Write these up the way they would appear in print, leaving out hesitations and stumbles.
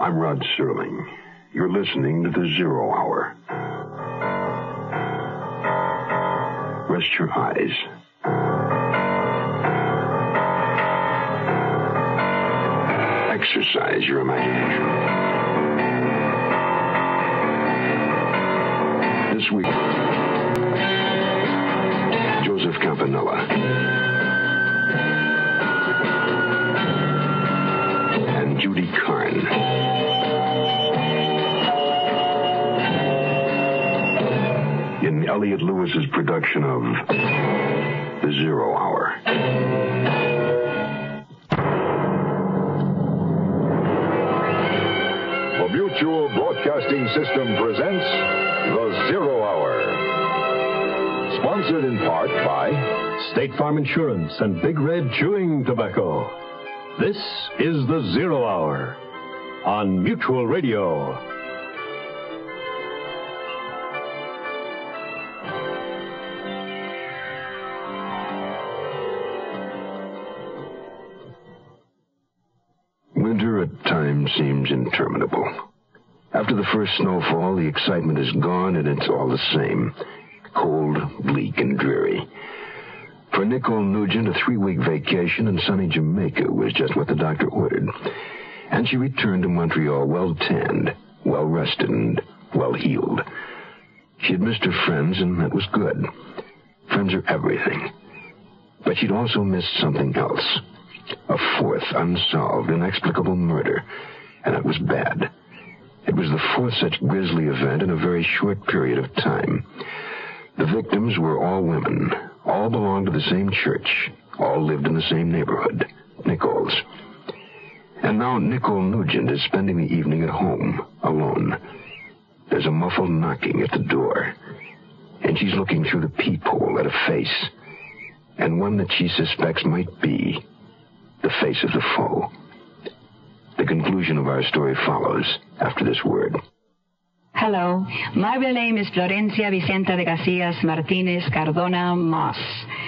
I'm Rod Serling. You're listening to The Zero Hour. Rest your eyes. Exercise your imagination. This week, Joseph Campanella and Judy Carn. In Elliot Lewis's production of The Zero Hour. The Mutual Broadcasting System presents The Zero Hour. Sponsored in part by State Farm Insurance and Big Red Chewing Tobacco. This is The Zero Hour on Mutual Radio. Winter at times seems interminable. After the first snowfall, the excitement is gone and it's all the same. Cold, bleak, and dreary. For Nicole Nugent, a 3-week vacation in sunny Jamaica was just what the doctor ordered. And she returned to Montreal well-tanned, well-rested, and well-healed. She had missed her friends, and that was good. Friends are everything. But she'd also missed something else. A fourth unsolved, inexplicable murder. And it was bad. It was the fourth such grisly event in a very short period of time. The victims were all women. All belonged to the same church. All lived in the same neighborhood. Nicole's. And now Nicole Nugent is spending the evening at home, alone. There's a muffled knocking at the door. And she's looking through the peephole at a face. And one that she suspects might be the face of the foe. The conclusion of our story follows after this word. Hello, my real name is Florencia Vicenta de Garcias Martinez Cardona Moss.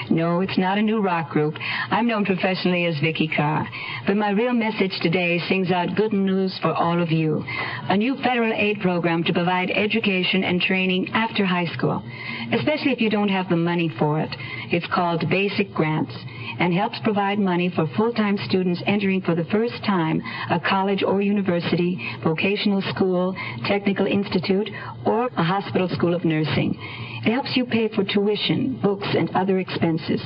No, it's not a new rock group. I'm known professionally as Vicky Carr. But my real message today sings out good news for all of you. A new federal aid program to provide education and training after high school, especially if you don't have the money for it. It's called Basic Grants and helps provide money for full-time students entering for the first time a college or university, vocational school, technical institute, or a hospital school of nursing. It helps you pay for tuition, books, and other expenses.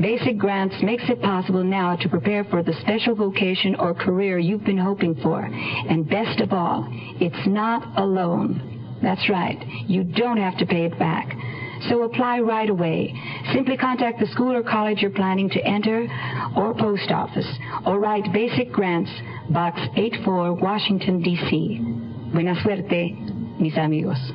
Basic Grants makes it possible now to prepare for the special vocation or career you've been hoping for. And best of all, it's not a loan. That's right. You don't have to pay it back. So apply right away. Simply contact the school or college you're planning to enter, or post office, or write Basic Grants, Box 84, Washington, D.C. Buena suerte, mis amigos.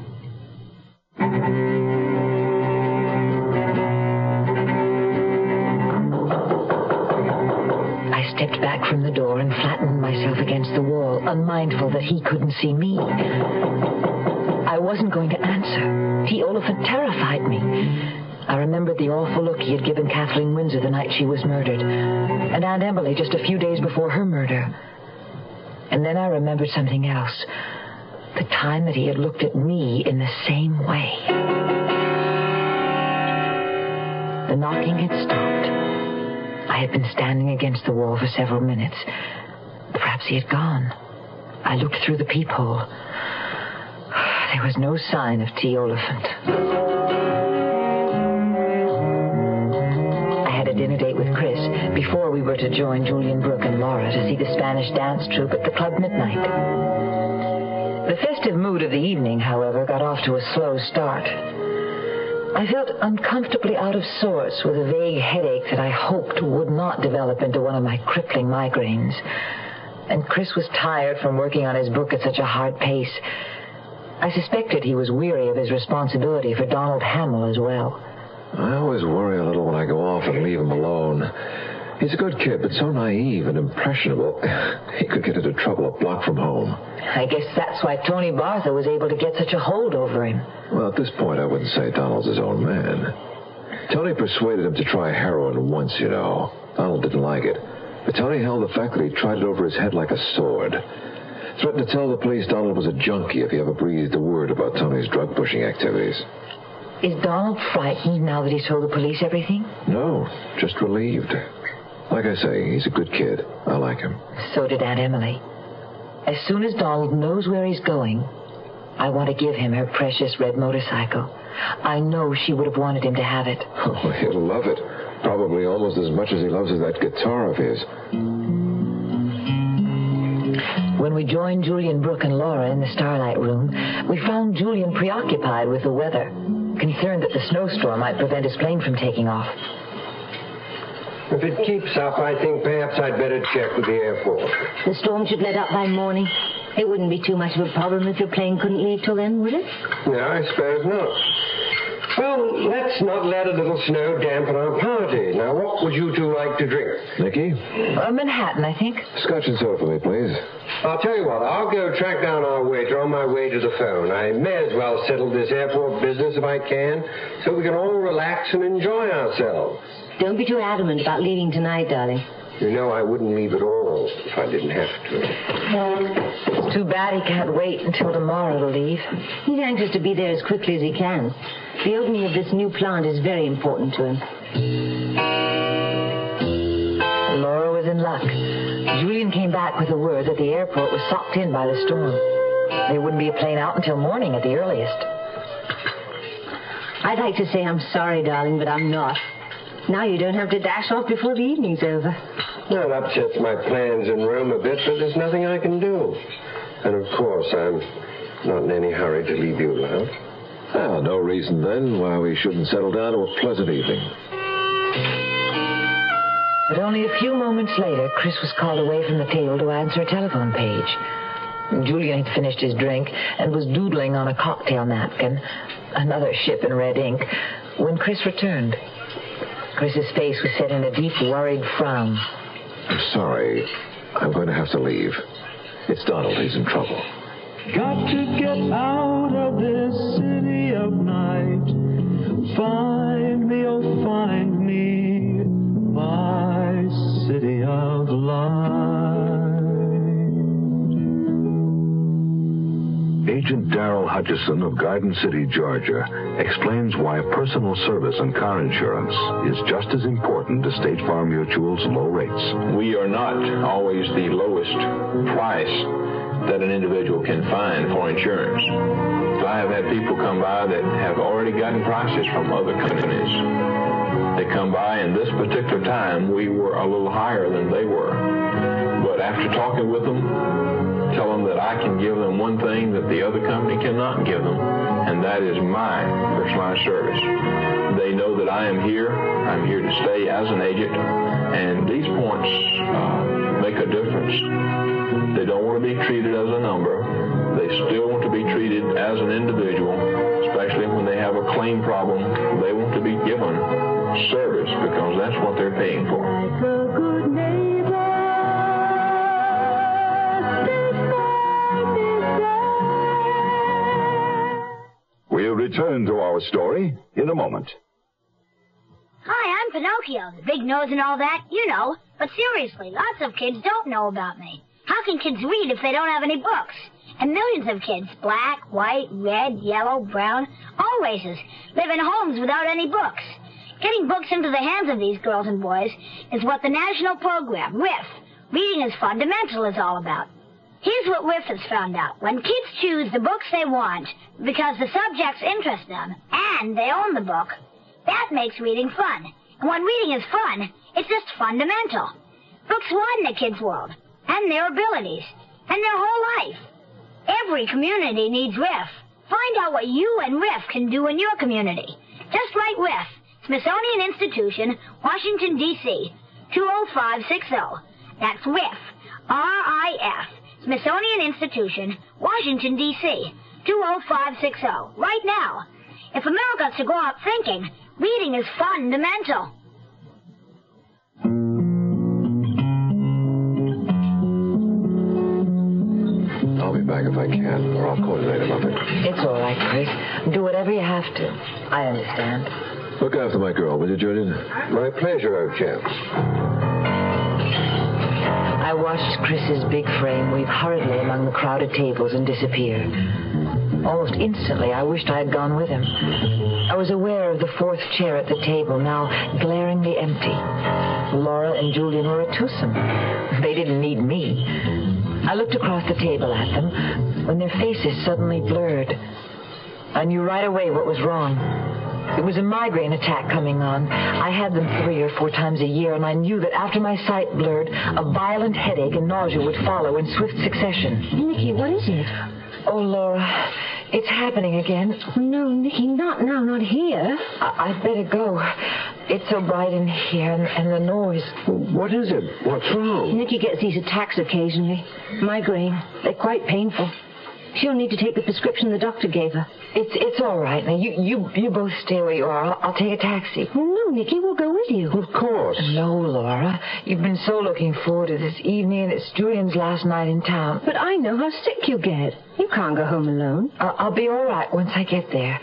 I stepped back from the door and flattened myself against the wall, unmindful that he couldn't see me. I wasn't going to answer. T. Oliphant terrified me. I remembered the awful look he had given Kathleen Windsor the night she was murdered, and Aunt Emily just a few days before her murder. And then I remembered something else. The time that he had looked at me in the same way. The knocking had stopped. I had been standing against the wall for several minutes. Perhaps he had gone. I looked through the peephole. There was no sign of T. Oliphant. I had a dinner date with Chris before we were to join Julian Brooke and Laura to see the Spanish dance troupe at the Club Midnight. The festive mood of the evening, however, got off to a slow start. I felt uncomfortably out of sorts with a vague headache that I hoped would not develop into one of my crippling migraines. And Chris was tired from working on his book at such a hard pace. I suspected he was weary of his responsibility for Donald Hamill as well. I always worry a little when I go off off and leave him alone. He's a good kid, but so naive and impressionable, he could get into trouble a block from home. I guess that's why Tony Bartha was able to get such a hold over him. Well, at this point, I wouldn't say Donald's his own man. Tony persuaded him to try heroin once, you know. Donald didn't like it. But Tony held the fact that he tried it over his head like a sword. Threatened to tell the police Donald was a junkie if he ever breathed a word about Tony's drug-pushing activities. Is Donald frightened now that he's told the police everything? No, just relieved. Like I say, he's a good kid. I like him. So did Aunt Emily. As soon as Donald knows where he's going, I want to give him her precious red motorcycle. I know she would have wanted him to have it. Oh, he'll love it. Probably almost as much as he loves that guitar of his. When we joined Julian, Brooke, and Laura in the Starlight Room, we found Julian preoccupied with the weather, concerned that the snowstorm might prevent his plane from taking off. If it keeps up, I think perhaps I'd better check with the airport. The storm should let up by morning. It wouldn't be too much of a problem if your plane couldn't leave till then, would it? No, I suppose not. Well, let's not let a little snow dampen our party. Now, what would you two like to drink? Nicky? Manhattan, I think. Scotch and soda for me, please. I'll tell you what, I'll go track down our waiter on my way to the phone. I may as well settle this airport business if I can, so we can all relax and enjoy ourselves. Don't be too adamant about leaving tonight, darling. You know I wouldn't leave at all if I didn't have to. It's too bad he can't wait until tomorrow to leave. He's anxious to be there as quickly as he can. The opening of this new plant is very important to him. Laura was in luck. Julian came back with the word that the airport was socked in by the storm. There wouldn't be a plane out until morning at the earliest. I'd like to say I'm sorry, darling, but I'm not. Now you don't have to dash off before the evening's over. That upsets my plans in Rome a bit, but there's nothing I can do. And of course, I'm not in any hurry to leave you alone. Well, no reason then why we shouldn't settle down to a pleasant evening. But only a few moments later, Chris was called away from the table to answer a telephone page. Julian had finished his drink and was doodling on a cocktail napkin, another ship in red ink, when Chris returned. Chris's face was set in a deep, worried frown. I'm sorry. I'm going to have to leave. It's Donald. He's in trouble. Got to get out of this city of night. Find me, oh, find me, my city of light. Agent Darrell Hutchison of Garden City, Georgia, explains why personal service and car insurance is just as important as State Farm Mutual's low rates. We are not always the lowest price that an individual can find for insurance. So I have had people come by that have already gotten prices from other companies. They come by, and this particular time we were a little higher than they were. But after talking with them, tell them that I can give them one thing that the other company cannot give them, and that is my personalized service. They know that I am here. I'm here to stay as an agent, and these points make a difference. They don't want to be treated as a number. They still want to be treated as an individual, especially when they have a claim problem. They want to be given service because that's what they're paying for. We'll return to our story in a moment. Hi, I'm Pinocchio, the big nose and all that, you know. But seriously, lots of kids don't know about me. How can kids read if they don't have any books? And millions of kids, black, white, red, yellow, brown, all races, live in homes without any books. Getting books into the hands of these girls and boys is what the national program, RIF, Reading is Fundamental, is all about. Here's what RIF has found out. When kids choose the books they want because the subjects interest them and they own the book, that makes reading fun. And when reading is fun, it's just fundamental. Books widen the kids' world and their abilities and their whole life. Every community needs RIF. Find out what you and RIF can do in your community. Just write RIF, Smithsonian Institution, Washington, D.C., 20560. That's RIF, R-I-F, Smithsonian Institution, Washington, D.C., 20560. Right now. If America's to grow up thinking, reading is fundamental. back if I can, or I'll coordinate him up. It's all right, Chris. Do whatever you have to. I understand. Look after my girl, will you, Julian? My pleasure, old chap. I watched Chris's big frame weave hurriedly among the crowded tables and disappear. Almost instantly, I wished I had gone with him. I was aware of the fourth chair at the table, now glaringly empty. Laura and Julian were a twosome. They didn't need me. I looked across the table at them when their faces suddenly blurred. I knew right away what was wrong. It was a migraine attack coming on. I had them 3 or 4 times a year, and I knew that after my sight blurred, a violent headache and nausea would follow in swift succession. Nicky, what is it? Oh, Laura, it's happening again. No, Nicky, not now, not here. I'd better go. It's so bright in here, and the noise. What is it? What's wrong? Nicky gets these attacks occasionally. Migraine. They're quite painful. She'll need to take the prescription the doctor gave her. It's all right. Now, you both stay where you are. I'll take a taxi. No, Nicky, we'll go with you. Of course. No, Laura. You've been so looking forward to this evening, and it's Julian's last night in town. But I know how sick you get. You can't go home alone. I'll be all right once I get there.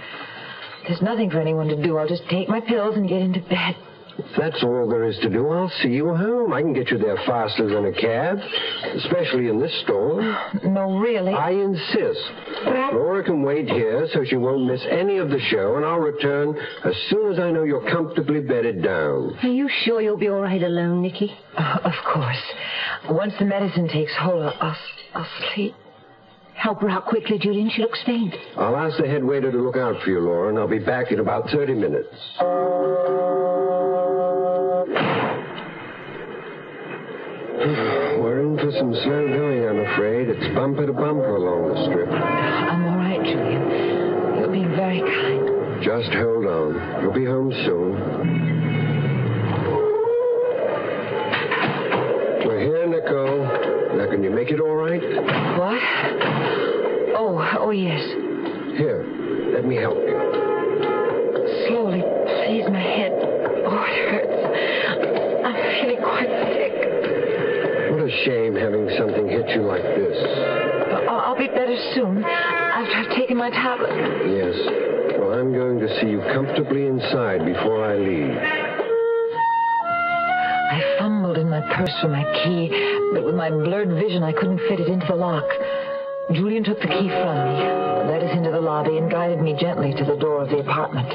There's nothing for anyone to do. I'll just take my pills and get into bed. If that's all there is to do, I'll see you home. I can get you there faster than a cab, especially in this storm. No, really. I insist. Laura can wait here so she won't miss any of the show, and I'll return as soon as I know you're comfortably bedded down. Are you sure you'll be all right alone, Nicky? Of course. Once the medicine takes hold, I'll sleep. Help her out quickly, Julian. She looks faint. I'll ask the head waiter to look out for you, Laura, and I'll be back in about 30 minutes. We're in for some slow going, I'm afraid. It's bumper to bumper along the strip. I'm all right, Julian. You're being very kind. Just hold on. You'll be home soon. We're here, Nicole. Now, can you make it all right? What? Oh, yes. Here, let me help you. Slowly, please, my head. Oh, it hurts. I'm feeling quite sick. What a shame having something hit you like this. I'll be better soon, after I've taken my tablet. Yes. Well, I'm going to see you comfortably inside before I leave. I fumbled in my purse for my key, but with my blurred vision, I couldn't fit it into the lock. Julian took the key from me, led us into the lobby, and guided me gently to the door of the apartment.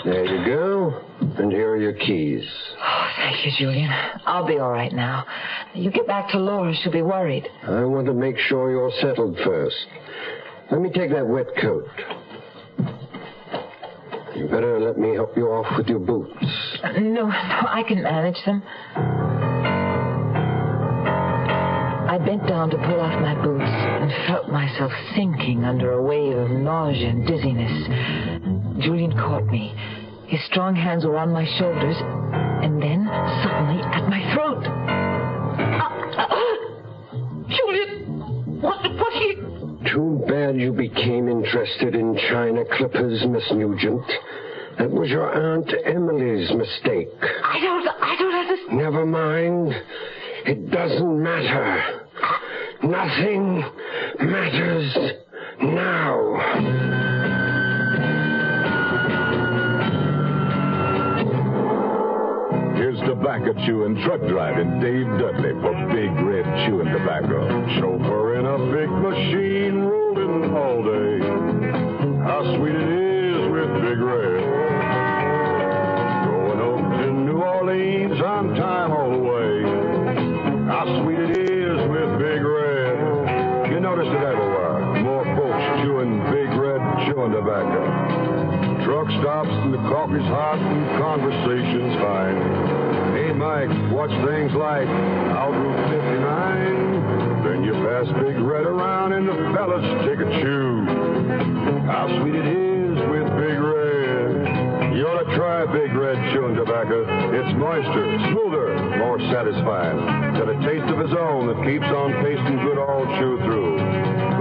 There you go. And here are your keys. Oh, thank you, Julian. I'll be all right now. You get back to Laura. She'll be worried. I want to make sure you're settled first. Let me take that wet coat. You better let me help you off with your boots. No, I can manage them. I bent down to pull off my boots and felt myself sinking under a wave of nausea and dizziness. Julian caught me. His strong hands were on my shoulders, and then, suddenly, at my throat. Julian! What are you... Too bad you became interested in China clippers, Miss Nugent. That was your Aunt Emily's mistake. I don't understand. Never mind. It doesn't matter. Nothing matters now. Here's tobacco chewing, truck driving Dave Dudley for Big Red Chewing Tobacco. Chauffeur in a big machine rolling all day. How sweet it is with Big Red. Going over to New Orleans on time all the way. How sweet it is with Big Red. You notice it everywhere. More folks chewing Big Red Chewing Tobacco. Truck stops and the coffee's hot and conversation's fine. Hey, Mike, what's things like out Route 59? Then you pass Big Red around and the fellas take a chew. How sweet it is with Big Red. You ought to try Big Red Chewing Tobacco. It's moister, smoother, more satisfying. Got a taste of its own that keeps on tasting good all chew through.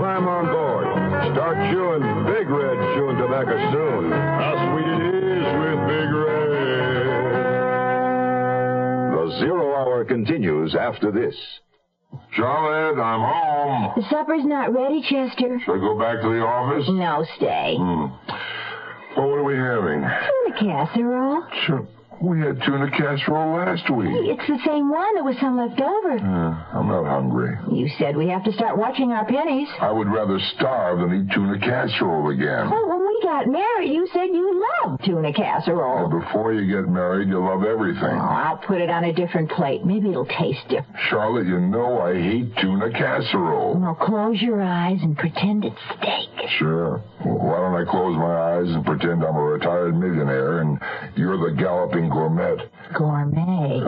Climb on board. Start chewing Big Red Chewing Tobacco soon. How sweet it is with Big Red. The 0 Hour Hour continues after this. Charlotte, I'm home. The supper's not ready, Chester. Should I go back to the office? No, stay. Well, what are we having? Tuna casserole. Sure. We had tuna casserole last week. It's the same one. There was some left over. I'm not hungry. You said we have to start watching our pennies. I would rather starve than eat tuna casserole again. Oh, when we got married, you said you loved tuna casserole. Well, before you get married, you love everything. Oh, I'll put it on a different plate. Maybe it'll taste different. Charlotte, you know I hate tuna casserole. Now close your eyes and pretend it's steak. Sure. Well, why don't I close my eyes and pretend I'm a retired millionaire and you're the galloping gourmet? Gourmet.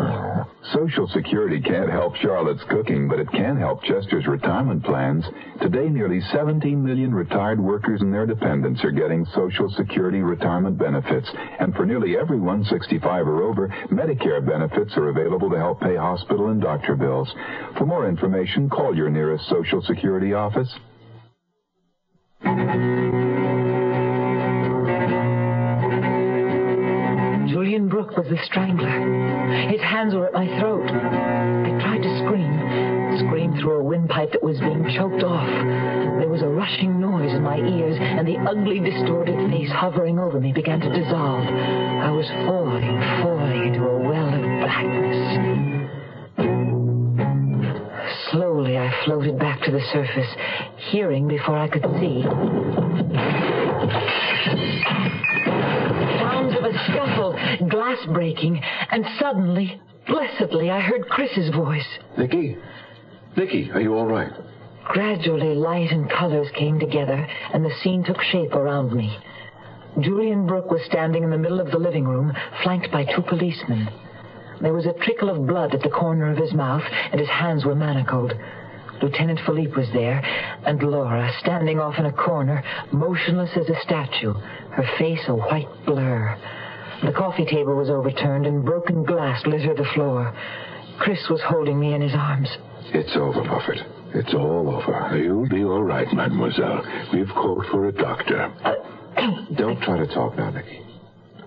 Social Security can't help Charlotte's cooking, but it can help Chester's retirement plans. Today, nearly 17 million retired workers and their dependents are getting Social Security retirement benefits. And for nearly everyone 65 or over, Medicare benefits are available to help pay hospital and doctor bills. For more information, call your nearest Social Security office. Julian Brooke was the strangler. His hands were at my throat. I tried to scream through a windpipe that was being choked off. There was a rushing noise in my ears, and the ugly, distorted face hovering over me began to dissolve. I was falling into a well of blackness. Slowly, I floated back to the surface, hearing before I could see. Sounds of a scuffle, glass breaking, and suddenly, blessedly, I heard Chris's voice. Nicky, are you all right? Gradually, light and colors came together, and the scene took shape around me. Julian Brooke was standing in the middle of the living room, flanked by two policemen. There was a trickle of blood at the corner of his mouth, and his hands were manacled. Lieutenant Philippe was there, and Laura, standing off in a corner, motionless as a statue, her face a white blur. The coffee table was overturned, and broken glass littered the floor. Chris was holding me in his arms. It's over, Buffett. It's all over. You'll be all right, mademoiselle. We've called for a doctor. Don't try to talk now, Nicky.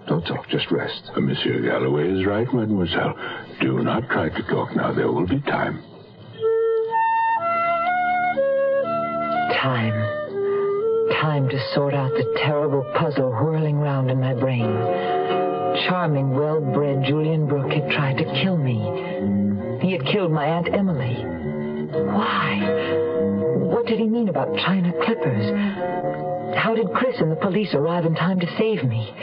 Don't talk. Just rest. Monsieur Galloway is right, mademoiselle. Do not try to talk now. There will be time. Time to sort out the terrible puzzle whirling round in my brain. Charming, well-bred Julian Brooke had tried to kill me. He had killed my Aunt Emily. Why? What did he mean about China clippers? How did Chris and the police arrive in time to save me?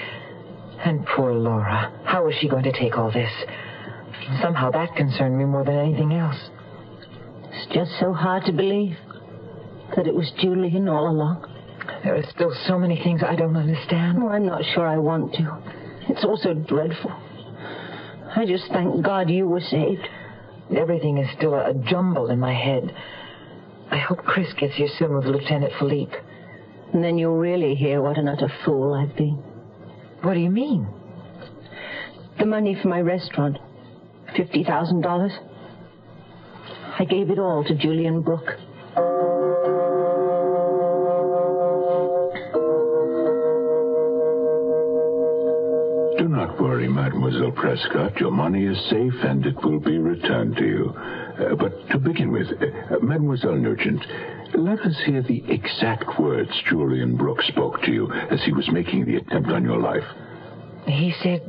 And poor Laura, how was she going to take all this? Somehow that concerned me more than anything else. It's just so hard to believe that it was Julian all along. There are still so many things I don't understand. Oh, I'm not sure I want to. It's all so dreadful. I just thank God you were saved. Everything is still a jumble in my head. I hope Chris gets here soon with Lieutenant Philippe. And then you'll really hear what an utter fool I've been. What do you mean? The money for my restaurant. $50,000. I gave it all to Julian Brooke. Do not worry, Mademoiselle Prescott. Your money is safe and it will be returned to you. But to begin with, Mademoiselle Nugent, let us hear the exact words Julian Brooke spoke to you as he was making the attempt on your life. He said,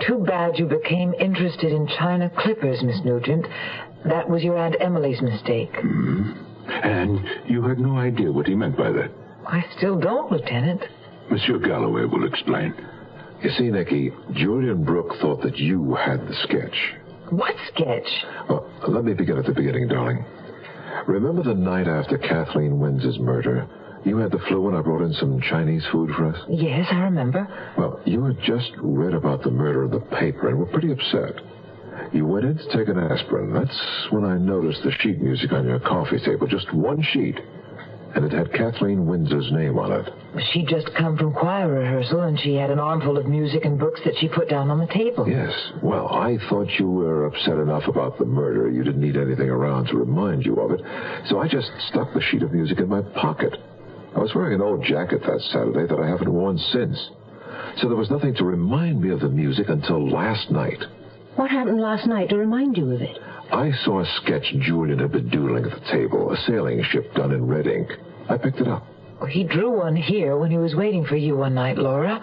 "Too bad you became interested in China clippers, Miss Nugent. That was your Aunt Emily's mistake." And you had no idea what he meant by that? I still don't, Lieutenant. Monsieur Galloway will explain. You see, Nicky, Julian Brooke thought that you had the sketch. What sketch? Well, let me begin at the beginning, darling. Remember the night after Kathleen Wins's murder? You had the flu and I brought in some Chinese food for us? Yes, I remember. Well, you had just read about the murder in the paper and were pretty upset. You went in to take an aspirin. That's when I noticed the sheet music on your coffee table. Just one sheet. And it had Kathleen Wins's name on it. She'd just come from choir rehearsal, and she had an armful of music and books that she put down on the table. Yes. Well, I thought you were upset enough about the murder. You didn't need anything around to remind you of it. So I just stuck the sheet of music in my pocket. I was wearing an old jacket that Saturday that I haven't worn since. So there was nothing to remind me of the music until last night. What happened last night to remind you of it? I saw a sketch Julian had been doodling at the table, a sailing ship done in red ink. I picked it up. Well, he drew one here when he was waiting for you one night, Laura.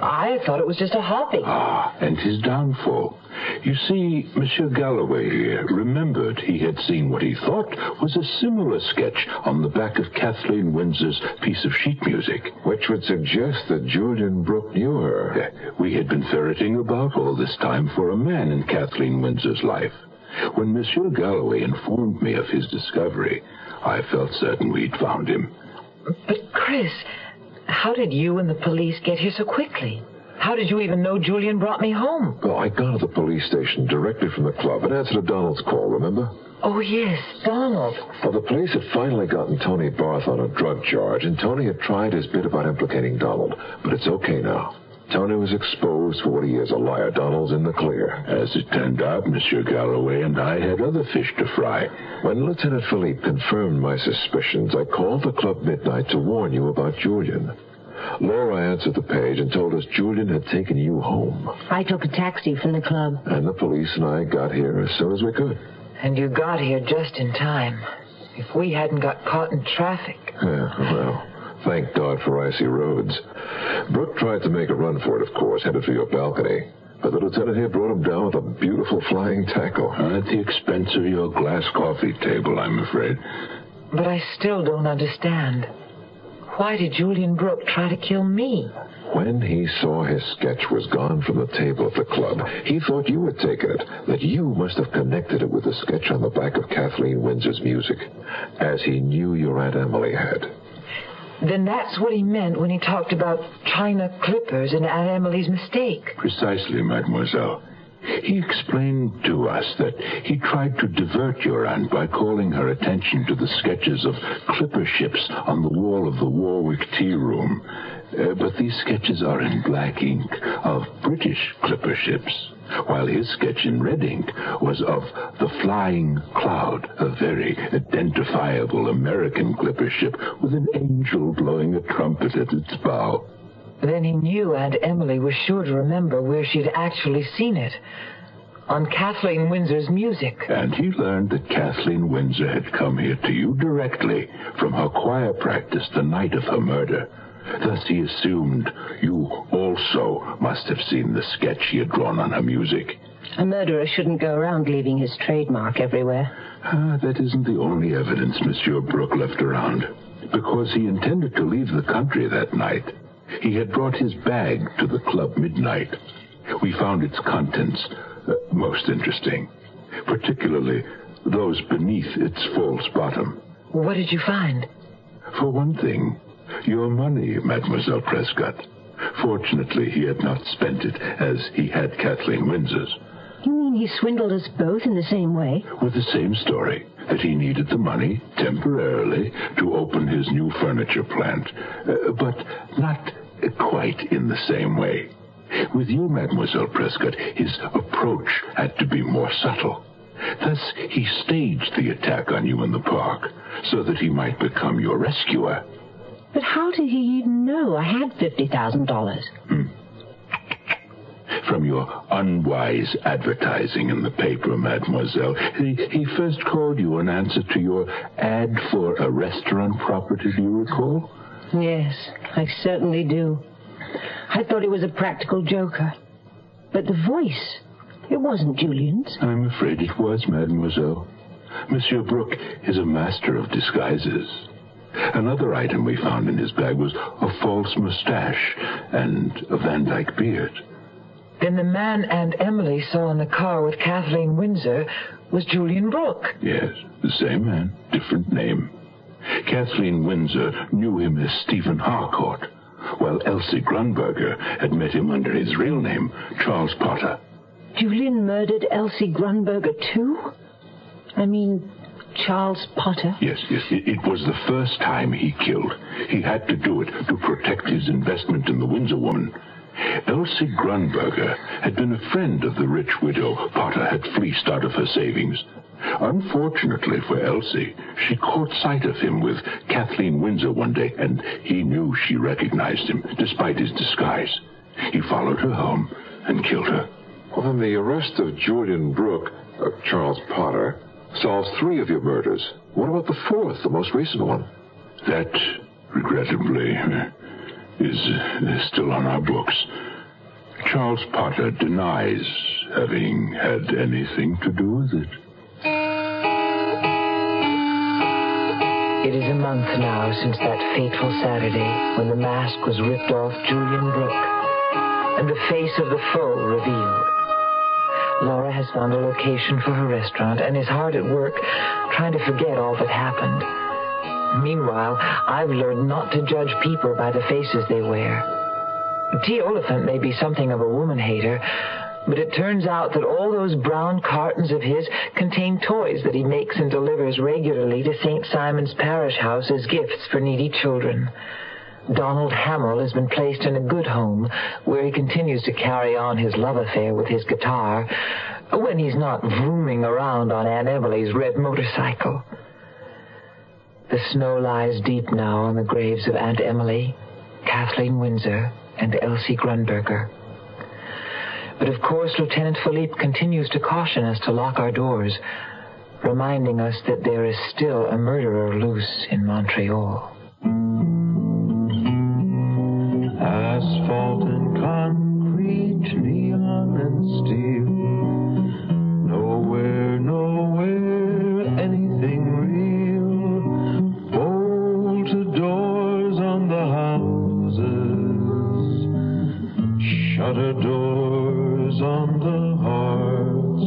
I thought it was just a hobby. Ah, and his downfall. You see, Monsieur Galloway here remembered he had seen what he thought was a similar sketch on the back of Kathleen Windsor's piece of sheet music. Which would suggest that Julian Brooke knew her. We had been ferreting about all this time for a man in Kathleen Windsor's life. When Monsieur Galloway informed me of his discovery, I felt certain we'd found him. But, Chris, how did you and the police get here so quickly? How did you even know Julian brought me home? Well, I got to the police station directly from the club in answer to Donald's call, remember? Oh, yes, Donald. Well, the police had finally gotten Tony Barth on a drug charge, and Tony had tried his bit about implicating Donald. But it's okay now. Tony was exposed for what he is, a liar. Donald's in the clear. As it turned out, Monsieur Galloway and I had other fish to fry. When Lieutenant Philippe confirmed my suspicions, I called the Club Midnight to warn you about Julian. Laura answered the page and told us Julian had taken you home. I took a taxi from the club. And the police and I got here as soon as we could. And you got here just in time. If we hadn't got caught in traffic. Yeah, well, thank God for icy roads. Brooke tried to make a run for it, of course, headed for your balcony. But the lieutenant here brought him down with a beautiful flying tackle. At the expense of your glass coffee table, I'm afraid. But I still don't understand. Why did Julian Brooke try to kill me? When he saw his sketch was gone from the table at the club, he thought you had taken it, that you must have connected it with the sketch on the back of Kathleen Windsor's music, as he knew your Aunt Emily had. Then that's what he meant when he talked about China clippers and Aunt Emily's mistake. Precisely, mademoiselle. He explained to us that he tried to divert your aunt by calling her attention to the sketches of clipper ships on the wall of the Warwick Tea Room. But these sketches are in black ink of British clipper ships, while his sketch in red ink was of the Flying Cloud, a very identifiable American clipper ship with an angel blowing a trumpet at its bow. Then he knew Aunt Emily was sure to remember where she'd actually seen it. On Kathleen Windsor's music. And he learned that Kathleen Windsor had come here to you directly from her choir practice the night of her murder. Thus he assumed you also must have seen the sketch he had drawn on her music. A murderer shouldn't go around leaving his trademark everywhere. That isn't the only evidence Monsieur Brooke left around. Because he intended to leave the country that night, he had brought his bag to the Club Midnight. We found its contents most interesting, particularly those beneath its false bottom. What did you find? For one thing, your money, Mademoiselle Prescott. Fortunately, he had not spent it as he had Kathleen Windsor's. You mean he swindled us both in the same way? With the same story, that he needed the money temporarily to open his new furniture plant, but not quite in the same way. With you, Mademoiselle Prescott, his approach had to be more subtle. Thus, he staged the attack on you in the park so that he might become your rescuer. But how did he even know I had $50,000? From your unwise advertising in the paper, mademoiselle. He first called you in answer to your ad for a restaurant property, do you recall? Yes, I certainly do. I thought he was a practical joker. But the voice, it wasn't Julian's. I'm afraid it was, mademoiselle. Monsieur Brooke is a master of disguises. Another item we found in his bag was a false mustache and a Van Dyke beard. Then the man Aunt Emily saw in the car with Kathleen Windsor was Julian Brooke. Yes, the same man, different name. Kathleen Windsor knew him as Stephen Harcourt, while Elsie Grunberger had met him under his real name, Charles Potter. Julian murdered Elsie Grunberger, too? I mean, Charles Potter? Yes. It was the first time he killed. He had to do it to protect his investment in the Windsor woman. Elsie Grunberger had been a friend of the rich widow Potter had fleeced out of her savings. Unfortunately for Elsie, she caught sight of him with Kathleen Windsor one day, and he knew she recognized him, despite his disguise. He followed her home and killed her. Well, then the arrest of Julian Brooke, Charles Potter, solves 3 of your murders. What about the 4th, the most recent one? That, regrettably, is still on our books. Charles Potter denies having had anything to do with it. It is a month now since that fateful Saturday when the mask was ripped off Julian Brooke and the face of the foe revealed. Laura has found a location for her restaurant and is hard at work trying to forget all that happened. Meanwhile, I've learned not to judge people by the faces they wear. T. Oliphant may be something of a woman-hater, but it turns out that all those brown cartons of his contain toys that he makes and delivers regularly to St. Simon's Parish House as gifts for needy children. Donald Hamill has been placed in a good home where he continues to carry on his love affair with his guitar when he's not vrooming around on Aunt Emily's red motorcycle. The snow lies deep now on the graves of Aunt Emily, Kathleen Windsor, and Elsie Grunberger. But of course, Lieutenant Philippe continues to caution us to lock our doors, reminding us that there is still a murderer loose in Montreal. Asphalt and concrete, neon and steel. Nowhere, anything real. Bolted doors on the houses. Shuttered doors on the hearts.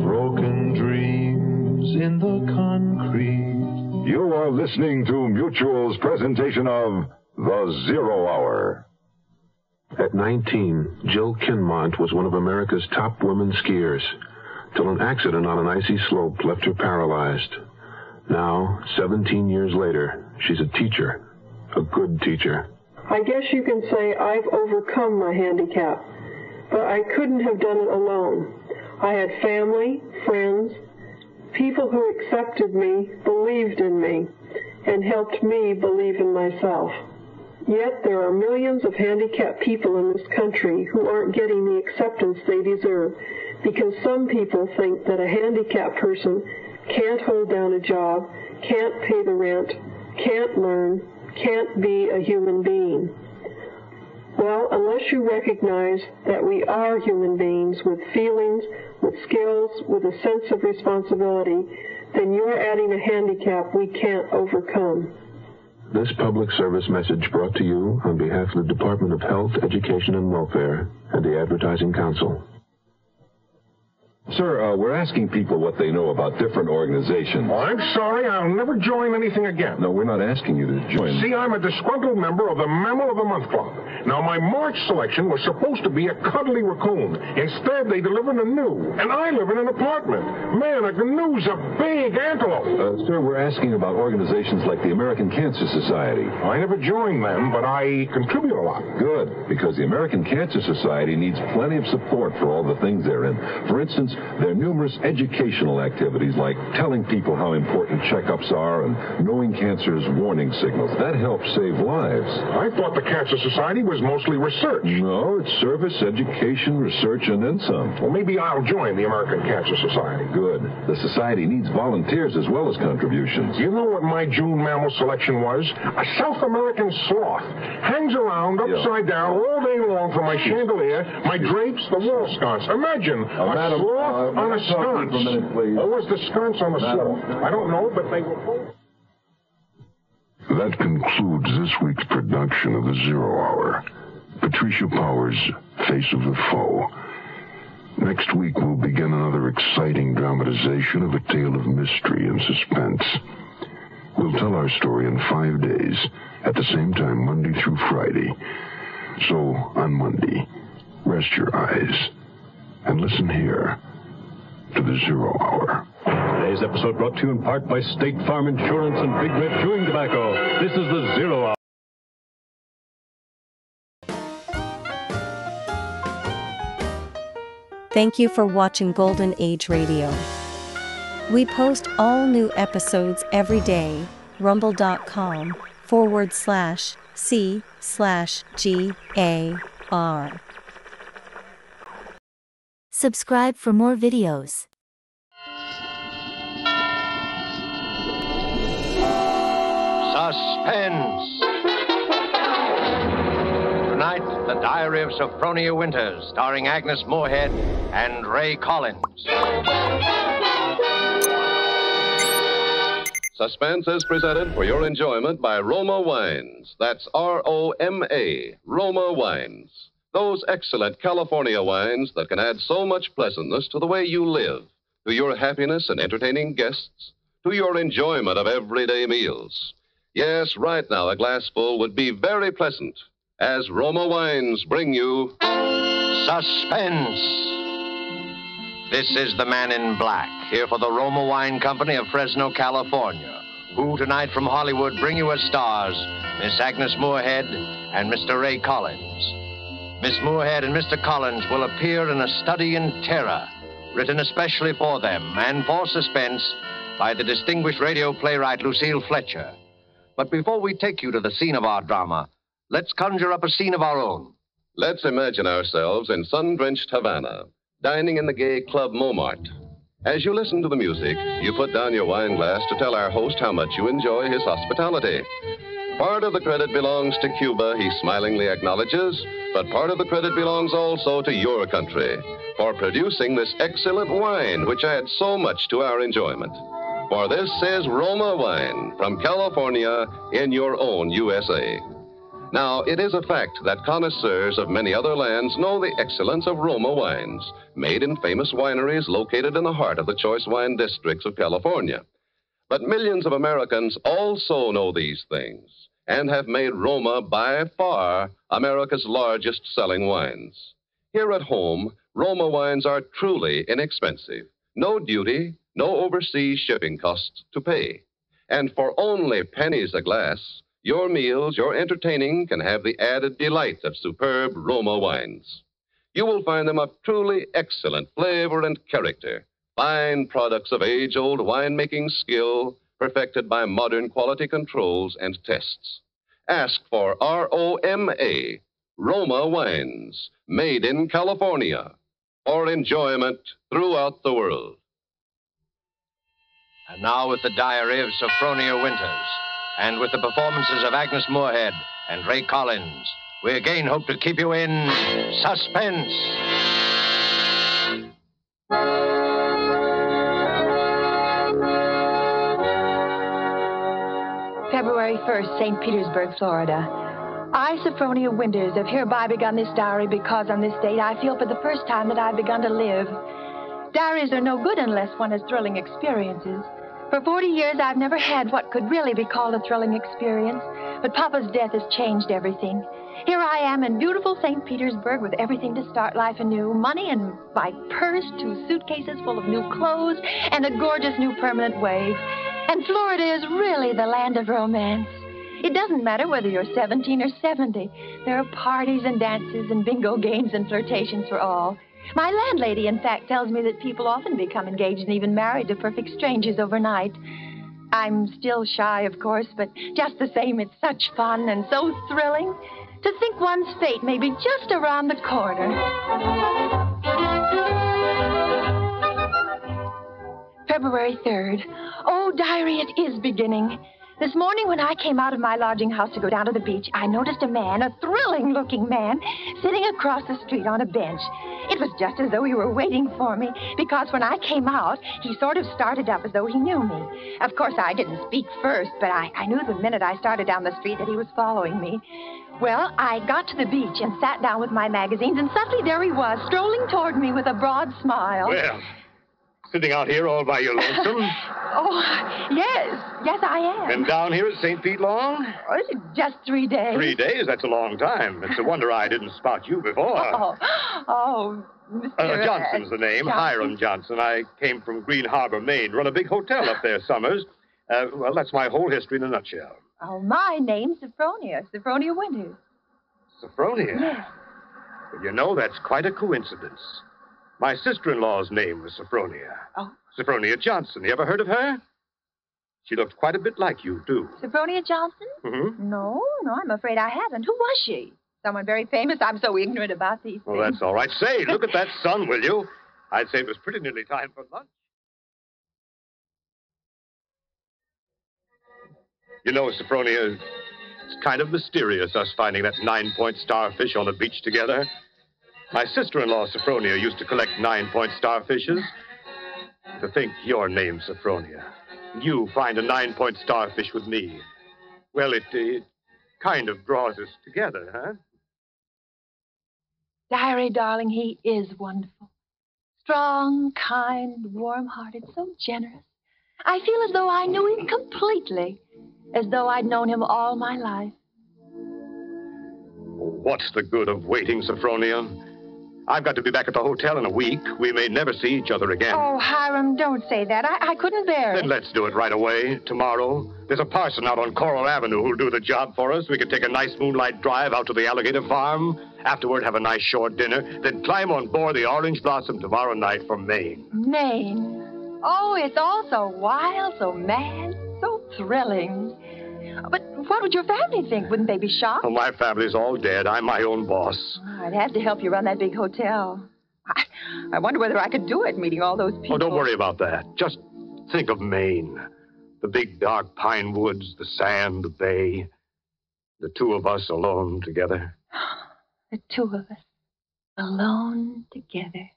Broken dreams in the concrete. You are listening to Mutual's presentation of The Zero Hour. At 19, Jill Kinmont was one of America's top women skiers, till an accident on an icy slope left her paralyzed. Now, 17 years later, she's a teacher, a good teacher. I guess you can say I've overcome my handicap, but I couldn't have done it alone. I had family, friends, people who accepted me, believed in me, and helped me believe in myself. Yet there are millions of handicapped people in this country who aren't getting the acceptance they deserve because some people think that a handicapped person can't hold down a job, can't pay the rent, can't learn, can't be a human being. Well, unless you recognize that we are human beings with feelings, with skills, with a sense of responsibility, then you're adding a handicap we can't overcome. This public service message brought to you on behalf of the Department of Health, Education, and Welfare and the Advertising Council. Sir, we're asking people what they know about different organizations. Oh, I'm sorry, I'll never join anything again. No, we're not asking you to join. See, I'm a disgruntled member of the Mammal of the Month Club. Now, my March selection was supposed to be a cuddly raccoon. Instead, they delivered a gnu, and I live in an apartment. Man, a gnu's a big antelope. Sir, we're asking about organizations like the American Cancer Society. I never joined them, but I contribute a lot. Good, because the American Cancer Society needs plenty of support for all the things they're in. For instance, there are numerous educational activities like telling people how important checkups are and knowing cancer's warning signals. That helps save lives. I thought the Cancer Society was mostly research. No, it's service, education, research, and then some. Well, maybe I'll join the American Cancer Society. Good. The society needs volunteers as well as contributions. You know what my June mammal selection was? A South American sloth. Hangs around upside down all day long from my chandelier, my drapes, the wall sconce. Imagine a sloth on a sconce. Or was the sconce on a sloth? I don't know, but they were both. That concludes this week's production of The Zero Hour. Patricia Powers, Face of the Foe. Next week, we'll begin another exciting dramatization of a tale of mystery and suspense. We'll tell our story in 5 days, at the same time, Monday through Friday. So, on Monday, rest your eyes and listen here to The Zero Hour. Today's episode brought to you in part by State Farm Insurance and Big Red Chewing Tobacco. This is The Zero Hour. Thank you for watching Golden Age Radio. We post all new episodes every day. Rumble.com/C/GAR. Subscribe for more videos. Suspense. Tonight, The Diary of Sophronia Winters, starring Agnes Moorehead and Ray Collins. Suspense is presented for your enjoyment by Roma Wines. That's R-O-M-A, Roma Wines. Those excellent California wines that can add so much pleasantness to the way you live, to your happiness in entertaining guests, to your enjoyment of everyday meals. Yes, right now a glassful would be very pleasant, as Roma Wines bring you Suspense. This is the Man in Black, here for the Roma Wine Company of Fresno, California, who tonight from Hollywood bring you as stars Miss Agnes Moorehead and Mr. Ray Collins. Miss Moorehead and Mr. Collins will appear in A Study in Terror, written especially for them and for suspense by the distinguished radio playwright Lucille Fletcher. But before we take you to the scene of our drama, let's conjure up a scene of our own. Let's imagine ourselves in sun-drenched Havana, dining in the gay Club Montmartre. As you listen to the music, you put down your wine glass to tell our host how much you enjoy his hospitality. Part of the credit belongs to Cuba, he smilingly acknowledges, but part of the credit belongs also to your country for producing this excellent wine, which adds so much to our enjoyment. For this is Roma Wine from California in your own USA. Now, it is a fact that connoisseurs of many other lands know the excellence of Roma wines, made in famous wineries located in the heart of the choice wine districts of California. But millions of Americans also know these things and have made Roma by far America's largest selling wines. Here at home, Roma wines are truly inexpensive. No duty, no overseas shipping costs to pay. And for only pennies a glass, your meals, your entertaining can have the added delight of superb Roma wines. You will find them of truly excellent flavor and character, fine products of age-old winemaking skill perfected by modern quality controls and tests. Ask for R-O-M-A, Roma Wines, made in California, for enjoyment throughout the world. And now with the Diary of Sophronia Winters, and with the performances of Agnes Moorehead and Ray Collins, we again hope to keep you in suspense. February 1st, St. Petersburg, Florida. I, Sophronia Winters, have hereby begun this diary because on this date I feel for the first time that I've begun to live. Diaries are no good unless one has thrilling experiences. For 40 years, I've never had what could really be called a thrilling experience, but Papa's death has changed everything. Here I am in beautiful St. Petersburg with everything to start life anew, money in my purse, 2 suitcases full of new clothes, and a gorgeous new permanent wave. And Florida is really the land of romance. It doesn't matter whether you're 17 or 70. There are parties and dances and bingo games and flirtations for all. My landlady, in fact, tells me that people often become engaged and even married to perfect strangers overnight. I'm still shy, of course, but just the same, it's such fun and so thrilling to think one's fate may be just around the corner. February 3rd. Oh, diary, it is beginning. This morning when I came out of my lodging house to go down to the beach, I noticed a man, a thrilling-looking man, sitting across the street on a bench. It was just as though he were waiting for me, because when I came out, he sort of started up as though he knew me. Of course, I didn't speak first, but I knew the minute I started down the street that he was following me. Well, I got to the beach and sat down with my magazines, and suddenly there he was, strolling toward me with a broad smile. Well, sitting out here all by your lonesome? Oh, yes, I am. Been down here at St. Pete long? Just 3 days. 3 days? That's a long time. It's a wonder I didn't spot you before. Mr. Johnson's the name, Johnson. Hiram Johnson. I came from Green Harbor, Maine. Run a big hotel up there summers. Well, that's my whole history in a nutshell. Oh, my name's Sophronia Winters. Sophronia? Yes. Well, you know, that's quite a coincidence. My sister-in-law's name was Sophronia. Oh. Sophronia Johnson. You ever heard of her? She looked quite a bit like you, too. Sophronia Johnson? Mm-hmm. No, I'm afraid I haven't. Who was she? Someone very famous? I'm so ignorant about these things. Well, that's all right. Say, look at that sun, will you? I'd say it was pretty nearly time for lunch. You know, Sophronia, it's kind of mysterious, us finding that 9-point starfish on the beach together. My sister-in-law, Sophronia, used to collect 9-point starfishes. To think your name's Sophronia. You find a 9-point starfish with me. Well, it kind of draws us together, huh? Diary, darling, he is wonderful. Strong, kind, warm-hearted, so generous. I feel as though I knew him completely, as though I'd known him all my life. What's the good of waiting, Sophronia? I've got to be back at the hotel in a week. We may never see each other again. Oh, Hiram, don't say that. I couldn't bear it. Then let's do it right away, tomorrow. There's a parson out on Coral Avenue who'll do the job for us. We could take a nice moonlight drive out to the alligator farm. Afterward, have a nice shore dinner. Then climb on board the Orange Blossom tomorrow night for Maine. Maine? Oh, it's all so wild, so mad, so thrilling. But what would your family think? Wouldn't they be shocked? Oh, my family's all dead. I'm my own boss. I'd have to help you run that big hotel. I wonder whether I could do it, meeting all those people. Oh, don't worry about that. Just think of Maine. The big, dark pine woods, the sand, the bay. The two of us alone together. The two of us alone together.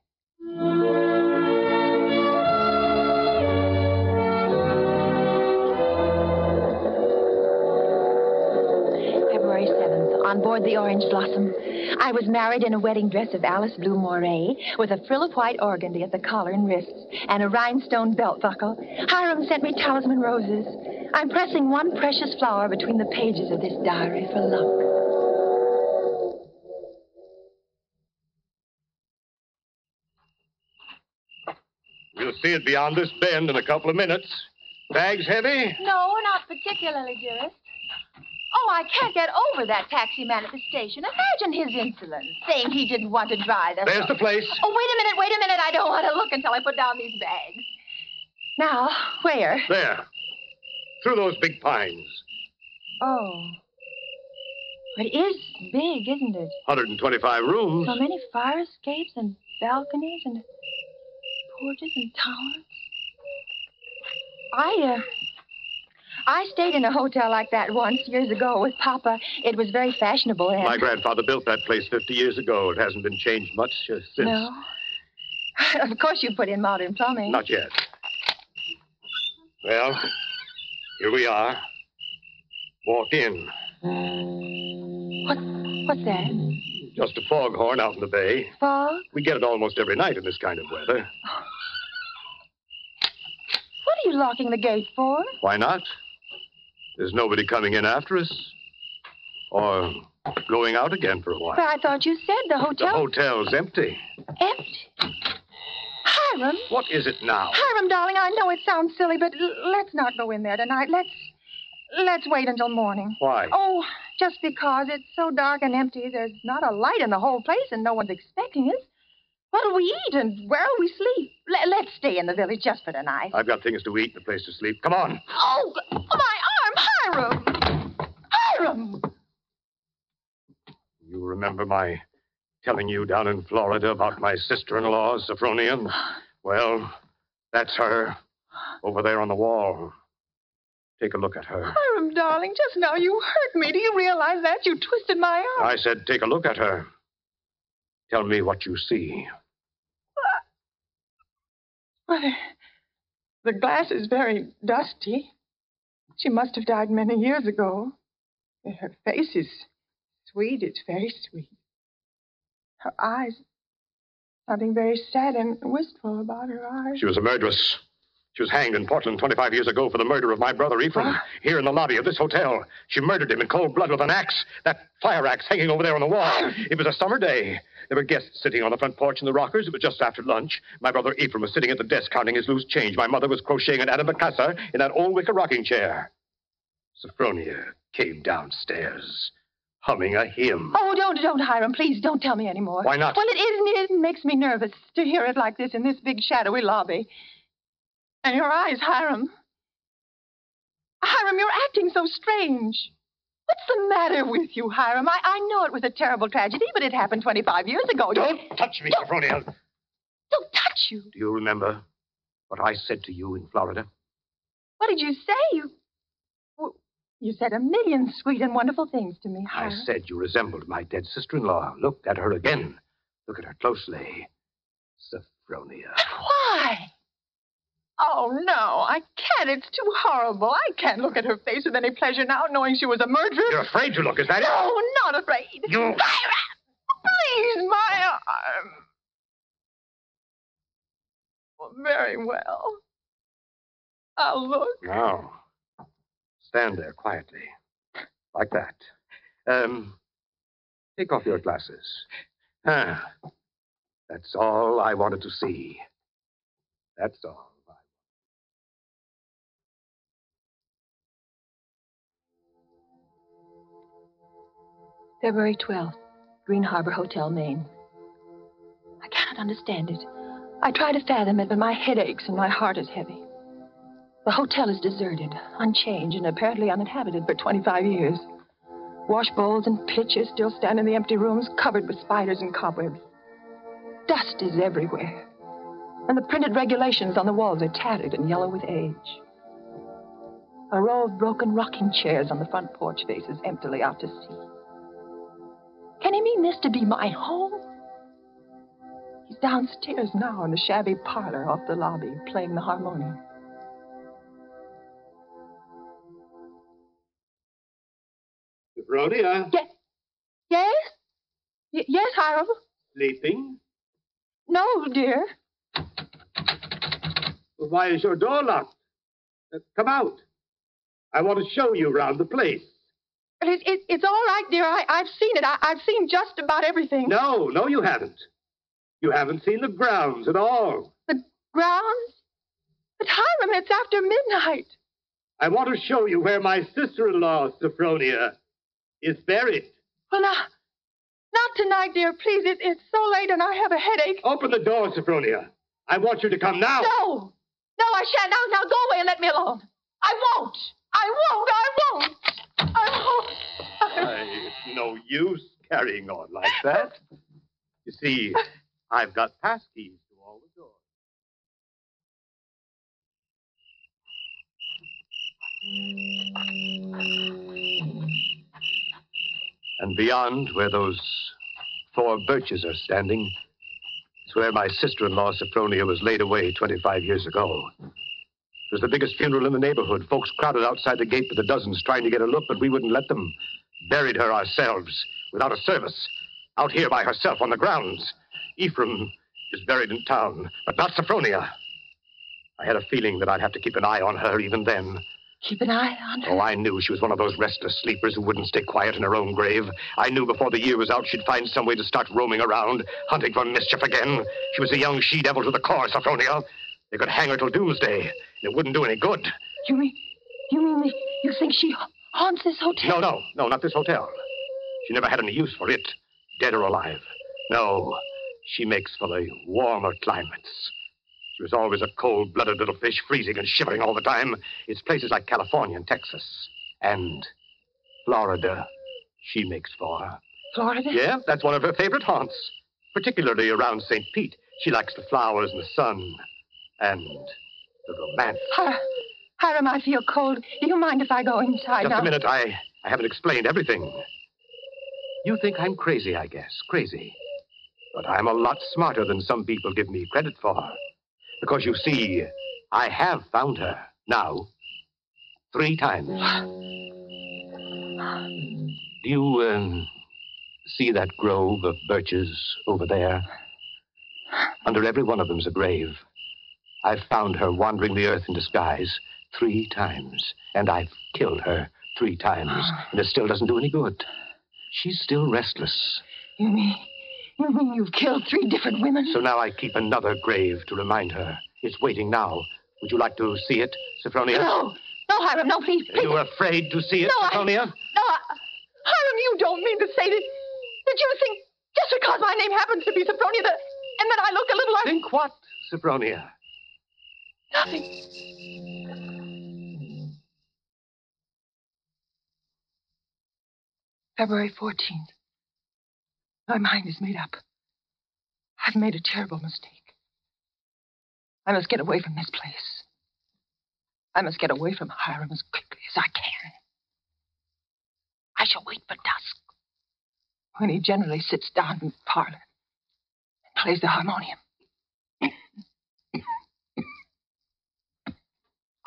February 7th, on board the Orange Blossom. I was married in a wedding dress of Alice Blue Moray, with a frill of white organdy at the collar and wrists, and a rhinestone belt buckle. Hiram sent me talisman roses. I'm pressing one precious flower between the pages of this diary for luck. We'll see it beyond this bend in a couple of minutes. Bags heavy? No, not particularly, dearest. Oh, I can't get over that taxi man at the station. Imagine his insolence, saying he didn't want to drive. There's the place. Oh, wait a minute. I don't want to look until I put down these bags. Now, where? There. Through those big pines. Oh. It is big, isn't it? 125 rooms. So many fire escapes and balconies and porches and towers. I stayed in a hotel like that once, years ago, with Papa. It was very fashionable and... My grandfather built that place 50 years ago. It hasn't been changed much since. No. Of course you put in modern plumbing. Not yet. Well, here we are. Walk in. What's that? Just a foghorn out in the bay. Fog? We get it almost every night in this kind of weather. What are you locking the gate for? Why not? There's nobody coming in after us. Or going out again for a while. But I thought you said the hotel... The hotel's empty. Empty? Hiram? What is it now? Hiram, darling, I know it sounds silly, but let's not go in there tonight. Let's wait until morning. Why? Oh, just because it's so dark and empty. There's not a light in the whole place, and no one's expecting us. What'll we eat, and where'll we sleep? Let's stay in the village just for tonight. I've got things to eat and a place to sleep. Come on. Oh, my arm, Hiram! Hiram! You remember my telling you down in Florida about my sister-in-law, Sophronia? Well, that's her, over there on the wall. Take a look at her. Hiram, darling, just now you hurt me. Do you realize that? You twisted my arm. I said take a look at her. Tell me what you see. Well, the glass is very dusty. She must have died many years ago. Her face is sweet. It's very sweet. Her eyes, something very sad and wistful about her eyes. She was a murderess. She was hanged in Portland 25 years ago for the murder of my brother Ephraim. Here in the lobby of this hotel. She murdered him in cold blood with an axe. That fire axe hanging over there on the wall. It was a summer day. There were guests sitting on the front porch in the rockers. It was just after lunch. My brother Ephraim was sitting at the desk counting his loose change. My mother was crocheting an antimacassar in that old wicker rocking chair. Sophronia came downstairs, humming a hymn. Oh, don't, Hiram. Please, don't tell me anymore. Why not? Well, it makes me nervous to hear it like this in this big, shadowy lobby. And your eyes, Hiram. Hiram, you're acting so strange. What's the matter with you, Hiram? I know it was a terrible tragedy, but it happened 25 years ago. Don't touch me, Sophronia. Don't touch hurt you. Do you remember what I said to you in Florida? What did you say? You said a million sweet and wonderful things to me, I Hiram. said you resembled my dead sister-in-law. Look at her again. Look at her closely. Sophronia. Why? Oh, no, I can't. It's too horrible. I can't look at her face with any pleasure now, knowing she was a murderess. You're afraid to look, is that it? No, not afraid. You... Hiram! Please, my arm. Well, very well. I'll look. Now, stand there quietly. Like that. Take off your glasses. That's all I wanted to see. That's all. February 12th, Green Harbor Hotel, Maine. I cannot understand it. I try to fathom it, but my head aches and my heart is heavy. The hotel is deserted, unchanged, and apparently uninhabited for 25 years. Wash bowls and pitchers still stand in the empty rooms, covered with spiders and cobwebs. Dust is everywhere, and the printed regulations on the walls are tattered and yellow with age. A row of broken rocking chairs on the front porch faces emptily out to sea. Can he mean this to be my home? He's downstairs now in the shabby parlor off the lobby, playing the harmonium. Sophronia? Yes? Yes, Hiram? Sleeping? No, dear. Well, why is your door locked? Come out. I want to show you around the place. It's all right, dear. I've seen it. I've seen just about everything. No, you haven't. You haven't seen the grounds at all. The grounds? But Hiram, it's after midnight. I want to show you where my sister-in-law, Sophronia, is buried. Well, not tonight, dear. Please, it's so late and I have a headache. Open the door, Sophronia. I want you to come now. No, I shan't. Now go away and let me alone. I won't. It's no use carrying on like that. You see, I've got passkeys to all the doors. And beyond, where those 4 birches are standing, is where my sister-in-law, Sophronia, was laid away 25 years ago. It was the biggest funeral in the neighborhood. Folks crowded outside the gate with the dozens trying to get a look, but we wouldn't let them. Buried her ourselves, without a service, out here by herself on the grounds. Ephraim is buried in town, but not Sophronia. I had a feeling that I'd have to keep an eye on her even then. Keep an eye on her? Oh, I knew she was one of those restless sleepers who wouldn't stay quiet in her own grave. I knew before the year was out she'd find some way to start roaming around, hunting for mischief again. She was a young she-devil to the core, Sophronia. They could hang her till doomsday, and it wouldn't do any good. You mean you think she haunts this hotel? No, not this hotel. She never had any use for it, dead or alive. No, she makes for the warmer climates. She was always a cold-blooded little fish, freezing and shivering all the time. It's places like California and Texas and Florida she makes for. Florida? Yeah, that's one of her favorite haunts, particularly around St. Pete. She likes the flowers and the sun and the romance. Hiram, I feel cold. Do you mind if I go inside now? Just a minute. I haven't explained everything. You think I'm crazy, I guess. Crazy. But I'm a lot smarter than some people give me credit for. Because, you see, I have found her now 3 times. Do you, see that grove of birches over there? Under every one of them's a grave. I've found her wandering the earth in disguise 3 times. And I've killed her 3 times. And it still doesn't do any good. She's still restless. You mean you've killed 3 different women? So now I keep another grave to remind her. It's waiting now. Would you like to see it, Sophronia? No, Hiram, no, please. Are you afraid to see it, Sophronia? Hiram, you don't mean to say that you think just because my name happens to be Sophronia and that I look a little like... Think what, Sophronia? Nothing. February 14th. My mind is made up. I've made a terrible mistake. I must get away from this place. I must get away from Hiram as quickly as I can. I shall wait for dusk, when he generally sits down in the parlor and plays the harmonium. I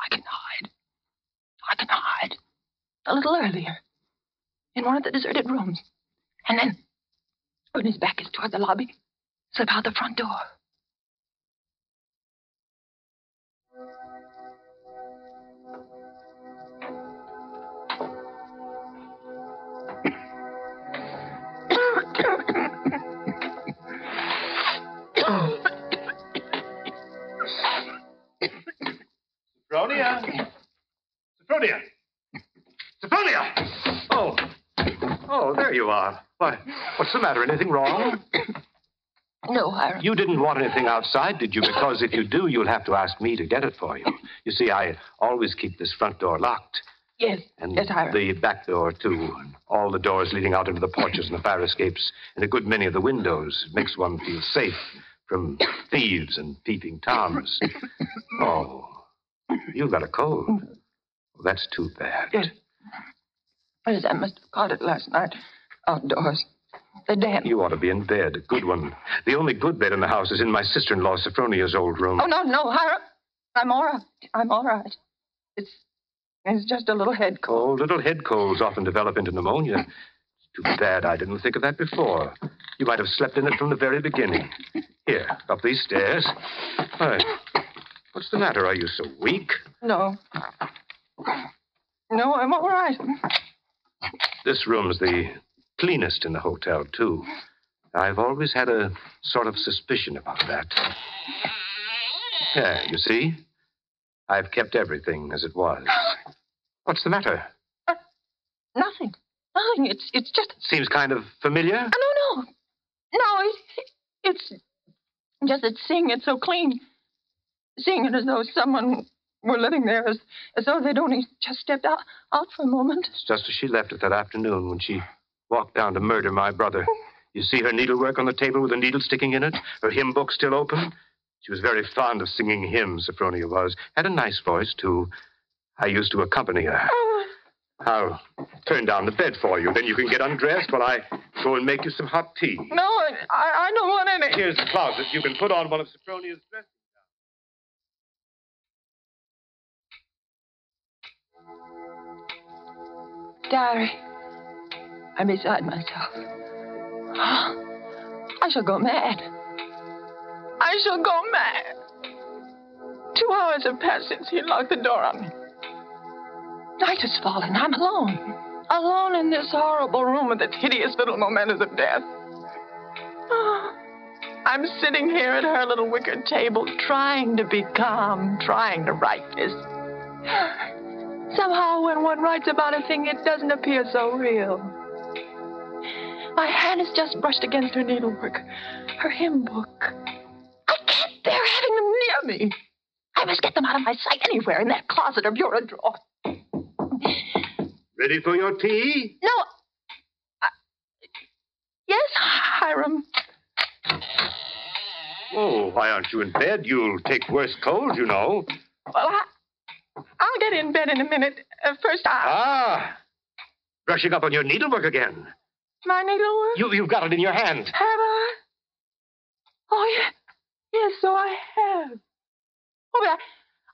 can hide. I can hide a little earlier in one of the deserted rooms. And then, when his back is toward the lobby, slip out the front door. Sophronia! Sophronia! Sophronia! Oh, there you are. Why, what's the matter? Anything wrong? No, Hiram. You didn't want anything outside, did you? Because if you do, you'll have to ask me to get it for you. You see, I always keep this front door locked. Yes, And yes, Hiram. the back door, too. And all the doors leading out into the porches and the fire escapes, and a good many of the windows. It makes one feel safe from thieves and peeping Toms. Oh, you've got a cold. Well, that's too bad. Yes. Yes, I must have caught it last night outdoors. The damp. You ought to be in bed, a good one. The only good bed in the house is in my sister-in-law Sophronia's old room. Oh, no, Hiram. I'm all right. I'm all right. It's just a little head cold. Oh, little head colds often develop into pneumonia. It's too bad I didn't think of that before. You might have slept in it from the very beginning. Here, up these stairs. Why, what's the matter? Are you so weak? No. No, I'm all right. This room's the cleanest in the hotel, too. I've always had a sort of suspicion about that. Yeah, you see? I've kept everything as it was. What's the matter? Nothing. It's just... Seems kind of familiar? No. No, it's just that seeing it so clean. Seeing it as though someone were living there, as though they'd only just stepped out for a moment. It's just as she left it that afternoon when she walked down to murder my brother. You see her needlework on the table with a needle sticking in it? Her hymn book still open? She was very fond of singing hymns, Sophronia was. Had a nice voice, too. I used to accompany her. I'll turn down the bed for you. Then you can get undressed while I go and make you some hot tea. No, I don't want any. Here's the closet. You can put on one of Sophronia's dresses. Diary, I'm beside myself. I shall go mad. I shall go mad. 2 hours have passed since he locked the door on me. Night has fallen. I'm alone. Alone in this horrible room with its hideous little mementos of death. I'm sitting here at her little wicker table, trying to be calm, trying to write this. Somehow, when one writes about a thing, it doesn't appear so real. My hand is just brushed against her needlework, her hymn book. I can't bear having them near me. I must get them out of my sight anywhere, in that closet or bureau drawer. Ready for your tea? No. Yes, Hiram. Oh, why aren't you in bed? You'll take worse colds, you know. Well, I'll get in bed in a minute. First, Brushing up on your needlework again. My needlework? You've got it in your hand. Have I? Oh, yeah. Yes, so I have. Oh, but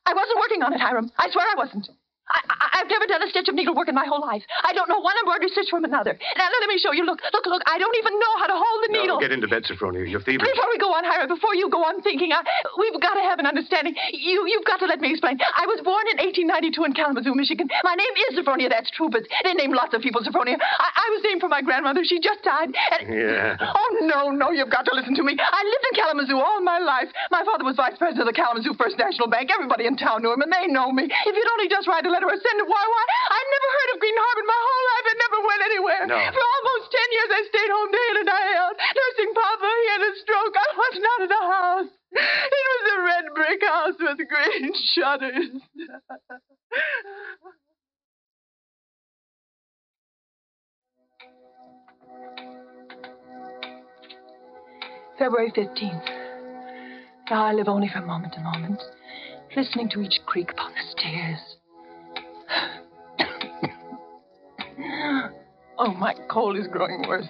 I wasn't working on it, Hiram. I swear I wasn't. I've never done a stitch of needlework in my whole life. I don't know one embroidery stitch from another. Now, let me show you. Look. I don't even know how to hold the needle. Get into bed, Sophronia. You're feverish. Before we go on, Hiram, before you go on thinking, we've got to have an understanding. You've got to let me explain. I was born in 1892 in Kalamazoo, Michigan. My name is Sophronia, that's true, but they named lots of people Sophronia. I was named for my grandmother. She just died. Yeah. Oh, no, you've got to listen to me. I lived in Kalamazoo all my life. My father was vice president of the Kalamazoo First National Bank. Everybody in town knew him, and they know me. If you'd only just write a letter or send it, why? I'd never heard of Green Harbor in my whole life. It never went anywhere. No. For almost 10 years, I stayed home day in and night out, nursing Papa. He had a stroke. I was not in the house. It was a red brick house with green shutters. February 15th. Now I live only from moment to moment, listening to each creak upon the stairs. Oh, my cold is growing worse.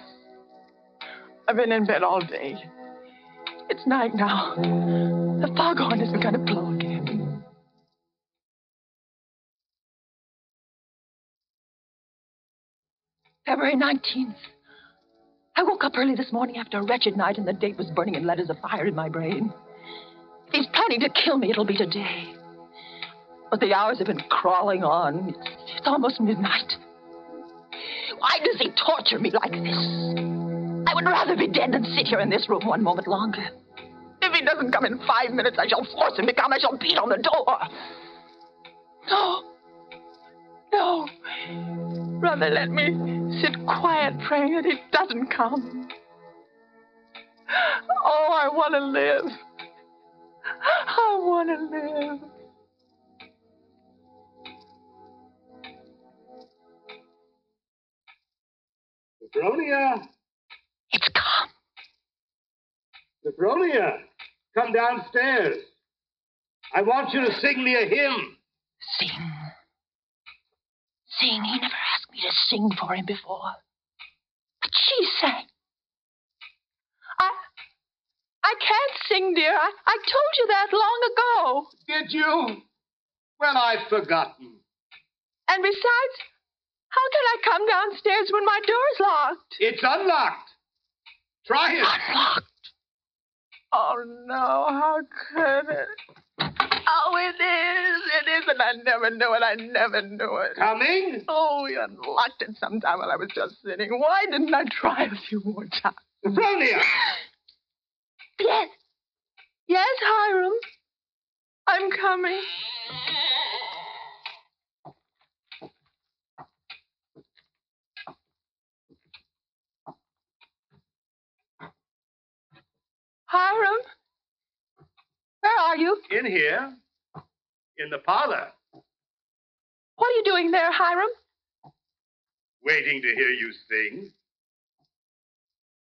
I've been in bed all day. It's night now. The foghorn has begun to blow again. February 19th. I woke up early this morning after a wretched night, and the date was burning in letters of fire in my brain. If he's planning to kill me, it'll be today. But the hours have been crawling on. It's almost midnight. Why does he torture me like this? I would rather be dead than sit here in this room one moment longer. If he doesn't come in 5 minutes, I shall force him to come. I shall beat on the door. No. Rather let me sit quiet praying that he doesn't come. Oh, I want to live. I want to live. Sophronia! It's come. Sophronia, come downstairs. I want you to sing me a hymn. Sing. He never asked me to sing for him before. But she sang. I can't sing, dear. I told you that long ago. Did you? Well, I've forgotten. And besides, how can I come downstairs when my door's locked? It's unlocked. Try it. Unlocked? Oh, no. How could it? Oh, it is, and I never knew it. Coming? Oh, he unlocked it sometime while I was just sitting. Why didn't I try a few more times? Sophronia! Yes, Hiram. I'm coming. Hiram? Where are you? In here. In the parlor. What are you doing there, Hiram? Waiting to hear you sing.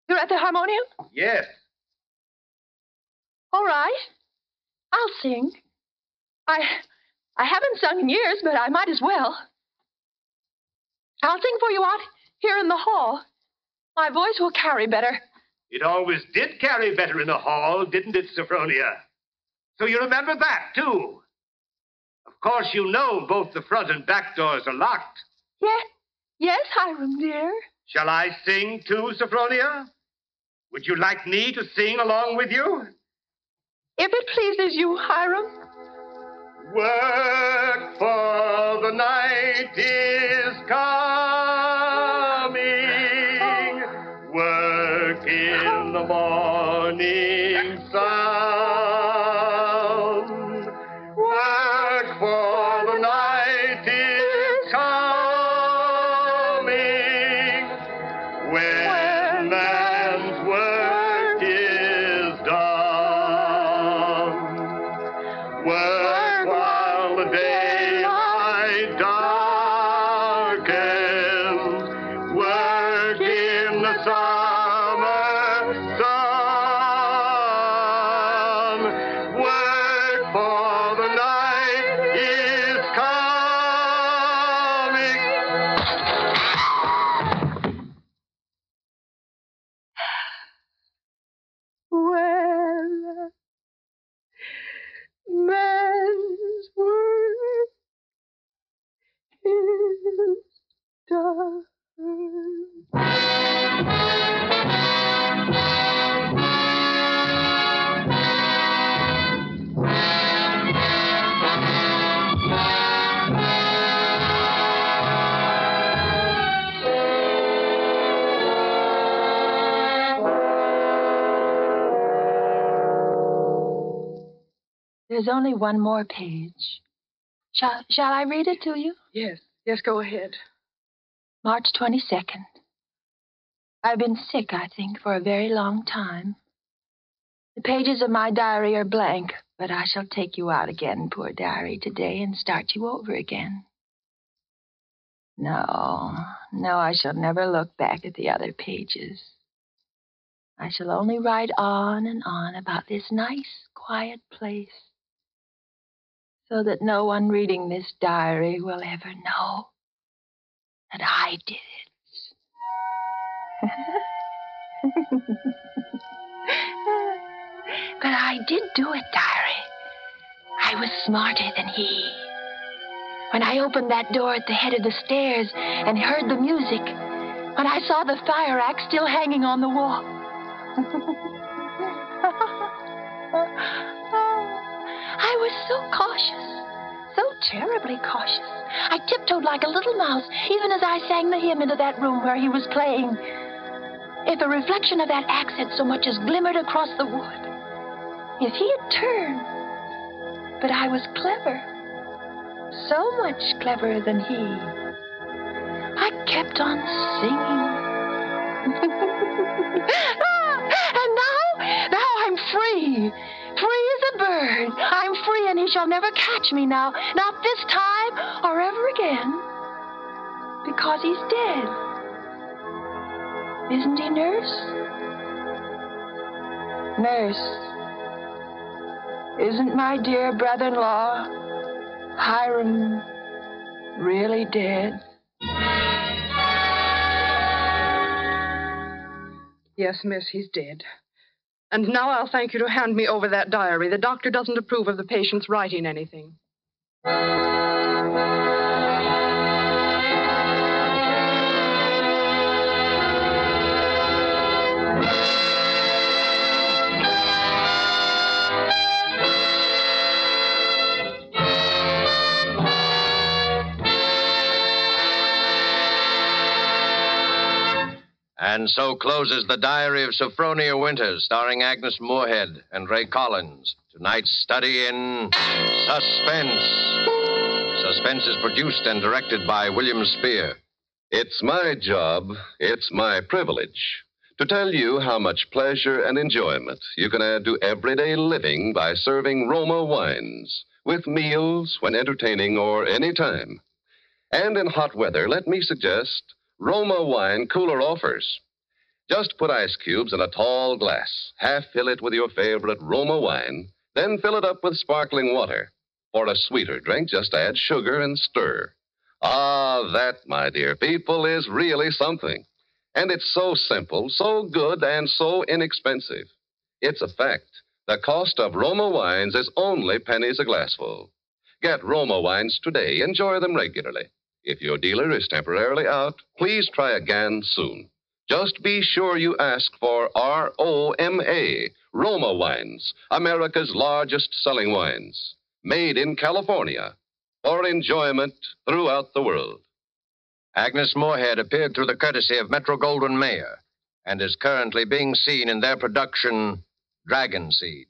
You're at the harmonium? Yes. All right. I'll sing. I haven't sung in years, but I might as well. I'll sing for you out here in the hall. My voice will carry better. It always did carry better in the hall, didn't it, Sophronia? So you remember that, too. Of course, you know both the front and back doors are locked. Yes, Hiram, dear. Shall I sing, too, Sophronia? Would you like me to sing along with you? If it pleases you, Hiram. Work, for the night is coming. Work in the morning sun. Work, for the night is coming. When man's work is done. Work while the daylight darkens. Work in the summer sun. Work, for the night is coming. Well, man's work is done. There's only one more page. Shall I read it to you? Yes, go ahead. March 22nd. I've been sick, I think, for a very long time. The pages of my diary are blank, but I shall take you out again, poor diary, today and start you over again. No, I shall never look back at the other pages. I shall only write on and on about this nice, quiet place, so that no one reading this diary will ever know that I did it. But I did do it, diary. I was smarter than he. When I opened that door at the head of the stairs and heard the music, when I saw the fire axe still hanging on the wall. I was so cautious, so terribly cautious. I tiptoed like a little mouse, even as I sang the hymn into that room where he was playing. If a reflection of that axe had so much as glimmered across the wood, if he had turned. But I was clever, so much cleverer than he. I kept on singing. And now I'm free. Free as a bird. I'm free, and he shall never catch me now. Not this time or ever again. Because he's dead. Isn't he, Nurse? Nurse, isn't my dear brother-in-law, Hiram, really dead? Yes, miss, he's dead. And now I'll thank you to hand me over that diary. The doctor doesn't approve of the patient's writing anything. And so closes The Diary of Sophronia Winters, starring Agnes Moorehead and Ray Collins. Tonight's study in suspense. Suspense is produced and directed by William Spear. It's my job, it's my privilege to tell you how much pleasure and enjoyment you can add to everyday living by serving Roma wines with meals, when entertaining, or any time. And in hot weather, let me suggest Roma wine cooler offers. Just put ice cubes in a tall glass, half fill it with your favorite Roma wine, then fill it up with sparkling water. For a sweeter drink, just add sugar and stir. Ah, that, my dear people, is really something. And it's so simple, so good, and so inexpensive. It's a fact. The cost of Roma wines is only pennies a glassful. Get Roma wines today. Enjoy them regularly. If your dealer is temporarily out, please try again soon. Just be sure you ask for R-O-M-A, Roma wines, America's largest selling wines, made in California, for enjoyment throughout the world. Agnes Moorehead appeared through the courtesy of Metro-Goldwyn-Mayer and is currently being seen in their production, Dragon Seed.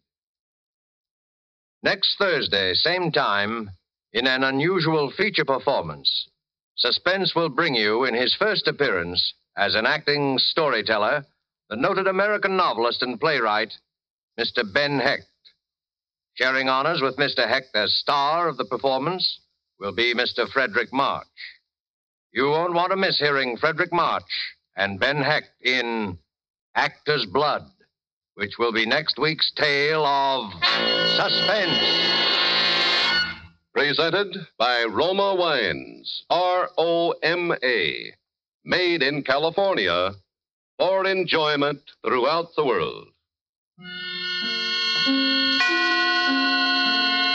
Next Thursday, same time, in an unusual feature performance, Suspense will bring you, in his first appearance as an acting storyteller, the noted American novelist and playwright, Mr. Ben Hecht. Sharing honors with Mr. Hecht as star of the performance will be Mr. Frederick March. You won't want to miss hearing Frederick March and Ben Hecht in Actor's Blood, which will be next week's tale of suspense. Presented by Roma Wines, R-O-M-A, made in California for enjoyment throughout the world.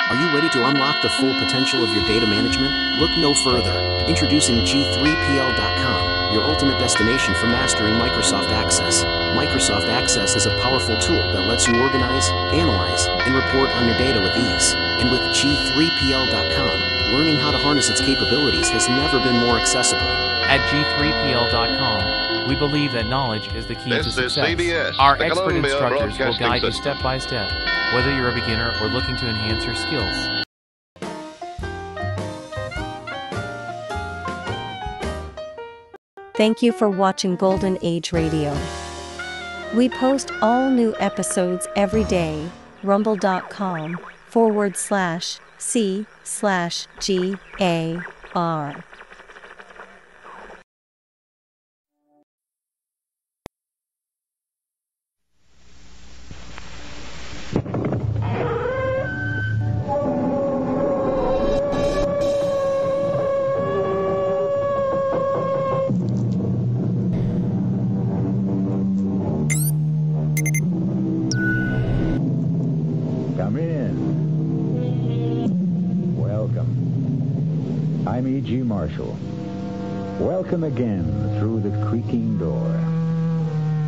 Are you ready to unlock the full potential of your data management? Look no further. Introducing G3PL.com, your ultimate destination for mastering Microsoft Access. Microsoft Access is a powerful tool that lets you organize, analyze, and report on your data with ease. And with G3PL.com, learning how to harness its capabilities has never been more accessible. At G3PL.com, we believe that knowledge is the key to success. This is CBS, Our the expert Columbia instructors will guide you System. step by step, whether you're a beginner or looking to enhance your skills. Thank you for watching Golden Age Radio. We post all new episodes every day. Rumble.com/C/GAR I'm E.G. Marshall. Welcome again through the creaking door.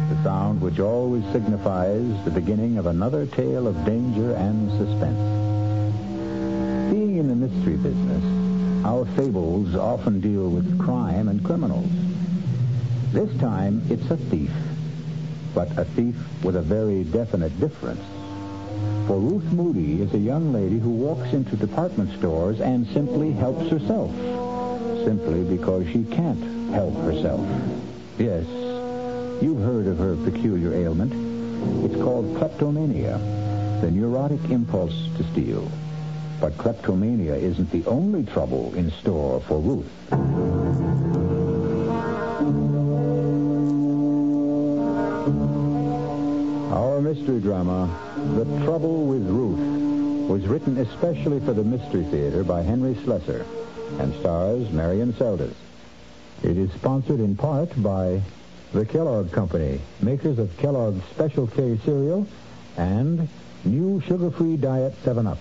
The sound which always signifies the beginning of another tale of danger and suspense. Being in the mystery business, our fables often deal with crime and criminals. This time, it's a thief, but a thief with a very definite difference. For Ruth Moody is a young lady who walks into department stores and simply helps herself, simply because she can't help herself. Yes, you've heard of her peculiar ailment. It's called kleptomania, the neurotic impulse to steal. But kleptomania isn't the only trouble in store for Ruth. Our mystery drama, The Trouble with Ruth, was written especially for the Mystery Theater by Henry Slesser and stars Marion Seldes. It is sponsored in part by the Kellogg Company, makers of Kellogg's Special K cereal and new sugar-free Diet 7-Up.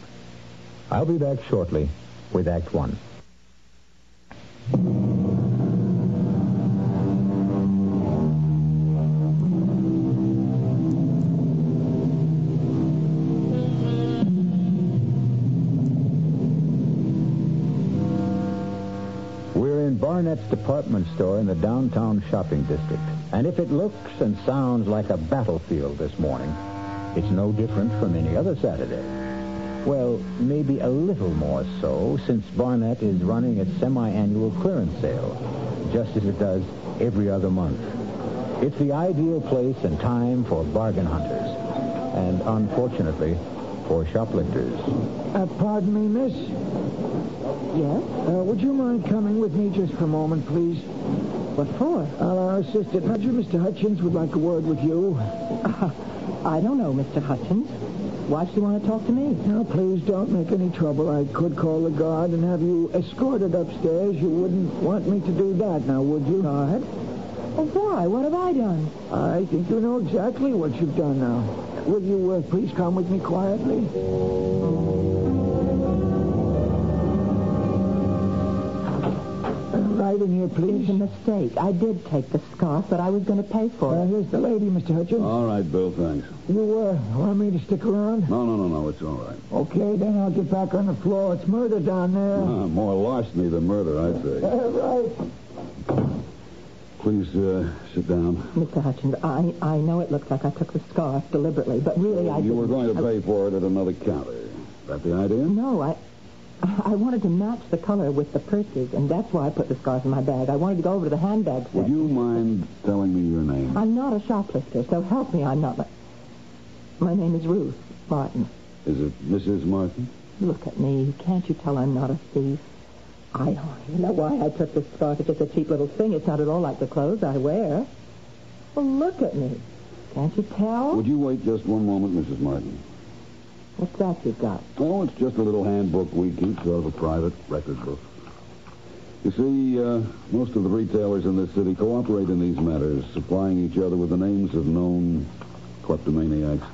I'll be back shortly with Act One. Barnett's department store in the downtown shopping district. And if it looks and sounds like a battlefield this morning, it's no different from any other Saturday. Well, maybe a little more so, since Barnett is running its semi-annual clearance sale, just as it does every other month. It's the ideal place and time for bargain hunters, and unfortunately, for shoplifters. Pardon me, miss? Yes? Would you mind coming with me just for a moment, please? What for? Our assistant manager, Mr. Hutchins, would like a word with you. I don't know, Mr. Hutchins. Why should you want to talk to me? Now, please don't make any trouble. I could call the guard and have you escorted upstairs. You wouldn't want me to do that, now, would you? Guard? Oh, why? What have I done? I think you know exactly what you've done now. Will you please come with me quietly? Right in here, please. It's a mistake. I did take the scarf, but I was going to pay for it. Here's the lady, Mr. Hutchins. All right, Bill, thanks. You want me to stick around? No, it's all right. Okay, then I'll get back on the floor. It's murder down there. More larceny than murder, I'd say. Right. Please sit down. Mr. Hutchins, I know it looks like I took the scarf deliberately, but really I didn't. You were going to pay for it at another counter. Is that the idea? No, I wanted to match the color with the purses, and that's why I put the scarf in my bag. I wanted to go over to the handbag section. Would you mind telling me your name? I'm not a shoplifter, so help me, I'm not. My name is Ruth Martin. Is it Mrs. Martin? Look at me. Can't you tell I'm not a thief? I don't know why I took this scarf. It's just a cheap little thing. It's not at all like the clothes I wear. Well, look at me. Can't you tell? Would you wait just one moment, Mrs. Martin? What's that you've got? Oh, it's just a little handbook we keep, sort of a private record book. You see, most of the retailers in this city cooperate in these matters, supplying each other with the names of known kleptomaniacs.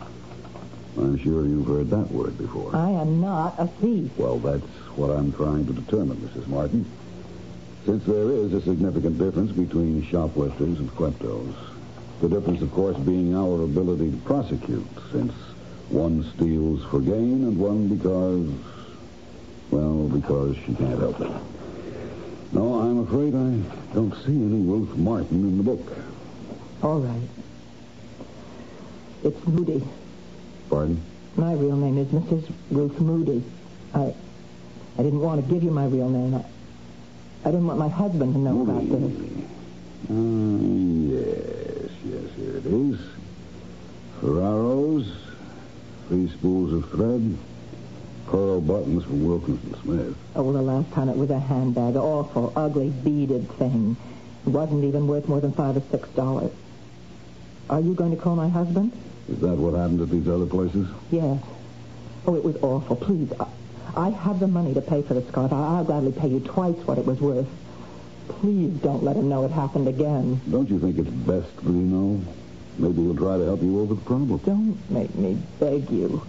I'm sure you've heard that word before. I am not a thief. Well, that's what I'm trying to determine, Mrs. Martin. Since there is a significant difference between shoplifters and kleptos. The difference, of course, being our ability to prosecute, since one steals for gain and one because she can't help it. No, I'm afraid I don't see any Ruth Martin in the book. All right. It's Moody. Pardon? My real name is Mrs. Ruth Moody. I didn't want to give you my real name. I didn't want my husband to know about this. Yes, here it is. Ferraro's, 3 spools of thread, pearl buttons from Wilkinson Smith. Oh, the last time it was a handbag. Awful, ugly, beaded thing. It wasn't even worth more than $5 or $6. Are you going to call my husband? Is that what happened at these other places? Yes. Oh, it was awful. Please, I have the money to pay for the scarf. I'll gladly pay you twice what it was worth. Please don't let him know it happened again. Don't you think it's best that he know? Maybe he'll try to help you over the problem. Don't make me beg you.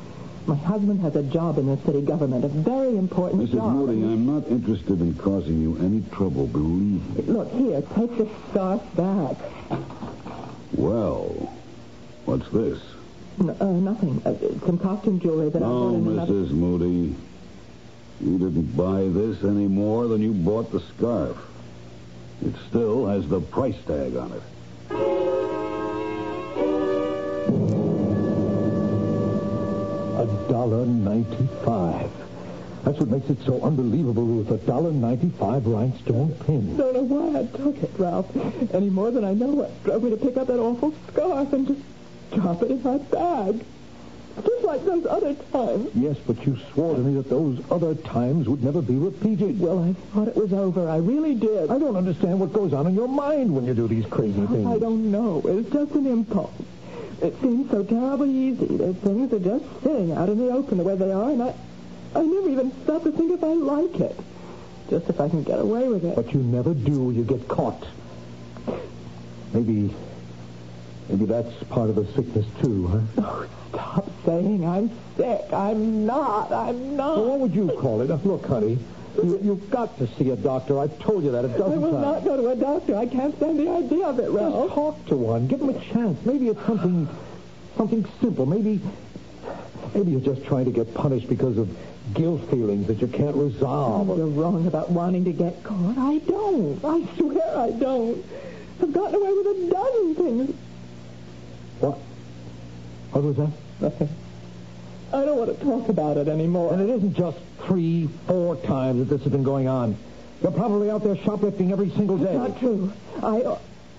My husband has a job in the city government, a very important Mrs. job. Moody, I'm not interested in causing you any trouble, believe me. Look, here, take the scarf back. Well, what's this? Nothing. Some costume jewelry that I bought in another... Mrs. Moody, you didn't buy this any more than you bought the scarf. It still has the price tag on it. $1.95. That's what makes it so unbelievable, Ruth. $1.95 rhinestone pin. Don't know why I took it, Ralph. Any more than I know what drove me to pick up that awful scarf and just drop it in my bag. Just like those other times. Yes, but you swore to me that those other times would never be repeated. Well, I thought it was over. I really did. I don't understand what goes on in your mind when you do these crazy things. I don't know. It's just an impulse. It seems so terribly easy. There's things that are just sitting out in the open the way they are, and I never even stop to think if I like it. Just if I can get away with it. But you never do. You get caught. Maybe that's part of the sickness, too, huh? Oh, stop saying I'm sick. I'm not. Well, what would you call it? Look, honey, you've got to see a doctor. I've told you that a dozen times. I will not go to a doctor. I can't stand the idea of it, Ralph. Just talk to one. Give him a chance. Maybe it's something simple. Maybe you're just trying to get punished because of guilt feelings that you can't resolve. Oh, you're wrong about wanting to get caught. I don't. I swear I don't. I've gotten away with a dozen things. What was that? Nothing. I don't want to talk about it anymore. And it isn't just 3-4 times that this has been going on. You're probably out there shoplifting every single day. That's not true. I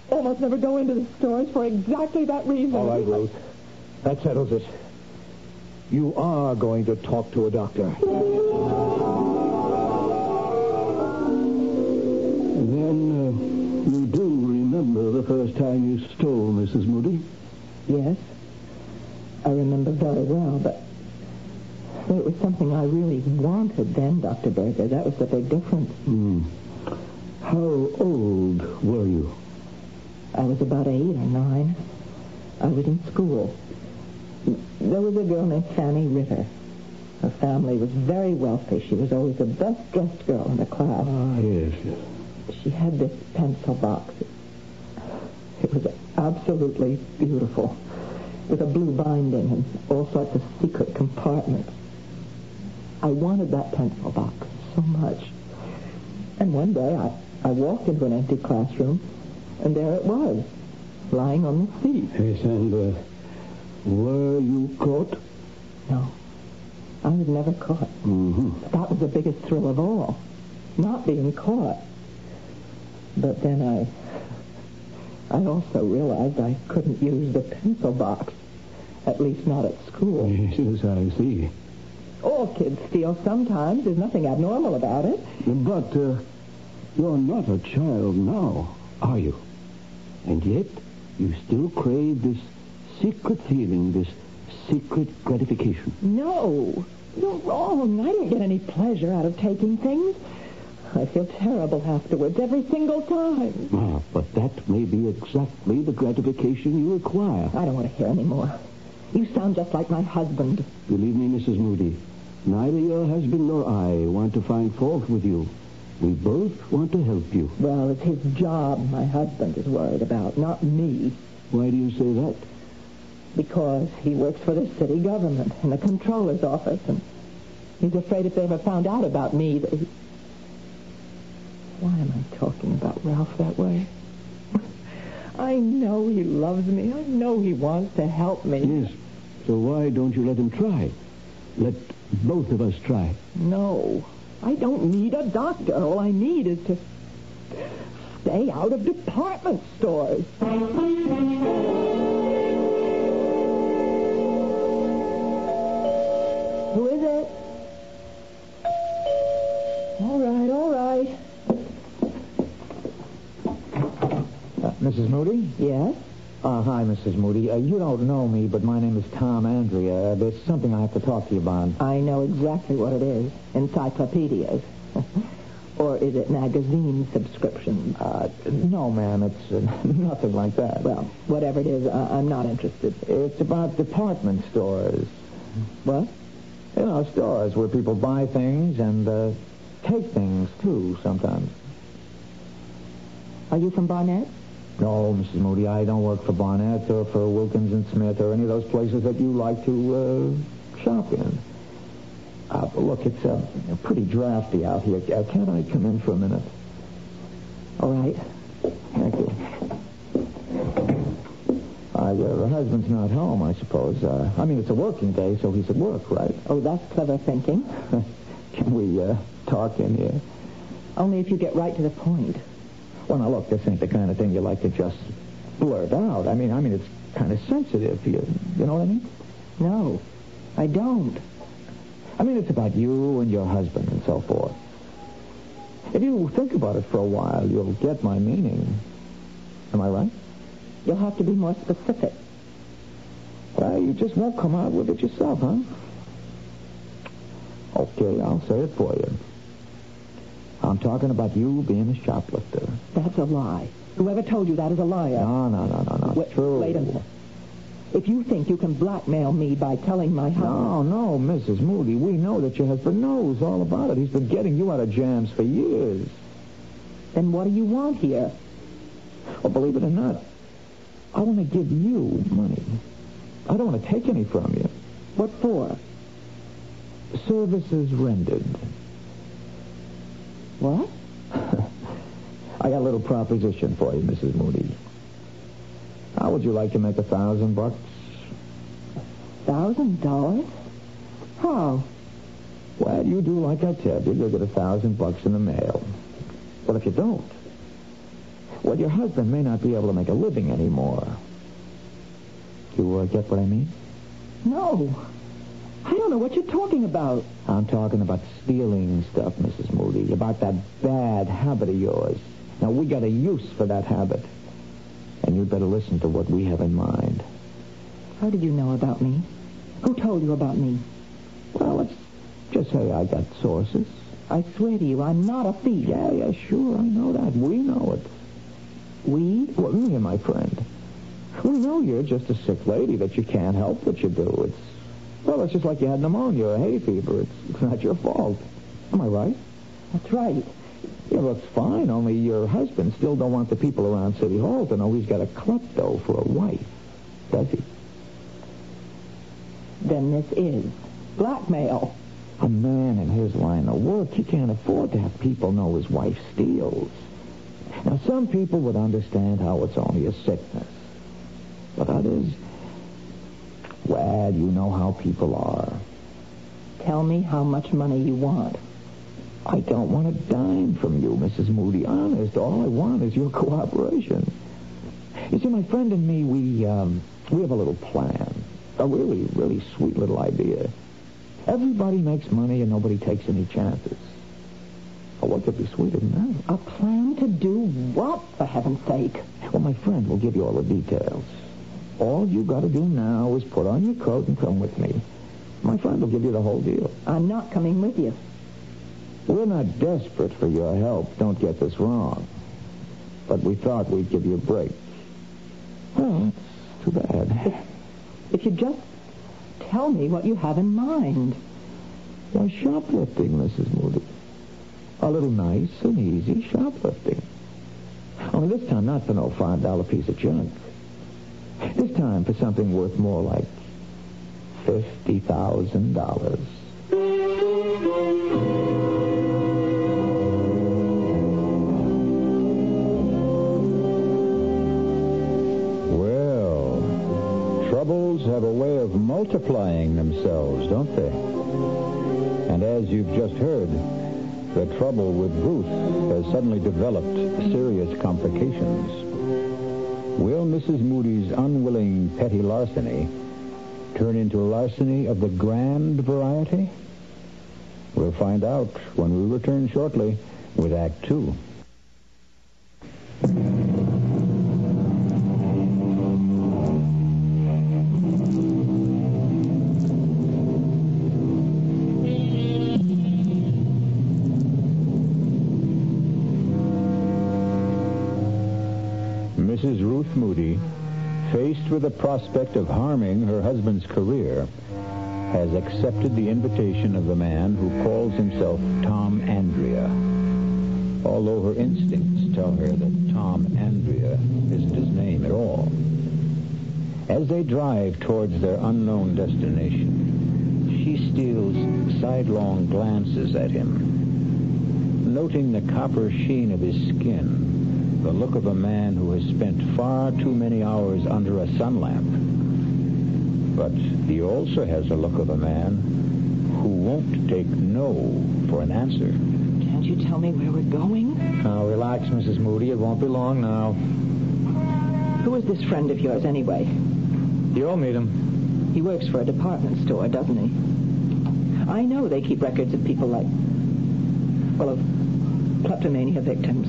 almost never go into the stores for exactly that reason. All right, Ruth. That settles it. You are going to talk to a doctor. Then you do remember the first time you stole, Mrs. Moody? Yes. I remember very well, but it was something I really wanted then, Dr. Berger. That was the big difference. How old were you? I was about 8 or 9. I was in school. There was a girl named Fanny Ritter. Her family was very wealthy. She was always the best-dressed girl in the class. Ah, yes. She had this pencil box. It was absolutely beautiful, with a blue binding and all sorts of secret compartments. I wanted that pencil box so much. And one day I walked into an empty classroom, and there it was, lying on the seat. Yes, and were you caught? No. I was never caught. Mm-hmm. That was the biggest thrill of all, not being caught. But then I also realized I couldn't use the pencil box, at least not at school. Yes, I see. All kids steal sometimes. There's nothing abnormal about it. But you're not a child now, are you? And yet, you still crave this secret feeling, this secret gratification. No, you're wrong. I don't get any pleasure out of taking things. I feel terrible afterwards every single time. Ah, but that may be exactly the gratification you require. I don't want to hear any more. You sound just like my husband. Believe me, Mrs. Moody, neither your husband nor I want to find fault with you. We both want to help you. Well, it's his job my husband is worried about, not me. Why do you say that? Because he works for the city government in the controller's office, and he's afraid if they ever found out about me that he... Why am I talking about Ralph that way? I know he loves me. I know he wants to help me. Yes. So why don't you let him try? Let both of us try. No. I don't need a doctor. All I need is to stay out of department stores. Who is it? All right. Mrs. Moody? Yes? Hi, Mrs. Moody. You don't know me, but my name is Tom Andrea. There's something I have to talk to you about. I know exactly what it is. Encyclopedias. Or is it magazine subscriptions? No, ma'am. It's nothing like that. Well, whatever it is, I'm not interested. It's about department stores. What? Stores where people buy things and take things, too, sometimes. Are you from Barnett? No, Mrs. Moody, I don't work for Barnett or for Wilkins and Smith or any of those places that you like to shop in. Look, it's pretty drafty out here. Can't I come in for a minute? All right. Thank you. Your husband's not home, I suppose. It's a working day, so he's at work, right? Oh, that's clever thinking. Can we talk in here? Only if you get right to the point. Well, now, look, this ain't the kind of thing you like to just blurt out. I mean, it's kind of sensitive. You know what I mean? No, I don't. It's about you and your husband and so forth. If you think about it for a while, you'll get my meaning. Am I right? You'll have to be more specific. Well, you just won't come out with it yourself, huh? Okay, I'll say it for you. I'm talking about you being a shoplifter. That's a lie. Whoever told you that is a liar. No. Wait, true. Wait a minute. If you think you can blackmail me by telling my husband... No, Mrs. Moody. We know that your husband knows all about it. He's been getting you out of jams for years. Then what do you want here? Well, believe it or not, I want to give you money. I don't want to take any from you. What for? Services rendered. What? I got a little proposition for you, Mrs. Moody. How would you like to make $1,000? $1,000? How? Well, you do like I tell you. You'll get $1,000 in the mail. But if you don't, well, your husband may not be able to make a living anymore. You get what I mean? No. I don't know what you're talking about. I'm talking about stealing stuff, Mrs. Moody, about that bad habit of yours. Now, we got a use for that habit. And you'd better listen to what we have in mind. How did you know about me? Who told you about me? Well, let's just say I got sources. I swear to you, I'm not a thief. Yeah, sure, I know that. We know it. We? Well, me and my friend. We know you're just a sick lady that you can't help what you do. It's just like you had pneumonia or hay fever. It's not your fault. Am I right? That's right. Yeah, looks fine, only your husband still don't want the people around City Hall to know he's got a klepto for a wife. Does he? Then this is blackmail. A man in his line of work, he can't afford to have people know his wife steals. Now, some people would understand how it's only a sickness. But others, well, you know how people are. Tell me how much money you want. I don't want a dime from you, Mrs. Moody. Honest, all I want is your cooperation. You see, my friend and me, we have a little plan. A really, really sweet little idea. Everybody makes money and nobody takes any chances. Oh, what could be sweeter than that? A plan to do what, for heaven's sake? Well, my friend will give you all the details. All you got to do now is put on your coat and come with me. My friend will give you the whole deal. I'm not coming with you. We're not desperate for your help. Don't get this wrong. But we thought we'd give you a break. Well, it's too bad. If you just tell me what you have in mind. Why, shoplifting, Mrs. Moody. A little nice and easy shoplifting. Only this time not for no $5 piece of junk. This time for something worth more like $50,000. Well, troubles have a way of multiplying themselves, don't they? And as you've just heard, the trouble with Ruth has suddenly developed serious complications. Will Mrs. Moody's unwilling petty larceny turn into larceny of the grand variety? We'll find out when we return shortly with Act 2. Mrs. Ruth Moody, faced with the prospect of harming her husband's career, has accepted the invitation of the man who calls himself Tom Andrea, although her instincts tell her that Tom Andrea isn't his name at all. As they drive towards their unknown destination, she steals sidelong glances at him, noting the copper sheen of his skin, the look of a man who has spent far too many hours under a sun lamp. But he also has the look of a man who won't take no for an answer. Can't you tell me where we're going? Now, relax, Mrs. Moody. It won't be long now. Who is this friend of yours, anyway? You'll meet him. He works for a department store, doesn't he? I know they keep records of people like, well, of kleptomania victims.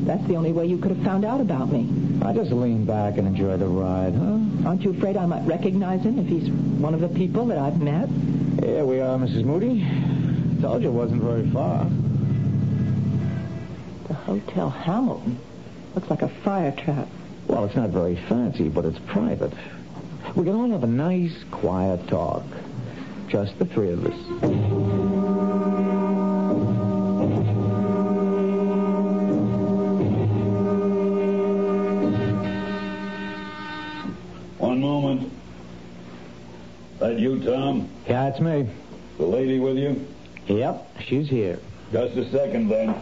That's the only way you could have found out about me. I just lean back and enjoy the ride, huh? Aren't you afraid I might recognize him if he's one of the people that I've met? Here we are, Mrs. Moody. Told you it wasn't very far. The Hotel Hamilton. Looks like a fire trap. Well, it's not very fancy, but it's private. We can all have a nice, quiet talk. Just the three of us. One moment. That you, Tom? Yeah, it's me. The lady with you? Yep, she's here. Just a second, then.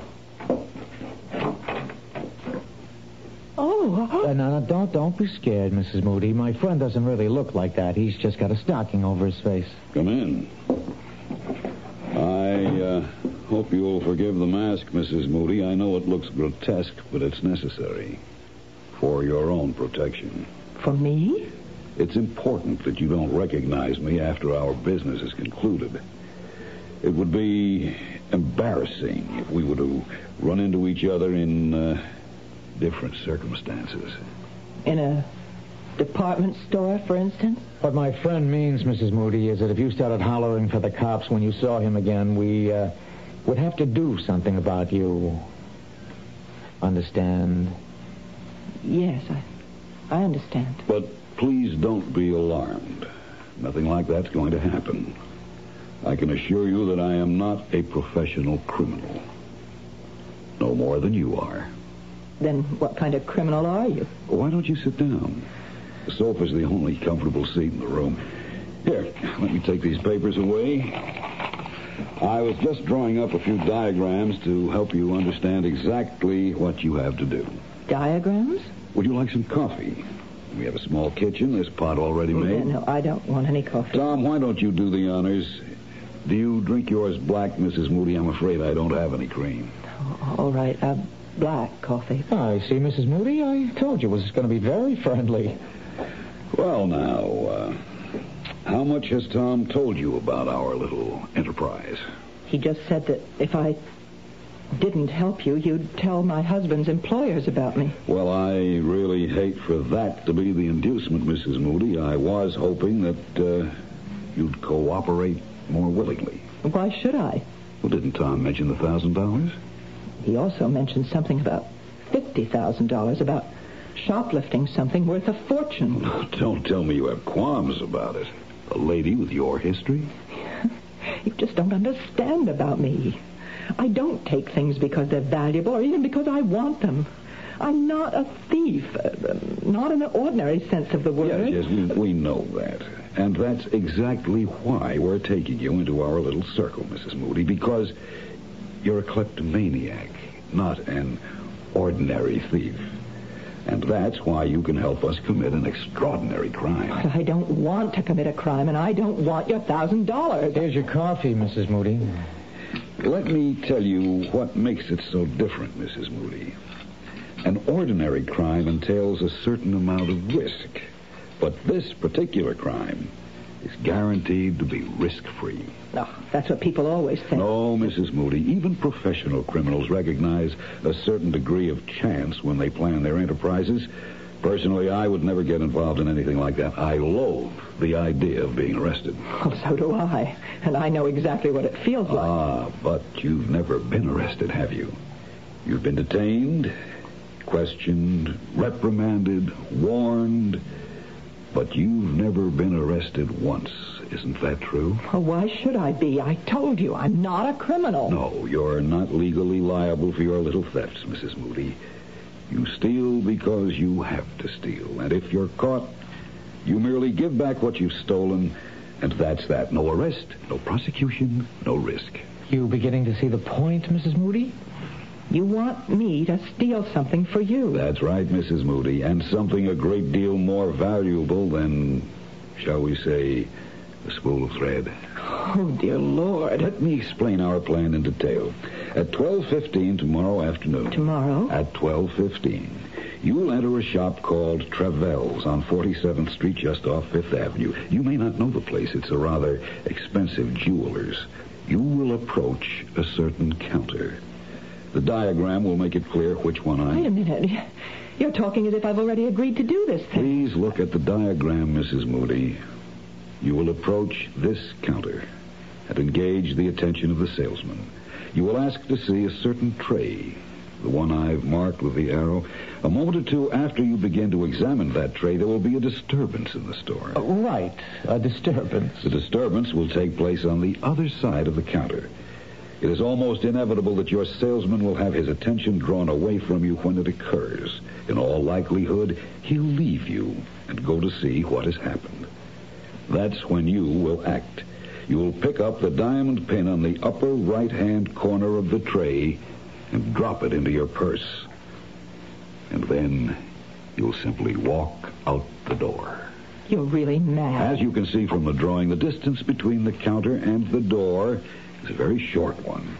No, don't be scared, Mrs. Moody. My friend doesn't really look like that. He's just got a stocking over his face. Come in. I hope you'll forgive the mask, Mrs. Moody. I know it looks grotesque, but it's necessary. For your own protection. For me? It's important that you don't recognize me after our business is concluded. It would be embarrassing if we were to run into each other in different circumstances. In a department store, for instance? What my friend means, Mrs. Moody, is that if you started hollering for the cops when you saw him again, we would have to do something about you. Understand? Yes, I understand. But please don't be alarmed. Nothing like that's going to happen. I can assure you that I am not a professional criminal. No more than you are. Then what kind of criminal are you? Why don't you sit down? The sofa's the only comfortable seat in the room. Here, let me take these papers away. I was just drawing up a few diagrams to help you understand exactly what you have to do. Diagrams? Would you like some coffee? We have a small kitchen. There's pot already made. No, I don't want any coffee. Tom, why don't you do the honors? Do you drink yours black, Mrs. Moody? I'm afraid I don't have any cream. All right, black coffee. I see, Mrs. Moody. I told you it was going to be very friendly. Well, now, how much has Tom told you about our little enterprise? He just said that if I didn't help you, you'd tell my husband's employers about me. Well, I really hate for that to be the inducement, Mrs. Moody. I was hoping that you'd cooperate more willingly. Why should I? Well, didn't Tom mention the $1,000? He also mentioned something about $50,000, about shoplifting something worth a fortune. Don't tell me you have qualms about it. A lady with your history? You just don't understand about me. I don't take things because they're valuable or even because I want them. I'm not a thief, not in the ordinary sense of the word. Yes, we know that. And that's exactly why we're taking you into our little circle, Mrs. Moody, because you're a kleptomaniac, not an ordinary thief. And that's why you can help us commit an extraordinary crime. But I don't want to commit a crime, and I don't want your $1,000. Here's your coffee, Mrs. Moody. Let me tell you what makes it so different, Mrs. Moody. An ordinary crime entails a certain amount of risk. But this particular crime is guaranteed to be risk-free. Oh, that's what people always think. No, Mrs. Moody. Even professional criminals recognize a certain degree of chance when they plan their enterprises. Personally, I would never get involved in anything like that. I loathe the idea of being arrested. Well, so do I. And I know exactly what it feels like. Ah, but you've never been arrested, have you? You've been detained, questioned, reprimanded, warned, But you've never been arrested once. Isn't that true? Well, why should I be? I told you, I'm not a criminal. No, you're not legally liable for your little thefts, Mrs. Moody. You steal because you have to steal. And if you're caught, you merely give back what you've stolen, and that's that. No arrest, no prosecution, no risk. You beginning to see the point, Mrs. Moody? You want me to steal something for you. That's right, Mrs. Moody, and something a great deal more valuable than, shall we say, a spool of thread. Oh, dear Lord. Let me explain our plan in detail. At 12:15 tomorrow afternoon. Tomorrow? At 12:15. You'll enter a shop called Travell's on 47th Street, just off Fifth Avenue. You may not know the place. It's a rather expensive jeweler's. You will approach a certain counter. The diagram will make it clear which one Wait a minute. You're talking as if I've already agreed to do this thing. Please look at the diagram, Mrs. Moody. You will approach this counter and engage the attention of the salesman. You will ask to see a certain tray, the one I've marked with the arrow. A moment or two after you begin to examine that tray, there will be a disturbance in the store. Right, a disturbance. The disturbance will take place on the other side of the counter. It is almost inevitable that your salesman will have his attention drawn away from you when it occurs. In all likelihood, he'll leave you and go to see what has happened. That's when you will act. You will pick up the diamond pin on the upper right-hand corner of the tray and drop it into your purse. And then you'll simply walk out the door. You're really mad. As you can see from the drawing, the distance between the counter and the door is a very short one.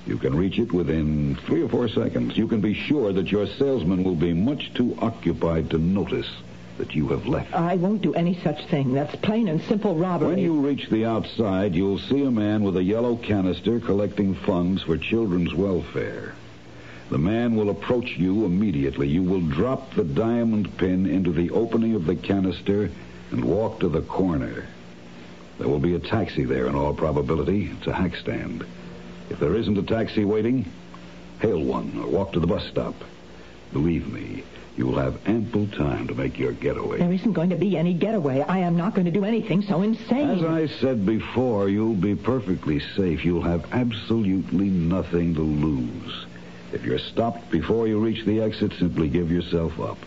You can reach it within 3 or 4 seconds. You can be sure that your salesman will be much too occupied to notice that you have left. I won't do any such thing. That's plain and simple robbery. When you reach the outside, you'll see a man with a yellow canister collecting funds for children's welfare. The man will approach you immediately. You will drop the diamond pin into the opening of the canister and walk to the corner. There will be a taxi there in all probability. It's a hack stand. If there isn't a taxi waiting, hail one or walk to the bus stop. Believe me, you will have ample time to make your getaway. There isn't going to be any getaway. I am not going to do anything so insane. As I said before, you'll be perfectly safe. You'll have absolutely nothing to lose. If you're stopped before you reach the exit, simply give yourself up.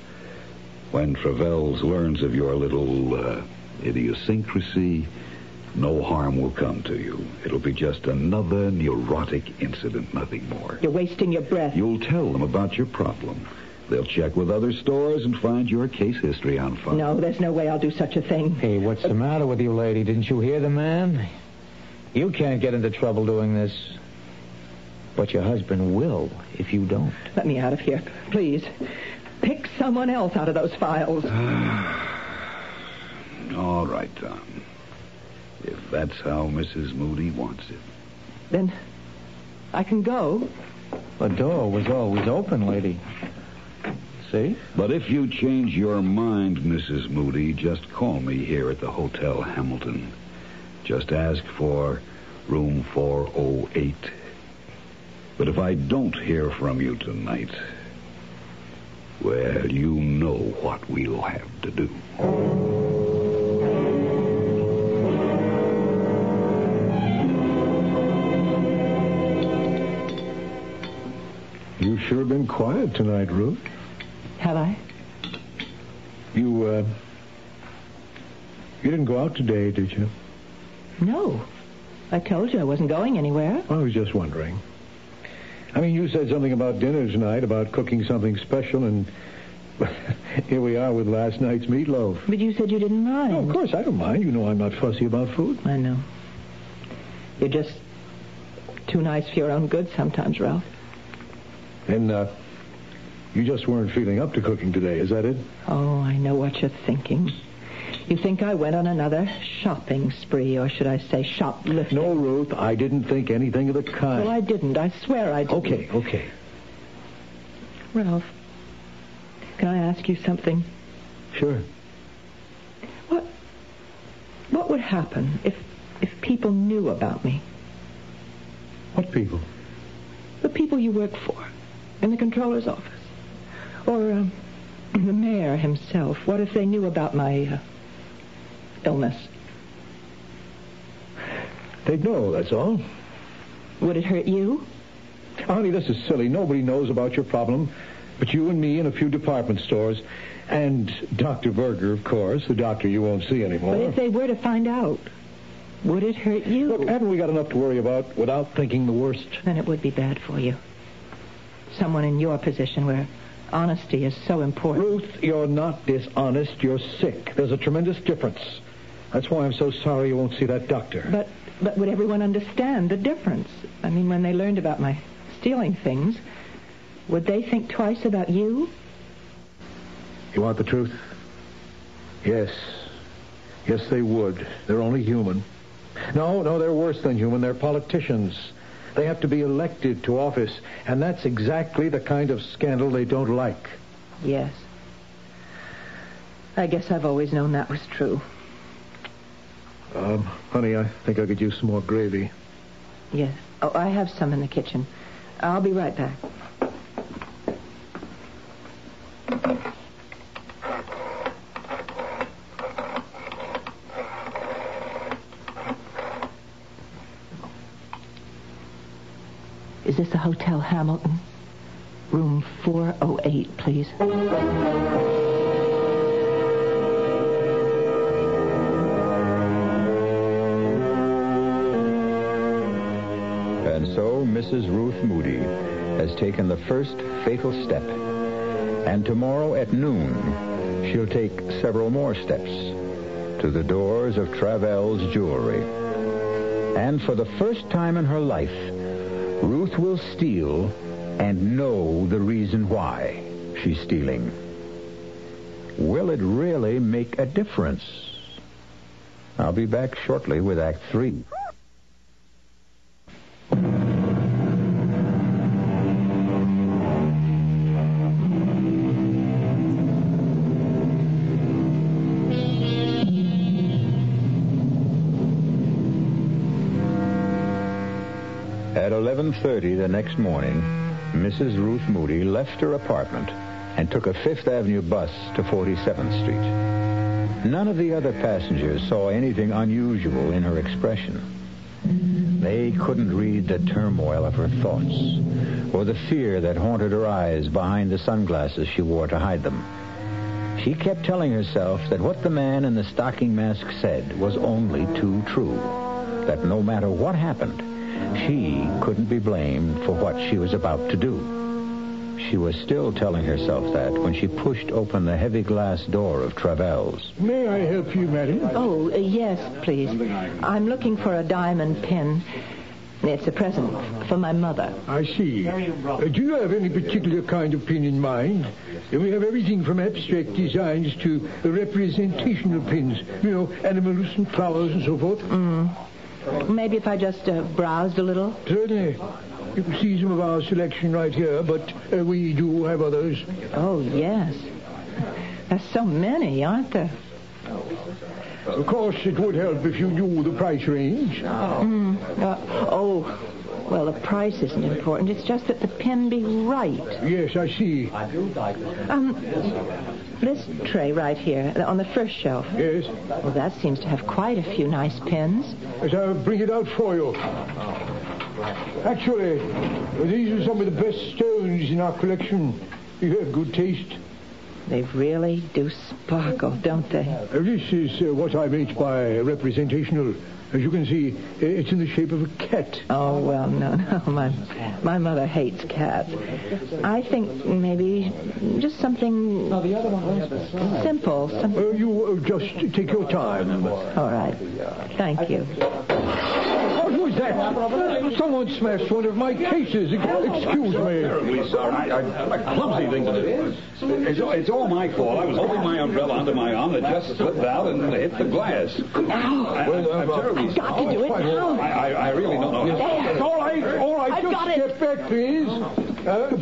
When Travell's learns of your little idiosyncrasy, no harm will come to you. It'll be just another neurotic incident, nothing more. You're wasting your breath. You'll tell them about your problem. They'll check with other stores and find your case history on file. No, there's no way I'll do such a thing. Hey, what's the matter with you, lady? Didn't you hear the man? You can't get into trouble doing this. But your husband will if you don't. Let me out of here, please. Pick someone else out of those files. All right, Tom. If that's how Mrs. Moody wants it. Then I can go. The door was always open, lady. See? But if you change your mind, Mrs. Moody, just call me here at the Hotel Hamilton. Just ask for room 408. But if I don't hear from you tonight, well, you know what we'll have to do. You've sure been quiet tonight, Ruth. Have I? You didn't go out today, did you? No. I told you I wasn't going anywhere. I was just wondering. I mean, you said something about dinner tonight, about cooking something special, and here we are with last night's meatloaf. But you said you didn't mind. Oh, of course, I don't mind. You know I'm not fussy about food. I know. You're just too nice for your own good sometimes, Ralph. And, you just weren't feeling up to cooking today, is that it? Oh, I know what you're thinking. You think I went on another shopping spree, or should I say shoplifting? No, Ruth, I didn't think anything of the kind. Well, I didn't. I swear I didn't. Okay. Ralph, can I ask you something? Sure. What would happen if people knew about me? What people? The people you work for, in the controller's office. Or the mayor himself. What if they knew about my illness? They'd know, that's all. Would it hurt you? Honey, this is silly. Nobody knows about your problem but you and me and a few department stores. And Dr. Berger, of course, the doctor you won't see anymore. But if they were to find out, would it hurt you? Look, haven't we got enough to worry about without thinking the worst? Then it would be bad for you. Someone in your position where honesty is so important. Ruth, you're not dishonest. You're sick. There's a tremendous difference. That's why I'm so sorry you won't see that doctor. But would everyone understand the difference? I mean, when they learned about my stealing things, would they think twice about you? You want the truth? Yes. Yes, they would. They're only human. No, they're worse than human. They're politicians. They have to be elected to office, and that's exactly the kind of scandal they don't like. Yes. I guess I've always known that was true. Honey, I think I could use some more gravy. Yes. Oh, I have some in the kitchen. I'll be right back. Is this the Hotel Hamilton? Room 408, please. And so Mrs. Ruth Moody has taken the first fatal step. And tomorrow at noon, she'll take several more steps to the doors of Travell's Jewelry. And for the first time in her life, Ruth will steal and know the reason why she's stealing. Will it really make a difference? I'll be back shortly with Act 3. At 11:30 the next morning, Mrs. Ruth Moody left her apartment and took a Fifth Avenue bus to 47th Street. None of the other passengers saw anything unusual in her expression. They couldn't read the turmoil of her thoughts or the fear that haunted her eyes behind the sunglasses she wore to hide them. She kept telling herself that what the man in the stocking mask said was only too true, that no matter what happened, she couldn't be blamed for what she was about to do. She was still telling herself that when she pushed open the heavy glass door of Travell's. May I help you, madam? Oh, yes, please. I'm looking for a diamond pin. It's a present for my mother. I see. Do you have any particular kind of pin in mind? We have everything from abstract designs to representational pins. You know, animals and flowers and so forth. Maybe if I just browsed a little? Certainly. You can see some of our selection right here, but we do have others. Oh, yes. There's so many, aren't there? Of course, it would help if you knew the price range. Well, the price isn't important. It's just that the pin be right. Yes, I see. This tray right here, on the first shelf. Yes? Well, that seems to have quite a few nice pins. Yes, I'll bring it out for you. Actually, these are some of the best stones in our collection. You have good taste. They really do sparkle, don't they? This is what I meant by representational. As you can see, it's in the shape of a cat. Oh, well, no. My mother hates cats. I think maybe just something simple. You just take your time. All right. Thank you. What was that? Someone smashed one of my cases. Excuse me. Terribly sorry. A clumsy thing to do. It's all my fault. I was holding my umbrella under my arm. It just slipped out and hit the glass. I'm terribly I've got to do it now. I really don't know. All right. Just step back, please.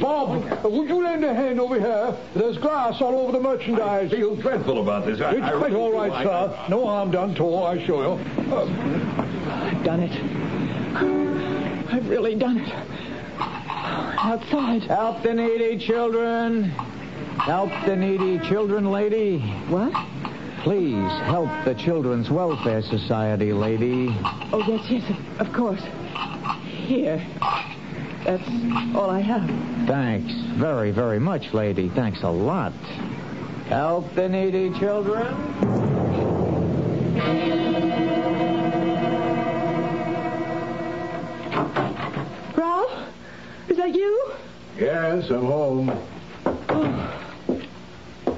Bob, would you lend a hand over here? There's glass all over the merchandise. I feel dreadful about this. It's quite all right, sir. No harm done to all, I show you. I've done it. I've really done it. Outside. Help the needy children. Help the needy children, lady. What? Please help the Children's Welfare Society, lady. Oh, yes, of course. Here. That's all I have. Thanks very, very much, lady. Thanks a lot. Help the needy children. Ralph? Is that you? Yes, I'm home. Oh.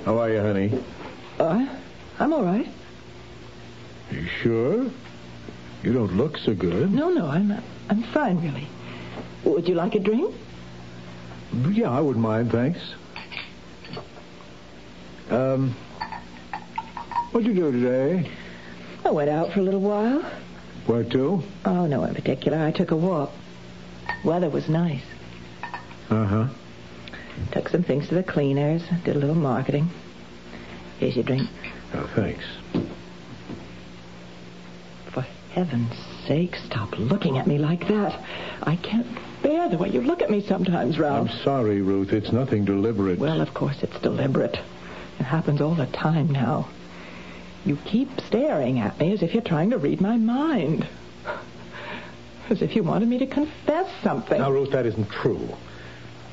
How are you, honey? I'm all right. You sure? You don't look so good. No, I'm fine, really. Would you like a drink? Yeah, I wouldn't mind, thanks. What'd you do today? I went out for a little while. Where to? Oh, no in particular. I took a walk. Weather was nice. Uh-huh. Took some things to the cleaners. Did a little marketing. Here's your drink. Oh, thanks. For heaven's sake, stop looking at me like that. I can't bear the way you look at me sometimes, Ralph. I'm sorry, Ruth. It's nothing deliberate. Well, of course it's deliberate. It happens all the time now. You keep staring at me as if you're trying to read my mind. As if you wanted me to confess something. Now, Ruth, that isn't true.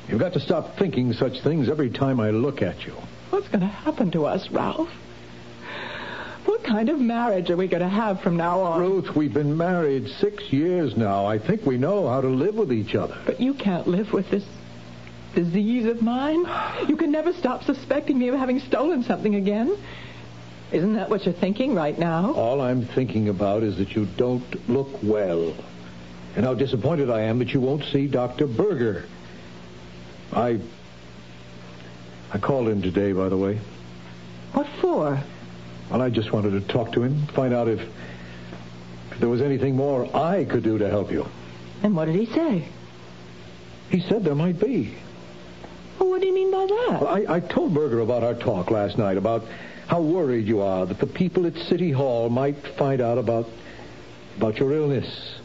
You've got to stop thinking such things every time I look at you. What's going to happen to us, Ralph? What kind of marriage are we going to have from now on? Ruth, we've been married 6 years now. I think we know how to live with each other. But you can't live with this disease of mine. You can never stop suspecting me of having stolen something again. Isn't that what you're thinking right now? All I'm thinking about is that you don't look well. And how disappointed I am that you won't see Dr. Berger. I called him today, by the way. What for? Well, I just wanted to talk to him, find out if there was anything more I could do to help you. And what did he say? He said there might be. Well, what do you mean by that? Well, I told Berger about our talk last night, about how worried you are that the people at City Hall might find out about your illness.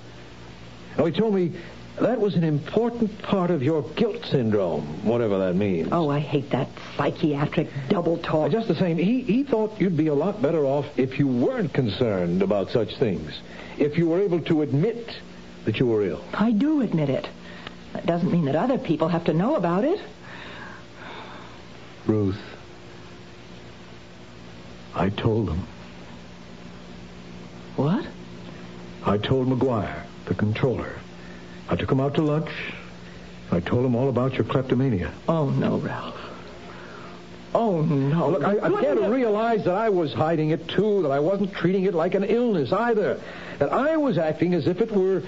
Now, he told me that was an important part of your guilt syndrome, whatever that means. Oh, I hate that psychiatric double talk. Just the same, he thought you'd be a lot better off if you weren't concerned about such things, if you were able to admit that you were ill. I do admit it. That doesn't mean that other people have to know about it. Ruth, I told them. What? I told McGuire, the controller. I took him out to lunch. I told him all about your kleptomania. Oh, no, Ralph. Oh, no. Look, I began to realize that I was hiding it, too, that I wasn't treating it like an illness either, that I was acting as if it were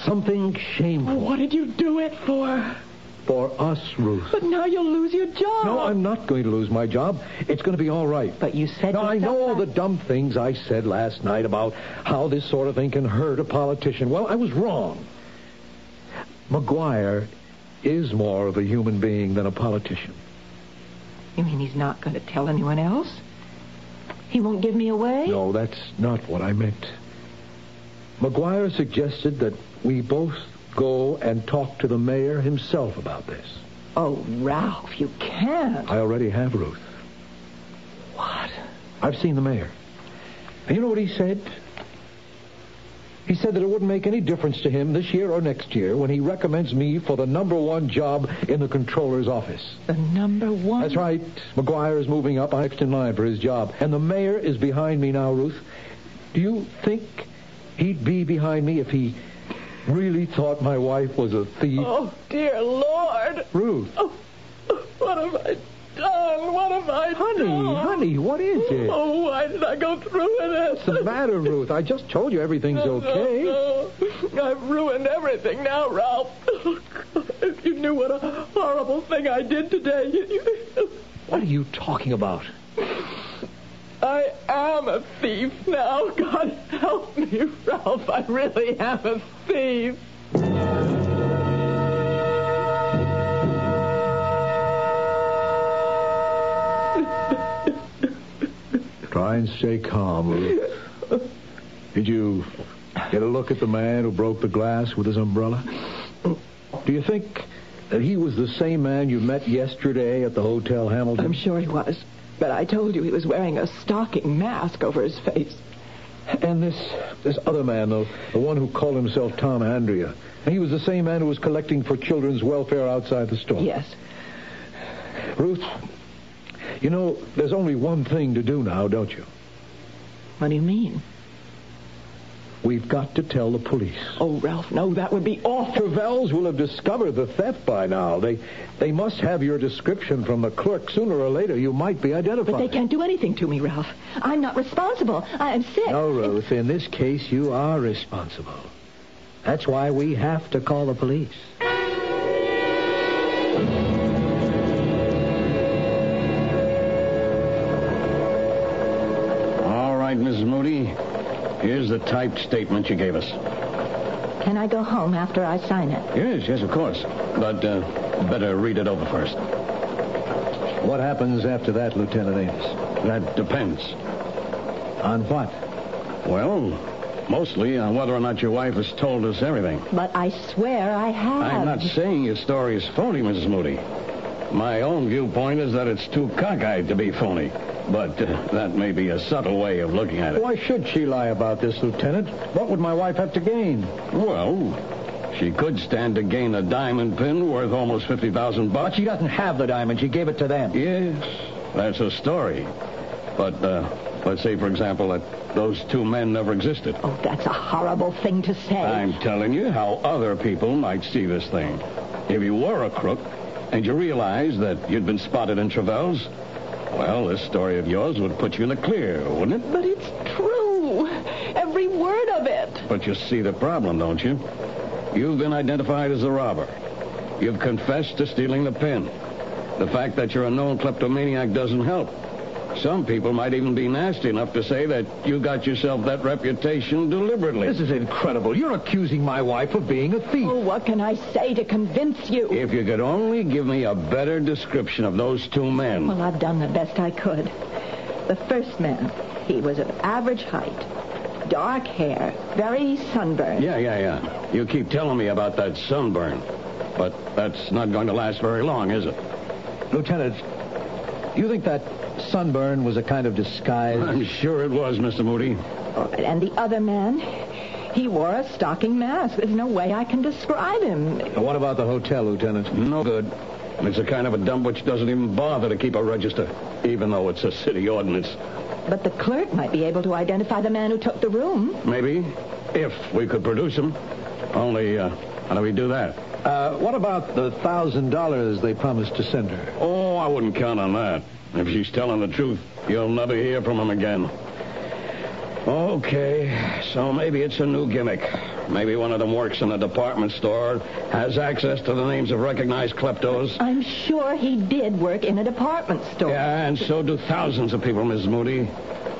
something shameful. What did you do it for? For us, Ruth. But now you'll lose your job. No, I'm not going to lose my job. It's going to be all right. But you said... Now, I know the dumb things I said last night about how this sort of thing can hurt a politician. Well, I was wrong. McGuire is more of a human being than a politician. You mean he's not going to tell anyone else? He won't give me away? No, that's not what I meant. McGuire suggested that we both go and talk to the mayor himself about this. Oh, Ralph, you can't. I already have, Ruth. What? I've seen the mayor. And you know what he said? He said that it wouldn't make any difference to him this year or next year when he recommends me for the #1 job in the controller's office. The #1? That's right. McGuire is moving up next in line for his job. And the mayor is behind me now, Ruth. Do you think he'd be behind me if he really thought my wife was a thief? Oh, dear Lord. Ruth. Oh, what have I done? What have I done? Honey, what is it? Oh, why did I go through with it? What's the matter, Ruth? I just told you everything's okay. No. I've ruined everything now, Ralph. Oh, God, if you knew what a horrible thing I did today. What are you talking about? I am a thief now. God help me, Ralph. I really am a thief. Try and stay calm, Ruth. Did you get a look at the man who broke the glass with his umbrella? Do you think that he was the same man you met yesterday at the Hotel Hamilton? I'm sure he was. But I told you he was wearing a stocking mask over his face. And this other man, the one who called himself Tom Andrea, he was the same man who was collecting for children's welfare outside the store. Yes. Ruth, you know, there's only one thing to do now, don't you? What do you mean? We've got to tell the police. Oh, Ralph, no, that would be awful. Travels will have discovered the theft by now. They must have your description from the clerk. Sooner or later, you might be identified. But they can't do anything to me, Ralph. I'm not responsible. I'm sick. No, Ruth, in this case, you are responsible. That's why we have to call the police. All right, Mrs. Moody. Here's the typed statement you gave us. Can I go home after I sign it? Yes, of course. But better read it over first. What happens after that, Lieutenant Ames? That depends. On what? Well, mostly on whether or not your wife has told us everything. But I swear I have. I'm not saying your story is phony, Mrs. Moody. My own viewpoint is that it's too cockeyed to be phony. But that may be a subtle way of looking at it. Why should she lie about this, Lieutenant? What would my wife have to gain? Well, she could stand to gain a diamond pin worth almost $50,000. But she doesn't have the diamond. She gave it to them. Yes, that's a story. But let's say, for example, that those two men never existed. Oh, that's a horrible thing to say. I'm telling you how other people might see this thing. If you were a crook and you realized that you'd been spotted in Travels, well, this story of yours would put you in the clear, wouldn't it? But it's true. Every word of it. But you see the problem, don't you? You've been identified as a robber. You've confessed to stealing the pin. The fact that you're a known kleptomaniac doesn't help. Some people might even be nasty enough to say that you got yourself that reputation deliberately. This is incredible. You're accusing my wife of being a thief. Oh, what can I say to convince you? If you could only give me a better description of those two men. Well, I've done the best I could. The first man, he was of average height, dark hair, very sunburned. Yeah. You keep telling me about that sunburn. But that's not going to last very long, is it? Lieutenant, you think that sunburn was a kind of disguise? I'm sure it was, Mr. Moody. And the other man, he wore a stocking mask. There's no way I can describe him. What about the hotel, Lieutenant? No good. It's a kind of a dump which doesn't even bother to keep a register, even though it's a city ordinance. But the clerk might be able to identify the man who took the room. Maybe, if we could produce him. Only, how do we do that? What about the $1,000 they promised to send her? Oh, I wouldn't count on that. If she's telling the truth, you'll never hear from him again. Okay, so maybe it's a new gimmick. Maybe one of them works in a department store, has access to the names of recognized kleptos. I'm sure he did work in a department store. Yeah, and so do thousands of people, Miss Moody.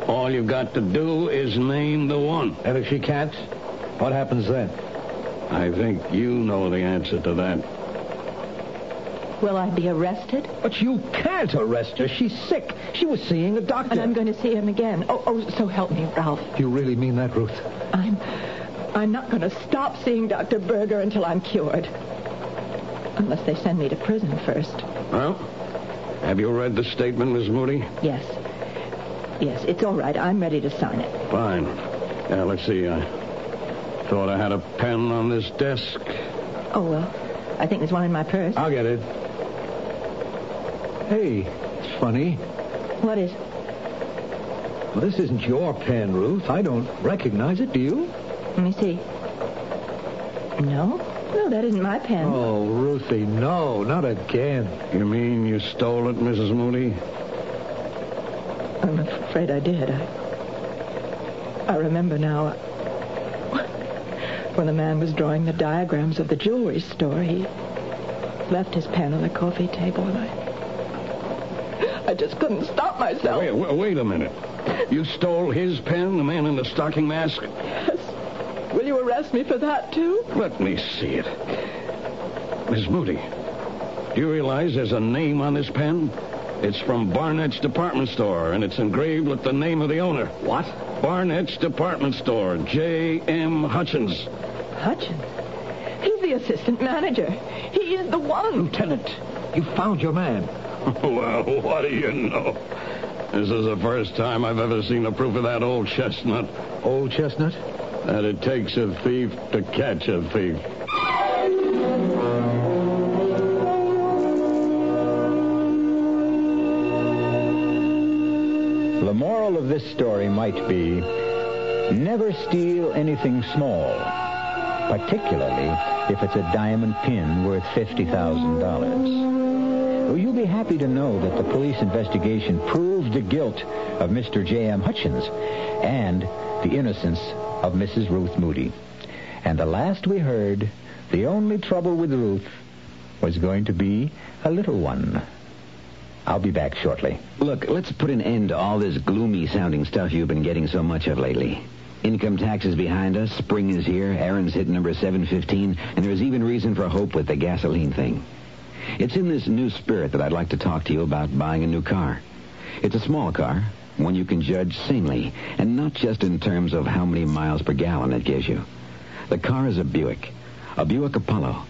All you've got to do is name the one. And if she can't, what happens then? I think you know the answer to that. Will I be arrested? But you can't arrest her. She's sick. She was seeing a doctor. And I'm going to see him again. Oh, so help me, Ralph. Do you really mean that, Ruth? I'm not going to stop seeing Dr. Berger until I'm cured. Unless they send me to prison first. Well, have you read the statement, Miss Moody? Yes, it's all right. I'm ready to sign it. Fine. Yeah, let's see. I thought I had a pen on this desk. Oh, well, I think there's one in my purse. I'll get it. Hey, it's funny. What is? Well, this isn't your pen, Ruth. I don't recognize it. Do you? Let me see. No, that isn't my pen. Oh, Ruthie, no, not again. You mean you stole it, Mrs. Moody? I'm afraid I did. I remember now. When the man was drawing the diagrams of the jewelry store, he left his pen on the coffee table, and I just couldn't stop myself. Wait a minute. You stole his pen, the man in the stocking mask? Yes. Will you arrest me for that, too? Let me see it. Miss Moody, do you realize there's a name on this pen? It's from Barnett's Department Store, and it's engraved with the name of the owner. What? Barnett's Department Store, J.M. Hutchins. Hutchins? He's the assistant manager. He is the one. Lieutenant, you found your man. Well, what do you know? This is the first time I've ever seen the proof of that old chestnut. Old chestnut? That it takes a thief to catch a thief. The moral of this story might be, never steal anything small, particularly if it's a diamond pin worth $50,000. Well, you'll be happy to know that the police investigation proved the guilt of Mr. J.M. Hutchins and the innocence of Mrs. Ruth Moody. And the last we heard, the only trouble with Ruth was going to be a little one. I'll be back shortly. Look, let's put an end to all this gloomy-sounding stuff you've been getting so much of lately. Income tax is behind us, spring is here, Aaron's hit number 715, and there's even reason for hope with the gasoline thing. It's in this new spirit that I'd like to talk to you about buying a new car. It's a small car, one you can judge sanely, and not just in terms of how many miles per gallon it gives you. The car is a Buick Apollo.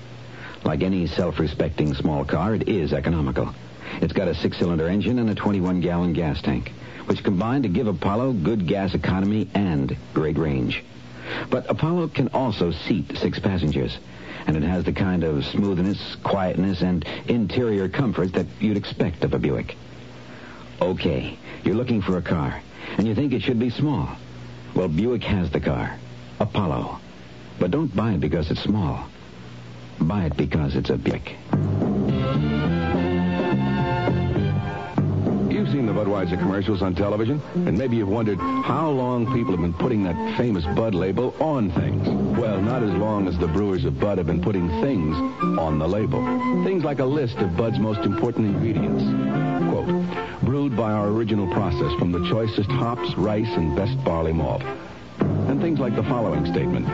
Like any self-respecting small car, it is economical. It's got a 6-cylinder engine and a 21-gallon gas tank, which combine to give Apollo good gas economy and great range. But Apollo can also seat 6 passengers, and it has the kind of smoothness, quietness, and interior comfort that you'd expect of a Buick. Okay, you're looking for a car, and you think it should be small. Well, Buick has the car, Apollo. But don't buy it because it's small. Buy it because it's a Buick. You've seen the Budweiser commercials on television, and maybe you've wondered how long people have been putting that famous Bud label on things. Well, not as long as the brewers of Bud have been putting things on the label. Things like a list of Bud's most important ingredients. Quote, brewed by our original process from the choicest hops, rice, and best barley malt. And things like the following statement.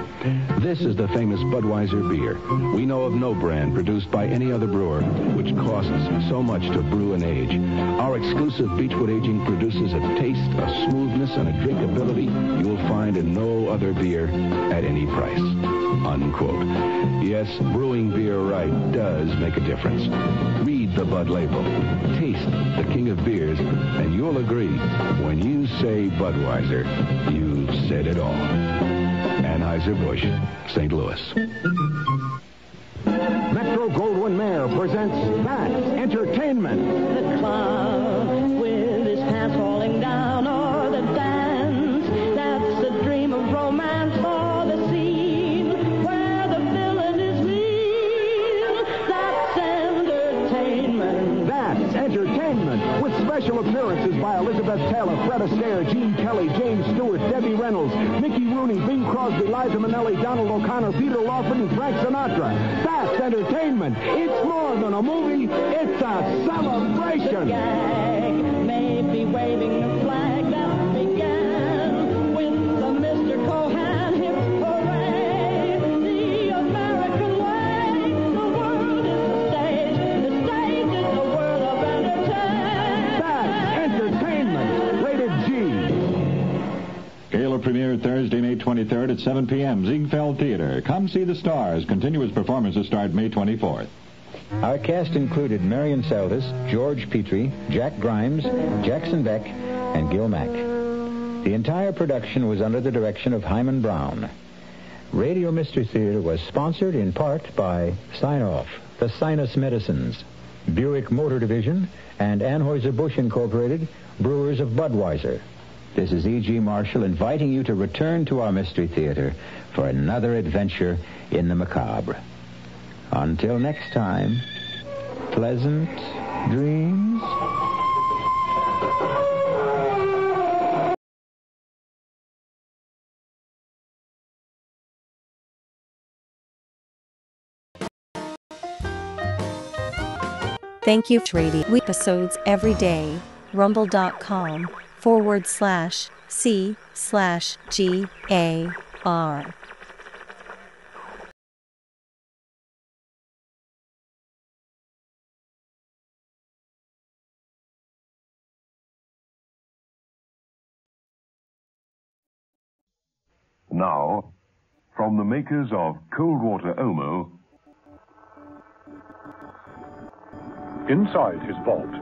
This is the famous Budweiser beer. We know of no brand produced by any other brewer which costs so much to brew and age. Our exclusive Beechwood aging produces a taste, a smoothness, and a drinkability you will find in no other beer at any price. Unquote. Yes, brewing beer right does make a difference. Read the Bud label. Taste the king of beers, and you'll agree, when you say Budweiser, you've said it all. Anheuser-Busch, St. Louis. Metro-Goldwyn-Mayer presents That's Entertainment. The clown with his pants falling down, or the dance that's a dream of romance, or the scene where the villain is mean. That's entertainment. That's Entertainment, with special appearances by Elizabeth Taylor, Fred Astaire, Gene Kelly, James Stewart, Debbie Reynolds, Mickey Rooney, Bing Crosby, Liza Minnelli, Donald O'Connor, Peter Lawford, and Frank Sinatra. That's Entertainment. It's more than a movie. It's a celebration. The gag may be waving a flag that began with the Mr. Cohan hip hooray. The American way. The world is the stage. The stage is the world of entertainment. That's Entertainment. Rated G. Gala premiered Thursday, May 23rd at 7 p.m. Ziegfeld Theater. Come see the stars. Continuous performances start May 24th. Our cast included Marion Seldes, George Petrie, Jack Grimes, Jackson Beck, and Gil Mack. The entire production was under the direction of Hyman Brown. Radio Mystery Theater was sponsored in part by Sign-Off, the Sinus Medicines, Buick Motor Division, and Anheuser-Busch Incorporated, brewers of Budweiser. This is E.G. Marshall inviting you to return to our Mystery Theater for another adventure in the macabre. Until next time, pleasant dreams. Thank you, Radio. Episodes every day. Rumble.com/C/GAR. Now, from the makers of Cold Water Omo, inside his vault,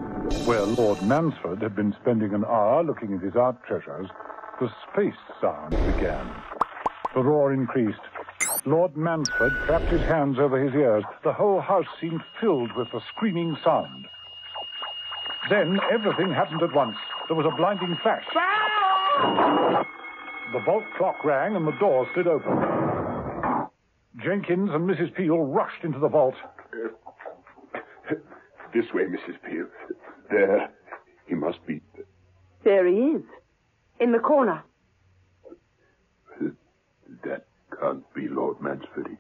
Where Lord Mansford had been spending an hour looking at his art treasures, the space sound began. The roar increased. Lord Mansford clapped his hands over his ears. The whole house seemed filled with the screaming sound. Then everything happened at once. There was a blinding flash. The vault clock rang and the door slid open. Jenkins and Mrs. Peel rushed into the vault. This way, Mrs. Peel. There. He must be. There he is. In the corner. That can't be Lord Mansford.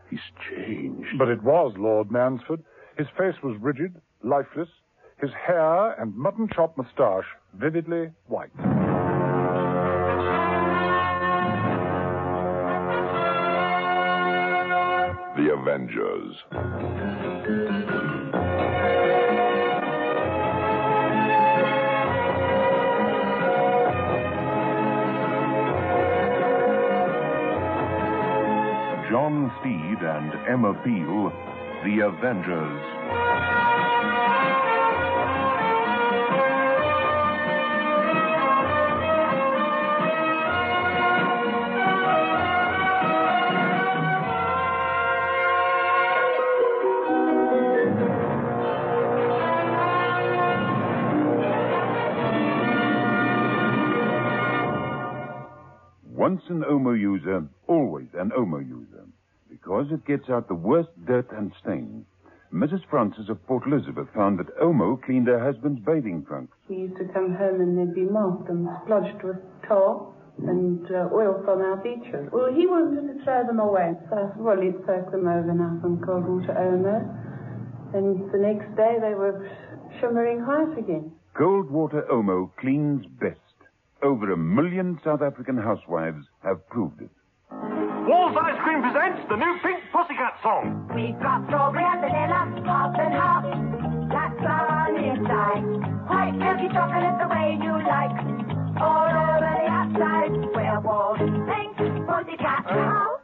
He's changed. But it was Lord Mansford. His face was rigid, lifeless, his hair and mutton chop moustache vividly white. The Avengers. John Steed and Emma Peel, The Avengers. Once an Omo user, always an Omo user, because it gets out the worst dirt and stain. Mrs. Francis of Port Elizabeth found that Omo cleaned her husband's bathing trunks. We used to come home and they'd be marked and splodged with tar and oil from our beaches. Well, he wanted to throw them away, so, well, he'd soak them overnight in cold water Omo, and the next day they were shimmering white again. Cold water Omo cleans best. Over 1 million South African housewives have proved it. Walls Ice Cream presents the new Pink Pussycat song. We've got strawberry and vanilla, half and half. Black flour on the inside. White milky chocolate the way you like. All over the outside. We're Walls Pink Pussycat now.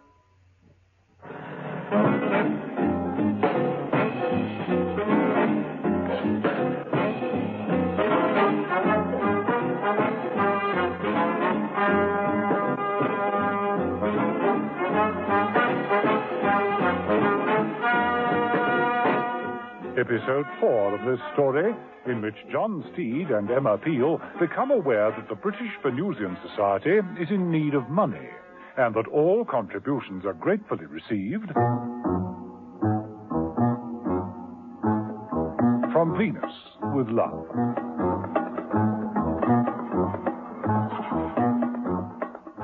Episode 4 of this story, in which John Steed and Emma Peel become aware that the British Venusian Society is in need of money, and that all contributions are gratefully received from Venus with love.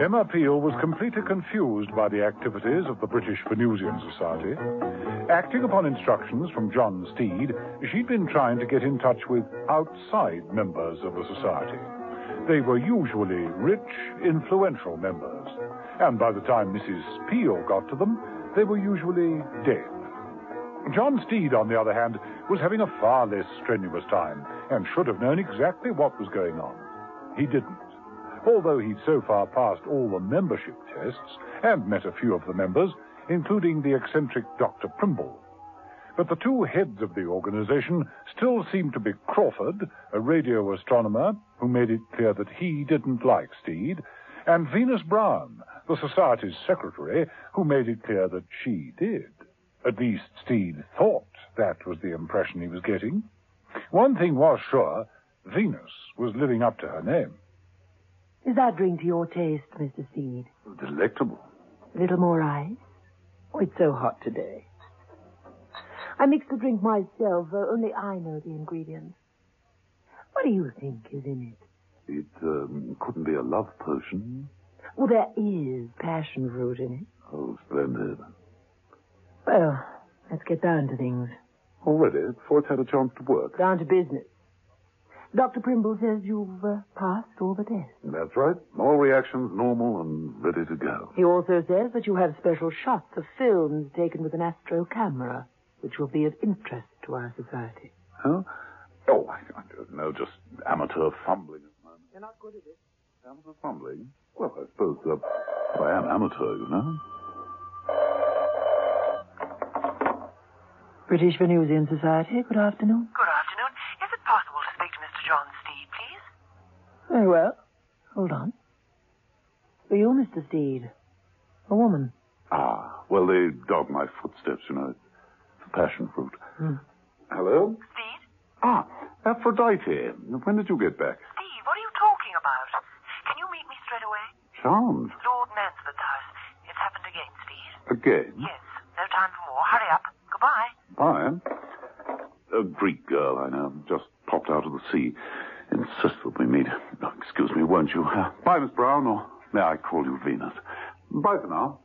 Emma Peel was completely confused by the activities of the British Venusian Society. Acting upon instructions from John Steed, she'd been trying to get in touch with outside members of the society. They were usually rich, influential members, and by the time Mrs. Peel got to them, they were usually dead. John Steed, on the other hand, was having a far less strenuous time, and should have known exactly what was going on. He didn't. Although he'd so far passed all the membership tests and met a few of the members, including the eccentric Dr. Primble. But the two heads of the organization still seemed to be Crawford, a radio astronomer who made it clear that he didn't like Steed, and Venus Brown, the society's secretary, who made it clear that she did. At least Steed thought that was the impression he was getting. One thing was sure, Venus was living up to her name. Is that drink to your taste, Mr. Steed? Delectable. A little more ice? Oh, it's so hot today. I mixed the drink myself, only I know the ingredients. What do you think is in it? It couldn't be a love potion. Well, there is passion fruit in it. Oh, splendid. Well, let's get down to things. Already? Before it's had a chance to work? Down to business. Dr. Primble says you've passed all the tests. That's right. All reactions normal and ready to go. He also says that you have special shots of films taken with an astro camera, which will be of interest to our society. Huh? Oh, I don't know, just amateur fumbling at the moment. You're not good at it. Amateur fumbling? Well, I suppose I am amateur, you know. British Venusian Society, good afternoon. Good afternoon. Is it Very well. Hold on. For you, Mr. Steed. A woman. Ah, well, they dog my footsteps, you know. It's a passion fruit. Hello? Steve? Ah, Aphrodite. When did you get back? Steve, what are you talking about? Can you meet me straight away? Charmed. Lord Mansford's house. It's happened again, Steve. Again? Yes. No time for more. Hurry up. Goodbye. Bye. A Greek girl, I know. Just popped out of the sea. Insisted we meet. Oh, excuse me, won't you? Bye, Miss Brown, or may I call you Venus? Bye for now.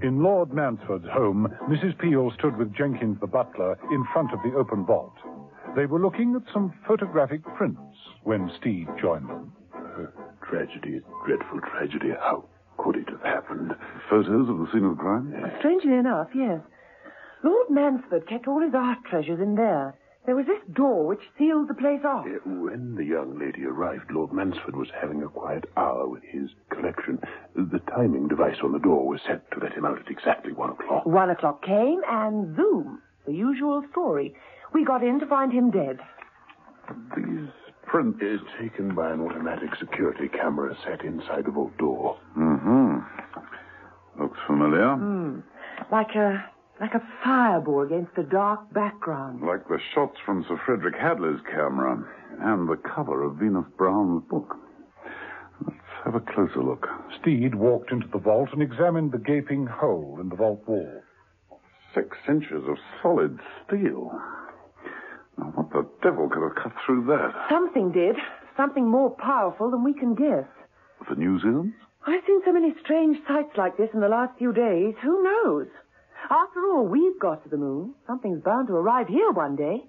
In Lord Mansford's home, Mrs. Peel stood with Jenkins the butler in front of the open vault. They were looking at some photographic prints when Steed joined them. Tragedy, dreadful tragedy. How could it have happened? Photos of the scene of the crime? Strangely enough, yes. Lord Mansford kept all his art treasures in there. There was this door which sealed the place off. When the young lady arrived, Lord Mansford was having a quiet hour with his collection. The timing device on the door was set to let him out at exactly 1 o'clock. 1 o'clock came, and zoom, the usual story. We got in to find him dead. These prints taken by an automatic security camera set inside the vault door. Mm-hmm. Looks familiar. Like a fireball against a dark background. Like the shots from Sir Frederick Hadley's camera and the cover of Venus Brown's book. Let's have a closer look. Steed walked into the vault and examined the gaping hole in the vault wall. 6 inches of solid steel. Now, what the devil could have cut through that? Something did. Something more powerful than we can guess. The New Zealand? I've seen so many strange sights like this in the last few days. Who knows? After all, we've got to the moon. Something's bound to arrive here one day.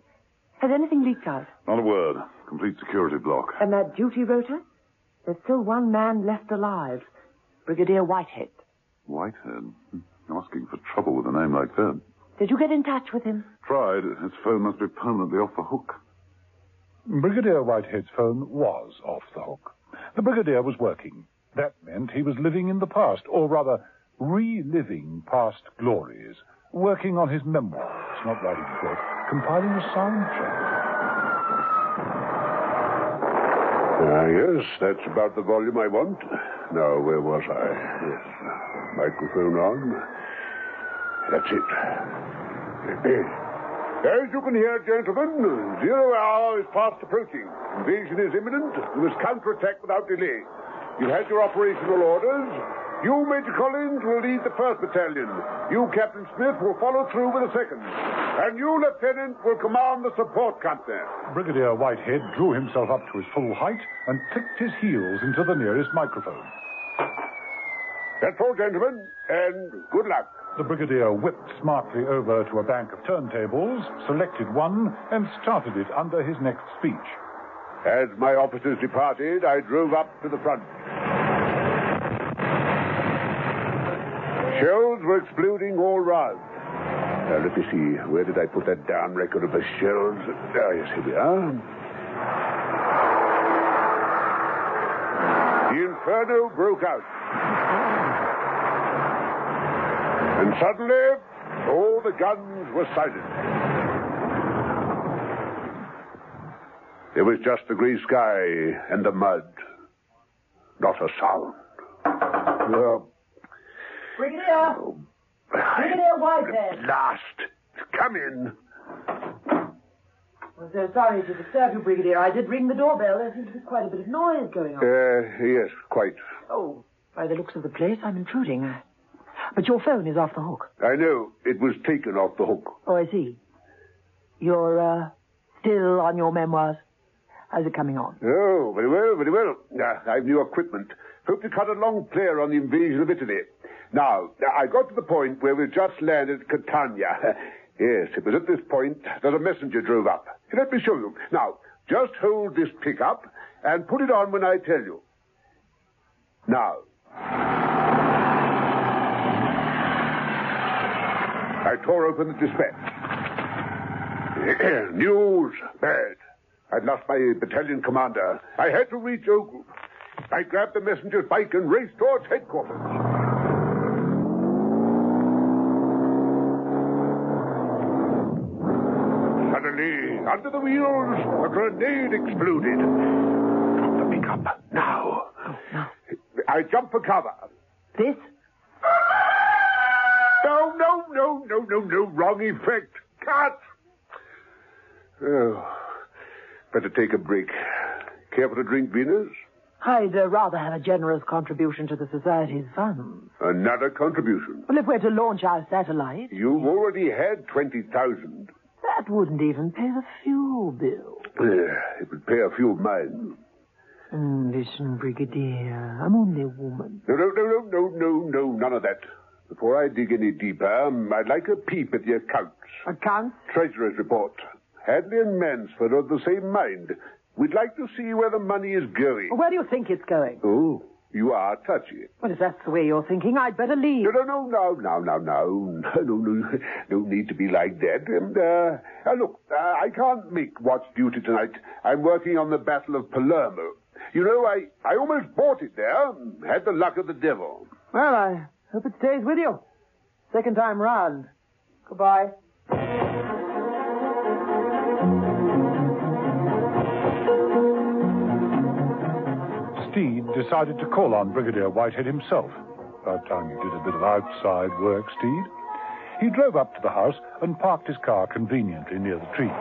Has anything leaked out? Not a word. Complete security block. And that duty rota? There's still one man left alive. Brigadier Whitehead. Whitehead? Asking for trouble with a name like that. Did you get in touch with him? Tried. His phone must be permanently off the hook. Brigadier Whitehead's phone was off the hook. The Brigadier was working. That meant he was living in the past, or rather, reliving past glories, working on his memoirs, not writing a book, compiling a soundtrack. Yes, that's about the volume I want. Now, where was I? Yes, microphone on. That's it. As you can hear, gentlemen, 0 hour is fast approaching. Invasion is imminent. We must counterattack without delay. You had your operational orders. You, Major Collins, will lead the 1st Battalion. You, Captain Smith, will follow through with the 2nd. And you, Lieutenant, will command the support company. Brigadier Whitehead drew himself up to his full height and clicked his heels into the nearest microphone. That's all, gentlemen, and good luck. The Brigadier whipped smartly over to a bank of turntables, selected one, and started it under his next speech. As my officers departed, I drove up to the front. Shells were exploding all round. Now, let me see. Where did I put that damn record of the shells? Ah, yes, here we are. The inferno broke out. And suddenly, all the guns were silent. There was just the gray sky and the mud. Not a sound. Brigadier! Brigadier Whitehead! At last! Come in. I'm so sorry to disturb you, Brigadier. I did ring the doorbell. There seems to be quite a bit of noise going on. Yes, quite. Oh, by the looks of the place, I'm intruding. But your phone is off the hook. I know. It was taken off the hook. Oh, I see. You're, still on your memoirs? How's it coming on? Oh, very well, very well. I've new equipment. Hope to cut a long player on the invasion of Italy. Now, I got to the point where we just landed at Catania. Yes, it was at this point that a messenger drove up. Let me show you. Now, just hold this pickup and put it on when I tell you. Now. I tore open the dispatch. News. Bad. I'd lost my battalion commander. I had to reach O Group. I grabbed the messenger's bike and raced towards headquarters. Under the wheels, a grenade exploded. Drop the pickup. Now. Oh, no. I jump for cover. This? No. Wrong effect. Cut. Oh, better take a break. Care for a drink, Venus? I'd rather have a generous contribution to the Society's funds. Another contribution? Well, if we're to launch our satellite... You've already had 20,000. That wouldn't even pay the fuel bill. It would pay a few of mine. Listen, Brigadier, I'm only a woman. No, none of that. Before I dig any deeper, I'd like a peep at the accounts. Accounts? Treasurer's report. Hadley and Mansford are of the same mind. We'd like to see where the money is going. Where do you think it's going? Oh, you are touchy. Well, if that's the way you're thinking, I'd better leave. No, no need to be like that. Look, I can't make watch duty tonight. I'm working on the Battle of Palermo. You know, I almost bought it there. Had the luck of the devil. Well, I hope it stays with you. Second time round. Goodbye. Steed decided to call on Brigadier Whitehead himself. About time he did a bit of outside work, Steed. He drove up to the house and parked his car conveniently near the trees.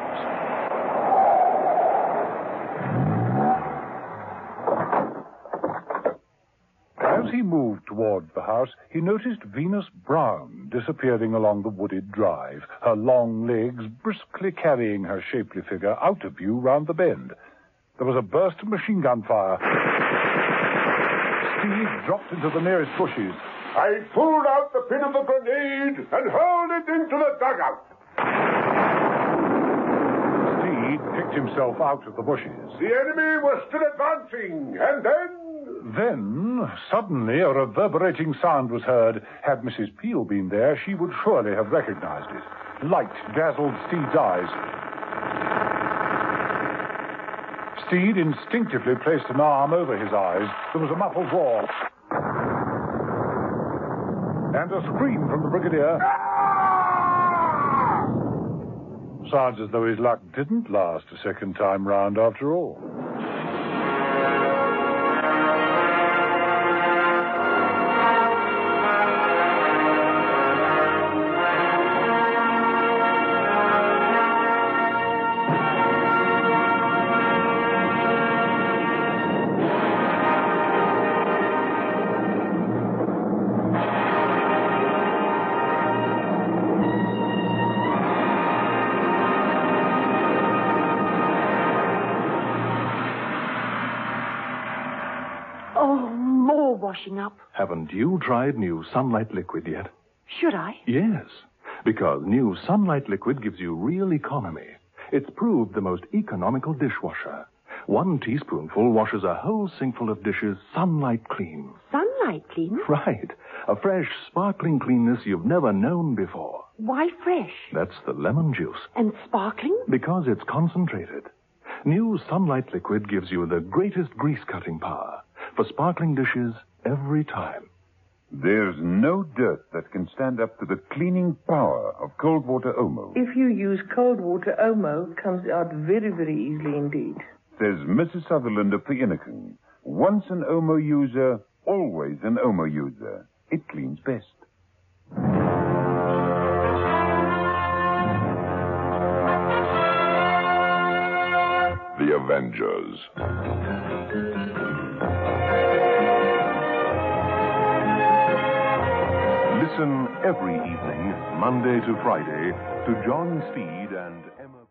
As he moved towards the house, he noticed Venus Brown disappearing along the wooded drive, her long legs briskly carrying her shapely figure out of view round the bend. There was a burst of machine gun fire. Steve dropped into the nearest bushes. I pulled out the pin of the grenade and hurled it into the dugout. Steve picked himself out of the bushes. The enemy was still advancing, and Then, suddenly, a reverberating sound was heard. Had Mrs. Peel been there, she would surely have recognized it. Light dazzled Steed's eyes. Steed instinctively placed an arm over his eyes. There was a muffled roar. And a scream from the Brigadier. Sounds as though his luck didn't last a second time round after all. Washing up. Haven't you tried new Sunlight Liquid yet? Should I? Yes, because new Sunlight Liquid gives you real economy. It's proved the most economical dishwasher. 1 teaspoonful washes a whole sinkful of dishes Sunlight clean. Sunlight clean? Right. A fresh, sparkling cleanness you've never known before. Why fresh? That's the lemon juice. And sparkling? Because it's concentrated. New Sunlight Liquid gives you the greatest grease-cutting power for sparkling dishes every time. There's no dirt that can stand up to the cleaning power of cold water Omo. If you use cold water, Omo comes out very, very easily indeed. Says Mrs. Sutherland of Innican. Once an Omo user, always an Omo user. It cleans best. The Avengers. Listen every evening, Monday to Friday, to John Steed and Emma.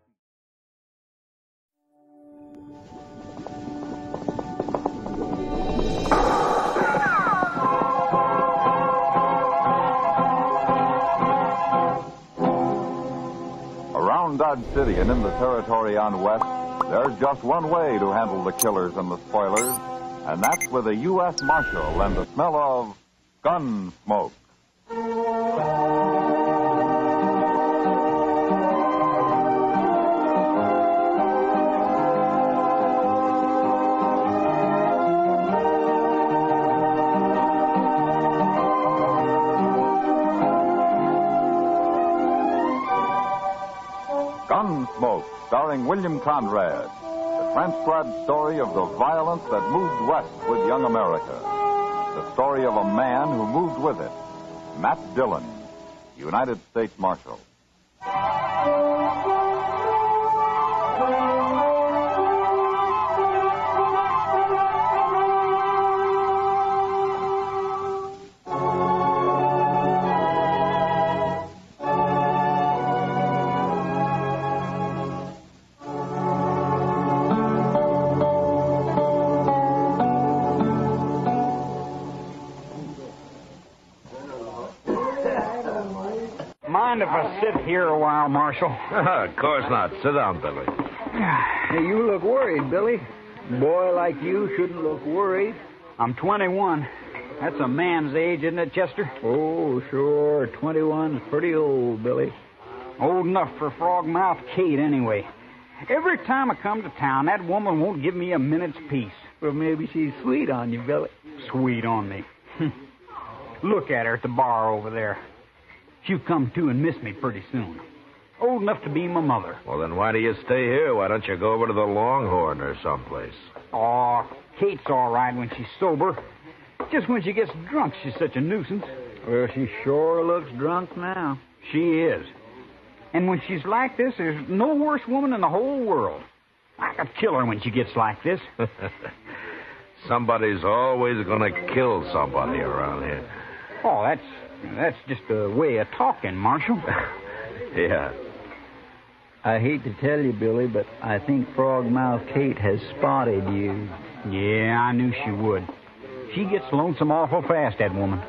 Around Dodge City and in the territory on West, there's just one way to handle the killers and the spoilers, and that's with a U.S. Marshal and the smell of gun smoke. Gunsmoke, starring William Conrad. The transcribed story of the violence that moved west with young America. The story of a man who moved with it. Matt Dillon, United States Marshal. Mind if I sit here a while, Marshal? Of course not. Sit down, Billy. Hey, you look worried, Billy. A boy like you shouldn't look worried. I'm 21. That's a man's age, isn't it, Chester? Oh, sure. 21's pretty old, Billy. Old enough for Frog-Mouth Kate, anyway. Every time I come to town, that woman won't give me a minute's peace. Well, maybe she's sweet on you, Billy. Sweet on me. Look at her at the bar over there. She'll come to and miss me pretty soon. Old enough to be my mother. Well, then why do you stay here? Why don't you go over to the Longhorn or someplace? Oh, Kate's all right when she's sober. Just when she gets drunk, she's such a nuisance. Well, she sure looks drunk now. She is. And when she's like this, there's no worse woman in the whole world. I could kill her when she gets like this. Somebody's always going to kill somebody around here. Oh, that's just a way of talking, Marshal. Yeah. I hate to tell you, Billy, but I think Frog-Mouth Kate has spotted you. Yeah, I knew she would. She gets lonesome awful fast, that woman.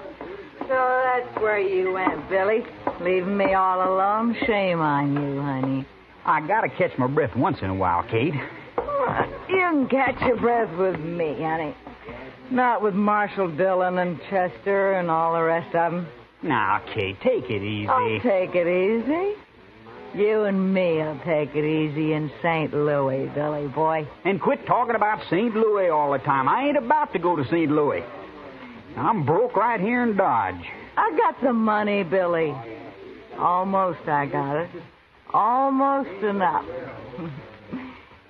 So that's where you went, Billy. Leaving me all alone? Shame on you, honey. I gotta catch my breath once in a while, Kate. You can catch your breath with me, honey. Not with Marshal Dillon and Chester and all the rest of them. Now, Kate, take it easy. I'll take it easy. You and me'll take it easy in St. Louis, Billy boy. And quit talking about St. Louis all the time. I ain't about to go to St. Louis. I'm broke right here in Dodge. I got the money, Billy. Almost I got it. Almost enough.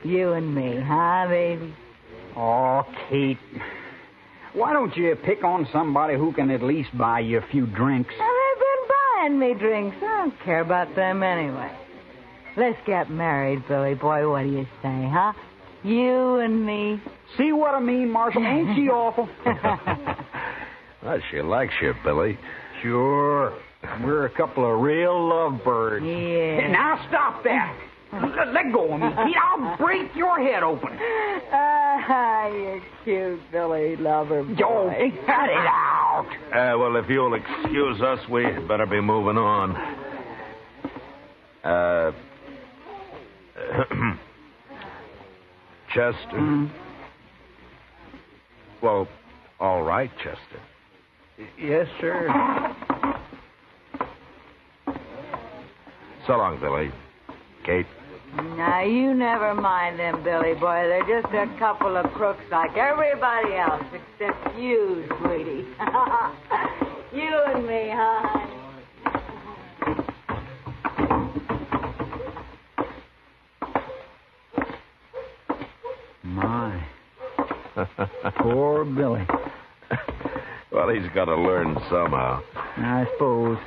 You and me, huh, baby? Oh, Kate. Why don't you pick on somebody who can at least buy you a few drinks? Well, they've been buying me drinks. I don't care about them anyway. Let's get married, Billy boy. What do you say, huh? You and me. See what I mean, Marshal? Ain't she awful? Well, she likes you, Billy. Sure. We're a couple of real lovebirds. Yeah. Now stop that. Let go of me, Pete. I'll break your head open. You're cute, Billy lover boy. Joe, cut it out. Well, if you'll excuse us, we better be moving on. Chester? Mm-hmm. Well, all right, Chester. Yes, sir. So long, Billy. Kate? Now, you never mind them, Billy boy. They're just a couple of crooks like everybody else, except you, sweetie. You and me, huh? My. Poor Billy. Well, he's got to learn somehow. I suppose.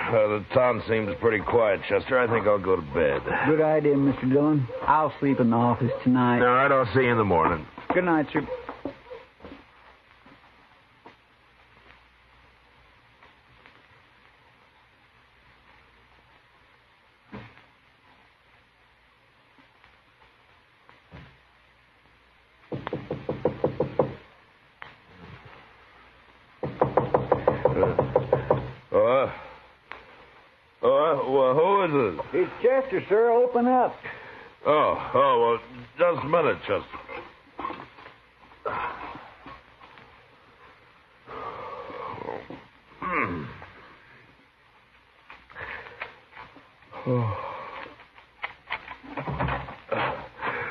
The town seems pretty quiet, Chester. I think I'll go to bed. Good idea, Mr. Dillon. I'll sleep in the office tonight. All right, I'll see you in the morning. Good night, sir. Well, who is it? It's Chester, sir. Open up. Well, just a minute, Chester.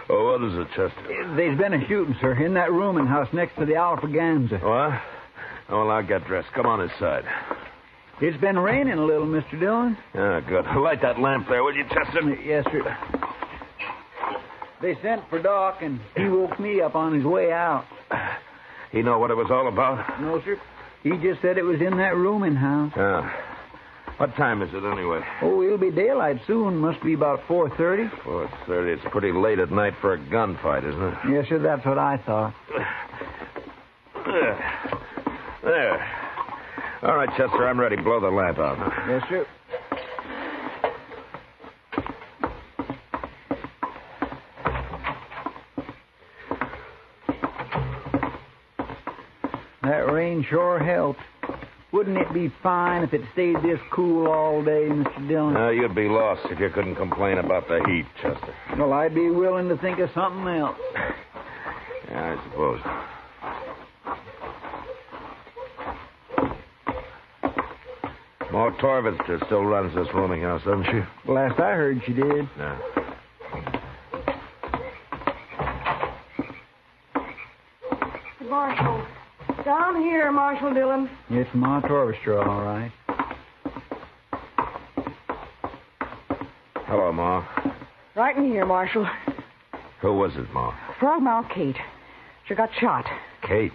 What is it, Chester? There's been a shooting, sir, in that rooming house next to the Alfraganza. What? Well, I'll get dressed. Come on inside. It's been raining a little, Mr. Dillon. Ah, good. Light that lamp there, will you, Chester? Yes, sir. They sent for Doc, and he woke me up on his way out. He know what it was all about? No, sir. He just said it was in that rooming house. Ah. What time is it, anyway? Oh, it'll be daylight soon. Must be about 4:30. 4:30. It's pretty late at night for a gunfight, isn't it? Yes, sir. That's what I thought. There. All right, Chester, I'm ready. Blow the lamp out. Yes, sir. That rain sure helped. Wouldn't it be fine if it stayed this cool all day, Mr. Dillon? You'd be lost if you couldn't complain about the heat, Chester. Well, I'd be willing to think of something else. Yeah, I suppose. Ma Torvitzer still runs this rooming house, doesn't she? Last I heard, she did. Yeah. Marshal. Down here, Marshal Dillon. It's Ma Torvitzer, all right. Hello, Ma. Right in here, Marshal. Who was it, Ma? Frogmouth Kate. She got shot. Kate.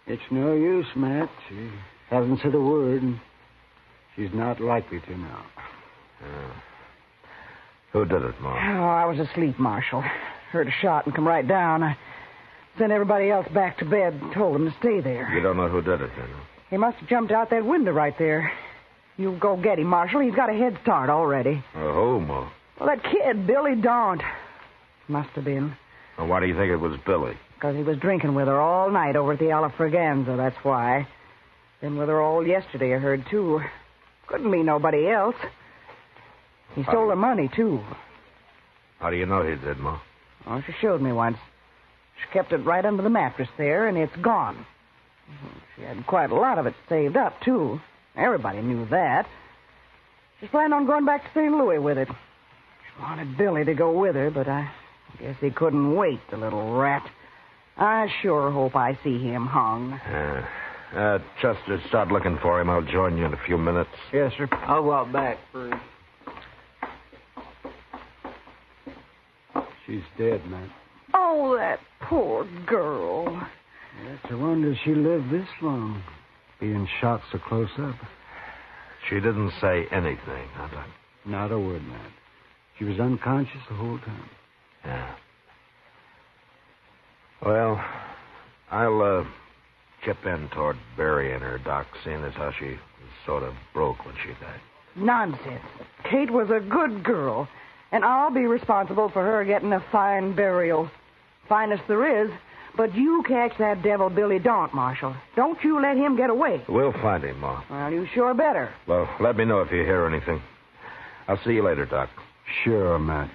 It's no use, Matt. She hasn't said a word, and she's not likely to now. Who did it, Ma? Oh, I was asleep, Marshal. Heard a shot and come right down. I sent everybody else back to bed and told them to stay there. You don't know who did it, then? He must have jumped out that window right there. You go get him, Marshal. He's got a head start already. Who, Ma? Well, that kid, Billy Daunt. Must have been. Well, why do you think it was Billy? Because he was drinking with her all night over at the Alafraganza, that's why. Been with her all yesterday, I heard, too. Couldn't be nobody else. He stole her money, too. How do you know he did, Ma? Oh, she showed me once. She kept it right under the mattress there, and it's gone. She had quite a lot of it saved up, too. Everybody knew that. She's planning on going back to St. Louis with it. She wanted Billy to go with her, but I guess he couldn't wait, the little rat. I sure hope I see him hung. Chester, start looking for him. I'll join you in a few minutes. Yes, sir. I'll go out back first. She's dead, Matt. Oh, that poor girl. It's a wonder she lived this long, being shot so close up. She didn't say anything, huh, Doc? Not a word, Matt. She was unconscious the whole time. Yeah. Well, I'll chip in toward burying her, Doc, seeing as how she was sort of broke when she died. Nonsense. Kate was a good girl, and I'll be responsible for her getting a fine burial. Finest there is. But you catch that devil Billy Daunt, Marshal. Don't you let him get away. We'll find him, Ma. Well, you sure better. Well, let me know if you hear anything. I'll see you later, Doc. Sure, Matt.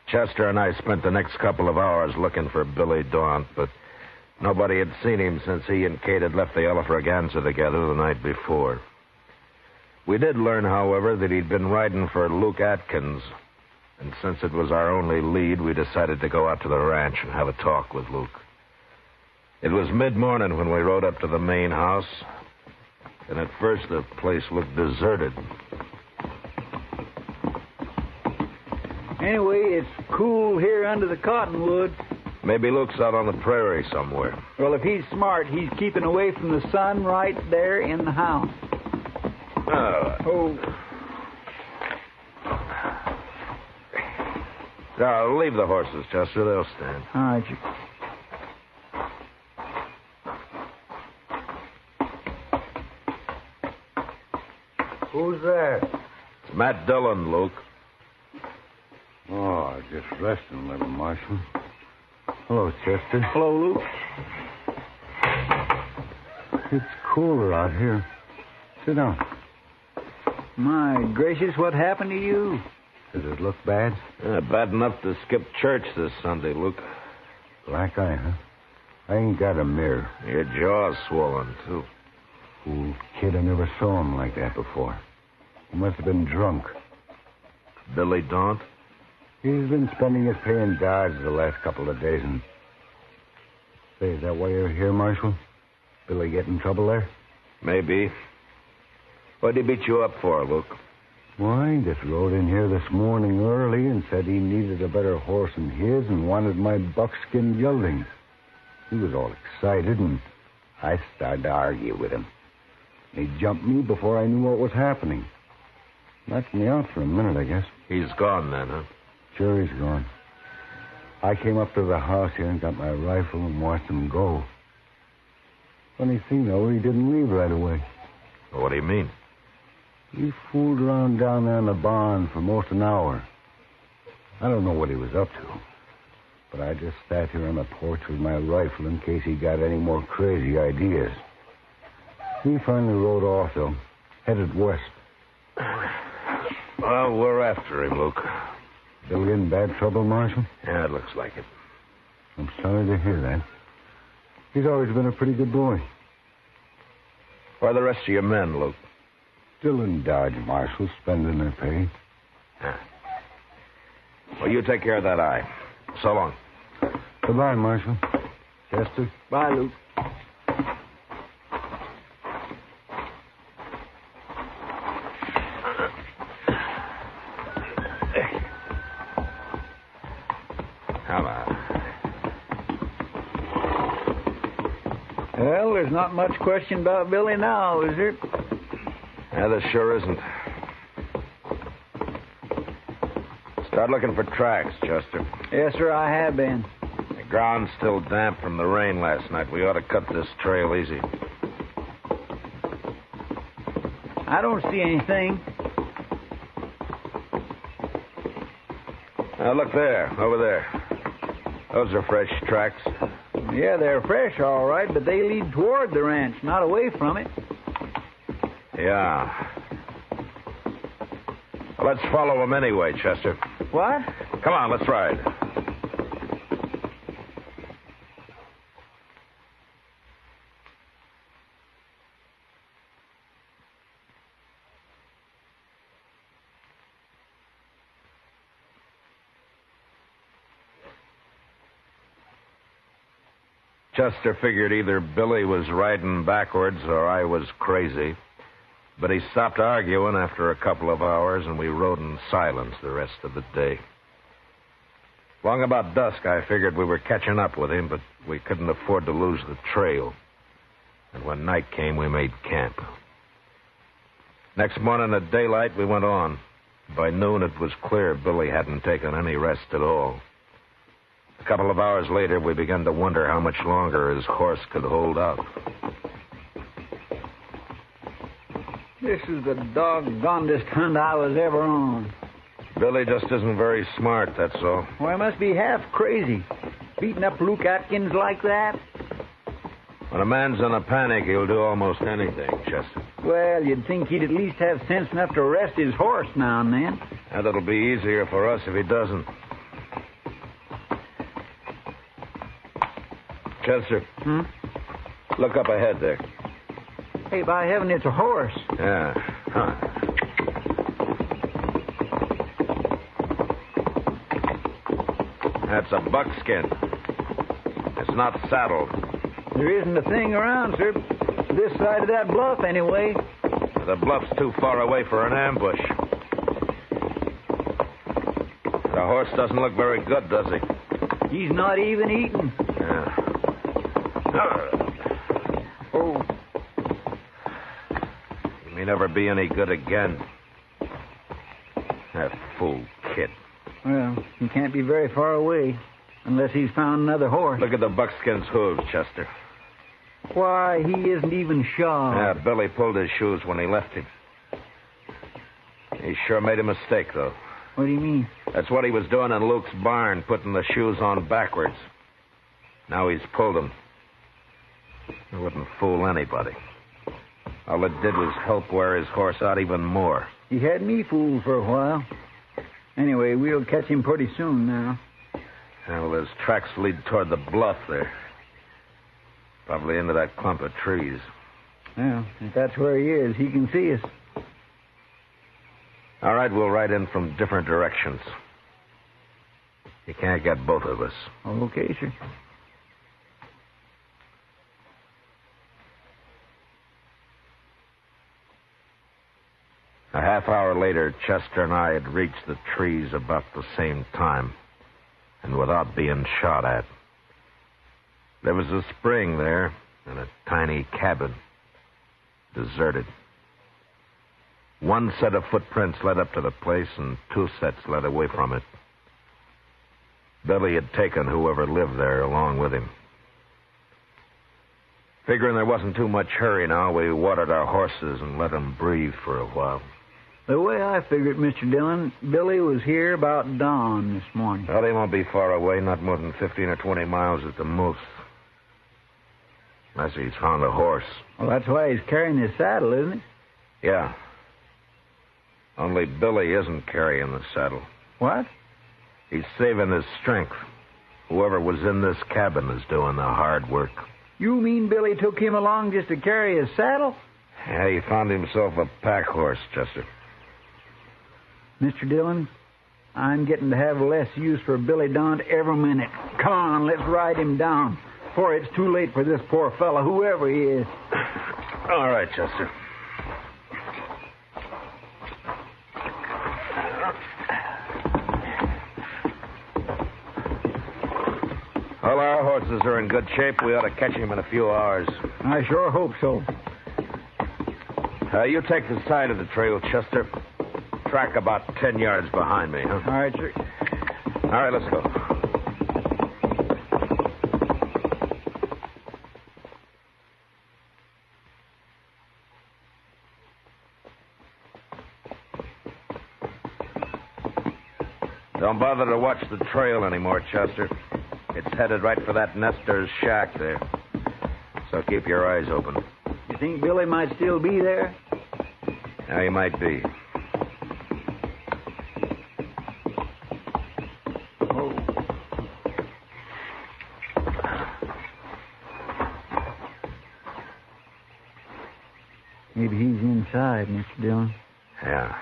Chester and I spent the next couple of hours looking for Billy Daunt, but nobody had seen him since he and Kate had left the Alafraganza together the night before. We did learn, however, that he'd been riding for Luke Atkins, and since it was our only lead, we decided to go out to the ranch and have a talk with Luke. It was mid-morning when we rode up to the main house, and at first the place looked deserted. Anyway, it's cool here under the cottonwoods. Maybe Luke's out on the prairie somewhere. Well, if he's smart, he's keeping away from the sun right there in the house. Now, leave the horses, Chester. They'll stand. All right, you... Who's there? It's Matt Dillon, Luke. Oh, just resting a little, Marshal. Hello, Chester. Hello, Luke. It's cooler out here. Sit down. My gracious, what happened to you? Does it look bad? Bad enough to skip church this Sunday, Luke. Black eye, huh? I ain't got a mirror. Your jaw's swollen, too. Fool kid, I never saw him like that before. He must have been drunk. Billy Daunt? He's been spending his pay in Dodge the last couple of days, and... Say, is that why you're here, Marshal? Billy get in trouble there? Maybe. What'd he beat you up for, Luke? Why, he just rode in here this morning early and said he needed a better horse than his and wanted my buckskin geldings. He was all excited, and I started to argue with him. He jumped me before I knew what was happening. Knocked me out for a minute, I guess. He's gone then, huh? Sure, he's gone. I came up to the house here and got my rifle and watched him go. Funny thing, though, he didn't leave right away. Well, what do you mean? He fooled around down there in the barn for most an hour. I don't know what he was up to, but I just sat here on the porch with my rifle in case he got any more crazy ideas. He finally rode off, though, headed west. Well, we're after him, Luke. Billy in bad trouble, Marshal? Yeah, it looks like it. I'm sorry to hear that. He's always been a pretty good boy. Where are the rest of your men, Luke? Still in Dodge, Marshal, spending their pay. Yeah. Well, you take care of that eye. So long. Goodbye, Marshal. Chester? Bye, Luke. Come on. Well, there's not much question about Billy now, is there? Yeah, there sure isn't. Start looking for tracks, Chester. Yes, sir, I have been. The ground's still damp from the rain last night. We ought to cut this trail easy. I don't see anything. Now, look there, over there. Those are fresh tracks. Yeah, they're fresh, all right, but they lead toward the ranch, not away from it. Yeah. Well, let's follow them anyway, Chester. What? Come on, let's ride. Chester figured either Billy was riding backwards or I was crazy. But he stopped arguing after a couple of hours, and we rode in silence the rest of the day. Long about dusk, I figured we were catching up with him, but we couldn't afford to lose the trail. And when night came, we made camp. Next morning at daylight, we went on. By noon, it was clear Billy hadn't taken any rest at all. A couple of hours later, we began to wonder how much longer his horse could hold out. This is the doggonedest hunt I was ever on. Billy just isn't very smart, that's all. Well, I must be half crazy. Beating up Luke Atkins like that? When a man's in a panic, he'll do almost anything, Chester. Well, you'd think he'd at least have sense enough to rest his horse now and then. And it'll be easier for us if he doesn't. Chester. Look up ahead there. Hey, by heaven, it's a horse. Yeah. Huh. That's a buckskin. It's not saddled. There isn't a thing around, sir. This side of that bluff, anyway. The bluff's too far away for an ambush. The horse doesn't look very good, does he? He's not even eating. Yeah. Oh. He may never be any good again. That fool Kit. Well, he can't be very far away, unless he's found another horse. Look at the buckskin's hooves, Chester. Why, he isn't even shod. Yeah, Billy pulled his shoes when he left him. He sure made a mistake, though. What do you mean? That's what he was doing in Luke's barn, putting the shoes on backwards. Now he's pulled them. It wouldn't fool anybody. All it did was help wear his horse out even more. He had me fooled for a while. Anyway, we'll catch him pretty soon now. Yeah, well, his tracks lead toward the bluff there. Probably into that clump of trees. Well, if that's where he is, he can see us. All right, we'll ride in from different directions. You can't get both of us. Okay, sir. A half hour later, Chester and I had reached the trees about the same time, and without being shot at. There was a spring there and a tiny cabin, deserted. One set of footprints led up to the place, and two sets led away from it. Billy had taken whoever lived there along with him. Figuring there wasn't too much hurry now, we watered our horses and let them breathe for a while. The way I figured, Mr. Dillon, Billy was here about dawn this morning. Well, he won't be far away, not more than 15 or 20 miles at the most. Unless he's found a horse. Well, that's why he's carrying his saddle, isn't it? Yeah. Only Billy isn't carrying the saddle. What? He's saving his strength. Whoever was in this cabin is doing the hard work. You mean Billy took him along just to carry his saddle? Yeah, he found himself a pack horse, Chester. Mr. Dillon, I'm getting to have less use for Billy Daunt every minute. Come on, let's ride him down before it's too late for this poor fellow, whoever he is. All right, Chester. Well, our horses are in good shape. We ought to catch him in a few hours. I sure hope so. You take the side of the trail, Chester. Track about 10 yards behind me, huh? All right, sir. All right, let's go. Don't bother to watch the trail anymore, Chester. It's headed right for that nester's shack there. So keep your eyes open. You think Billy might still be there? Yeah, he might be. Oh. Maybe he's inside, Mr. Dillon. Yeah.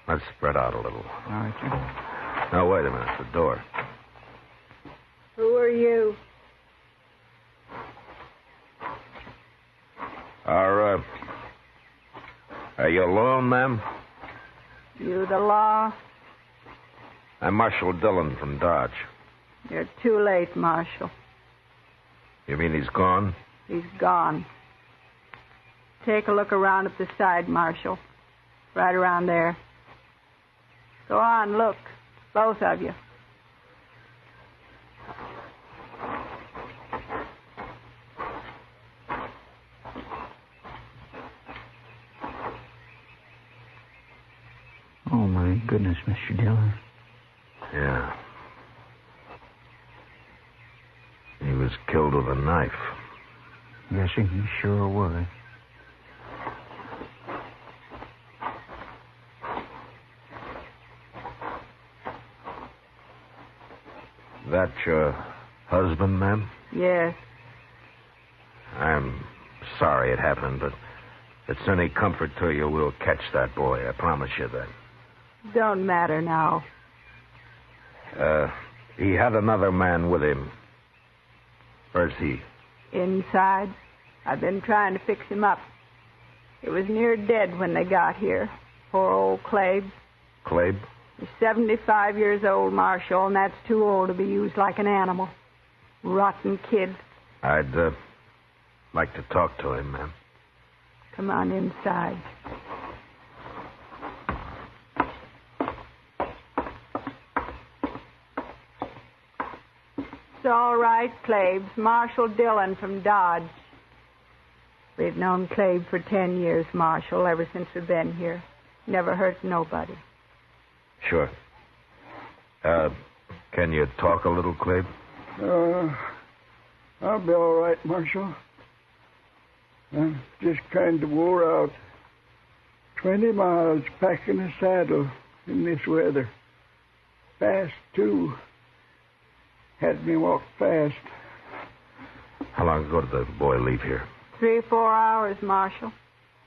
Let's spread out a little. All right, sir. Now, wait a minute. The door. Who are you? Are you alone, ma'am? You the law? I'm Marshal Dillon from Dodge. You're too late, Marshal. You mean he's gone? He's gone. Take a look around at the side, Marshal. Right around there. Go on, look. Both of you. Oh, my goodness, Mr. Dillon. Yeah. He was killed with a knife. Yes, sir, he sure was. That your husband, ma'am? Yes. I'm sorry it happened, but if it's any comfort to you, we'll catch that boy. I promise you that. Don't matter now. He had another man with him. Where's he? Inside. I've been trying to fix him up. He was near dead when they got here. Poor old Clabe. Clabe? He's 75 years old, Marshal, and that's too old to be used like an animal. Rotten kid. I'd like to talk to him, ma'am. Come on inside. It's all right, Clabe's Marshal Dillon from Dodge. We've known Clabe for 10 years, Marshal, ever since we've been here. Never hurt nobody. Sure. Can you talk a little, Clabe? I'll be all right, Marshal. I'm just kind of wore out. 20 miles packing a saddle in this weather. Fast, too. Had me walk fast. How long ago did the boy leave here? 3 or 4 hours, Marshal.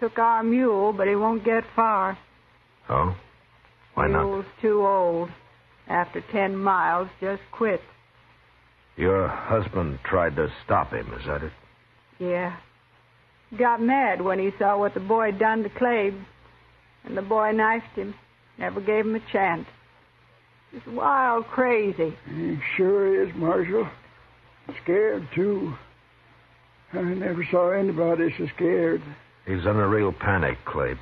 Took our mule, but he won't get far. Oh? Why not? Mule's too old. After 10 miles, just quit. Your husband tried to stop him, is that it? Yeah. Got mad when he saw what the boy done to Clabe. And the boy knifed him. Never gave him a chance. He's wild crazy. He sure is, Marshal. Scared, too. I never saw anybody so scared. He's in a real panic, Clabe.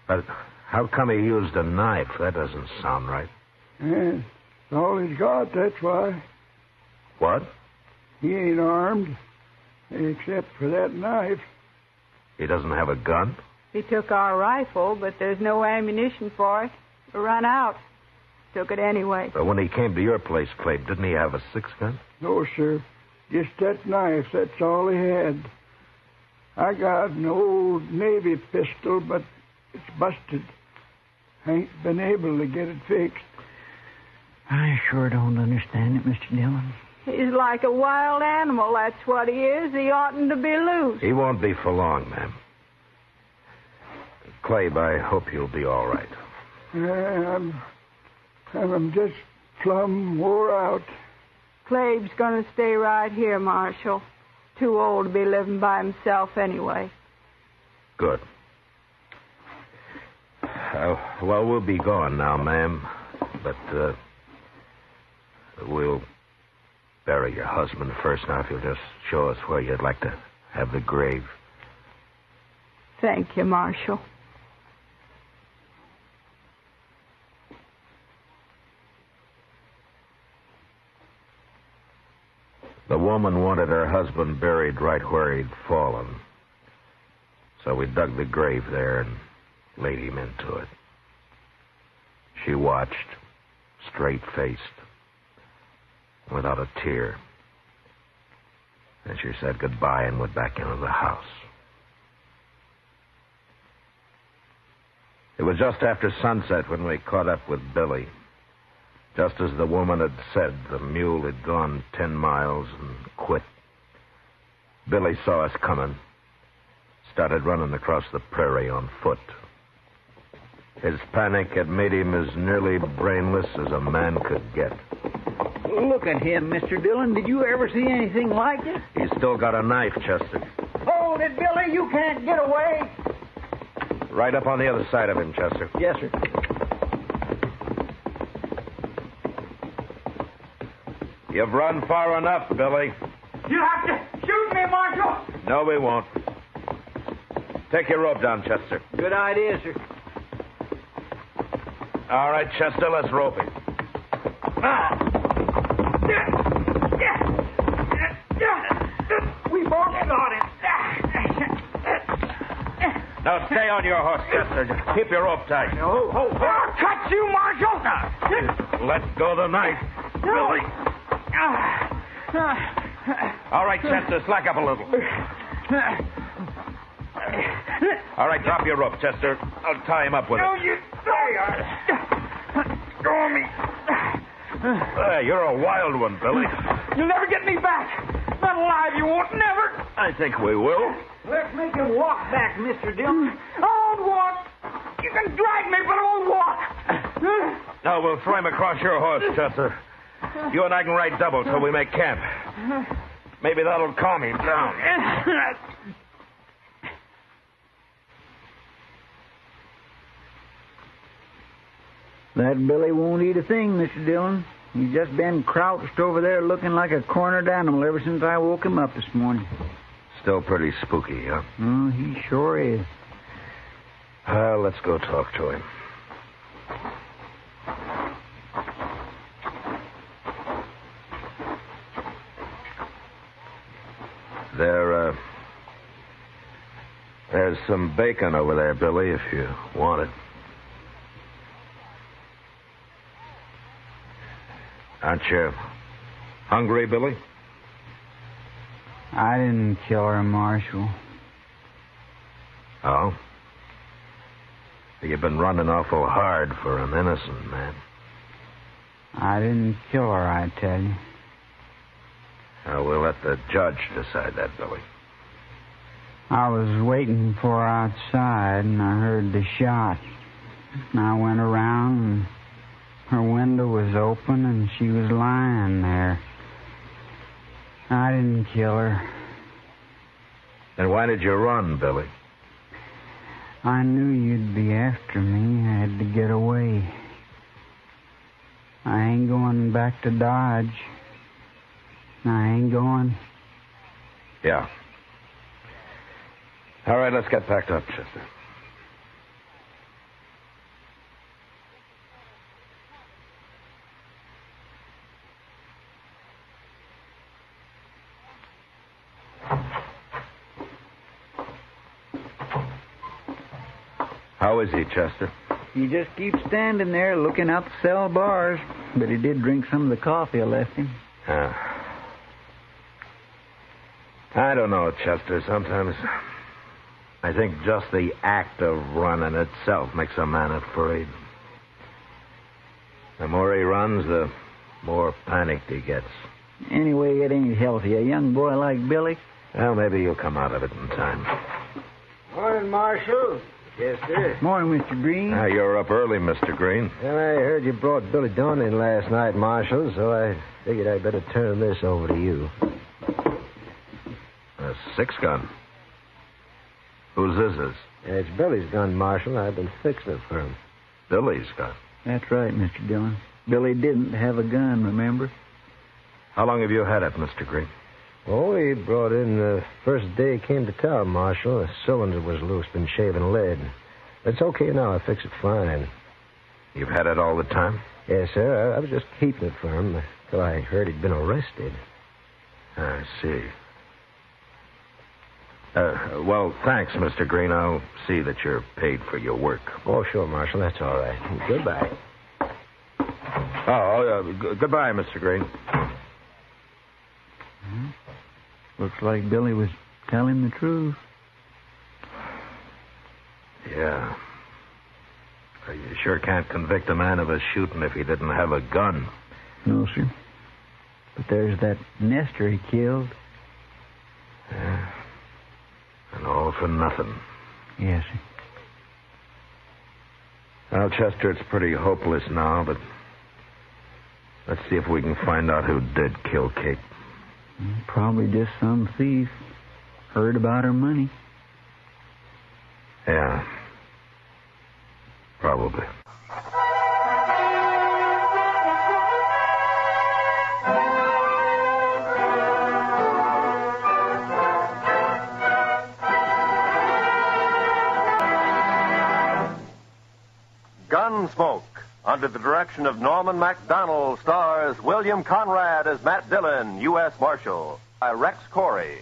But how come he used a knife? That doesn't sound right. Yeah, it's all he's got, that's why. What? He ain't armed, except for that knife. He doesn't have a gun? He took our rifle, but there's no ammunition for it. We run out. Took it anyway. But when he came to your place, Clabe, didn't he have a 6-gun? No, sir. Just that knife, that's all he had. I got an old Navy pistol, but it's busted. I ain't been able to get it fixed. I sure don't understand it, Mr. Dillon. He's like a wild animal, that's what he is. He oughtn't to be loose. He won't be for long, ma'am. Clabe, I hope you'll be all right. I'm just plumb wore out. Clabe's going to stay right here, Marshal. Too old to be living by himself anyway. Good. Well, we'll be going now, ma'am. But we'll bury your husband first now, if you'll just show us where you'd like to have the grave. Thank you, Marshal. The woman wanted her husband buried right where he'd fallen. So we dug the grave there and laid him into it. She watched, straight-faced, without a tear. Then she said goodbye and went back into the house. It was just after sunset when we caught up with Billy. Just as the woman had said, the mule had gone 10 miles and quit. Billy saw us coming, started running across the prairie on foot. His panic had made him as nearly brainless as a man could get. Look at him, Mr. Dillon. Did you ever see anything like it? He's still got a knife, Chester. Hold it, Billy. You can't get away. Right up on the other side of him, Chester. Yes, sir. You've run far enough, Billy. You have to shoot me, Marshal. No, we won't. Take your rope down, Chester. Good idea, sir. All right, Chester, let's rope him. We both got him. Now stay on your horse, Chester. Just keep your rope tight. I'll cut you, Marshal. Let go the knife, Billy. All right, Chester, slack up a little. All right, drop your rope, Chester. I'll tie him up with No, it. you Go me. You're a wild one, Billy. You'll never get me back. Not alive, you won't, never. I think we will. Let's make him walk back, Mr. Dillon. I won't walk. You can drag me, but I won't walk. No, we'll throw him across your horse, Chester. You and I can ride double till we make camp. Maybe that'll calm him down. That Billy won't eat a thing, Mr. Dillon. He's just been crouched over there looking like a cornered animal ever since I woke him up this morning. Still pretty spooky, huh? Oh, he sure is. Well, let's go talk to him. There's some bacon over there, Billy, if you want it. Aren't you hungry, Billy? I didn't kill her, Marshal. Oh? You've been running awful hard for an innocent man. I didn't kill her, I tell you. We'll let the judge decide that, Billy. I was waiting for her outside, and I heard the shot. And I went around, and her window was open, and she was lying there. I didn't kill her. Then why did you run, Billy? I knew you'd be after me. I had to get away. I ain't going back to Dodge. I ain't going. Yeah. All right, let's get packed up, Chester. How is he, Chester? He just keeps standing there looking out the cell bars. But he did drink some of the coffee I left him. I don't know, Chester. Sometimes I think just the act of running itself makes a man afraid. The more he runs, the more panicked he gets. Anyway, it ain't healthy. A young boy like Billy. Well, maybe you'll come out of it in time. Morning, Marshal. Yes, sir. Morning, Mr. Green. You're up early, Mr. Green. Well, I heard you brought Billy Dawn in last night, Marshal, so I figured I'd better turn this over to you. A 6-gun. Whose this is? It's Billy's gun, Marshal. I've been fixing it for him. Billy's gun? That's right, Mr. Dillon. Billy didn't have a gun, remember? How long have you had it, Mr. Green? Oh, he brought in the first day he came to town, Marshal. The cylinder was loose, been shaving lead. It's okay now. I fix it fine. You've had it all the time? Yes, sir. I was just keeping it for him until I heard he'd been arrested. I see. Well, thanks, Mr. Green. I'll see that you're paid for your work. Oh, sure, Marshal. That's all right. Goodbye. Goodbye, Mr. Green. Looks like Billy was telling the truth. Yeah. You sure can't convict a man of a shooting if he didn't have a gun. No, sir. But there's that Nestor he killed. Yeah. And all for nothing. Yes, sir. Well, Chester, it's pretty hopeless now, but let's see if we can find out who did kill Kate. Probably just some thief. Heard about her money. Yeah. Probably. Gunsmoke, under the direction of Norman MacDonald, stars William Conrad as Matt Dillon, U.S. Marshal, by Rex Corey.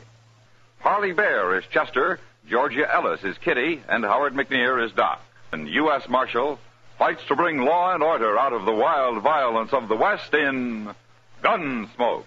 Harley Bear is Chester, Georgia Ellis is Kitty, and Howard McNear is Doc. And U.S. Marshal fights to bring law and order out of the wild violence of the West in Gunsmoke.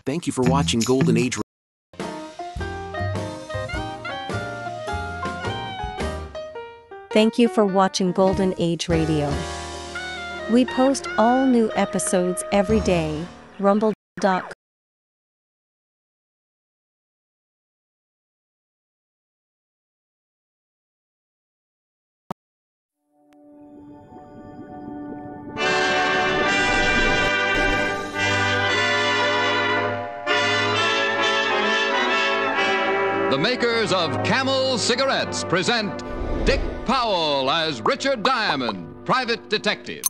Thank you for watching Golden Age. Thank you for watching Golden Age Radio. We post all new episodes every day. Rumble.com The makers of Camel Cigarettes present Dick Powell as Richard Diamond, private detective.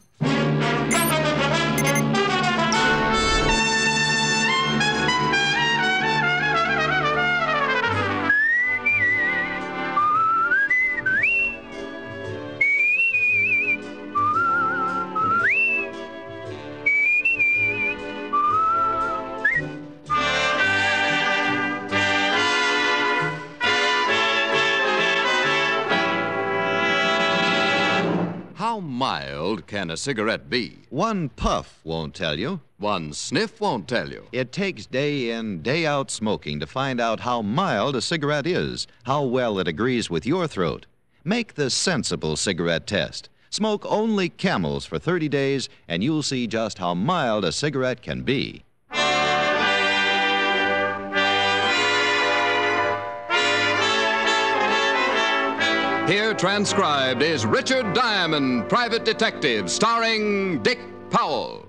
mild can a cigarette be? One puff won't tell you. One sniff won't tell you. It takes day in, day out smoking to find out how mild a cigarette is, how well it agrees with your throat. Make the sensible cigarette test. Smoke only Camels for 30 days, and you'll see just how mild a cigarette can be. Here transcribed is Richard Diamond, Private Detective, starring Dick Powell.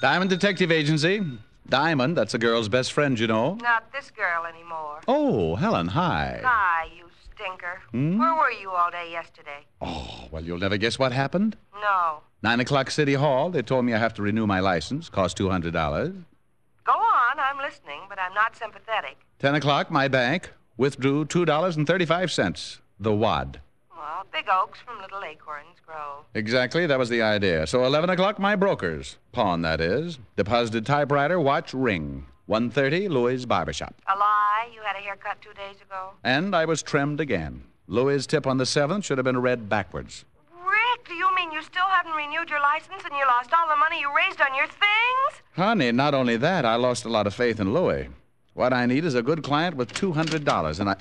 Diamond Detective Agency. Diamond, that's a girl's best friend, you know. Not this girl anymore. Oh, Helen, hi. Hi, you stinker. Where were you all day yesterday? Oh, well, you'll never guess what happened. No. 9 o'clock City Hall. They told me I have to renew my license. Cost $200. Go on, I'm listening, but I'm not sympathetic. 10 o'clock, my bank. Withdrew $2.35. The wad. Well, big oaks from little acorns grow. Exactly, that was the idea. So 11 o'clock, my brokers. Pawn, that is. Deposited typewriter, watch, ring. 1:30, Louis' barbershop. A lie? You had a haircut 2 days ago? And I was trimmed again. Louis' tip on the 7th should have been read backwards. Rick, do you mean you still haven't renewed your license and you lost all the money you raised on your things? Honey, not only that, I lost a lot of faith in Louis. What I need is a good client with $200, and I...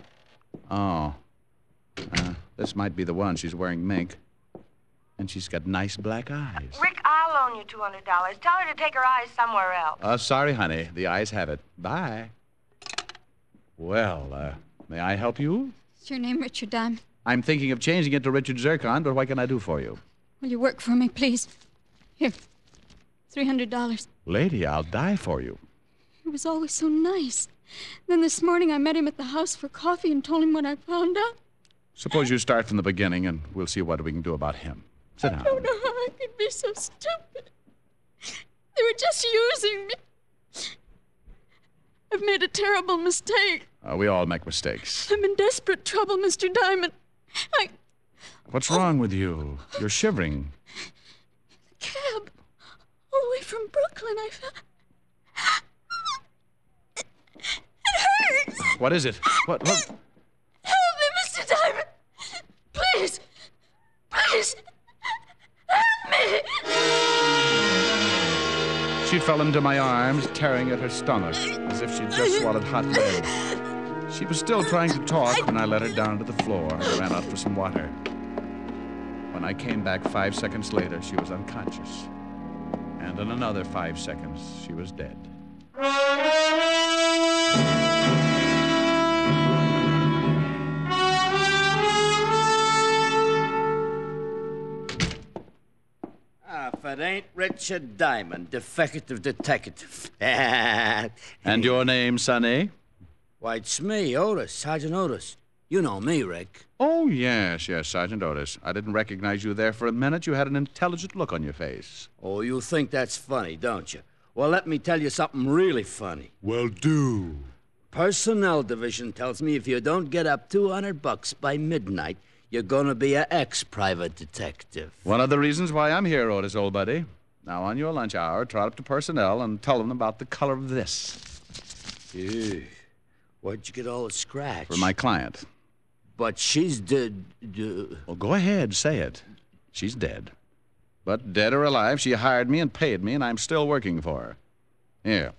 Oh. This might be the one. She's wearing mink. And she's got nice black eyes. Rick, I'll loan you $200. Tell her to take her eyes somewhere else. Sorry, honey. The eyes have it. Bye. Well, may I help you? Is your name Richard Diamond? I'm thinking of changing it to Richard Zircon, but what can I do for you? Will you work for me, please? Here, $300. Lady, I'll die for you. He was always so nice. Then this morning I met him at the house for coffee and told him what I found out. Suppose you start from the beginning, and we'll see what we can do about him. Sit down. I don't know how I could be so stupid. They were just using me. I've made a terrible mistake. We all make mistakes. I'm in desperate trouble, Mr. Diamond. What's wrong with you? You're shivering. The cab. All the way from Brooklyn, I found... It hurts. What is it? What? Help me, Mr. Diamond. Please. Please. Help me. She fell into my arms, tearing at her stomach, as if she'd just swallowed hot lead. She was still trying to talk when I let her down to the floor and ran out for some water. When I came back 5 seconds later, she was unconscious. And in another 5 seconds, she was dead. If it ain't Richard Diamond, defective detective. And your name, Sonny? Why, it's me, Otis, Sergeant Otis. You know me, Rick. Oh, yes, Sergeant Otis. I didn't recognize you there for a minute. You had an intelligent look on your face. Oh, you think that's funny, don't you? Well, let me tell you something really funny. Well, do. Personnel Division tells me if you don't get up $200 by midnight, you're going to be an ex-private detective. One of the reasons why I'm here, Otis, old buddy. Now, on your lunch hour, trot up to personnel and tell them about the color of this. Ew. Where'd you get all the scratch? For my client. But she's dead. Well, go ahead, say it. She's dead. But dead or alive, she hired me and paid me, and I'm still working for her. Here.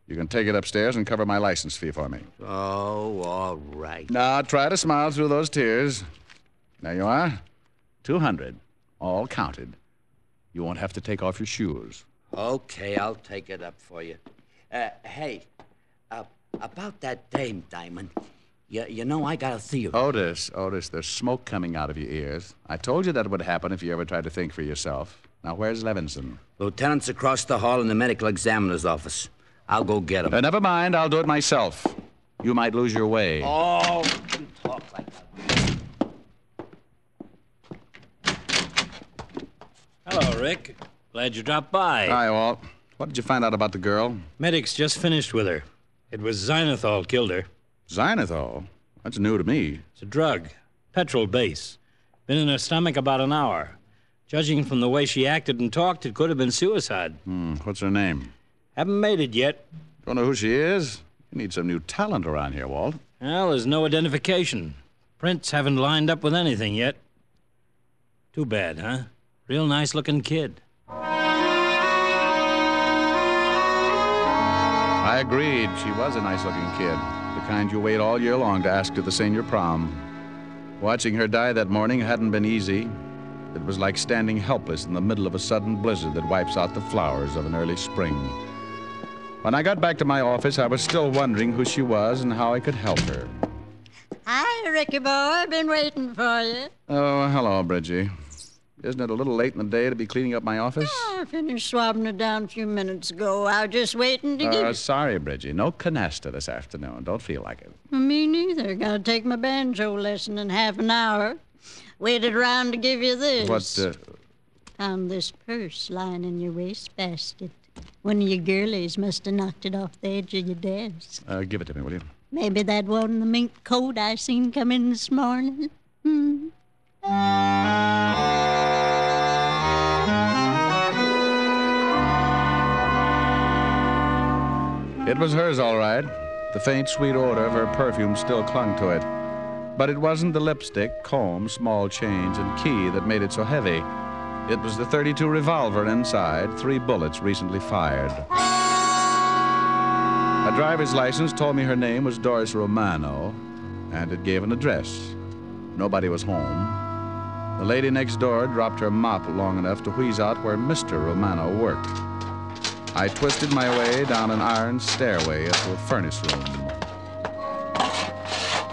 You can take it upstairs and cover my license fee for me. Oh, all right. Now, try to smile through those tears. There you are. 200. All counted. You won't have to take off your shoes. Okay, I'll take it up for you. Hey, about that dame, Diamond. You know I got a theory. Otis, there's smoke coming out of your ears. I told you that would happen if you ever tried to think for yourself. Now, where's Levinson? Lieutenant's across the hall in the medical examiner's office. I'll go get him. Never mind, I'll do it myself. You might lose your way. Oh, you talk like that. Hello, Rick. Glad you dropped by. Hi, Walt. What did you find out about the girl? Medics just finished with her. It was xylitol killed her. Xylitol? That's new to me. It's a drug. Petrol base. Been in her stomach about an hour. Judging from the way she acted and talked, it could have been suicide. What's her name? Haven't made it yet. Don't know who she is? You need some new talent around here, Walt. Well, there's no identification. Prints haven't lined up with anything yet. Too bad, huh? Real nice-looking kid. I agreed. She was a nice-looking kid. The kind you wait all year long to ask to the senior prom. Watching her die that morning hadn't been easy. It was like standing helpless in the middle of a sudden blizzard that wipes out the flowers of an early spring. When I got back to my office, I was still wondering who she was and how I could help her. Hi, Ricky boy. I've been waiting for you. Oh, hello, Bridgie. Isn't it a little late in the day to be cleaning up my office? Oh, I finished swabbing it down a few minutes ago. I was just waiting to get... Sorry, Bridgie. No canasta this afternoon. Don't feel like it. Me neither. Gotta take my banjo lesson in half an hour. Waited around to give you this. What, Found this purse lying in your wastebasket. One of your girlies must have knocked it off the edge of your desk. Give it to me, will you? Maybe that wasn't the mink coat I seen come in this morning. It was hers, all right. The faint, sweet odor of her perfume still clung to it. But it wasn't the lipstick, comb, small change, and key that made it so heavy. It was the .32 revolver inside, 3 bullets recently fired. A driver's license told me her name was Doris Romano, and it gave an address. Nobody was home. The lady next door dropped her mop long enough to wheeze out where Mr. Romano worked. I twisted my way down an iron stairway into a furnace room.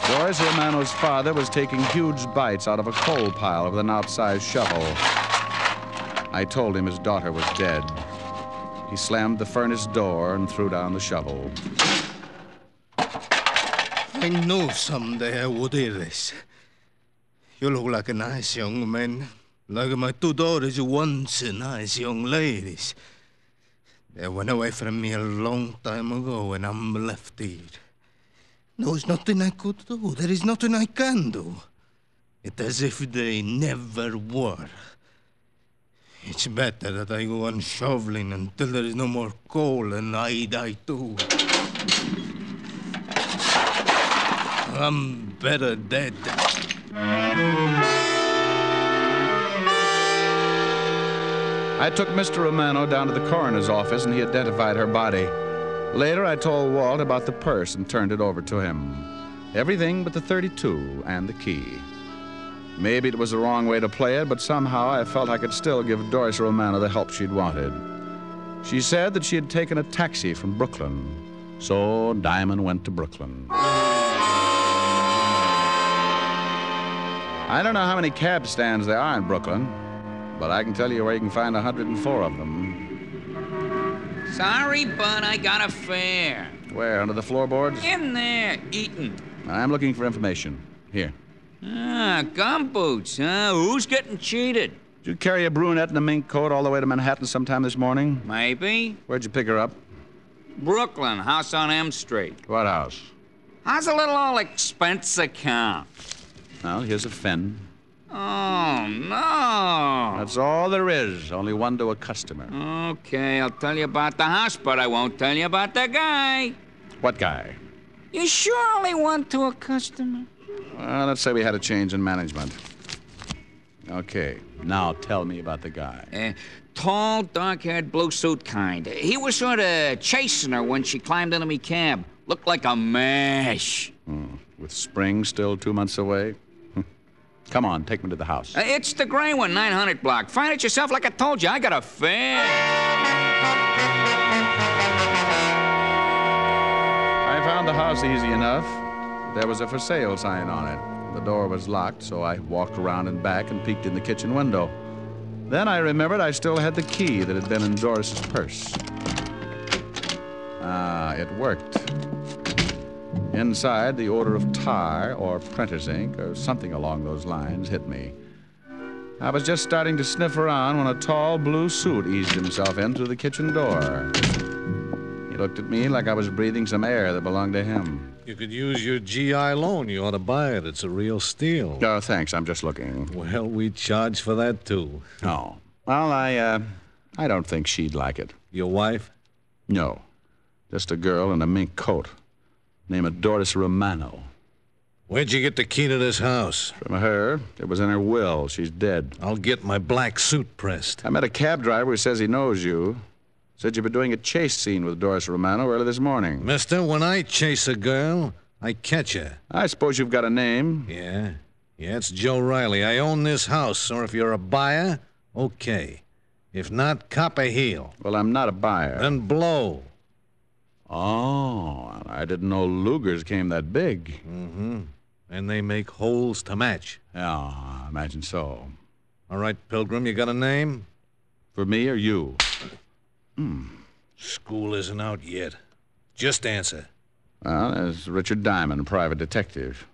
Doris Romano's father was taking huge bites out of a coal pile with an outsized shovel. I told him his daughter was dead. He slammed the furnace door and threw down the shovel. I knew someday I would hear this. You look like a nice young man. Like my 2 daughters once nice young ladies. They went away from me a long time ago and I'm left here. There's nothing I could do. There is nothing I can do. It's as if they never were. It's better that I go on shoveling until there is no more coal and I die too. I'm better dead. I took Mr. Romano down to the coroner's office and he identified her body. Later, I told Walt about the purse and turned it over to him. Everything but the .32 and the key. Maybe it was the wrong way to play it, but somehow I felt I could still give Doris Romano the help she'd wanted. She said that she had taken a taxi from Brooklyn. So Diamond went to Brooklyn. I don't know how many cab stands there are in Brooklyn, but I can tell you where you can find 104 of them. Sorry, bud, I got a fare. Where, under the floorboards? In there, eating. I'm looking for information. Here. Gumboots, huh? Who's getting cheated? Did you carry a brunette in a mink coat all the way to Manhattan sometime this morning? Maybe. Where'd you pick her up? Brooklyn, house on M Street. What house? How's a little all expense account? Well, here's a fin. Oh, no. That's all there is. Only one to a customer. Okay, I'll tell you about the house, but I won't tell you about the guy. What guy? You sure only one to a customer? Well, let's say we had a change in management. Okay, now tell me about the guy. Tall, dark-haired, blue suit kind. He was sort of chasing her when she climbed into me cab. Looked like a mash. With spring still 2 months away? Come on, take me to the house. It's the gray one, 900 block. Find it yourself like I told you. I got a fare. I found the house easy enough. There was a for sale sign on it. The door was locked, so I walked around and back and peeked in the kitchen window. Then I remembered I still had the key that had been in Doris's purse. It worked. Inside, the odor of tar or printer's ink or something along those lines hit me. I was just starting to sniff around when a tall blue suit eased himself in through the kitchen door. He looked at me like I was breathing some air that belonged to him. You could use your GI loan. You ought to buy it. It's a real steal. Oh, thanks. I'm just looking. Well, we charge for that, too. Oh. Well, I don't think she'd like it. Your wife? No. Just a girl in a mink coat. Name of Doris Romano. Where'd you get the key to this house? From her. It was in her will. She's dead. I'll get my black suit pressed. I met a cab driver who says he knows you. Said you've been doing a chase scene with Doris Romano early this morning. Mister, when I chase a girl, I catch her. I suppose you've got a name. Yeah, it's Joe Riley. I own this house, or if you're a buyer, okay. If not, cop a heel. Well, I'm not a buyer. Then blow. Oh, I didn't know Lugers came that big. Mm-hmm. And they make holes to match. Yeah, I imagine so. All right, Pilgrim, you got a name? For me or you? School isn't out yet. Just answer. Well, there's Richard Diamond, private detective.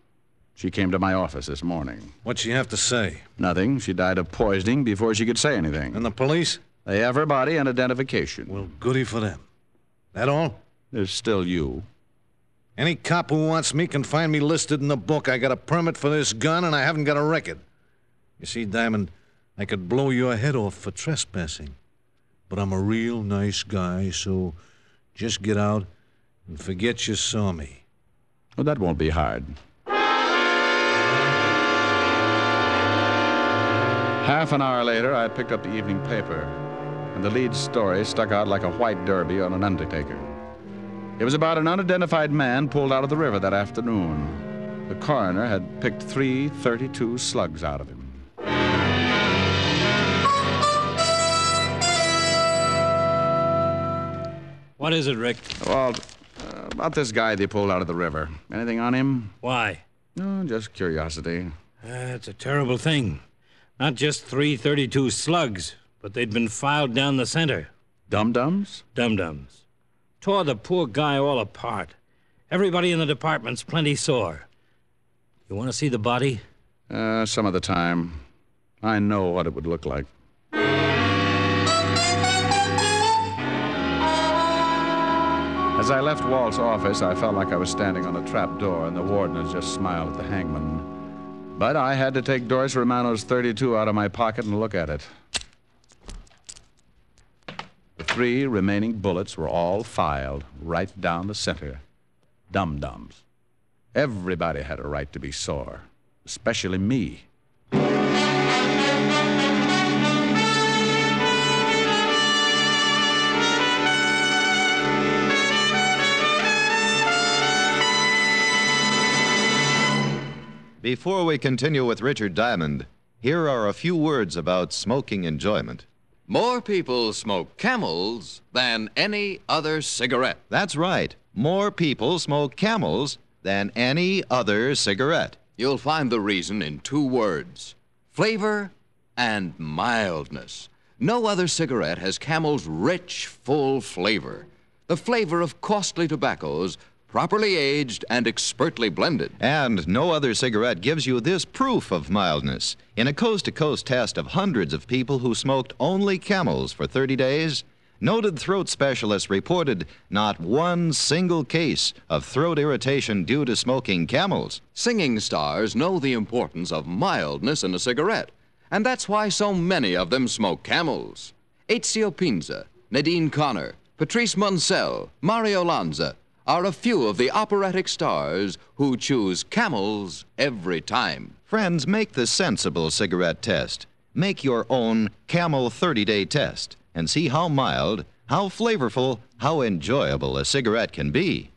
She came to my office this morning. What'd she have to say? Nothing. She died of poisoning before she could say anything. And the police? They have her body and identification. Well, goody for them. That all? There's still you. Any cop who wants me can find me listed in the book. I got a permit for this gun, and I haven't got a record. You see, Diamond, I could blow your head off for trespassing. But I'm a real nice guy, so just get out and forget you saw me. Well, that won't be hard. Half an hour later, I picked up the evening paper, and the lead story stuck out like a white derby on an undertaker. It was about an unidentified man pulled out of the river that afternoon. The coroner had picked 3 .32 slugs out of him. What is it, Rick? Well, about this guy they pulled out of the river. Anything on him? Why? No, just curiosity. It's a terrible thing. Not just 3 .32 slugs, but they'd been filed down the center. Dum-dums? Dum-dums. Tore the poor guy all apart. Everybody in the department's plenty sore. You want to see the body? Some of the time. I know what it would look like. As I left Walt's office, I felt like I was standing on a trap door and the warden had just smiled at the hangman. But I had to take Doris Romano's .32 out of my pocket and look at it. The 3 remaining bullets were all filed right down the center. Dum-dums. Everybody had a right to be sore, especially me. Before we continue with Richard Diamond, here are a few words about smoking enjoyment. More people smoke Camels than any other cigarette. That's right. More people smoke Camels than any other cigarette. You'll find the reason in 2 words: flavor and mildness. No other cigarette has Camel's rich, full flavor. The flavor of costly tobaccos, properly aged and expertly blended. And no other cigarette gives you this proof of mildness. In a coast-to-coast test of hundreds of people who smoked only Camels for 30 days, noted throat specialists reported not one single case of throat irritation due to smoking Camels. Singing stars know the importance of mildness in a cigarette, and that's why so many of them smoke Camels. Ezio Pinza, Nadine Connor, Patrice Munsell, Mario Lanza are a few of the operatic stars who choose Camels every time. Friends, make the sensible cigarette test. Make your own Camel 30-day test and see how mild, how flavorful, how enjoyable a cigarette can be.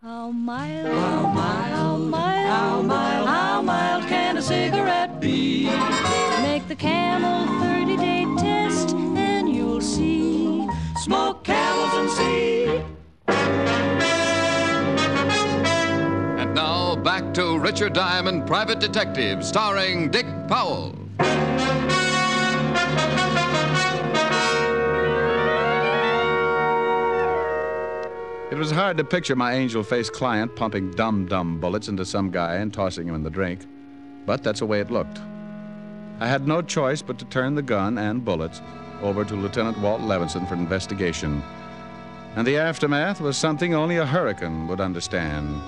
How mild, how mild, how mild, how mild, how mild can a cigarette be? Make the Camel 30-day test and you'll see. Smoke Camels and see. And now back to Richard Diamond, Private Detective, starring Dick Powell. It was hard to picture my angel-faced client pumping dum-dum bullets into some guy and tossing him in the drink, but that's the way it looked. I had no choice but to turn the gun and bullets over to Lieutenant Walt Levinson for investigation. And the aftermath was something only a hurricane would understand.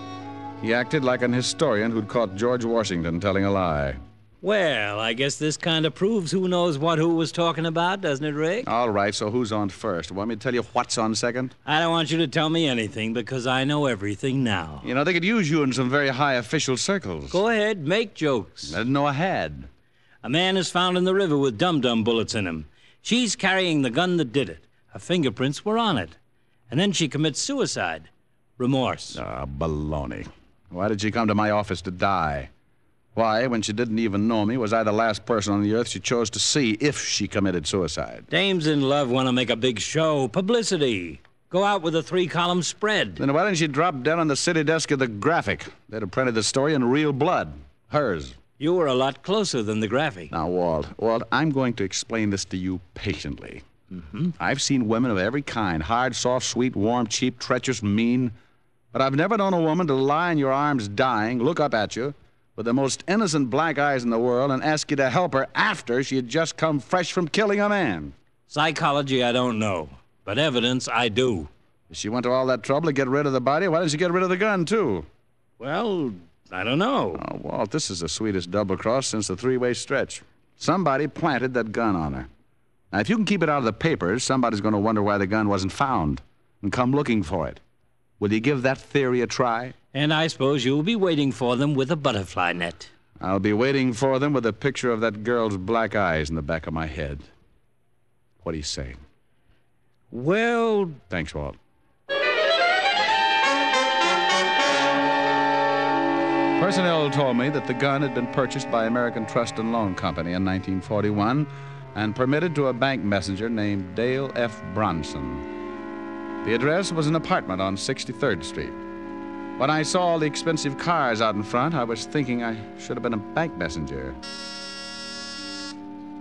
He acted like an historian who'd caught George Washington telling a lie. Well, I guess this kind of proves who knows what who was talking about, doesn't it, Rick? All right, so who's on first? Want me to tell you what's on second? I don't want you to tell me anything because I know everything now. You know, they could use you in some very high official circles. Go ahead, make jokes. I didn't know I had. A man is found in the river with dum-dum bullets in him. She's carrying the gun that did it. Her fingerprints were on it. And then she commits suicide. Remorse. Ah, baloney. Why did she come to my office to die? Why, when she didn't even know me, was I the last person on the earth she chose to see if she committed suicide? Dames in love want to make a big show. Publicity. Go out with a 3-column spread. Then why didn't she drop dead on the city desk of the Graphic? They'd have printed the story in real blood. Hers. You were a lot closer than the Graphic. Now, Walt, I'm going to explain this to you patiently. Mm-hmm. I've seen women of every kind. Hard, soft, sweet, warm, cheap, treacherous, mean. But I've never known a woman to lie in your arms dying, look up at you, with the most innocent black eyes in the world and ask you to help her after she had just come fresh from killing a man. Psychology, I don't know. But evidence, I do. If she went to all that trouble to get rid of the body, why didn't she get rid of the gun, too? Well, I don't know. Oh, Walt, this is the sweetest double-cross since the three-way stretch. Somebody planted that gun on her. Now, if you can keep it out of the papers, somebody's going to wonder why the gun wasn't found and come looking for it. Will you give that theory a try? And I suppose you'll be waiting for them with a butterfly net. I'll be waiting for them with a picture of that girl's black eyes in the back of my head. What do you say? Well... Thanks, Walt. Personnel told me that the gun had been purchased by American Trust and Loan Company in 1941 and permitted to a bank messenger named Dale F. Bronson. The address was an apartment on 63rd Street. When I saw all the expensive cars out in front, I was thinking I should have been a bank messenger.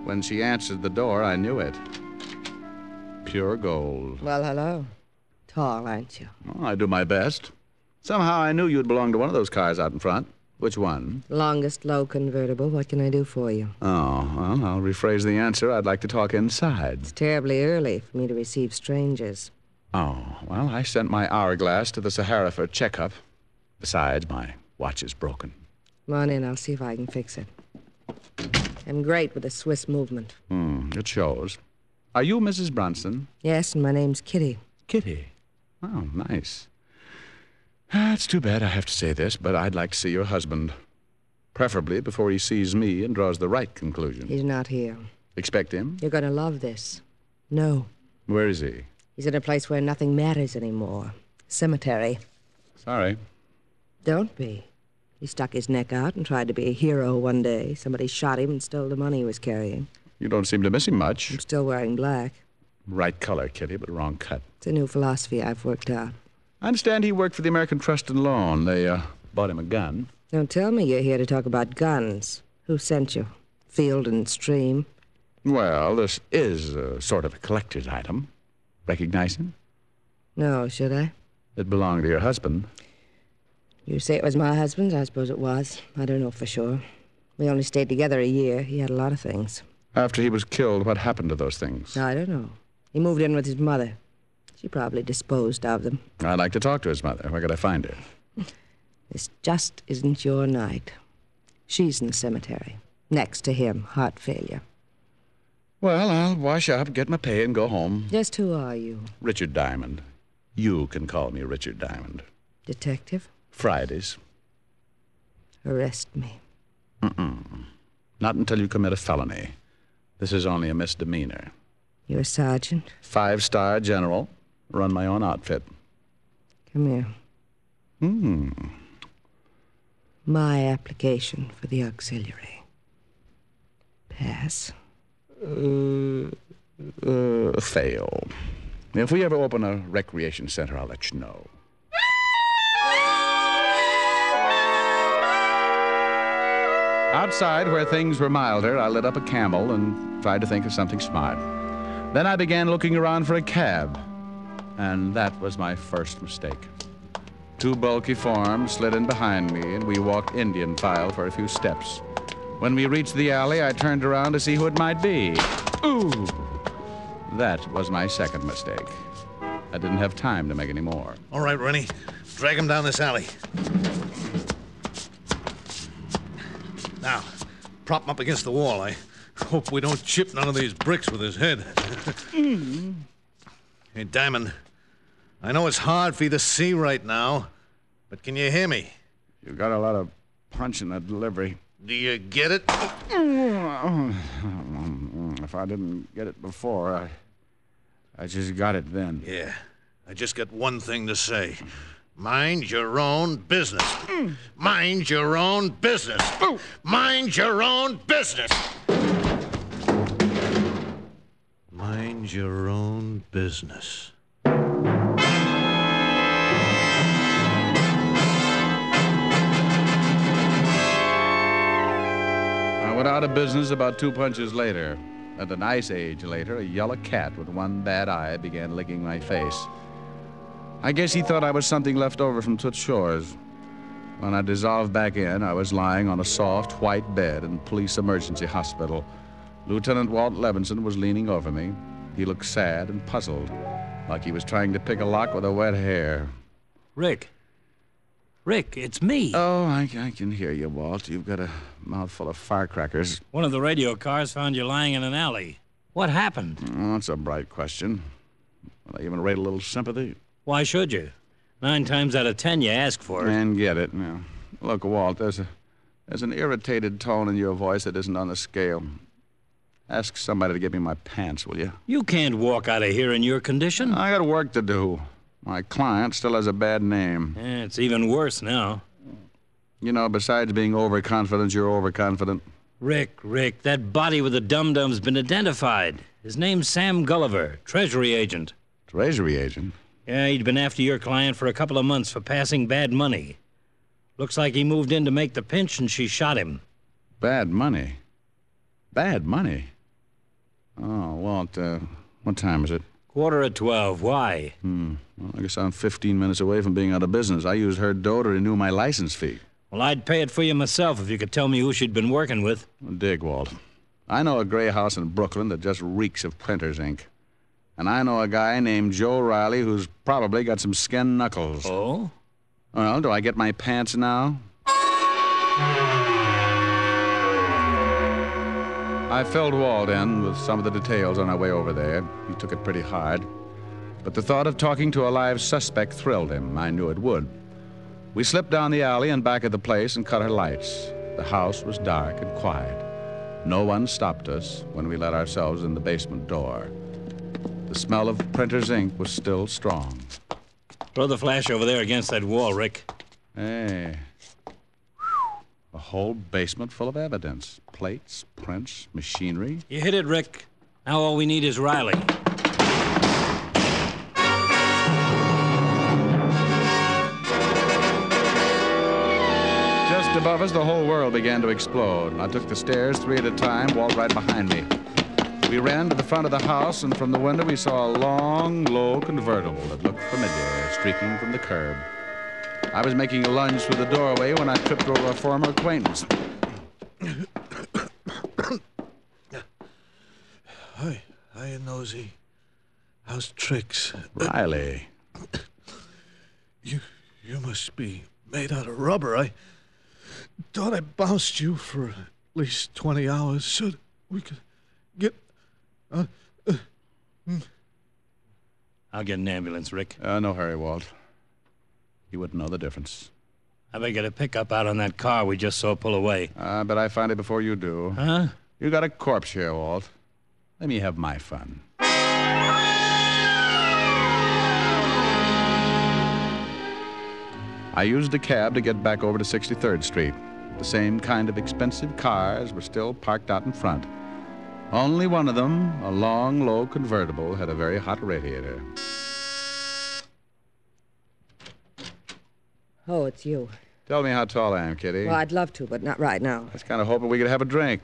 When she answered the door, I knew it. Pure gold. Well, hello. Tall, aren't you? Oh, I do my best. Somehow I knew you'd belong to one of those cars out in front. Which one? Longest low convertible. What can I do for you? Oh, well, I'll rephrase the answer. I'd like to talk inside. It's terribly early for me to receive strangers. Oh, well, I sent my hourglass to the Sahara for a checkup. Besides, my watch is broken. Come on in. I'll see if I can fix it. I'm great with the Swiss movement. It shows. Are you Mrs. Bronson? Yes, and my name's Kitty. Kitty? Oh, nice. It's too bad I have to say this, but I'd like to see your husband. Preferably before he sees me and draws the right conclusion. He's not here. Expect him? You're going to love this. No. Where is he? He's in a place where nothing matters anymore. Cemetery. Sorry. Don't be. He stuck his neck out and tried to be a hero one day. Somebody shot him and stole the money he was carrying. You don't seem to miss him much. I'm still wearing black. Right color, Kitty, but wrong cut. It's a new philosophy I've worked out. I understand he worked for the American Trust and Loan. They bought him a gun. Don't tell me you're here to talk about guns. Who sent you? Field and Stream? Well, this is sort of a collector's item. Recognize him? No, should I? It belonged to your husband. You say it was my husband's? I suppose it was. I don't know for sure. We only stayed together a year. He had a lot of things. After he was killed, what happened to those things? I don't know. He moved in with his mother. She probably disposed of them. I'd like to talk to his mother. Where could I find her? This just isn't your night. She's in the cemetery. Next to him, heart failure. Well, I'll wash up, get my pay, and go home. Just who are you? Richard Diamond. You can call me Richard Diamond. Detective? Fridays. Arrest me. Not until you commit a felony. This is only a misdemeanor. You're a sergeant? 5-star general. Run my own outfit. Come here. My application for the auxiliary. Pass. Fail. If we ever open a recreation center, I'll let you know. Outside, where things were milder, I lit up a Camel and tried to think of something smart. Then I began looking around for a cab, and that was my first mistake. 2 bulky forms slid in behind me, and we walked Indian file for a few steps. When we reached the alley, I turned around to see who it might be. Ooh! That was my second mistake. I didn't have time to make any more. All right, Rennie. Drag him down this alley. Now, prop him up against the wall. I hope we don't chip none of these bricks with his head. Hey, Diamond, I know it's hard for you to see right now, but can you hear me? You got a lot of punch in that delivery. Do you get it? If I didn't get it before, I just got it then. Yeah. I just got one thing to say. Mind your own business. Mind your own business. Mind your own business. Mind your own business. I went out of business about 2 punches later. At an ice age later, a yellow cat with one bad eye began licking my face. I guess he thought I was something left over from Toots Shores. When I dissolved back in, I was lying on a soft, white bed in Police Emergency Hospital. Lieutenant Walt Levinson was leaning over me. He looked sad and puzzled, like he was trying to pick a lock with a wet hair. Rick, it's me. Oh, I can hear you, Walt. You've got a mouthful of firecrackers. One of the radio cars found you lying in an alley. What happened? Oh, that's a bright question. Will I even rate a little sympathy? Why should you? 9 times out of 10 you ask for it. And get it. Now, look, Walt, there's an irritated tone in your voice that isn't on the scale. Ask somebody to get me my pants, will you? You can't walk out of here in your condition. I got work to do. My client still has a bad name. Yeah, it's even worse now. You know, besides being overconfident, you're overconfident. Rick, that body with the dum-dum's been identified. His name's Sam Gulliver, Treasury agent. Treasury agent? Yeah, he'd been after your client for a couple of months for passing bad money. Looks like he moved in to make the pinch and she shot him. Bad money? Bad money? Oh, Walt, what time is it? 11:45. Why? Well, I guess I'm 15 minutes away from being out of business. I used her dough to renew my license fee. Well, I'd pay it for you myself if you could tell me who she'd been working with. Dig, Walt. I know a gray house in Brooklyn that just reeks of printer's ink. And I know a guy named Joe Riley who's probably got some skin knuckles. Oh? Well, do I get my pants now? I filled Walt in with some of the details on our way over there. He took it pretty hard. But the thought of talking to a live suspect thrilled him. I knew it would. We slipped down the alley and back of the place and cut our lights. The house was dark and quiet. No one stopped us when we let ourselves in the basement door. The smell of printer's ink was still strong. Throw the flash over there against that wall, Rick. Hey. A whole basement full of evidence. Plates, prints, machinery. You hit it, Rick. Now all we need is Riley. Just above us, the whole world began to explode. I took the stairs 3 at a time, Walt right behind me. We ran to the front of the house, and from the window we saw a long, low convertible that looked familiar, streaking from the curb. I was making a lunge through the doorway when I tripped over a former acquaintance. Hi, Nosy. How's tricks? Riley. You must be made out of rubber. I thought I bounced you for at least 20 hours so that we could get... I'll get an ambulance, Rick. No hurry, Walt. You wouldn't know the difference. I better get a pickup out on that car we just saw pull away. I bet I find it before you do. Huh? You got a corpse here, Walt. Let me have my fun. I used a cab to get back over to 63rd Street. The same kind of expensive cars were still parked out in front. Only one of them, a long, low convertible, had a very hot radiator. Oh, it's you. Tell me how tall I am, Kitty. Well, I'd love to, but not right now. I was kind of hoping we could have a drink.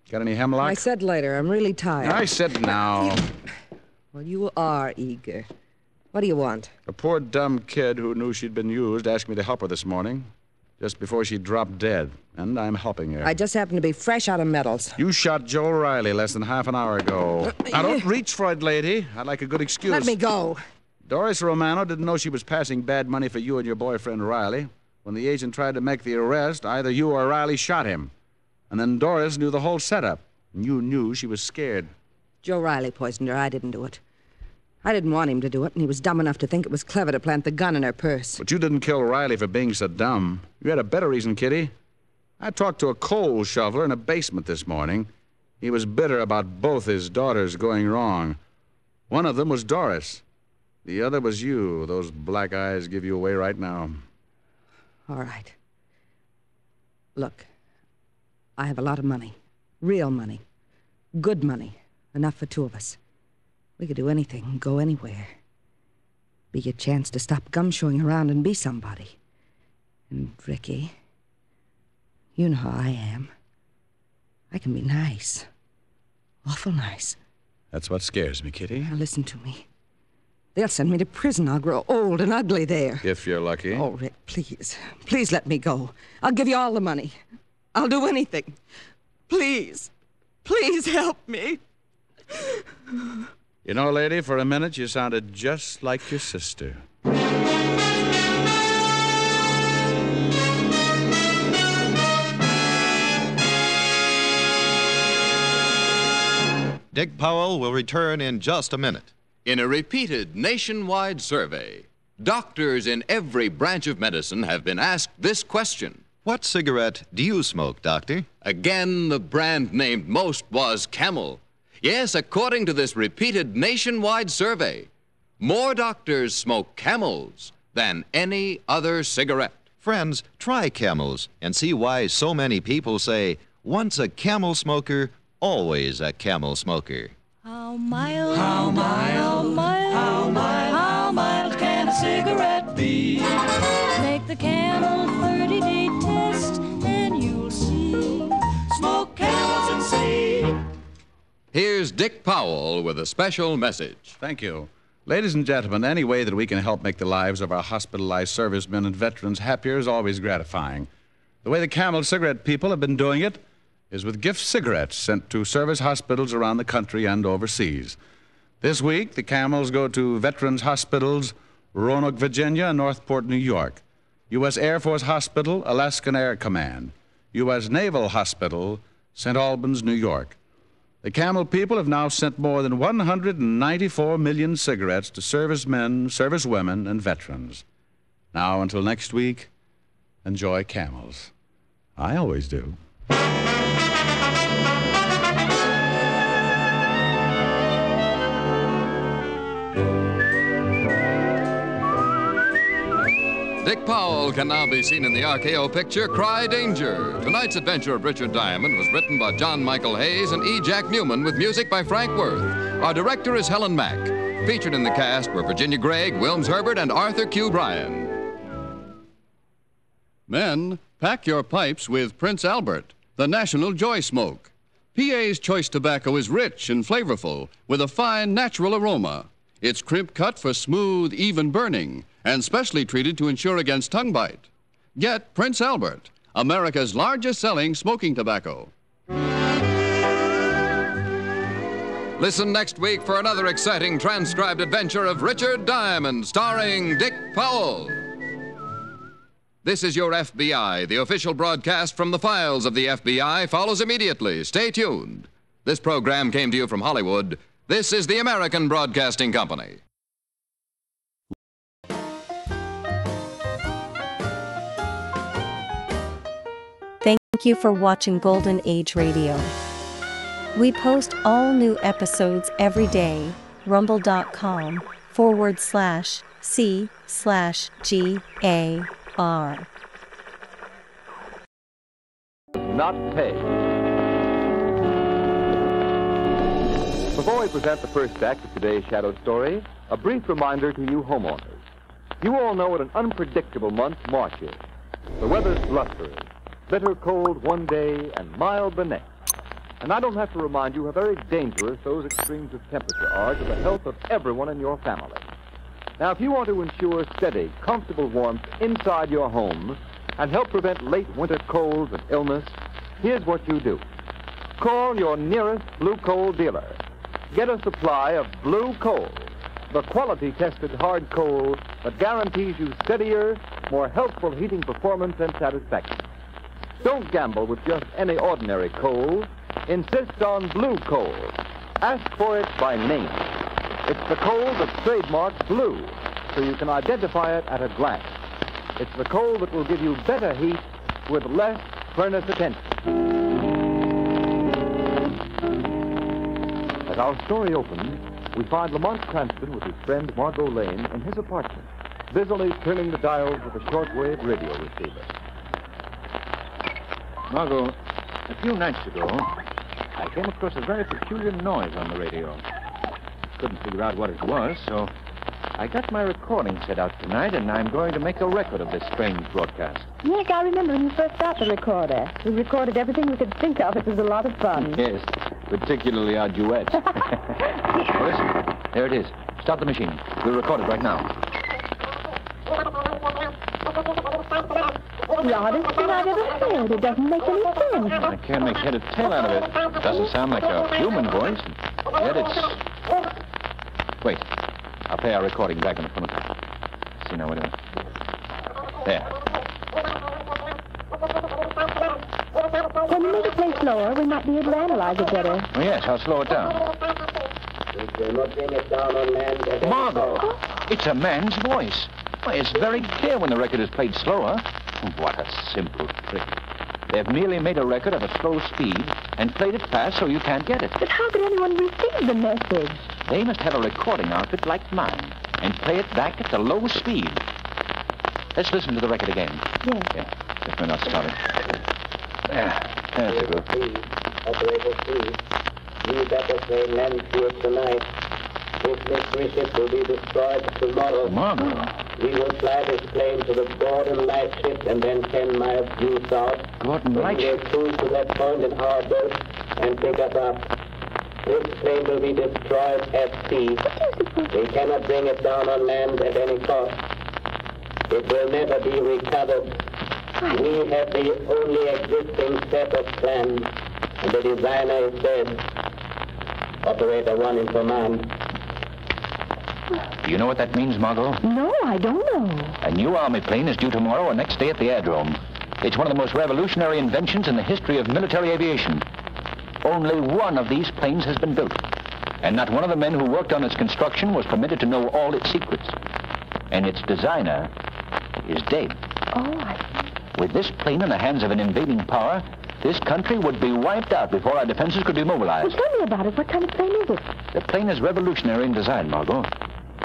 Got any hemlock? I said later. I'm really tired. I said now. Well, you are eager. What do you want? A poor dumb kid who knew she'd been used asked me to help her this morning, just before she dropped dead, and I'm helping her. I just happen to be fresh out of medals. You shot Joe Riley less than half an hour ago. Now, don't reach for it, lady. I'd like a good excuse. Let me go. Doris Romano didn't know she was passing bad money for you and your boyfriend, Riley. When the agent tried to make the arrest, either you or Riley shot him. And then Doris knew the whole setup. And you knew she was scared. Joe Riley poisoned her. I didn't do it. I didn't want him to do it, and he was dumb enough to think it was clever to plant the gun in her purse. But you didn't kill Riley for being so dumb. You had a better reason, Kitty. I talked to a coal shoveler in a basement this morning. He was bitter about both his daughters going wrong. One of them was Doris. The other was you. Those black eyes give you away right now. All right. Look, I have a lot of money. Real money. Good money. Enough for two of us. We could do anything, go anywhere. Be a chance to stop gumshoeing around and be somebody. And Ricky, you know how I am. I can be nice. Awful nice. That's what scares me, Kitty. Now listen to me. They'll send me to prison. I'll grow old and ugly there. If you're lucky. Oh, Rick, please. Please let me go. I'll give you all the money. I'll do anything. Please. Please help me. You know, lady, for a minute you sounded just like your sister. Dick Powell will return in just a minute. In a repeated nationwide survey, doctors in every branch of medicine have been asked this question. What cigarette do you smoke, Doctor? Again, the brand named most was Camel. Yes, according to this repeated nationwide survey, more doctors smoke Camels than any other cigarette. Friends, try Camels and see why so many people say, once a Camel smoker, always a Camel smoker. How mild, how mild, how mild, how mild can a cigarette be? Make the Camel 30-day test and you'll see. Smoke Camels and see. Here's Dick Powell with a special message. Thank you. Ladies and gentlemen, any way that we can help make the lives of our hospitalized servicemen and veterans happier is always gratifying. The way the Camel cigarette people have been doing it is with gift cigarettes sent to service hospitals around the country and overseas. This week, the Camels go to Veterans Hospitals, Roanoke, Virginia, and Northport, New York, U.S. Air Force Hospital, Alaskan Air Command, U.S. Naval Hospital, St. Albans, New York. The Camel people have now sent more than 194 million cigarettes to servicemen, servicewomen, and veterans. Now, until next week, enjoy Camels. I always do. Dick Powell can now be seen in the RKO picture Cry Danger. Tonight's adventure of Richard Diamond was written by John Michael Hayes and E. Jack Newman with music by Frank Worth. Our director is Helen Mack. Featured in the cast were Virginia Gregg, Wilms Herbert, and Arthur Q. Bryan. Men, pack your pipes with Prince Albert, the national joy smoke. PA's choice tobacco is rich and flavorful with a fine natural aroma. It's crimp cut for smooth, even burning and specially treated to ensure against tongue bite. Get Prince Albert, America's largest selling smoking tobacco. Listen next week for another exciting transcribed adventure of Richard Diamond, starring Dick Powell. This is Your FBI. The official broadcast from the files of the FBI follows immediately. Stay tuned. This program came to you from Hollywood. This is the American Broadcasting Company. Thank you for watching Golden Age Radio. We post all new episodes every day. Rumble.com/C/GAR. Not pay. Before we present the first act of today's Shadow Story, a brief reminder to you homeowners. You all know what an unpredictable month March is. The weather's blustery, bitter cold one day and mild the next. And I don't have to remind you how very dangerous those extremes of temperature are to the health of everyone in your family. Now, if you want to ensure steady, comfortable warmth inside your home and help prevent late winter colds and illness, here's what you do. Call your nearest Blue Coal dealer. Get a supply of Blue Coal. the quality-tested hard coal that guarantees you steadier, more healthful heating performance and satisfaction. Don't gamble with just any ordinary coal. Insist on blue coal. Ask for it by name. It's the coal that's trademarked blue, so you can identify it at a glance. It's the coal that will give you better heat with less furnace attention. As our story opens, we find Lamont Cranston with his friend Margot Lane in his apartment, busily turning the dials of a shortwave radio receiver. Margot, a few nights ago, I came across a very peculiar noise on the radio. Couldn't figure out what it was, so I got my recording set out tonight, and I'm going to make a record of this strange broadcast. Yes, I remember when you first got the recorder. We recorded everything we could think of. It was a lot of fun. Yes, particularly our duets. Well, listen, there it is. Stop the machine. We'll record it right now. The oddest thing I've ever heard. It doesn't make any sense. I can't make head or tail out of it. It doesn't sound like a human voice, yet it's... Wait. I'll play our recording back on the phone. See now, wait a minute. There. Can you make it play slower? We might be able to analyze it better. Oh, yes, I'll slow it down. Margot, it's a man's voice. Why, it's very clear when the record is played slower. What a simple trick. They've merely made a record of a slow speed and played it fast so you can't get it. But how could anyone receive the message? They must have a recording outfit like mine and play it back at the low speed. Let's listen to the record again. Yes. Yeah, if we're not starting. There we go. Operator 3, we better say Mansfield tonight. This mystery ship will be destroyed tomorrow. Margot. We will fly this plane to the Gordon Lightship and then 10 miles due south. Gordon Lightship? We'll cruise to that point in our boat and pick us up. This plane will be destroyed at sea. We cannot bring it down on land at any cost. It will never be recovered. We have the only existing set of plans, and the designer is dead. Operator 1 in command. Do you know what that means, Margot? No, I don't know. A new Army plane is due tomorrow or next day at the aerodrome. It's one of the most revolutionary inventions in the history of military aviation. Only one of these planes has been built, and not one of the men who worked on its construction was permitted to know all its secrets. And its designer is dead. Oh, I see. With this plane in the hands of an invading power, this country would be wiped out before our defenses could be mobilized. Well, tell me about it. What kind of plane is it? The plane is revolutionary in design, Margot.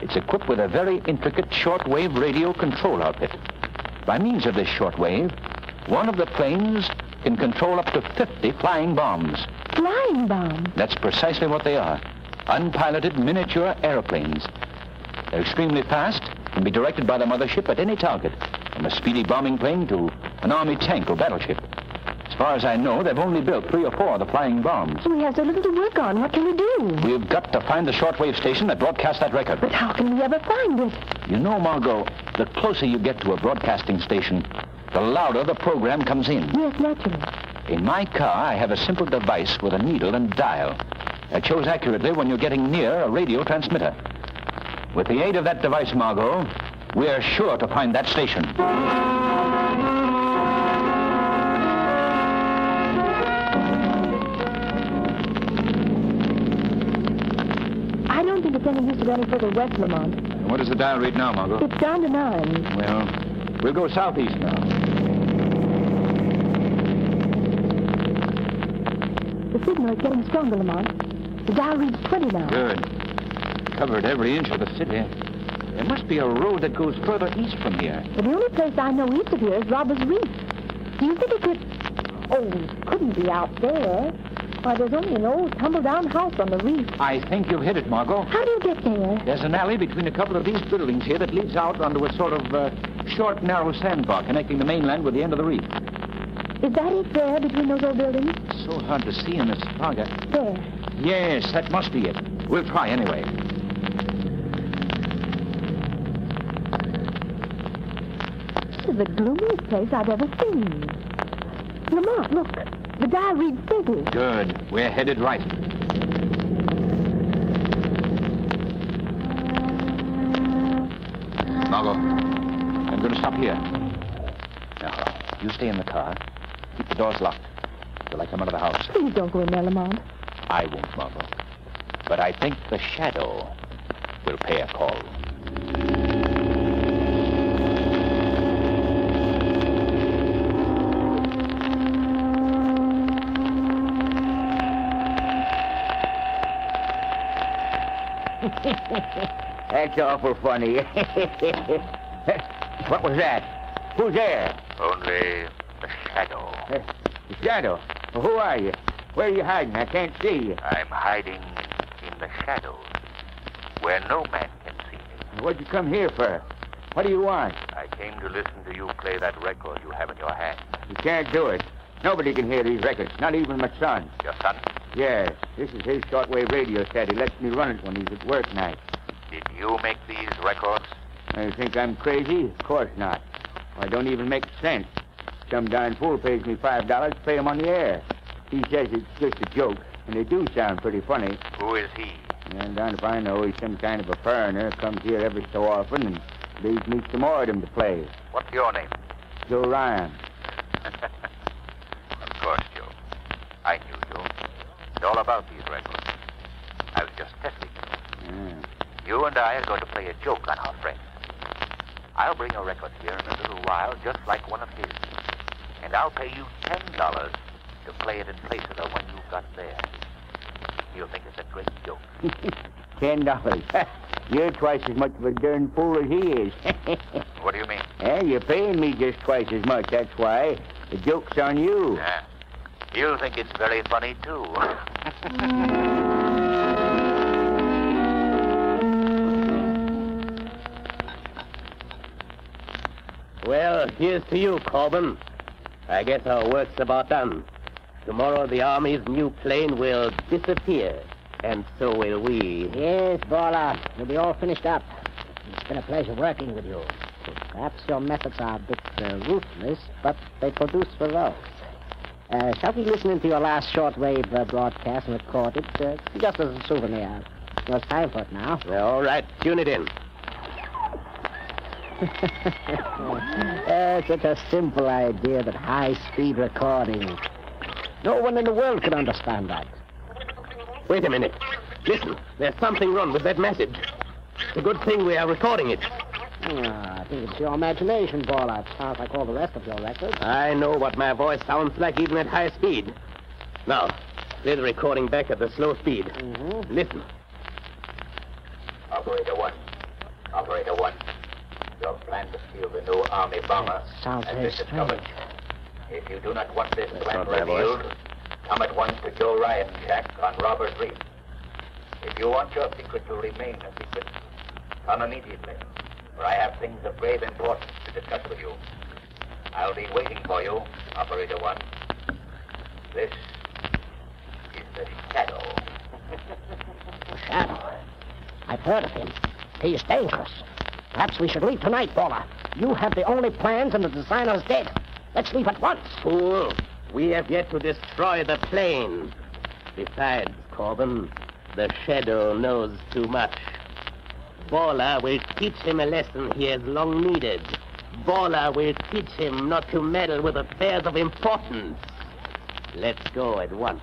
It's equipped with a very intricate shortwave radio control outfit. By means of this shortwave, one of the planes can control up to 50 flying bombs. Flying bombs? That's precisely what they are. Unpiloted miniature airplanes. They're extremely fast, can be directed by the mothership at any target, from a speedy bombing plane to an army tank or battleship. As far as I know, they've only built 3 or 4 of the flying bombs. We have so little to work on. What can we do? We've got to find the shortwave station that broadcasts that record. But how can we ever find it? You know, Margot, the closer you get to a broadcasting station, the louder the program comes in. Yes, naturally. In my car, I have a simple device with a needle and dial. It shows accurately when you're getting near a radio transmitter. With the aid of that device, Margot, we're sure to find that station. I don't think it's any use to go any further west, Lamont. What does the dial read now, Margot? It's down to 9. Well, we'll go southeast now. The signal is getting stronger, Lamont. The dial reads 20 now. Good. Covered every inch of the city. There must be a road that goes further east from here. But the only place I know east of here is Robbers Reef. Do you think it could... Oh, it couldn't be out there. Why, there's only an old tumble-down house on the reef. I think you've hit it, Margot. How do you get there? There's an alley between a couple of these buildings here that leads out onto a sort of short, narrow sandbar connecting the mainland with the end of the reef. Is that it there between those old buildings? It's so hard to see in this fog. There. Yes, that must be it. We'll try anyway. This is the gloomiest place I've ever seen. Lamont, look. The dial reads 30. Good. We're headed right. Margot, I'm going to stop here. Now, you stay in the car. Keep the doors locked till I come out of the house. Please don't go in there, Lamont. I won't, Margot. But I think the shadow will pay a call. That's awful funny. What was that? Who's there? Only the shadow. The shadow? Well, who are you? Where are you hiding? I can't see you. I'm hiding in the shadows, where no man can see me. What'd you come here for? What do you want? I came to listen to you play that record you have in your hand. You can't do it. Nobody can hear these records, not even my son. Your son? Yes, this is his shortwave radio set. He lets me run it when he's at work night. Did you make these records? You think I'm crazy? Of course not. I don't even make sense. Some darn fool pays me $5 to play him on the air. He says it's just a joke, and they do sound pretty funny. Who is he? And darn if I know, he's some kind of a foreigner. Comes here every so often and leaves me some more of them to play. What's your name? Joe Ryan. Of course, Joe. I knew you. It's all about these records. I was just testing them. You and I are going to play a joke on our friends. I'll bring a record here in a little while, just like one of his. And I'll pay you $10 to play it in place of the one you got there. You'll think it's a great joke. $10. You're twice as much of a darn fool as he is. What do you mean? You're paying me just twice as much, that's why. The joke's on you. Yeah. You'll think it's very funny, too. Well, here's to you, Corbin. I guess our work's about done. Tomorrow the Army's new plane will disappear, and so will we. Yes, Balla. We'll be all finished up. It's been a pleasure working with you. Perhaps your methods are a bit ruthless, but they produce results. Shall we listen into your last shortwave broadcast and record it, just as a souvenir? Well, it's time for it now. All right, tune it in. Such a simple idea, that high-speed recording. No one in the world can understand that. Wait a minute. Listen, there's something wrong with that message. It's a good thing we are recording it. I think it's your imagination, Balla. It sounds like all the rest of your records. I know what my voice sounds like even at high speed. Now, play the recording back at the slow speed. Mm-hmm. Listen. Operator 1. Operator 1. Your plan to steal the new Army bomber Sounds has very been discovered. strange. If you do not want this plan not my revealed, voice. come at once to Joe Ryan's shack on Robbers Reef. If you want your secret to remain a secret, come immediately, for I have things of grave importance to discuss with you. I'll be waiting for you, Operator 1. This is the Shadow. Shadow. I've heard of him. He's dangerous. Perhaps we should leave tonight, Balla. You have the only plans and the designer's dead. Let's leave at once. Fool, we have yet to destroy the plane. Besides, Corbin, the Shadow knows too much. Balla will teach him a lesson he has long needed. Balla will teach him not to meddle with affairs of importance. Let's go at once.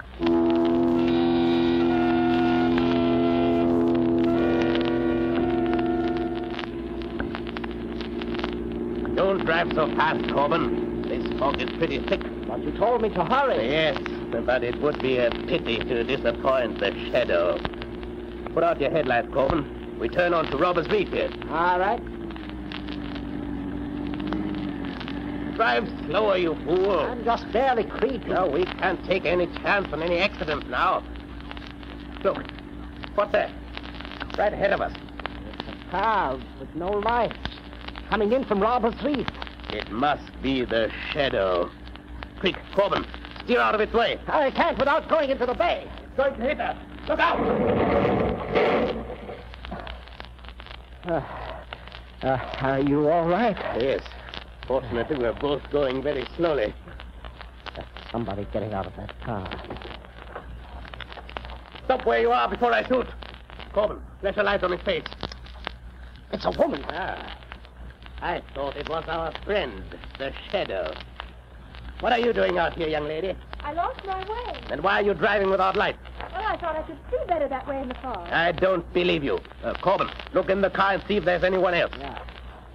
Don't drive so fast, Corbin. This fog is pretty thick. But you told me to hurry. Yes, but it would be a pity to disappoint the Shadow. Put out your headlights, Corbin. We turn on to Robbers Reef here. All right. Drive slower, you fool. I'm just barely creeping. No, we can't take any chance on any accident now. Look, what's that? Right ahead of us. It's a car with no lights. Coming in from Robbers Reef. It must be the Shadow. Quick, Corbin, steer out of its way. I can't without going into the bay. It's going to hit us. Look out! Are you all right? Yes. Fortunately, we're both going very slowly. Somebody getting out of that car. Stop where you are before I shoot. Corbin, flash a light on his face. It's a woman. I thought it was our friend, the Shadow. What are you doing out here, young lady? I lost my way. And why are you driving without lights? Well, I thought I could see better that way in the car. I don't believe you. Corbin, look in the car and see if there's anyone else. Yeah.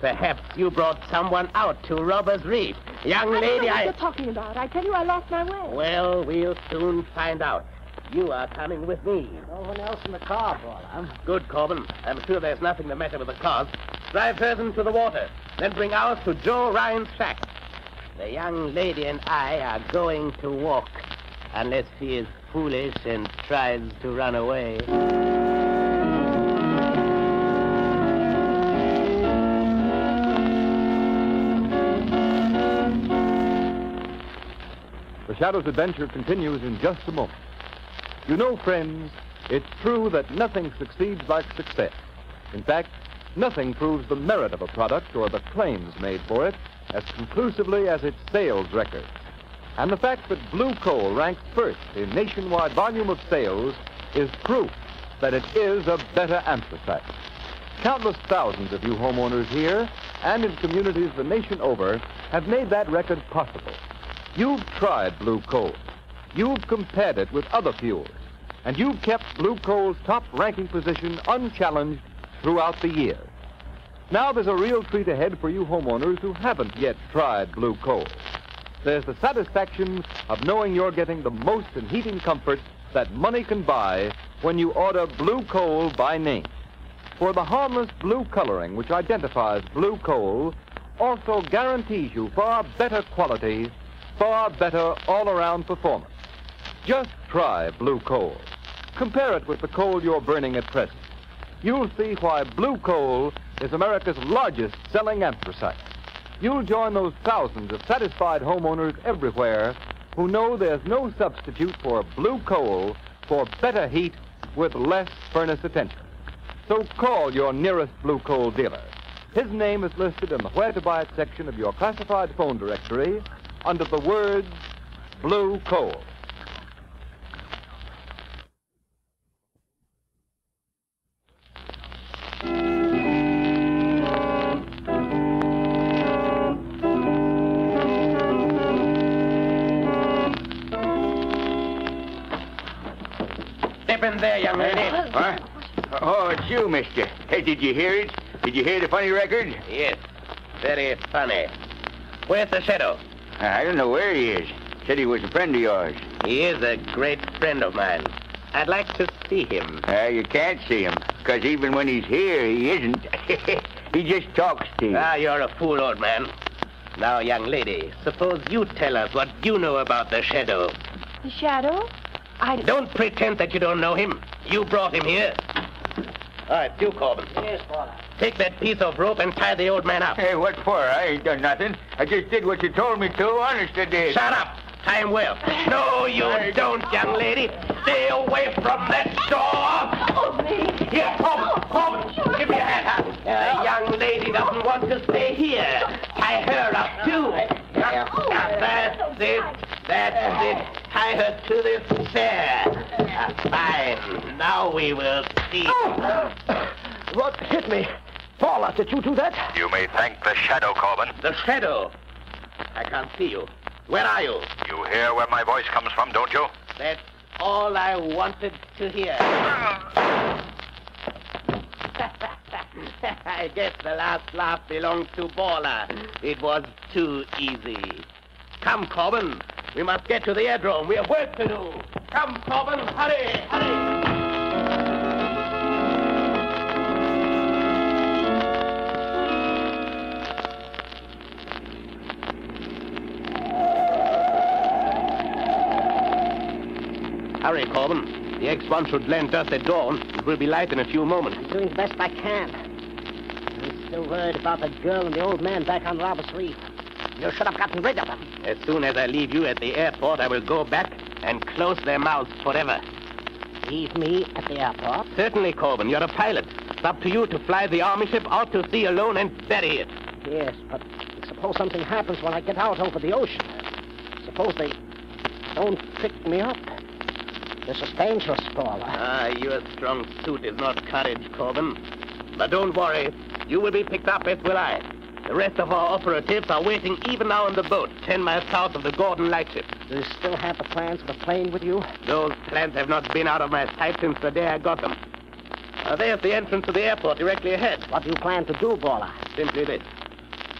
Perhaps you brought someone out to Robbers Reef. Young I don't lady, know what you're talking about. I tell you, I lost my way. Well, we'll soon find out. You are coming with me. No one else in the car, Paula. Good, Corbin. I'm sure there's nothing the matter with the cars. Drive hers into the water. Then bring ours to Joe Ryan's shack. The young lady and I are going to walk. Unless she is foolish and tries to run away. The Shadow's adventure continues in just a moment. You know, friends, it's true that nothing succeeds like success. In fact, nothing proves the merit of a product or the claims made for it as conclusively as its sales record. And the fact that Blue Coal ranks first in nationwide volume of sales is proof that it is a better anthracite. Countless thousands of you homeowners here and in communities the nation over have made that record possible. You've tried Blue Coal. You've compared it with other fuels. And you've kept Blue Coal's top-ranking position unchallenged throughout the year. Now there's a real treat ahead for you homeowners who haven't yet tried Blue Coal. There's the satisfaction of knowing you're getting the most in heating comfort that money can buy when you order Blue Coal by name. For the harmless blue coloring which identifies Blue Coal also guarantees you far better quality, far better all-around performance. Just try Blue Coal. Compare it with the coal you're burning at present. You'll see why Blue Coal is America's largest selling anthracite. You'll join those thousands of satisfied homeowners everywhere who know there's no substitute for Blue Coal for better heat with less furnace attention. So call your nearest Blue Coal dealer. His name is listed in the Where to Buy It section of your classified phone directory under the words Blue Coal. Step in there, young lady. What? Oh, it's you, mister. Hey, did you hear it? Did you hear the funny record? Yes, very funny. Where's the Shadow? I don't know where he is. Said he was a friend of yours. He is a great friend of mine. I'd like to see him. You can't see him, because even when he's here, he isn't. He just talks to you. You're a fool, old man. Now, young lady, suppose you tell us what you know about the Shadow. The Shadow? Don't pretend that you don't know him. You brought him here. All right, you, Corbin. Yes, Paula. Take that piece of rope and tie the old man up. Hey, what for? I ain't done nothing. I just did what you told me to. Honest, I did. Shut up. Tie him well. No, you don't, young lady. Stay away from that door. Oh, me. Here, Corbin. Give me a hand. The young lady doesn't want to stay here. Tie her up, too. That's it. That's it. Tie her to this chair. Fine. Now we will see. What hit me? Paula, did you do that? You may thank the Shadow, Corbin. The Shadow? I can't see you. Where are you? You hear where my voice comes from, don't you? That's all I wanted to hear. I guess the last laugh belongs to Paula. It was too easy. Come, Corbin. We must get to the aerodrome. We have work to do. Come, Corbin. Hurry, hurry. Hurry, Corbin. The X1 should land just at dawn. It will be light in a few moments. I'm doing the best I can. I'm still worried about the girl and the old man back on Robbers Reef. You should have gotten rid of them. As soon as I leave you at the airport, I will go back and close their mouths forever. Leave me at the airport? Certainly, Corbin. You're a pilot. It's up to you to fly the army ship out to sea alone and bury it. Yes, but suppose something happens when I get out over the ocean. Suppose they don't pick me up. This is dangerous, Paula. Your strong suit is not courage, Corbin. But don't worry. You will be picked up, as will I. The rest of our operatives are waiting even now on the boat, 10 miles south of the Gordon lightship. Do you still have the plans for the plane with you? Those plans have not been out of my sight since the day I got them. There's the entrance to the airport directly ahead. What do you plan to do, Gawler? Simply this.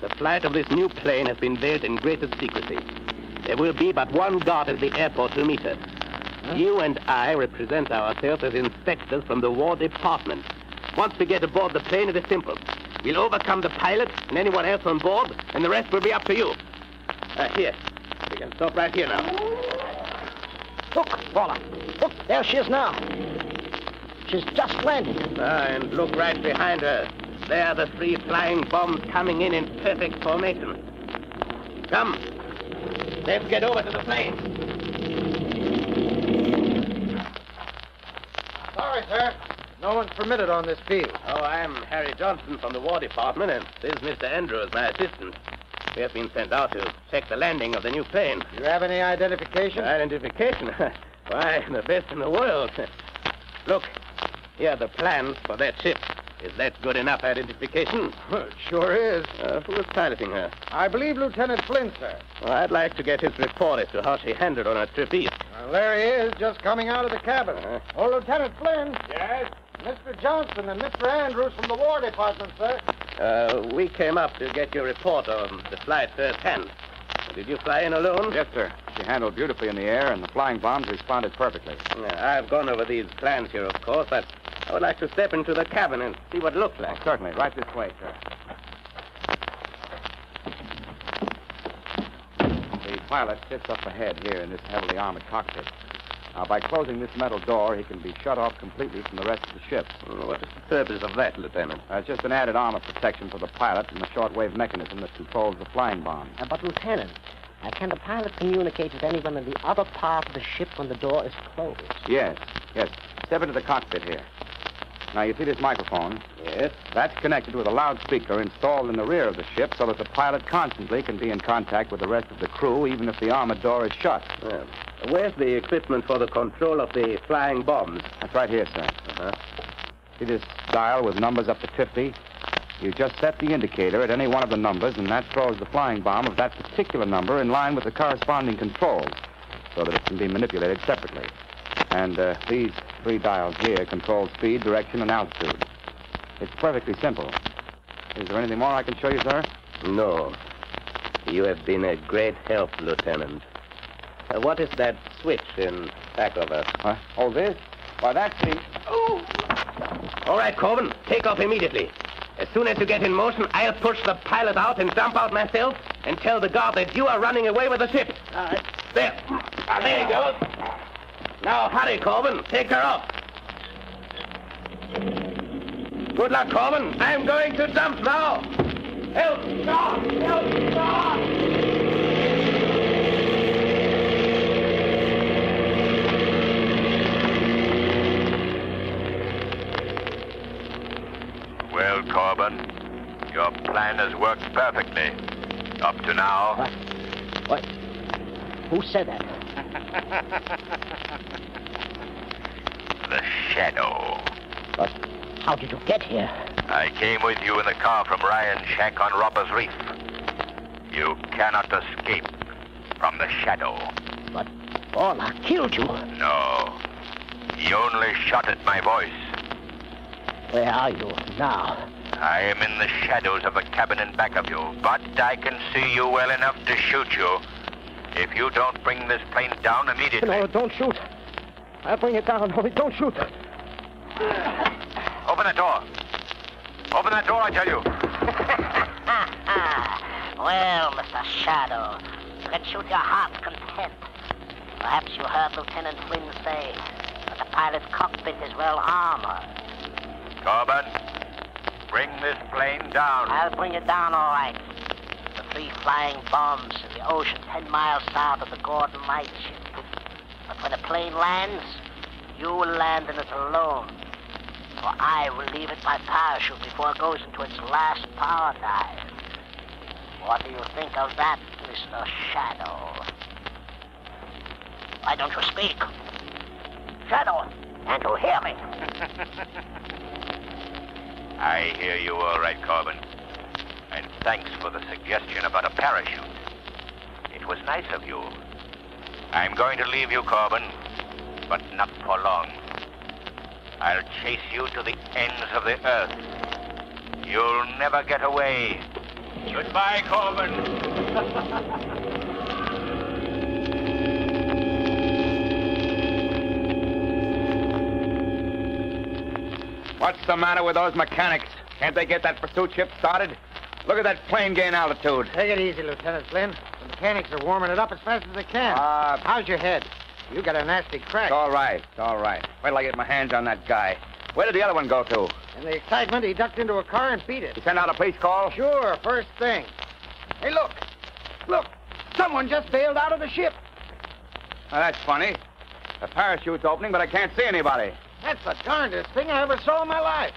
The flight of this new plane has been veiled in greatest secrecy. There will be but one guard at the airport to meet us. Huh? You and I represent ourselves as inspectors from the War Department. Once we get aboard the plane, it is simple. We'll overcome the pilot and anyone else on board, and the rest will be up to you. Here. We can stop right here now. Look, Gawler. Look, there she is now. She's just landed. And look right behind her. There are the 3 flying bombs coming in perfect formation. Come. Let's get over to the plane. Sorry, sir. No one's permitted on this field. Oh, I'm Harry Johnson from the War Department, and this is Mr. Andrews, my assistant. We have been sent out to check the landing of the new plane. Do you have any identification? Identification? Why, the best in the world. Look, here are the plans for that ship. Is that good enough identification? Well, it sure is. Who is piloting her? I believe Lieutenant Flynn, sir. Well, I'd like to get his report as to how she handled on her trip east. Well, there he is, just coming out of the cabin. Oh, Lieutenant Flynn. Yes? Mr. Johnson and Mr. Andrews from the War Department, sir. We came up to get your report on the flight firsthand. Did you fly in alone? Yes, sir. She handled beautifully in the air, and the flying bombs responded perfectly. I've gone over these plans here, of course, but I would like to step into the cabin and see what it looks like. Certainly. Right this way, sir. The pilot sits up ahead here in this heavily armored cockpit. Now, by closing this metal door, he can be shut off completely from the rest of the ship. What is the purpose of that, Lieutenant? It's just an added armor protection for the pilot and the shortwave mechanism that controls the flying bomb. But, Lieutenant, can the pilot communicate with anyone in the other part of the ship when the door is closed? Yes. Step into the cockpit here. Now, you see this microphone? Yes. That's connected with a loudspeaker installed in the rear of the ship so that the pilot constantly can be in contact with the rest of the crew, even if the armored door is shut. Well, where's the equipment for the control of the flying bombs? That's right here, sir. See this dial with numbers up to 50? You just set the indicator at any one of the numbers, and that throws the flying bomb of that particular number in line with the corresponding controls, so that it can be manipulated separately. And these 3 dials here control speed, direction, and altitude. It's perfectly simple. Is there anything more I can show you, sir? No. You have been a great help, Lieutenant. What is that switch in back of us? Oh, this? Why, that's the... Oh! All right, Corbin, take off immediately. As soon as you get in motion, I'll push the pilot out and jump out myself and tell the guard that you are running away with the ship. All right. There. There he goes. Now, hurry, Corbin. Take her off. Good luck, Corbin. I'm going to jump now. Help! Stop! Help! Stop! Well, Corbin, your plan has worked perfectly. Up to now. What? Who said that? The Shadow. But how did you get here? I came with you in the car from Ryan's shack on Robbers Reef. You cannot escape from the Shadow. But Gawler killed you. No. He only shot at my voice. Where are you now? I am in the shadows of the cabin in back of you, but I can see you well enough to shoot you if you don't bring this plane down immediately. No, don't shoot. I'll bring it down. No, don't shoot. Open that door. Open that door, I tell you. Well, Mr. Shadow, you can shoot your heart's content. Perhaps you heard Lieutenant Flynn say that the pilot's cockpit is well armored. Corbin, bring this plane down. I'll bring it down, all right. The 3 flying bombs in the ocean 10 miles south of the Gordon lightship. But when the plane lands, you will land in it alone. For I will leave it by parachute before it goes into its last power dive. What do you think of that, Mr. Shadow? Why don't you speak? Shadow, can't you hear me? I hear you all right, Corbin. And thanks for the suggestion about a parachute. It was nice of you. I'm going to leave you, Corbin, but not for long. I'll chase you to the ends of the earth. You'll never get away. Goodbye, Corbin. What's the matter with those mechanics? Can't they get that pursuit ship started? Look at that plane gain altitude. Take it easy, Lieutenant Flynn. The mechanics are warming it up as fast as they can. How's your head? You got a nasty crack. It's all right. It's all right. Wait till I get my hands on that guy. Where did the other one go to? In the excitement, he ducked into a car and beat it. You send out a police call? Sure, first thing. Hey, look. Look. Someone just bailed out of the ship. Now, that's funny. The parachute's opening, but I can't see anybody. That's the darndest thing I ever saw in my life.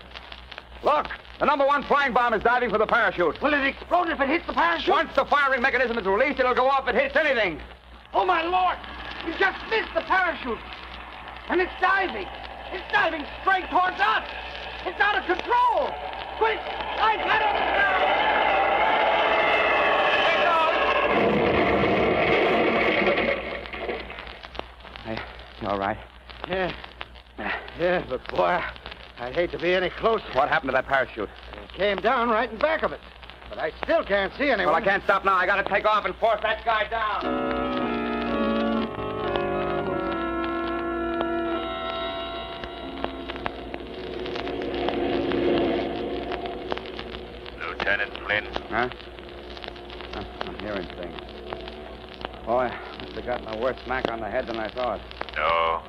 Look, the number 1 flying bomb is diving for the parachute. Will it explode if it hits the parachute? Once the firing mechanism is released, it'll go off if it hits anything. Oh, my Lord! You just missed the parachute. And it's diving. It's diving straight towards us. It's out of control. Quick! I got it! Hey, you all right? Yeah, but boy, I'd hate to be any closer. What happened to that parachute? It came down right in back of it. But I still can't see anyone. Well, I can't stop now. I gotta take off and force that guy down. Lieutenant Flynn. Huh? I'm hearing things. Boy, I must have gotten a worse smack on the head than I thought. No,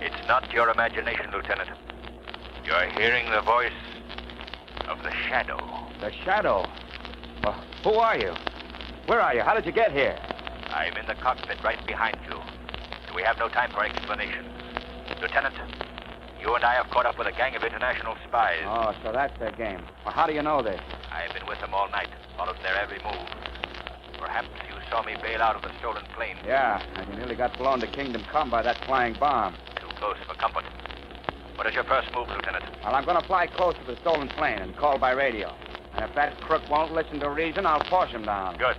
it's not your imagination, Lieutenant. You're hearing the voice of the Shadow. The Shadow? Well, who are you? Where are you? How did you get here? I'm in the cockpit right behind you. We have no time for explanations. Lieutenant, you and I have caught up with a gang of international spies. Oh, so that's their game. Well, how do you know this? I've been with them all night, followed their every move. Perhaps you saw me bail out of the stolen plane. Yeah, and you nearly got blown to Kingdom Come by that flying bomb. Too close for comfort. What is your first move, Lieutenant? Well, I'm going to fly close to the stolen plane and call by radio. And if that crook won't listen to reason, I'll force him down. Good.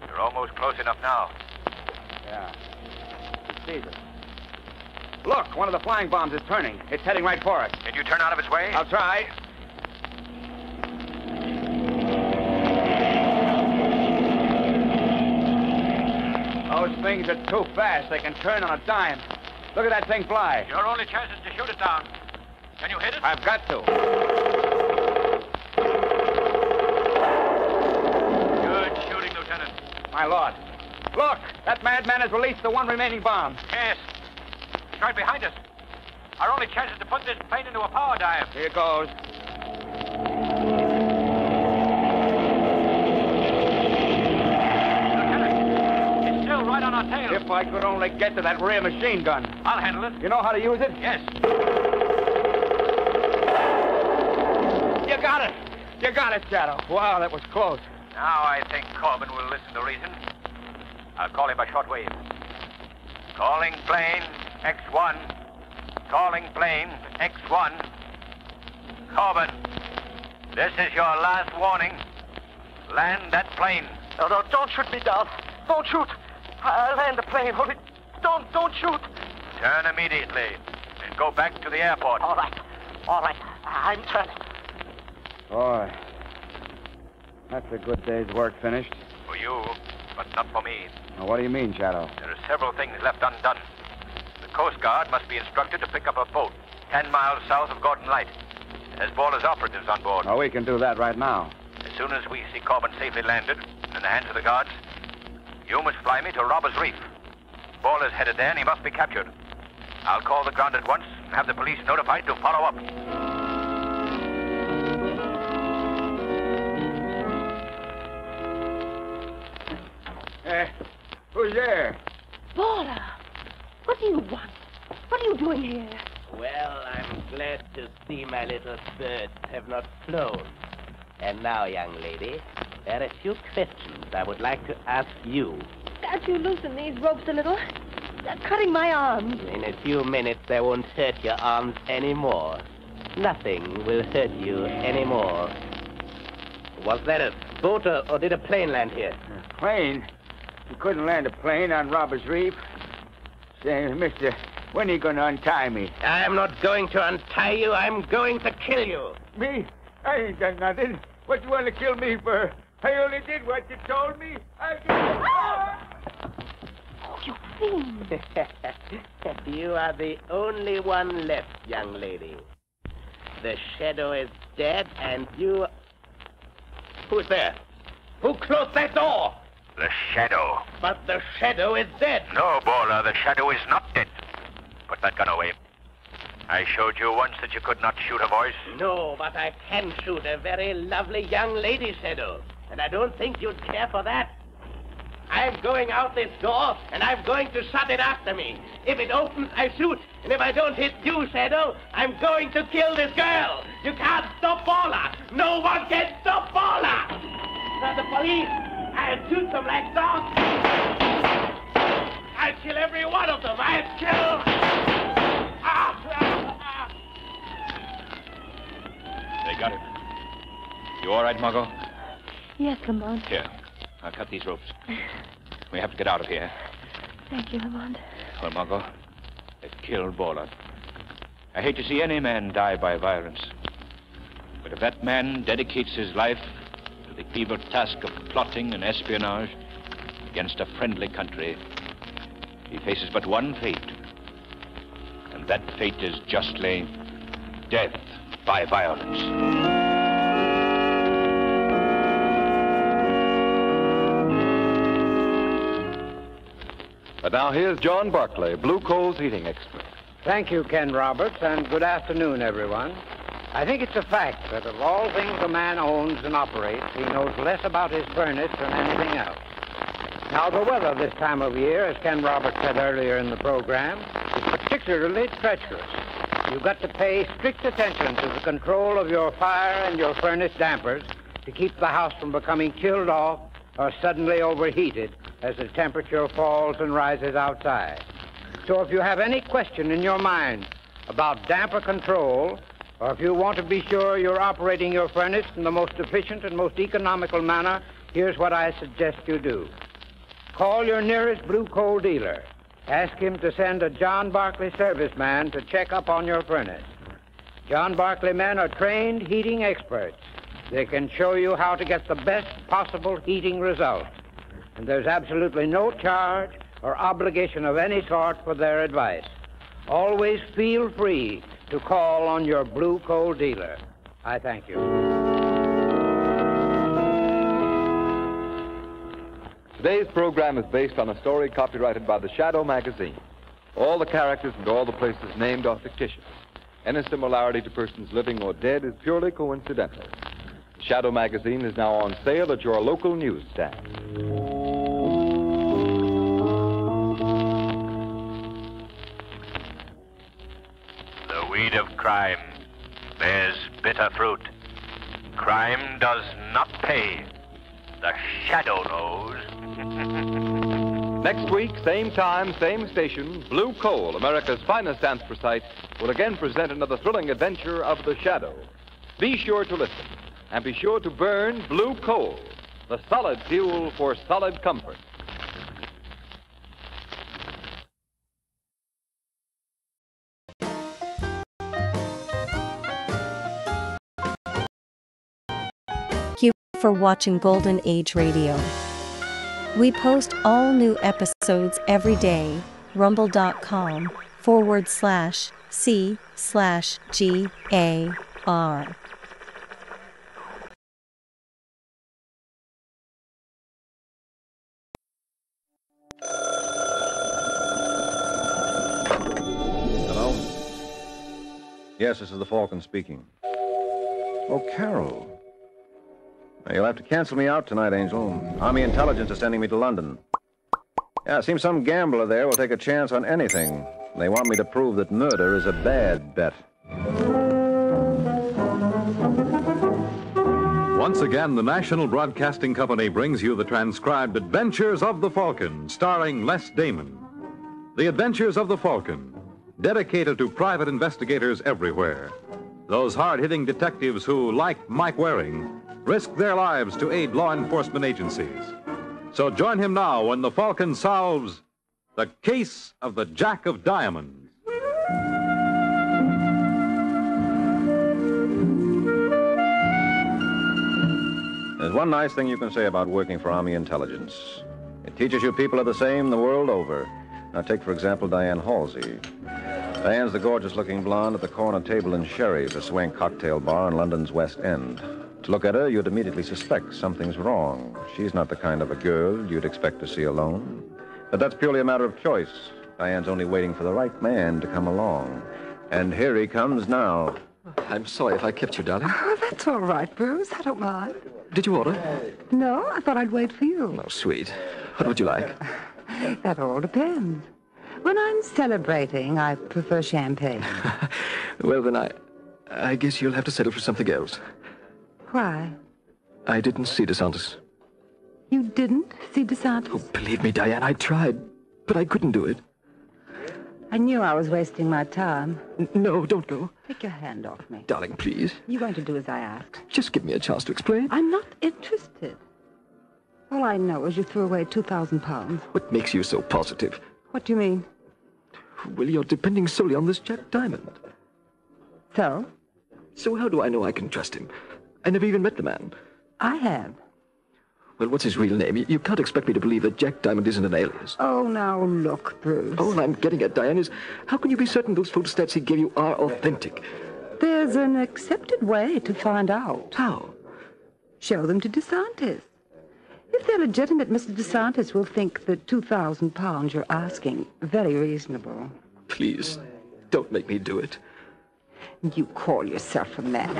You're almost close enough now. Yeah. He sees us. Look, one of the flying bombs is turning. It's heading right for us. Can you turn out of its way? I'll try. Those things are too fast. They can turn on a dime. Look at that thing fly. Your only chance is to shoot it down. Can you hit it? I've got to. Good shooting, Lieutenant. My lord. Look, that madman has released the one remaining bomb. Yes. It's right behind us. Our only chance is to put this plane into a power dive. Here goes. Lieutenant, it's still right on our tail. If I could only get to that rear machine gun. I'll handle it. You know how to use it? Yes. You got it. You got it, Shadow. Wow, that was close. Now I think Corbin will listen to reason. I'll call him by shortwave. Calling plane X1. Calling plane X1. Corbin, this is your last warning. Land that plane. No, don't shoot me down. Don't shoot. I'll land the plane. Only don't shoot. Turn immediately and go back to the airport. All right. I'm turning. Boy, that's a good day's work finished. For you, but not for me. Now, what do you mean, Shadow? There are several things left undone. The Coast Guard must be instructed to pick up a boat 10 miles south of Gordon Light. It has Baller's operatives on board. Oh, we can do that right now. As soon as we see Corbin safely landed and in the hands of the guards, you must fly me to Robbers Reef. Baller's headed there and he must be captured. I'll call the ground at once and have the police notified to follow up. Who's there? Baller, what do you want? What are you doing here? Well, I'm glad to see my little birds have not flown. And now, young lady, there are a few questions I would like to ask you. Can't you loosen these ropes a little? They're cutting my arms. In a few minutes, they won't hurt your arms anymore. Nothing will hurt you anymore. Was that a boat or did a plane land here? A plane? You couldn't land a plane on Robbers Reef. Say, mister, when are you going to untie me? I'm not going to untie you. I'm going to kill you. Me? I ain't done nothing. What you want to kill me for? I only did what you told me. You fiend. You are the only one left, young lady. The shadow is dead, and you... Who's there? Who closed that door? The shadow. But the shadow is dead. No, Bowler, the shadow is not dead. Put that gun away. I showed you once that you could not shoot a voice. No, but I can shoot a very lovely young lady, Shadow. And I don't think you'd care for that. I'm going out this door, and I'm going to shut it after me. If it opens, I shoot. And if I don't hit you, Shadow, I'm going to kill this girl. You can't stop Bowler. No one can stop Bowler. Now the police, I'll shoot them like dogs. I'll kill every one of them. I'll kill... They got him. You all right, Margot? Yes, Lamont. Here, I'll cut these ropes. We have to get out of here. Thank you, Lamont. Well, Margot, they've killed Bowler. I hate to see any man die by violence. But if that man dedicates his life to the evil task of plotting and espionage against a friendly country, he faces but one fate. And that fate is justly death by violence. And now here's John Barclay, Blue Coal's heating expert. Thank you, Ken Roberts, and good afternoon, everyone. I think it's a fact that of all things a man owns and operates, he knows less about his furnace than anything else. Now, the weather this time of year, as Ken Roberts said earlier in the program, is particularly treacherous. You've got to pay strict attention to the control of your fire and your furnace dampers to keep the house from becoming chilled off or suddenly overheated as the temperature falls and rises outside. So if you have any question in your mind about damper control, or if you want to be sure you're operating your furnace in the most efficient and most economical manner, here's what I suggest you do. Call your nearest Blue Coal dealer. Ask him to send a John Barclay serviceman to check up on your furnace. John Barclay men are trained heating experts. They can show you how to get the best possible heating results. And there's absolutely no charge or obligation of any sort for their advice. Always feel free to call on your Blue Coal dealer. I thank you. Today's program is based on a story copyrighted by the Shadow magazine. All the characters and all the places named are fictitious. Any similarity to persons living or dead is purely coincidental. The Shadow magazine is now on sale at your local newsstand. The weed of crime bears bitter fruit. Crime does not pay. The Shadow knows. Next week, same time, same station, Blue Coal, America's finest anthracite, will again present another thrilling adventure of the Shadow. Be sure to listen, and be sure to burn Blue Coal, the solid fuel for solid comfort. Thank you for watching Golden Age Radio. We post all new episodes every day. rumble.com/C/GAR. Hello? Yes, this is the Falcon speaking. Oh, Carol. Now, you'll have to cancel me out tonight, Angel. Army intelligence is sending me to London. Yeah, it seems some gambler there will take a chance on anything. They want me to prove that murder is a bad bet. Once again, the National Broadcasting Company brings you the transcribed Adventures of the Falcon, starring Les Damon. The Adventures of the Falcon, dedicated to private investigators everywhere. Those hard-hitting detectives who, like Mike Waring, risk their lives to aid law enforcement agencies. So join him now when the Falcon solves the case of the Jack of Diamonds. There's one nice thing you can say about working for Army intelligence. It teaches you people are the same the world over. Now take, for example, Diane Halsey. Diane's the gorgeous-looking blonde at the corner table in Sherry's, a swank cocktail bar in London's West End. To look at her, you'd immediately suspect something's wrong. She's not the kind of a girl you'd expect to see alone. But that's purely a matter of choice. Diane's only waiting for the right man to come along. And here he comes now. I'm sorry if I kept you, darling. Oh, that's all right, Bruce. I don't mind. Did you order? No, I thought I'd wait for you. Oh, sweet. What would you like? That all depends. When I'm celebrating, I prefer champagne. Well, then I guess you'll have to settle for something else. Why? I didn't see DeSantis. You didn't see DeSantis? Oh, believe me, Diane, I tried, but I couldn't do it. I knew I was wasting my time. No, don't go. Take your hand off me. Darling, please. You're going to do as I asked. Just give me a chance to explain. I'm not interested. All I know is you threw away 2,000 pounds. What makes you so positive? What do you mean? Well, you're depending solely on this Jack Diamond. So? So how do I know I can trust him? I never even met the man. I have. Well, what's his real name? You can't expect me to believe that Jack Diamond isn't an alias. Oh, now look, Bruce. All I'm getting at, Diane, is how can you be certain those photostats he gave you are authentic? There's an accepted way to find out. How? Show them to DeSantis. If they're legitimate, Mr. DeSantis will think the 2,000 pounds you're asking very reasonable. Please, don't make me do it. You call yourself a man.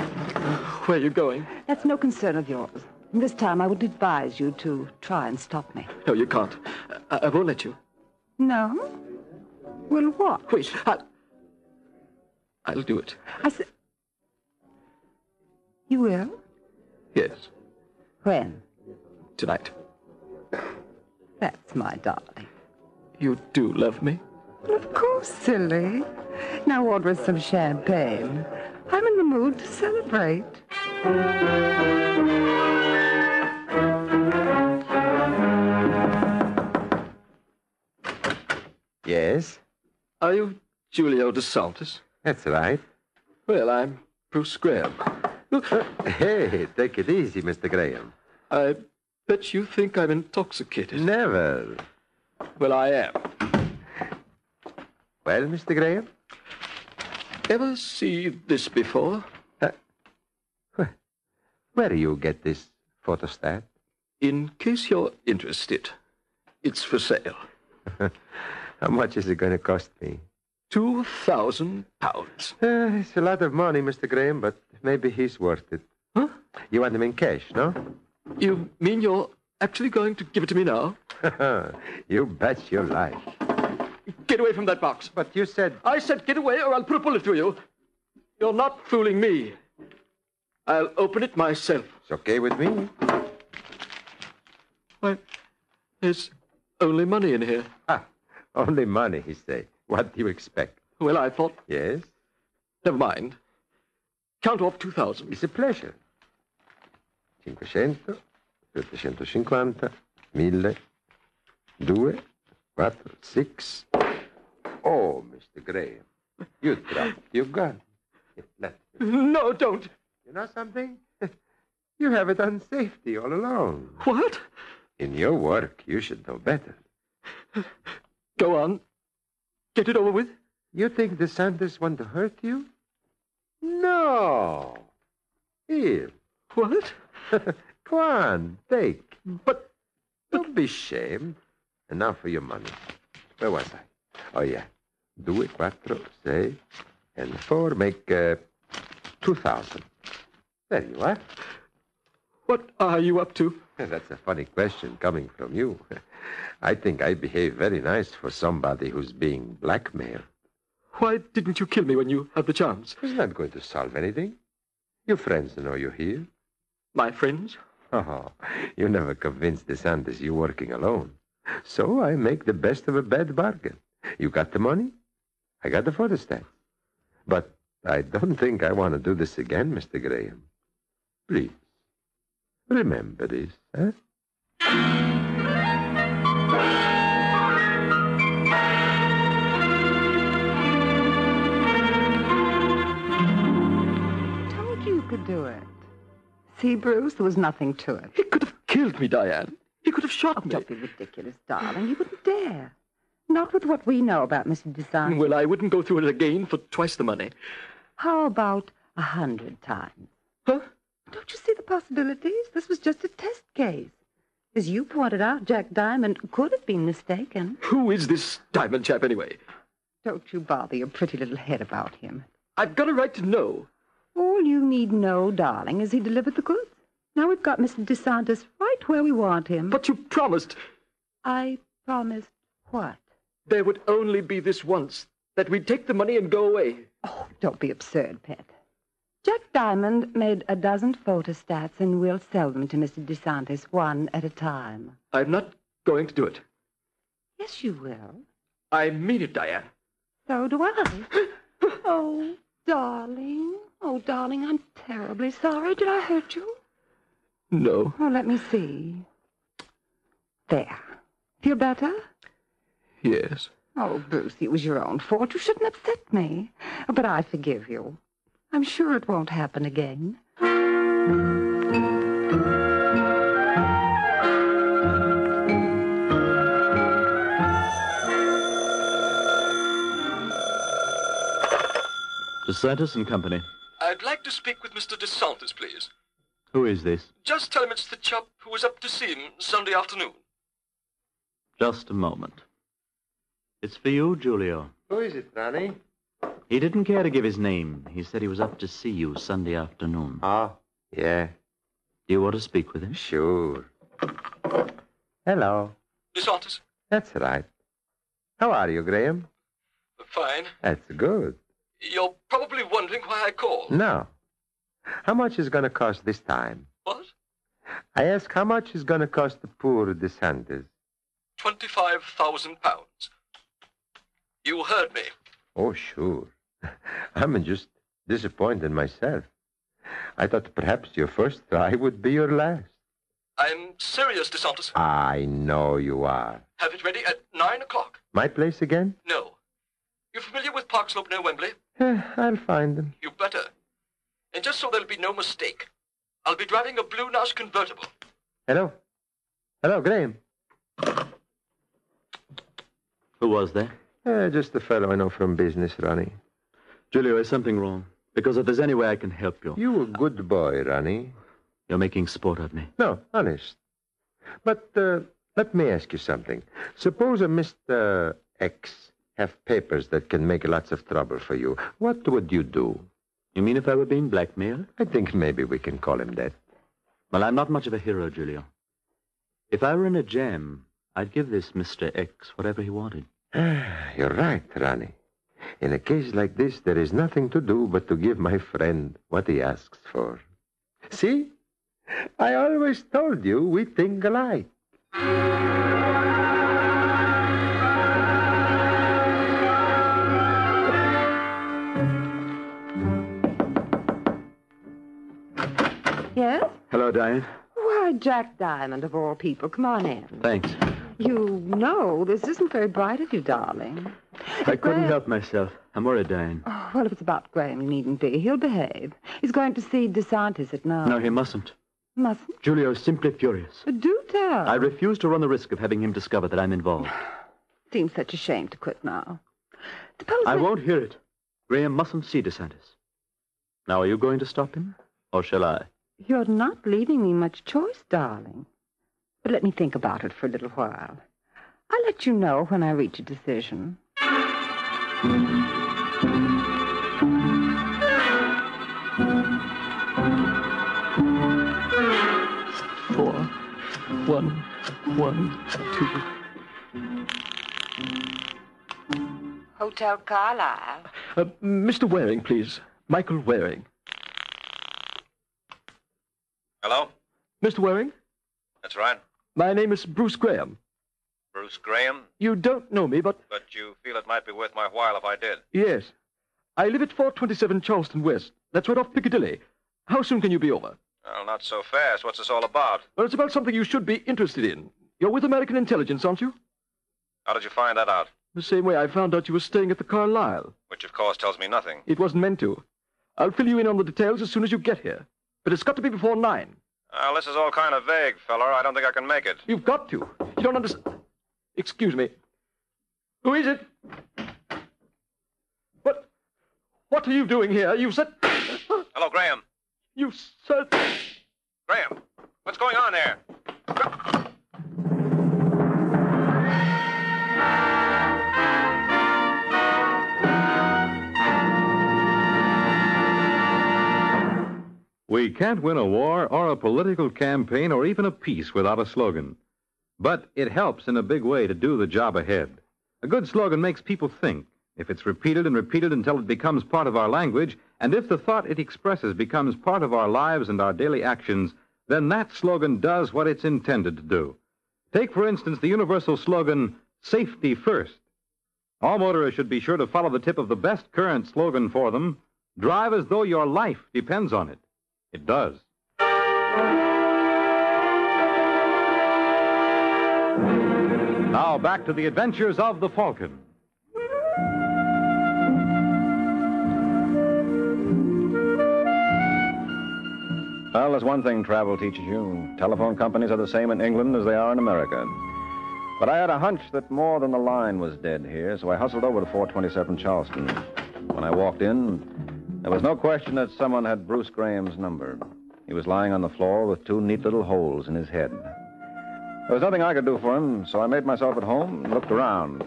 Where are you going? That's no concern of yours. This time I would advise you to try and stop me. No, you can't. I won't let you. No? Well, what? Wait, I'll do it. I said... You will? Yes. When? Tonight. That's my darling. You do love me? Well, of course, silly. Now order us some champagne. I'm in the mood to celebrate. Yes? Are you Julio DeSantis? That's right. Well, I'm Bruce Graham. Hey, take it easy, Mr. Graham. I bet you think I'm intoxicated. Never. Well, I am. Well, Mr. Graham? Ever see this before? Where do you get this photostat? In case you're interested, it's for sale. How much is it going to cost me? 2,000 pounds. It's a lot of money, Mr. Graham, but maybe he's worth it. Huh? You want him in cash, no? You mean you're actually going to give it to me now? You bet your life. Get away from that box. But you said... I said get away or I'll put a bullet through you. You're not fooling me. I'll open it myself. It's okay with me. Why, there's only money in here. Ah, only money, he say. What do you expect? Well, I thought... Yes? Never mind. Count off 2,000. It's a pleasure. 500, 750, 1000, 2, 4, 6. Oh, Mr. Graham, you dropped your gun. No, don't. You know something? You have it on safety all along. What? In your work, you should know better. Go on. Get it over with. You think DeSantis want to hurt you? No. Here. What? Go on, take. But don't be ashamed. And now for your money. Where was I? Oh, yeah. 2, 4, 6, and 4 make 2,000. There you are. What are you up to? That's a funny question coming from you. I think I behave very nice for somebody who's being blackmailed. Why didn't you kill me when you had the chance? It's not going to solve anything. Your friends know you're here. My friends? Oh, you never convinced DeSantis you're working alone. So I make the best of a bad bargain. You got the money? I got the photostat. But I don't think I want to do this again, Mr. Graham. Please, Remember this, huh? Told you could do it. See, Bruce, there was nothing to it. He could have killed me, Diane. He could have shot me. Don't be ridiculous, darling. You wouldn't dare. Not with what we know about Mr. DeSantis. Well, I wouldn't go through it again for twice the money. How about 100 times? Huh? Don't you see the possibilities? This was just a test case. As you pointed out, Jack Diamond could have been mistaken. Who is this Diamond chap, anyway? Don't you bother your pretty little head about him. I've got a right to know. All you need know, darling, is he delivered the goods. Now we've got Mr. DeSantis right where we want him. But you promised. I promised what? There would only be this once, that we'd take the money and go away. Oh, don't be absurd, Pet. Jack Diamond made a dozen photostats, and we'll sell them to Mr. DeSantis one at a time. I'm not going to do it. Yes, you will. I mean it, Diane. So do I. Oh, darling. Oh, darling, I'm terribly sorry. Did I hurt you? No. Oh, let me see. There. Feel better? Yes. Oh, Bruce, it was your own fault. You shouldn't upset me. But I forgive you. I'm sure it won't happen again. DeSantis and Company. I'd like to speak with Mr. DeSantis, please. Who is this? Just tell him it's the chap who was up to see him Sunday afternoon. Just a moment. It's for you, Julio. Who is it, Ronnie? He didn't care to give his name. He said he was up to see you Sunday afternoon. Oh, yeah. Do you want to speak with him? Sure. Hello. DeSantis? That's right. How are you, Graham? Fine. That's good. You're probably wondering why I called. No. How much is going to cost this time? What? I ask how much is going to cost the poor DeSantis? £25,000. You heard me. Oh, sure. I'm just disappointed myself. I thought perhaps your first try would be your last. I'm serious, DeSantis. I know you are. Have it ready at 9 o'clock. My place again? No. You familiar with Park Slope near Wembley? I'll find them. You better. And just so there'll be no mistake, I'll be driving a Blue Nash convertible. Hello? Hello, Graham. Who was there? Just the fellow I know from business, Ronnie. Julio, is something wrong? Because if there's any way I can help you. You a good boy, Ronnie. You're making sport of me. No, honest. But let me ask you something. Suppose a Mr. X have papers that can make lots of trouble for you. What would you do? You mean if I were being blackmailed? I think maybe we can call him that. Well, I'm not much of a hero, Julio. If I were in a jam, I'd give this Mr. X whatever he wanted. You're right, Ronnie. In a case like this, there is nothing to do but to give my friend what he asks for. See? I always told you we think alike. Yes? Hello, Diane. Why, Jack Diamond, of all people. Come on in. Thanks. You know, this isn't very bright of you, darling. I couldn't help myself. I'm worried, Diane. Oh, well, if it's about Graham, you needn't be. He'll behave. He's going to see DeSantis at 9. No, he mustn't. Mustn't? Julio's simply furious. Do tell. I refuse to run the risk of having him discover that I'm involved. Seems such a shame to quit now. I won't hear it. Graham mustn't see DeSantis. Now, are you going to stop him? Or shall I? You're not leaving me much choice, darling. But let me think about it for a little while. I'll let you know when I reach a decision. Four, one, 2. Hotel Carlisle. Mr. Waring, please. Michael Waring. Hello? Mr. Waring? That's right. My name is Bruce Graham. Bruce Graham? You don't know me, but... But you feel it might be worth my while if I did. Yes. I live at 427 Charleston West. That's right off Piccadilly. How soon can you be over? Well, not so fast. What's this all about? Well, it's about something you should be interested in. You're with American Intelligence, aren't you? How did you find that out? The same way I found out you were staying at the Carlisle. Which, of course, tells me nothing. It wasn't meant to. I'll fill you in on the details as soon as you get here. But it's got to be before 9. Well, this is all kind of vague, feller. I don't think I can make it. You've got to. You don't understand. Excuse me. Who is it? What are you doing here? You said... Hello, Graham. You said... Graham, what's going on there? We can't win a war or a political campaign or even a peace without a slogan. But it helps in a big way to do the job ahead. A good slogan makes people think. If it's repeated and repeated until it becomes part of our language, and if the thought it expresses becomes part of our lives and our daily actions, then that slogan does what it's intended to do. Take, for instance, the universal slogan, Safety First. All motorists should be sure to follow the tip of the best current slogan for them. Drive as though your life depends on it. It does. Now back to the adventures of the Falcon. Well, there's one thing travel teaches you. Telephone companies are the same in England as they are in America. But I had a hunch that more than the line was dead here, so I hustled over to 427 Charleston. When I walked in, there was no question that someone had Bruce Graham's number. He was lying on the floor with 2 neat little holes in his head. There was nothing I could do for him, so I made myself at home and looked around.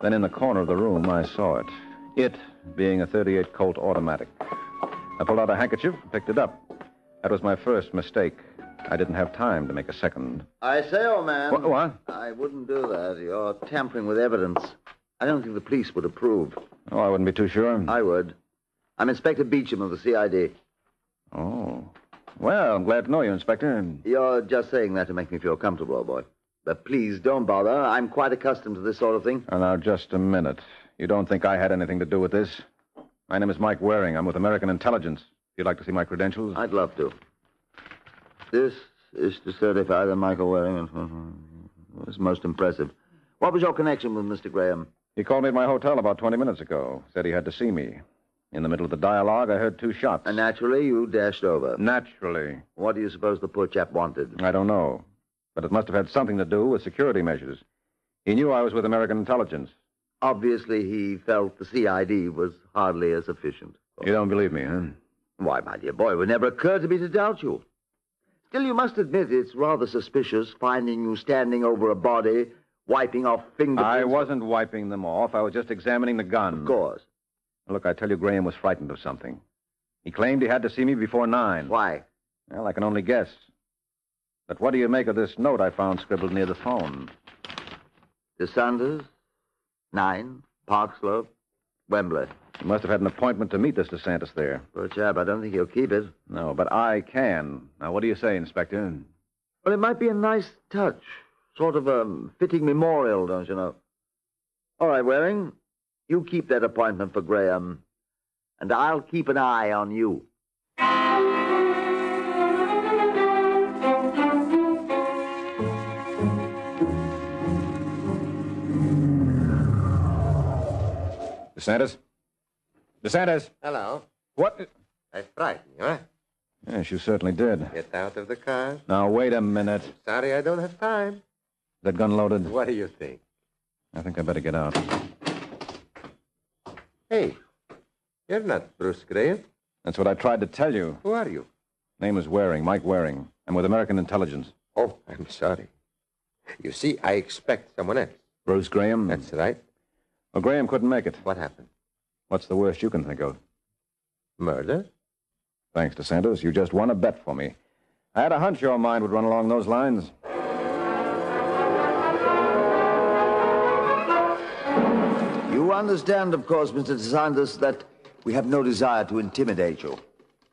Then in the corner of the room, I saw it. It being a .38 Colt automatic. I pulled out a handkerchief and picked it up. That was my first mistake. I didn't have time to make a second. I say, old man. What? I wouldn't do that. You're tampering with evidence. I don't think the police would approve. Oh, I wouldn't be too sure. I would. I'm Inspector Beecham of the CID. Oh. Well, I'm glad to know you, Inspector. You're just saying that to make me feel comfortable, old boy. But please don't bother. I'm quite accustomed to this sort of thing. Now, just a minute. You don't think I had anything to do with this? My name is Mike Waring. I'm with American Intelligence. If you'd like to see my credentials. I'd love to. This is to certify that Michael Waring was most impressive. What was your connection with Mr. Graham? He called me at my hotel about 20 minutes ago. Said he had to see me. In the middle of the dialogue, I heard 2 shots. And naturally, you dashed over. Naturally. What do you suppose the poor chap wanted? I don't know. But it must have had something to do with security measures. He knew I was with American Intelligence. Obviously, he felt the CID was hardly as efficient. You don't believe me, huh? Why, my dear boy, it would never occur to me to doubt you. Still, you must admit it's rather suspicious finding you standing over a body, wiping off fingerprints. I wasn't wiping them off. I was just examining the gun. Of course. Look, I tell you, Graham was frightened of something. He claimed he had to see me before 9. Why? Well, I can only guess. But what do you make of this note I found scribbled near the phone? DeSanders, 9, Park Slope, Wembley. He must have had an appointment to meet this DeSantis there. Poor chap, I don't think he'll keep it. No, but I can. Now, what do you say, Inspector? Well, it might be a nice touch. Sort of a fitting memorial, don't you know? All right, Waring. You keep that appointment for Graham, and I'll keep an eye on you. DeSantis? DeSantis? Hello. What? I frightened you, huh? Yes, you certainly did. Get out of the car. Now, wait a minute. Sorry, I don't have time. Is that gun loaded? What do you think? I think I better get out. Hey, you're not Bruce Graham. That's what I tried to tell you. Who are you? Name is Waring, Mike Waring. I'm with American Intelligence. Oh, I'm sorry. You see, I expect someone else. Bruce Graham? That's right. Well, Graham couldn't make it. What happened? What's the worst you can think of? Murder? Thanks, DeSantis. You just won a bet for me. I had a hunch your mind would run along those lines. You understand, of course, Mr. DeSanders, that we have no desire to intimidate you.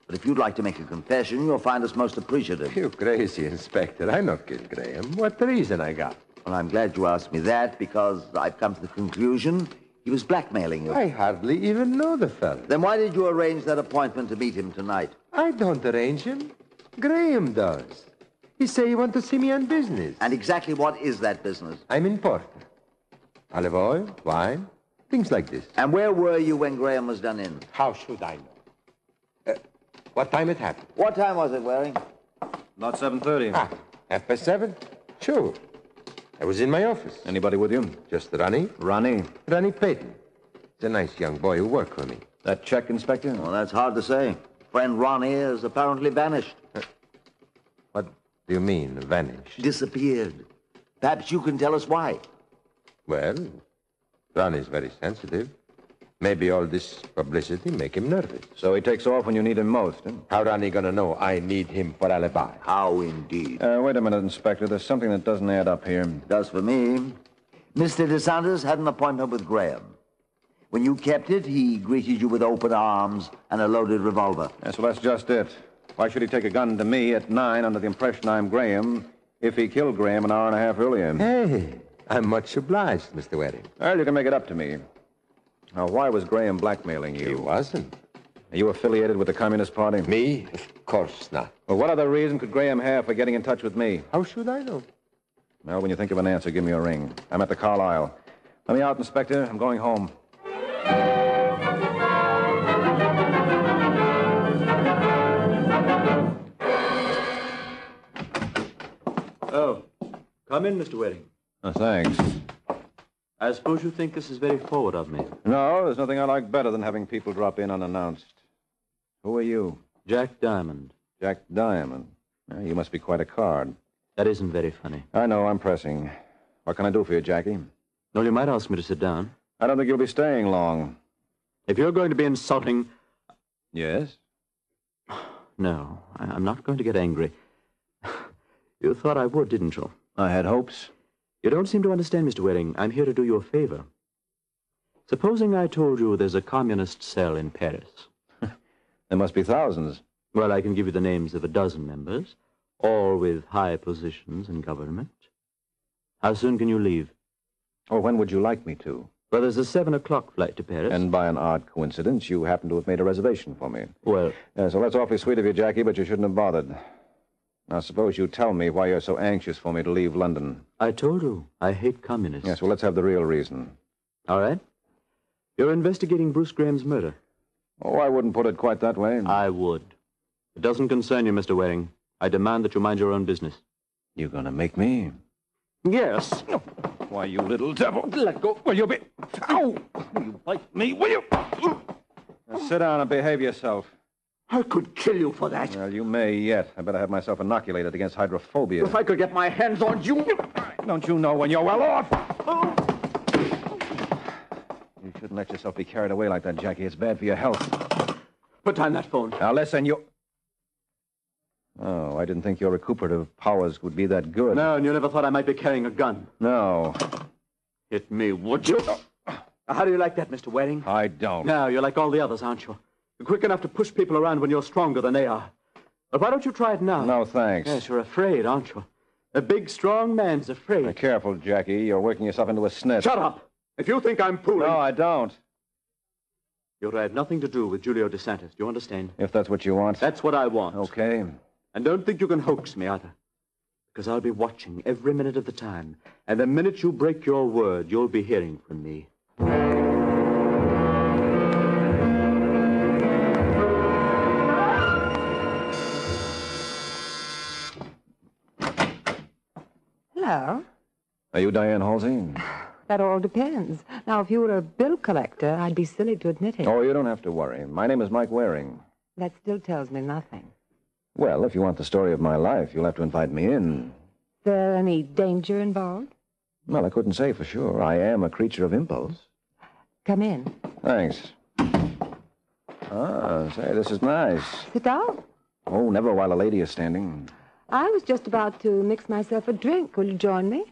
But if you'd like to make a confession, you'll find us most appreciative. You crazy, Inspector. I not killed Graham. What reason I got? Well, I'm glad you asked me that, because I've come to the conclusion He was blackmailing you. I hardly even know the fellow. Then why did you arrange that appointment to meet him tonight? I don't arrange him. Graham does. He say he want to see me on business. And exactly what is that business? I'm importer. Olive oil, wine, things like this. And where were you when Graham was done in? How should I know? What time it happened? What time was it, Waring? Not 7:30. 7:30? Sure. I was in my office. Anybody with you? Just Ronnie. Ronnie. Ronnie Payton. He's a nice young boy who worked for me. That check, Inspector? Well, that's hard to say. Friend Ronnie has apparently vanished. What do you mean, vanished? Disappeared. Perhaps you can tell us why. Well, Ronnie's very sensitive. Maybe all this publicity make him nervous. So he takes off when you need him most, huh? How Ronnie gonna know I need him for alibi? How indeed? Wait a minute, Inspector. There's something that doesn't add up here. Does for me. Mr. DeSantis had an appointment with Graham. When you kept it, he greeted you with open arms and a loaded revolver. Yes, well, that's just it. Why should he take a gun to me at 9 under the impression I'm Graham if he killed Graham an hour and a half earlier? Hey, I'm much obliged, Mr. Waring. Well, you can make it up to me. Now, why was Graham blackmailing you? He wasn't. Are you affiliated with the Communist Party? Me? Of course not. Well, what other reason could Graham have for getting in touch with me? How should I know? Well, when you think of an answer, give me a ring. I'm at the Carlisle. Let me out, Inspector. I'm going home. Oh, come in, Mr. Waring. Oh, thanks. I suppose you think this is very forward of me. No, there's nothing I like better than having people drop in unannounced. Who are you? Jack Diamond. Jack Diamond. Well, you must be quite a card. That isn't very funny. I know, I'm pressing. What can I do for you, Jackie? Well, you might ask me to sit down. I don't think you'll be staying long. If you're going to be insulting... Yes? No, I'm not going to get angry. You thought I would, didn't you? I had hopes. You don't seem to understand, Mr. Waring. I'm here to do you a favor. Supposing I told you there's a communist cell in Paris. There must be thousands. Well, I can give you the names of a dozen members, all with high positions in government. How soon can you leave? Oh, when would you like me to? Well, there's a 7:00 flight to Paris. And by an odd coincidence, you happen to have made a reservation for me. Well... Yeah, so that's awfully sweet of you, Jackie, but you shouldn't have bothered. Now, suppose you tell me why you're so anxious for me to leave London. I told you, I hate communists. Yes, well, let's have the real reason. All right. You're investigating Bruce Graham's murder. Oh, I wouldn't put it quite that way. I would. It doesn't concern you, Mr. Waring. I demand that you mind your own business. You gonna make me? Yes. Why, you little devil. Let go. Will you be... Ow! Will you bite me, will you? Now, sit down and behave yourself. I could kill you for that. Well, you may yet. I better have myself inoculated against hydrophobia. If I could get my hands on you... Don't you know when you're well off? You shouldn't let yourself be carried away like that, Jackie. It's bad for your health. Put down that phone. Now, listen, you... Oh, I didn't think your recuperative powers would be that good. No, and you never thought I might be carrying a gun. No. Hit me, would you? How do you like that, Mr. Waring? I don't. No, you're like all the others, aren't you? You're quick enough to push people around when you're stronger than they are. But why don't you try it now? No, thanks. Yes, you're afraid, aren't you? A big, strong man's afraid. Be careful, Jackie. You're working yourself into a snitch. Shut up! If you think I'm fooling... No, I don't. You're to have nothing to do with Julio DeSantis. Do you understand? If that's what you want. That's what I want. Okay. And don't think you can hoax me either. Because I'll be watching every minute of the time. And the minute you break your word, you'll be hearing from me. Hello. Are you Diane Halsey? That all depends. Now, if you were a bill collector, I'd be silly to admit it. Oh, you don't have to worry. My name is Mike Waring. That still tells me nothing. Well, if you want the story of my life, you'll have to invite me in. Is there any danger involved? Well, I couldn't say for sure. I am a creature of impulse. Come in. Thanks. Ah, say, this is nice. Sit down. Oh, never while a lady is standing. I was just about to mix myself a drink. Will you join me?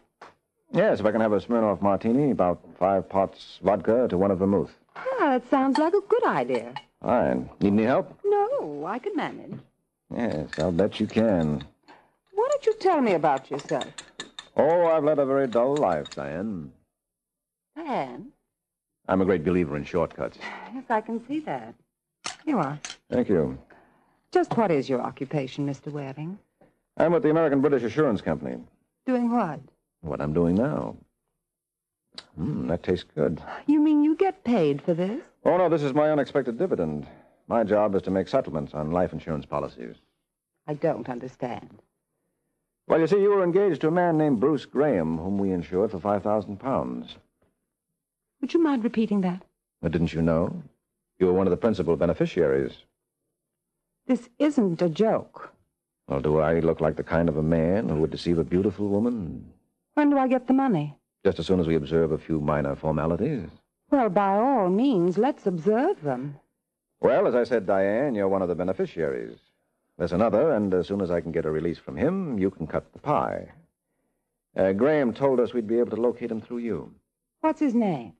Yes, if I can have a Smirnoff martini, about 5 pots vodka to 1 of vermouth. Ah, that sounds like a good idea. Fine. Need any help? No, I can manage. Yes, I'll bet you can. Why don't you tell me about yourself? Oh, I've led a very dull life, Diane. Diane? I'm a great believer in shortcuts. Yes, I can see that. You are. Thank you. Just what is your occupation, Mr. Waring? I'm with the American British Assurance Company. Doing what? What I'm doing now. That tastes good. You mean you get paid for this? Oh, no, this is my unexpected dividend. My job is to make settlements on life insurance policies. I don't understand. Well, you see, you were engaged to a man named Bruce Graham, whom we insured for £5,000. Would you mind repeating that? But didn't you know? You were one of the principal beneficiaries. This isn't a joke. Well, do I look like the kind of a man who would deceive a beautiful woman? When do I get the money? Just as soon as we observe a few minor formalities. Well, by all means, let's observe them. Well, as I said, Diane, you're one of the beneficiaries. There's another, and as soon as I can get a release from him, you can cut the pie. Graham told us we'd be able to locate him through you. What's his name?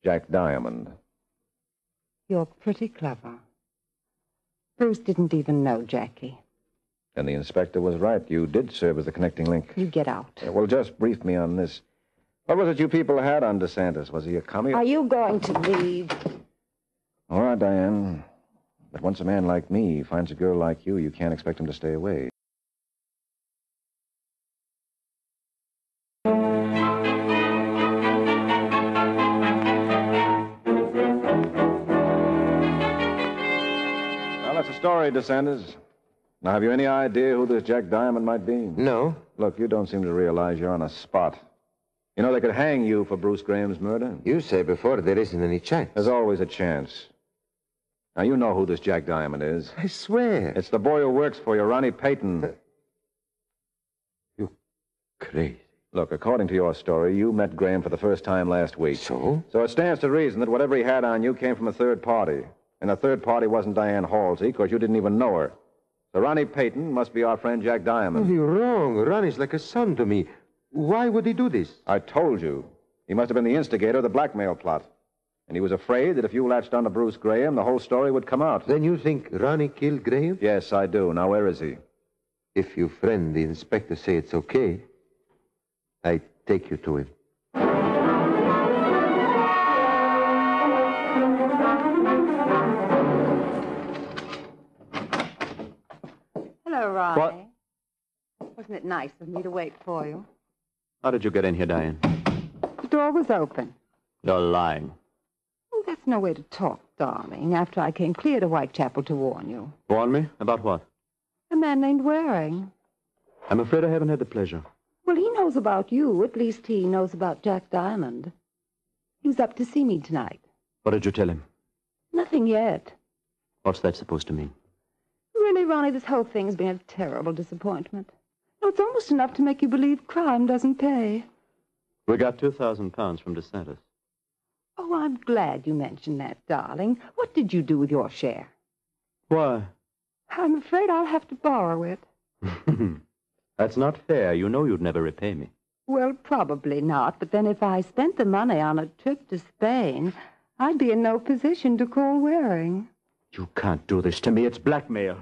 Jack Diamond. You're pretty clever. Bruce didn't even know Jackie. And the inspector was right. You did serve as the connecting link. You get out. Well, just brief me on this. What was it you people had on DeSantis? Was he a commie? Are you going to leave? All right, Diane. But once a man like me finds a girl like you can't expect him to stay away. Well, that's a story, DeSantis. Now, have you any idea who this Jack Diamond might be? No. Look, you don't seem to realize you're on a spot. You know, they could hang you for Bruce Graham's murder. You say before there isn't any chance. There's always a chance. Now, you know who this Jack Diamond is. I swear. It's the boy who works for you, Ronnie Payton. You crazy. Look, according to your story, you met Graham for the first time last week. So? So it stands to reason that whatever he had on you came from a third party. And the third party wasn't Diane Halsey, because you didn't even know her. So Ronnie Payton must be our friend Jack Diamond. Oh, you're wrong. Ronnie's like a son to me. Why would he do this? I told you. He must have been the instigator of the blackmail plot. And he was afraid that if you latched on to Bruce Graham, the whole story would come out. Then you think Ronnie killed Graham? Yes, I do. Now, where is he? If your friend, the inspector, say it's okay, I take you to him. Hello, Ronnie. What? Wasn't it nice of me to wait for you? How did you get in here, Diane? The door was open. You're lying. Oh, that's no way to talk, darling, after I came clear to Whitechapel to warn you. Warn me? About what? A man named Waring. I'm afraid I haven't had the pleasure. Well, he knows about you. At least he knows about Jack Diamond. He was up to see me tonight. What did you tell him? Nothing yet. What's that supposed to mean? Really, Ronnie, this whole thing's been a terrible disappointment. No, it's almost enough to make you believe crime doesn't pay. We got £2,000 from DeSantis. Oh, I'm glad you mentioned that, darling. What did you do with your share? Why? I'm afraid I'll have to borrow it. That's not fair. You know you'd never repay me. Well, probably not. But then if I spent the money on a trip to Spain, I'd be in no position to call Waring. You can't do this to me. It's blackmail.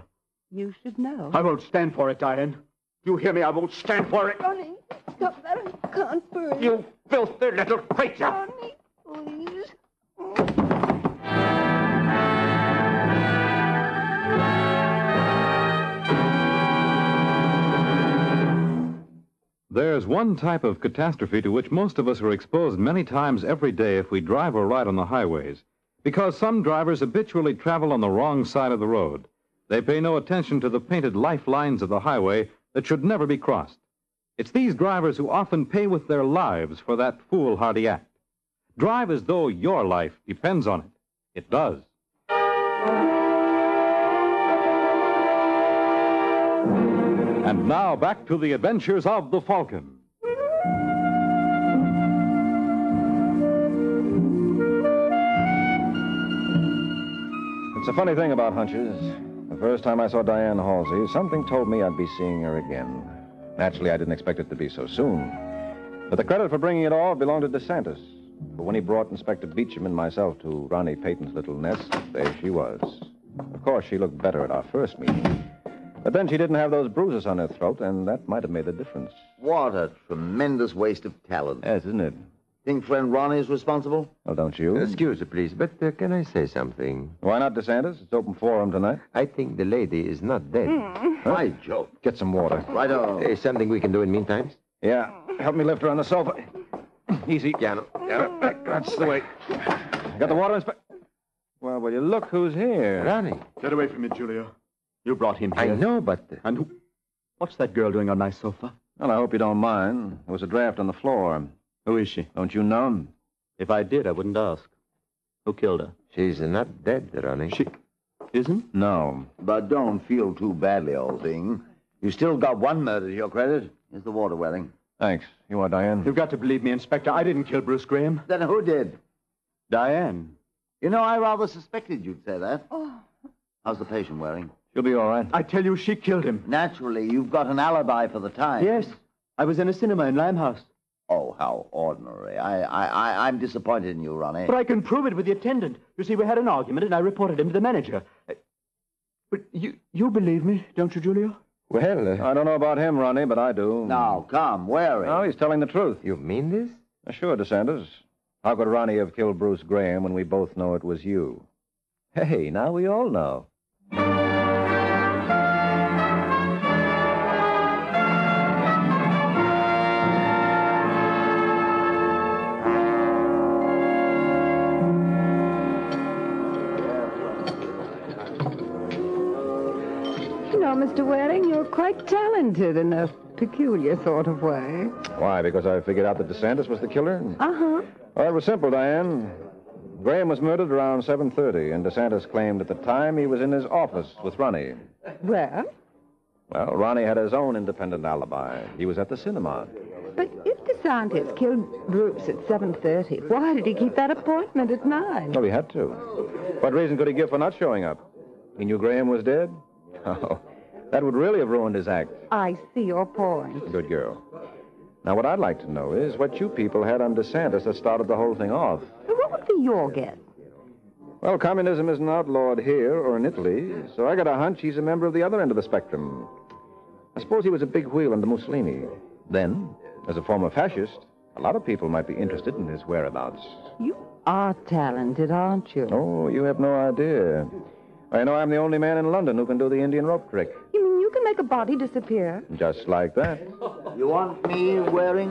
You should know. I won't stand for it, Diane. You hear me? I won't stand for it. Ronnie, stop that. I can't breathe. You filthy little creature. Ronnie, please. There's one type of catastrophe to which most of us are exposed many times every day if we drive or ride on the highways. Because some drivers habitually travel on the wrong side of the road. They pay no attention to the painted lifelines of the highway that should never be crossed. It's these drivers who often pay with their lives for that foolhardy act. Drive as though your life depends on it. It does. And now back to the adventures of the Falcon. It's a funny thing about hunches. The first time I saw Diane Halsey, something told me I'd be seeing her again. Naturally, I didn't expect it to be so soon. But the credit for bringing it all belonged to DeSantis. For when he brought Inspector Beecham and myself to Ronnie Payton's little nest, there she was. Of course, she looked better at our first meeting. But then she didn't have those bruises on her throat, and that might have made a difference. What a tremendous waste of talent. Yes, isn't it? Think friend Ronnie's responsible? Well, don't you? Excuse me, please, but can I say something? Why not, DeSantis? It's open forum tonight. I think the lady is not dead. My joke. Get some water. Righto. Hey, something we can do in meantime? Yeah. Help me lift her on the sofa. Easy. Piano. That's the way. Got the water, Inspector? Well, will you look who's here? Ronnie. Get away from me, Julio. You brought him here. I know, but... And who... What's that girl doing on my sofa? Well, I hope you don't mind. There was a draft on the floor. Who is she? Don't you know? If I did, I wouldn't ask. Who killed her? She's not dead, Ronnie. She isn't? No. But don't feel too badly, old thing. You still got one murder to your credit. Here's the water, Welling. Thanks. You are Diane? You've got to believe me, Inspector. I didn't kill Bruce Graham. Then who did? Diane. You know, I rather suspected you'd say that. How's the patient, Welling? She'll be all right. I tell you, she killed him. Naturally, you've got an alibi for the time. Yes. I was in a cinema in Limehouse. Oh, how ordinary. I'm disappointed in you, Ronnie. But I can prove it with the attendant. You see, we had an argument, and I reported him to the manager. But you believe me, don't you, Julio? Well, I don't know about him, Ronnie, but I do. Now, come, Waring. No, he's telling the truth. You mean this? Sure, DeSantis. How could Ronnie have killed Bruce Graham when we both know it was you? Hey, now we all know. Mr. Waring, you're quite talented in a peculiar sort of way. Why, because I figured out that DeSantis was the killer? Uh-huh. Well, it was simple, Diane. Graham was murdered around 7:30, and DeSantis claimed at the time he was in his office with Ronnie. Well? Well, Ronnie had his own independent alibi. He was at the cinema. But if DeSantis killed Bruce at 7:30, why did he keep that appointment at 9? Well, he had to. What reason could he give for not showing up? He knew Graham was dead? Oh, that would really have ruined his act. I see your point. Good girl. Now, what I'd like to know is what you people had on DeSantis that started the whole thing off. What would be your guess? Well, communism isn't outlawed here or in Italy, so I got a hunch he's a member of the other end of the spectrum. I suppose he was a big wheel under Mussolini. Then, as a former fascist, a lot of people might be interested in his whereabouts. You are talented, aren't you? Oh, you have no idea. I know I'm the only man in London who can do the Indian rope trick. You mean you can make a body disappear? Just like that. You want me, Waring?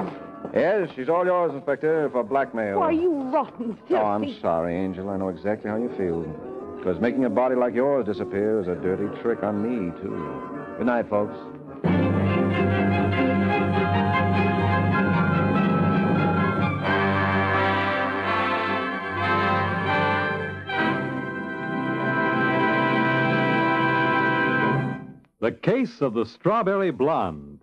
Yes, she's all yours, Inspector, for blackmail. Why, you rotten filthy... Oh, I'm sorry, Angel. I know exactly how you feel. Because making a body like yours disappear is a dirty trick on me, too. Good night, folks. The Case of the Strawberry Blonde.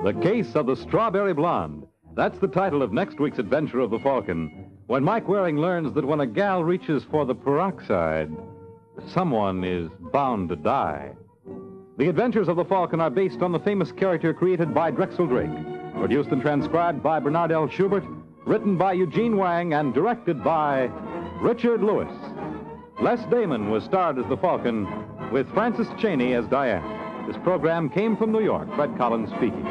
The Case of the Strawberry Blonde. That's the title of next week's adventure of the Falcon, when Mike Waring learns that when a gal reaches for the peroxide, someone is bound to die. The adventures of the Falcon are based on the famous character created by Drexel Drake, produced and transcribed by Bernard L. Schubert, written by Eugene Wang, and directed by Richard Lewis. Les Damon was starred as the Falcon, with Frances Cheney as Diane. This program came from New York. Fred Collins speaking.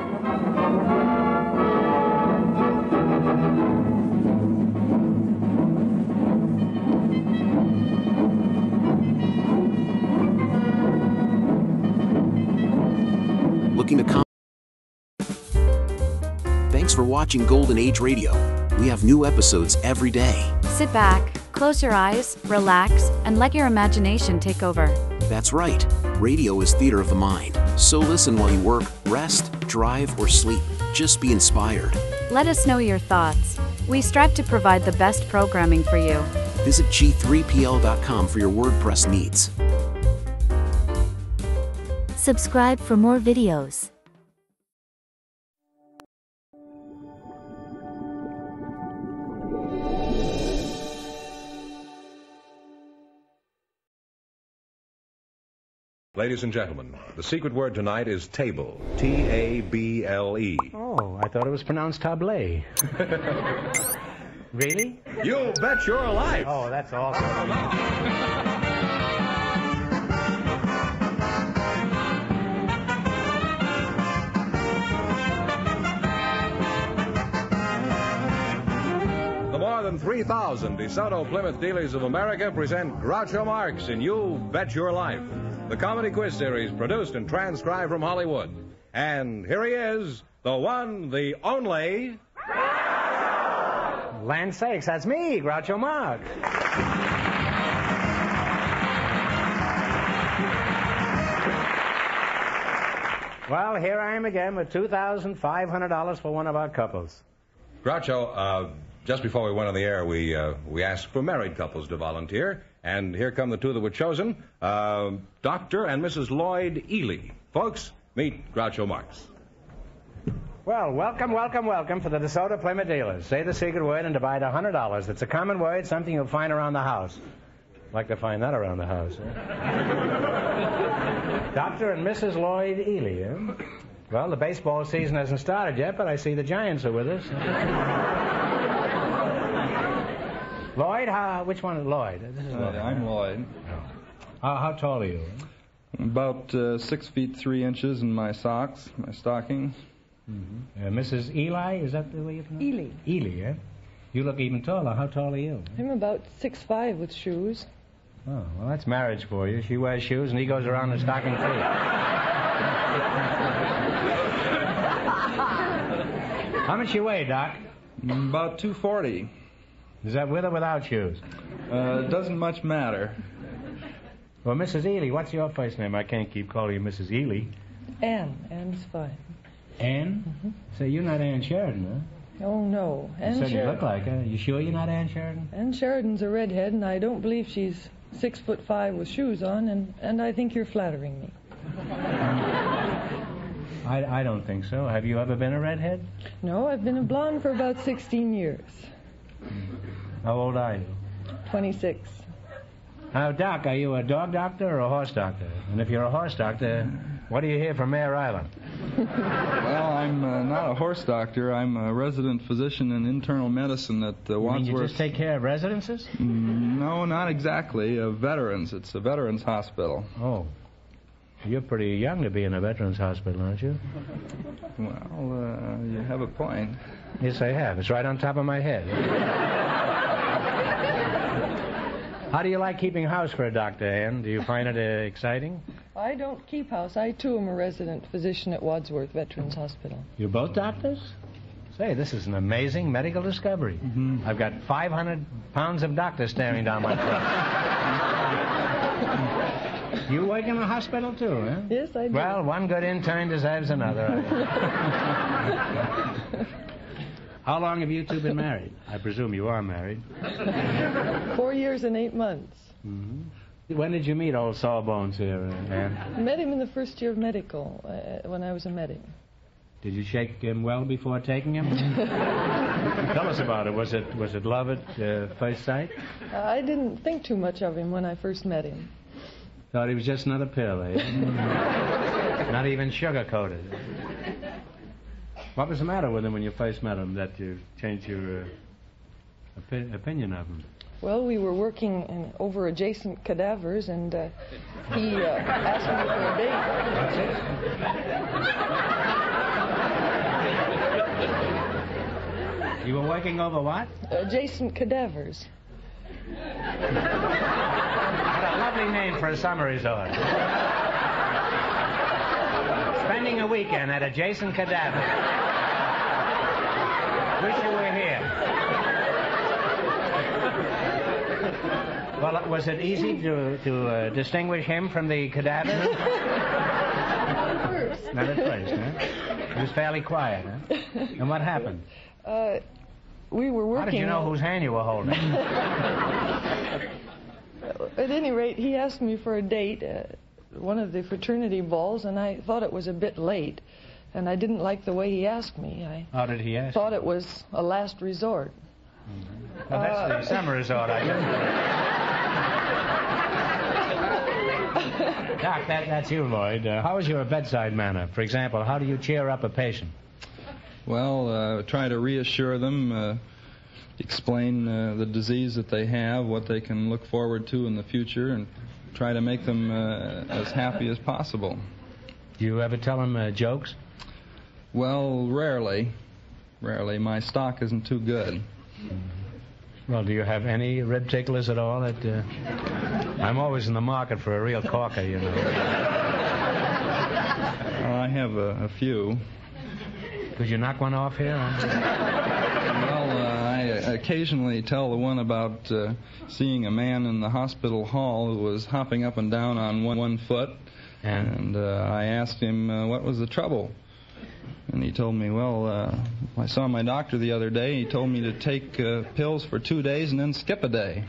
Looking to Thanks for watching Golden Age Radio. We have new episodes every day. Sit back, close your eyes, relax, and let your imagination take over. That's right. Radio is theater of the mind. So listen while you work, rest, drive, or sleep. Just be inspired. Let us know your thoughts. We strive to provide the best programming for you. Visit g3pl.com for your WordPress needs. Subscribe for more videos. Ladies and gentlemen, the secret word tonight is table. T-A-B-L-E. Oh, I thought it was pronounced tablé. Really? You bet your life. Oh, that's awesome. The more than 3,000 DeSoto Plymouth dealers of America present Groucho Marx in You Bet Your Life, the comedy quiz series produced and transcribed from Hollywood. And here he is, the one, the only... Land sakes, that's me, Groucho Marx. Well, here I am again with $2,500 for one of our couples. Groucho, just before we went on the air, we asked for married couples to volunteer, and here come the two that were chosen, Dr. and Mrs. Lloyd Ely. Folks, meet Groucho Marx. Well, welcome for the DeSoto Plymouth dealers. Say the secret word and divide $100. It's a common word, something you'll find around the house. Like to find that around the house, eh? Dr. and Mrs. Lloyd Ely, eh? Well, the baseball season hasn't started yet, but I see the Giants are with us. Lloyd, which one is Lloyd? This is Lloyd. I'm Lloyd. How tall are you? About 6 feet 3 inches in my socks, my stockings. Mm-hmm. Mrs. Eli, is that the way you pronounce it? Ely, eh? You look even taller. How tall are you? I'm about 6'5" with shoes. Oh, well, that's marriage for you. She wears shoes and he goes around in stocking feet. How much you weigh, Doc? About 240. Is that with or without shoes? Doesn't much matter. Well, Mrs. Ely, what's your first name? I can't keep calling you Mrs. Ely. Ann. Ann's fine. Ann? Mm-hmm. So you're not Ann Sheridan, huh? Oh, no. You certainly look like her. You sure you're not Ann Sheridan? Ann Sheridan's a redhead, and I don't believe she's 6'5" with shoes on, and I think you're flattering me. I don't think so. Have you ever been a redhead? No, I've been a blonde for about 16 years. How old are you? 26. Now, Doc, are you a dog doctor or a horse doctor? And if you're a horse doctor, what do you hear from Mare Island? Well, I'm not a horse doctor. I'm a resident physician in internal medicine at Wadsworth. You just take care of residences? No, not exactly. Veterans. It's a veterans hospital. Oh. You're pretty young to be in a veterans hospital, aren't you? Well, you have a point. Yes, I have. It's right on top of my head. How do you like keeping house for a doctor, Ann? Do you find it exciting? I don't keep house. I, too, am a resident physician at Wadsworth Veterans Hospital. You're both doctors? Say, this is an amazing medical discovery. Mm-hmm. I've got 500 pounds of doctor staring down my throat. You work in a hospital, too, huh? Yes, I do. Well, one good intern deserves another. How long have you two been married? I presume you are married. 4 years and 8 months. Mm-hmm. When did you meet old Sawbones here, Ann? I met him in the first year of medical, when I was a medic. Did you shake him well before taking him? Tell us about it. Was it love at first sight? I didn't think too much of him when I first met him. Thought he was just another pill, eh? Not even sugar-coated. What was the matter with him when you first met him that you changed your opinion of him? Well, we were working over adjacent cadavers, and he asked me for a date. You were working over what? Adjacent cadavers. What a lovely name for a summer resort. Spending a weekend at adjacent cadavers. Wish you were here. Well, was it easy to distinguish him from the cadavers? Not at first, huh? He was fairly quiet, huh? And what happened? We were working... How did you know whose hand you were holding? At any rate, he asked me for a date at one of the fraternity balls, and I thought it was a bit late, and I didn't like the way he asked me. How did he ask? Thought it was a last resort. Mm-hmm. Well, that's the summer resort, I guess. Doc, that's you, Lloyd. How is your bedside manner? For example, how do you cheer up a patient? Well, try to reassure them, explain the disease that they have, what they can look forward to in the future, and try to make them as happy as possible. Do you ever tell them jokes? Well, rarely. Rarely. My stock isn't too good. Well, do you have any rib ticklers at all? I'm always in the market for a real corker, you know. I have a few. Could you knock one off here? Well, I occasionally tell the one about seeing a man in the hospital hall who was hopping up and down on one foot. And I asked him what was the trouble. And he told me, well, I saw my doctor the other day. He told me to take pills for 2 days and then skip a day.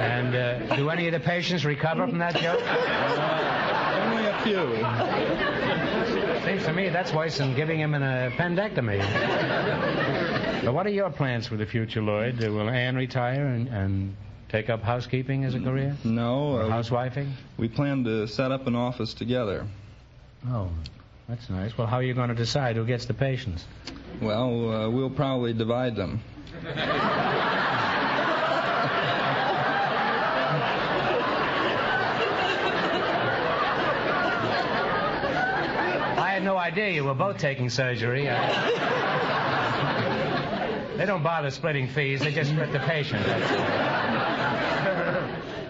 And do any of the patients recover from that joke? Only a few. Seems to me that's worse than giving him an appendectomy. But what are your plans for the future, Lloyd? Will Anne retire and take up housekeeping as a career? No. Or housewifing? We plan to set up an office together. Oh, that's nice. Well, how are you going to decide who gets the patients? Well, we'll probably divide them. I had no idea you were both taking surgery. They don't bother splitting fees. They just split the patient.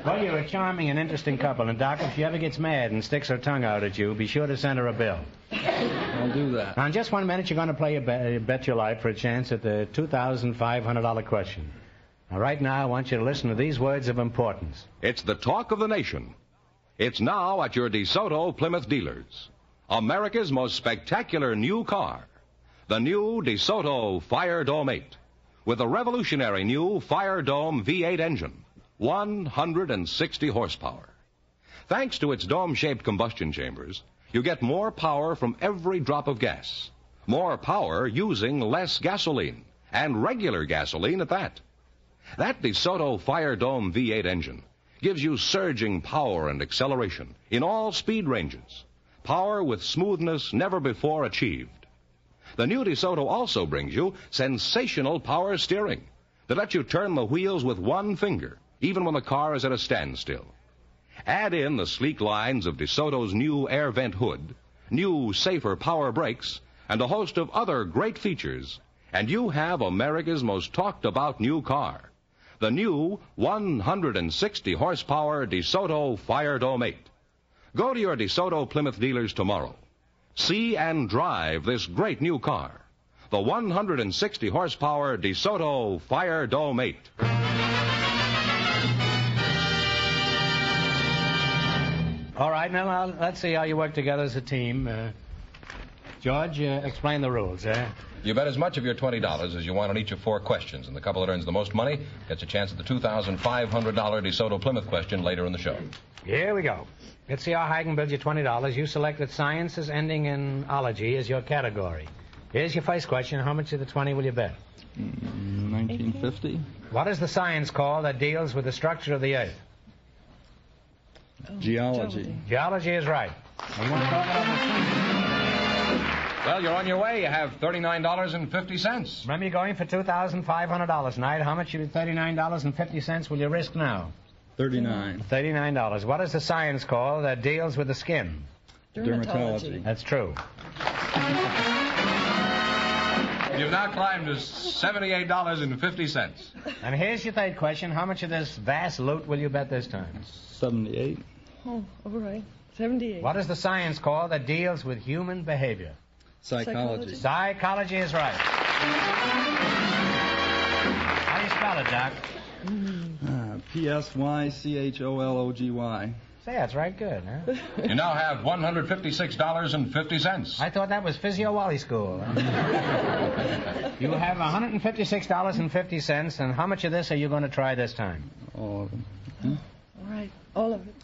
Well, you're a charming and interesting couple. And, Doc, if she ever gets mad and sticks her tongue out at you, be sure to send her a bill. I'll do that. Now, in just 1 minute, you're going to play Bet Your Life for a chance at the $2,500 question. Now, right now, I want you to listen to these words of importance. It's the talk of the nation. It's now at your DeSoto Plymouth dealers. America's most spectacular new car. The new DeSoto Fire Dome 8. With a revolutionary new Fire Dome V8 engine. 160 horsepower. Thanks to its dome-shaped combustion chambers, you get more power from every drop of gas. More power using less gasoline, and regular gasoline at that. That DeSoto Fire Dome V8 engine gives you surging power and acceleration in all speed ranges. Power with smoothness never before achieved. The new DeSoto also brings you sensational power steering that lets you turn the wheels with one finger, even when the car is at a standstill. Add in the sleek lines of DeSoto's new air vent hood, new safer power brakes, and a host of other great features, and you have America's most talked about new car. The new 160 horsepower DeSoto Fire Dome 8. Go to your DeSoto Plymouth dealers tomorrow. See and drive this great new car. The 160 horsepower DeSoto Fire Dome 8. All right, now let's see how you work together as a team. George, explain the rules, You bet as much of your $20 as you want on each of 4 questions, and the couple that earns the most money gets a chance at the $2,500 DeSoto Plymouth question later in the show. Here we go. Let's see how high I can build you $20. You selected sciences ending in ology as your category. Here's your first question. How much of the 20 will you bet? 1950. What is the science called that deals with the structure of the Earth? Geology. Geology is right. Well, you're on your way. You have $39.50. Remember, you're going for $2,500 tonight. How much of the $39.50 will you risk now? $39. What is the science called that deals with the skin? Dermatology. That's true. You've now climbed to $78.50. And here's your third question. How much of this vast loot will you bet this time? 78. Oh, all right. 78. What is the science called that deals with human behavior? Psychology. Psychology is right. How do you spell it, Doc? P-S-Y-C-H-O-L-O-G-Y. Say, that's right good, huh? You now have $156.50. I thought that was Physio Wally School. You have $156.50, and how much of this are you going to try this time? All of them. All right, all of it.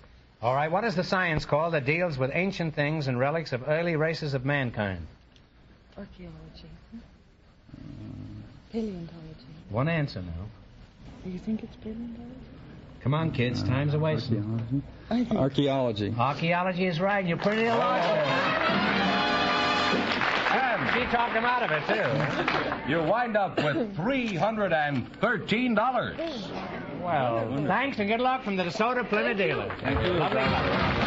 All right, what is the science called that deals with ancient things and relics of early races of mankind? Archaeology. Paleontology. One answer now. Do you think it's paleontology? Come on, kids, time's a wasting. Archaeology. Archaeology is right. You're pretty alive. She talked him out of it, too. You wind up with $313. Well, thanks and good luck from the DeSoto Plymouth dealer. Thank you. Lovely luck.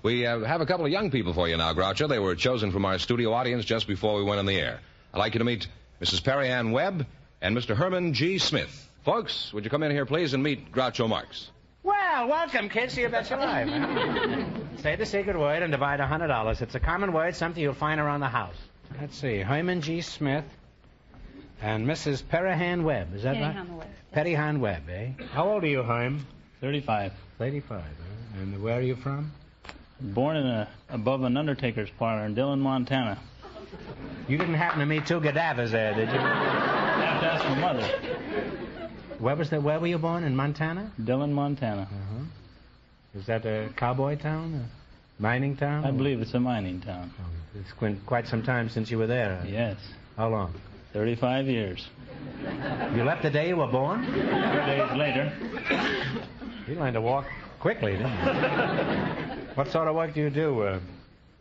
We have a couple of young people for you now, Groucho. They were chosen from our studio audience just before we went on the air. I'd like you to meet Mrs. Perry Ann Webb and Mr. Herman G. Smith. Folks, would you come in here, please, and meet Groucho Marx? Well, welcome, kids. See you bet your life. Say the secret word and divide $100. It's a common word, something you'll find around the house. Let's see. Herman G. Smith and Mrs. Perihan Webb. Is that right? Webb. Perihan Webb, eh? How old are you, Herm? 35. 35, huh? And where are you from? Born in above an undertaker's parlor in Dillon, Montana. You didn't happen to meet two Gadavas there, did you? I have to ask my mother. Where were you born? In Montana? Dillon, Montana. Uh-huh. Is that a cowboy town? A mining town? I believe it's a mining town. Oh, it's been quite some time since you were there. Yes. How long? 35 years. You left the day you were born? 4 days later. You learned to walk quickly, didn't you? What sort of work do you do?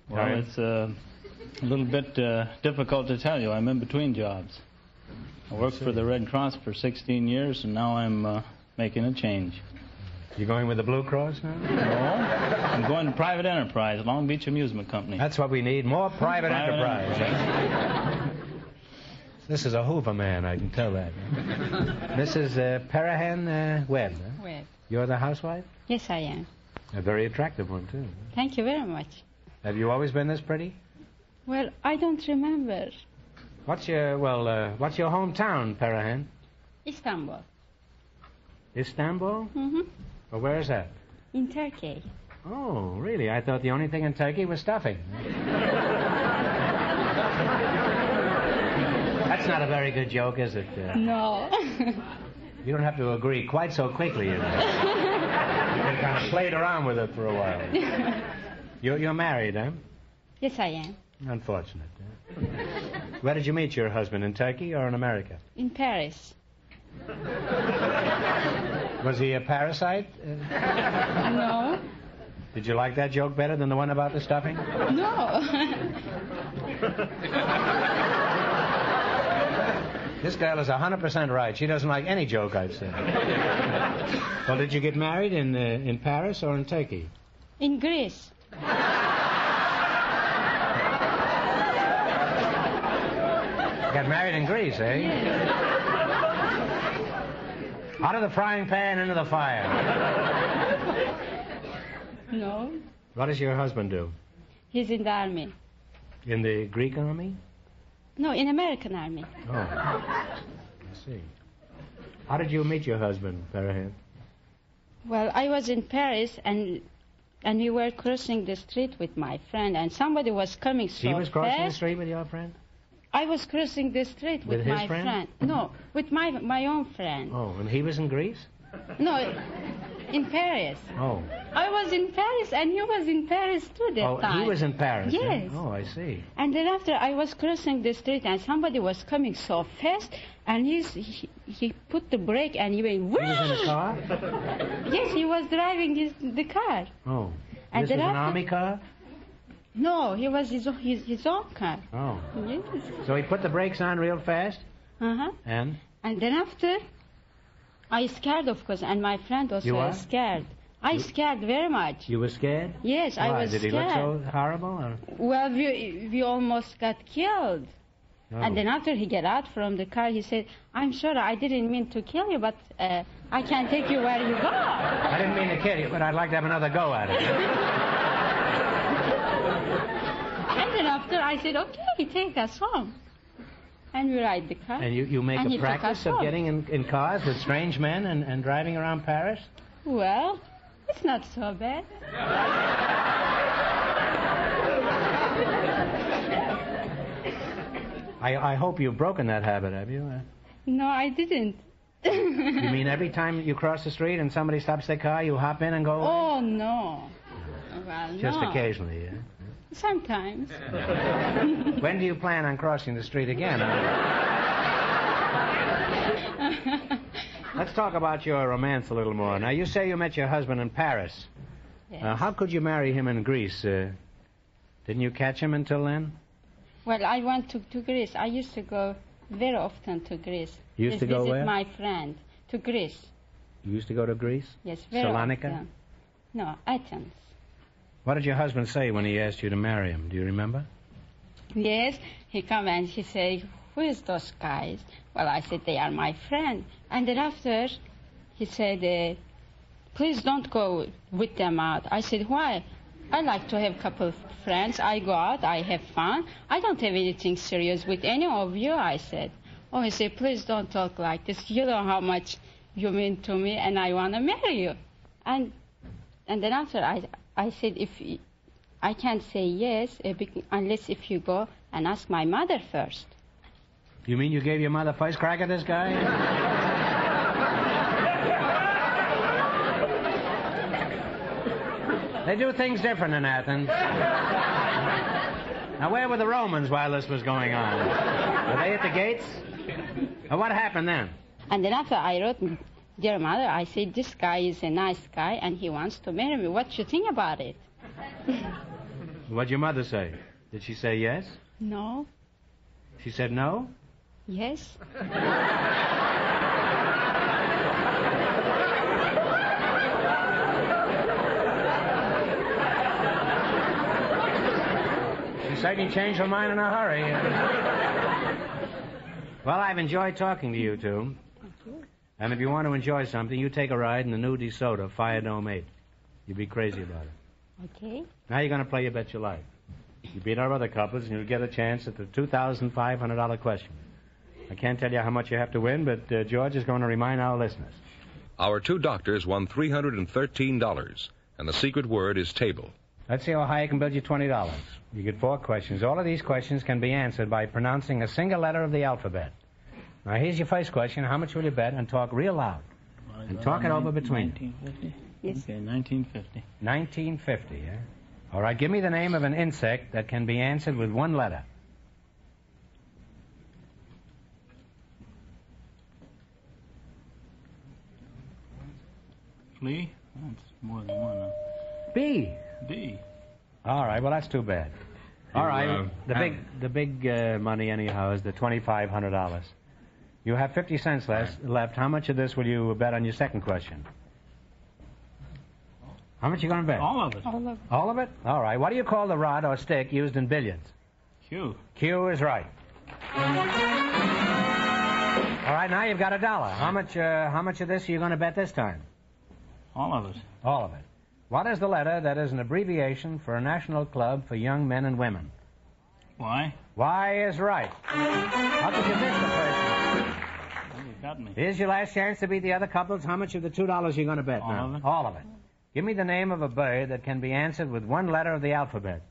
Well, it's a little bit difficult to tell you. I'm in between jobs. I worked for the Red Cross for 16 years, and now I'm making a change. You going with the Blue Cross now? No. I'm going to private enterprise, Long Beach Amusement Company. That's what we need, more private enterprise. This is a Hoover man, I can tell that. Mrs. Perihan Webb. Huh? Webb. You're the housewife? Yes, I am. A very attractive one, too. Thank you very much. Have you always been this pretty? Well, I don't remember. What's your hometown, Perihan? Istanbul. Istanbul? Mm-hmm. Well, where is that? In Turkey. Oh, really? I thought the only thing in Turkey was stuffing. That's not a very good joke, is it? No. You don't have to agree quite so quickly. You can kind of played around with it for a while. You're married, huh? Yes, I am. Unfortunate. Where did you meet your husband, in Turkey or in America? In Paris. Was he a parasite? No. Did you like that joke better than the one about the stuffing? No. This girl is 100% right. She doesn't like any joke I've said. Well, did you get married in Paris or in Turkey? In Greece. Got married in Greece, eh? Yes. Out of the frying pan into the fire. No. What does your husband do? He's in the army. In the Greek army? No, in American army. Oh, I see. How did you meet your husband, Perihan? Well, I was in Paris, and we were crossing the street with my friend, and somebody was coming so fast. He was crossing the street with your friend? I was crossing the street with his my friend? No, with my own friend. Oh, and he was in Greece? No, in Paris. Oh. I was in Paris, and he was in Paris too that time. Oh, he was in Paris? Yes. Huh? Oh, I see. And then after I was crossing the street, and somebody was coming so fast, and he put the brake, and he went, whoosh! He was in a car? Yes, he was driving the car. Oh. And this was then an after- army car? No, he was his own car. Oh. Yes. So he put the brakes on real fast? Uh-huh. And? And then after, I scared, of course, and my friend also You are? scared. I scared very much. You were scared? Yes, Why? I was Did he scared. look so horrible? Or? Well, we almost got killed. Oh. And then after he got out from the car, he said, I'm sure I didn't mean to kill you, but I can take you where you go. I didn't mean to kill you, but I'd like to have another go at it. And then after, I said, okay, take us home. And we ride the car. And you make And he a took practice us of home. getting in cars with strange men and driving around Paris? Well, it's not so bad. I hope you've broken that habit, have you? No, I didn't. You mean every time you cross the street and somebody stops their car, you hop in and go away? Oh, no. Well, Just no. occasionally, yeah? Sometimes. When do you plan on crossing the street again? Let's talk about your romance a little more. Now, you say you met your husband in Paris. Yes. How could you marry him in Greece? Didn't you catch him until then? Well, I went to Greece. I used to go very often to Greece. You used to go visit where? my friend to Greece. You used to go to Greece? Yes, very Salonika? often. No, Athens. What did your husband say when he asked you to marry him? Do you remember? Yes, he come and he said, "Who is those guys?" Well, I said, "They are my friend." And then after, he said, "Please don't go with them out." I said, "Why?" "I like to have a couple of friends. I go out, I have fun. I don't have anything serious with any of you," I said. Oh, he said, "Please don't talk like this. You know how much you mean to me, and I want to marry you." And then after, I said, I can't say yes unless if you go and ask my mother first. You mean you gave your mother first crack at this guy? They do things different in Athens. Now, where were the Romans while this was going on? Were they at the gates? Or what happened then? And then after I wrote, "Dear mother," I said, "This guy is a nice guy and he wants to marry me. What do you think about it?" What'd your mother say? Did she say yes? No. She said no? Yes. She certainly changed her mind in a hurry. Well, I've enjoyed talking to you two. And if you want to enjoy something, you take a ride in the new DeSoto Fire Dome 8. You'd be crazy about it. Okay. Now you're going to play You Bet Your Life. You beat our other couples, and you'll get a chance at the $2,500 question. I can't tell you how much you have to win, but George is going to remind our listeners. Our two doctors won $313, and the secret word is table. Let's see how high I can build you $20. You get 4 questions. All of these questions can be answered by pronouncing a single letter of the alphabet. Now, here's your first question. How much will you bet? And talk real loud. And talk it over between you. 1950? Yes. Okay, 1950. 1950, yeah? All right, give me the name of an insect that can be answered with one letter. Flea? That's more than one. Huh? Bee. Bee. All right, well, that's too bad. All right, the big money anyhow is the $2,500. You have 50 cents left. How much of this will you bet on your second question? How much are you going to bet? All of it. All of it. All of it? All right. What do you call the rod or stick used in billiards? Cue. Cue is right. All right, now you've got $1. How much of this are you going to bet this time? All of it. All of it. What is the letter that is an abbreviation for a national club for young men and women? Why? Y is right. How could you miss the first one? Well, you got me. Here's your last chance to beat the other couples. How much of the $2 are you going to bet now? All of it. All of it. Give me the name of a bird that can be answered with one letter of the alphabet.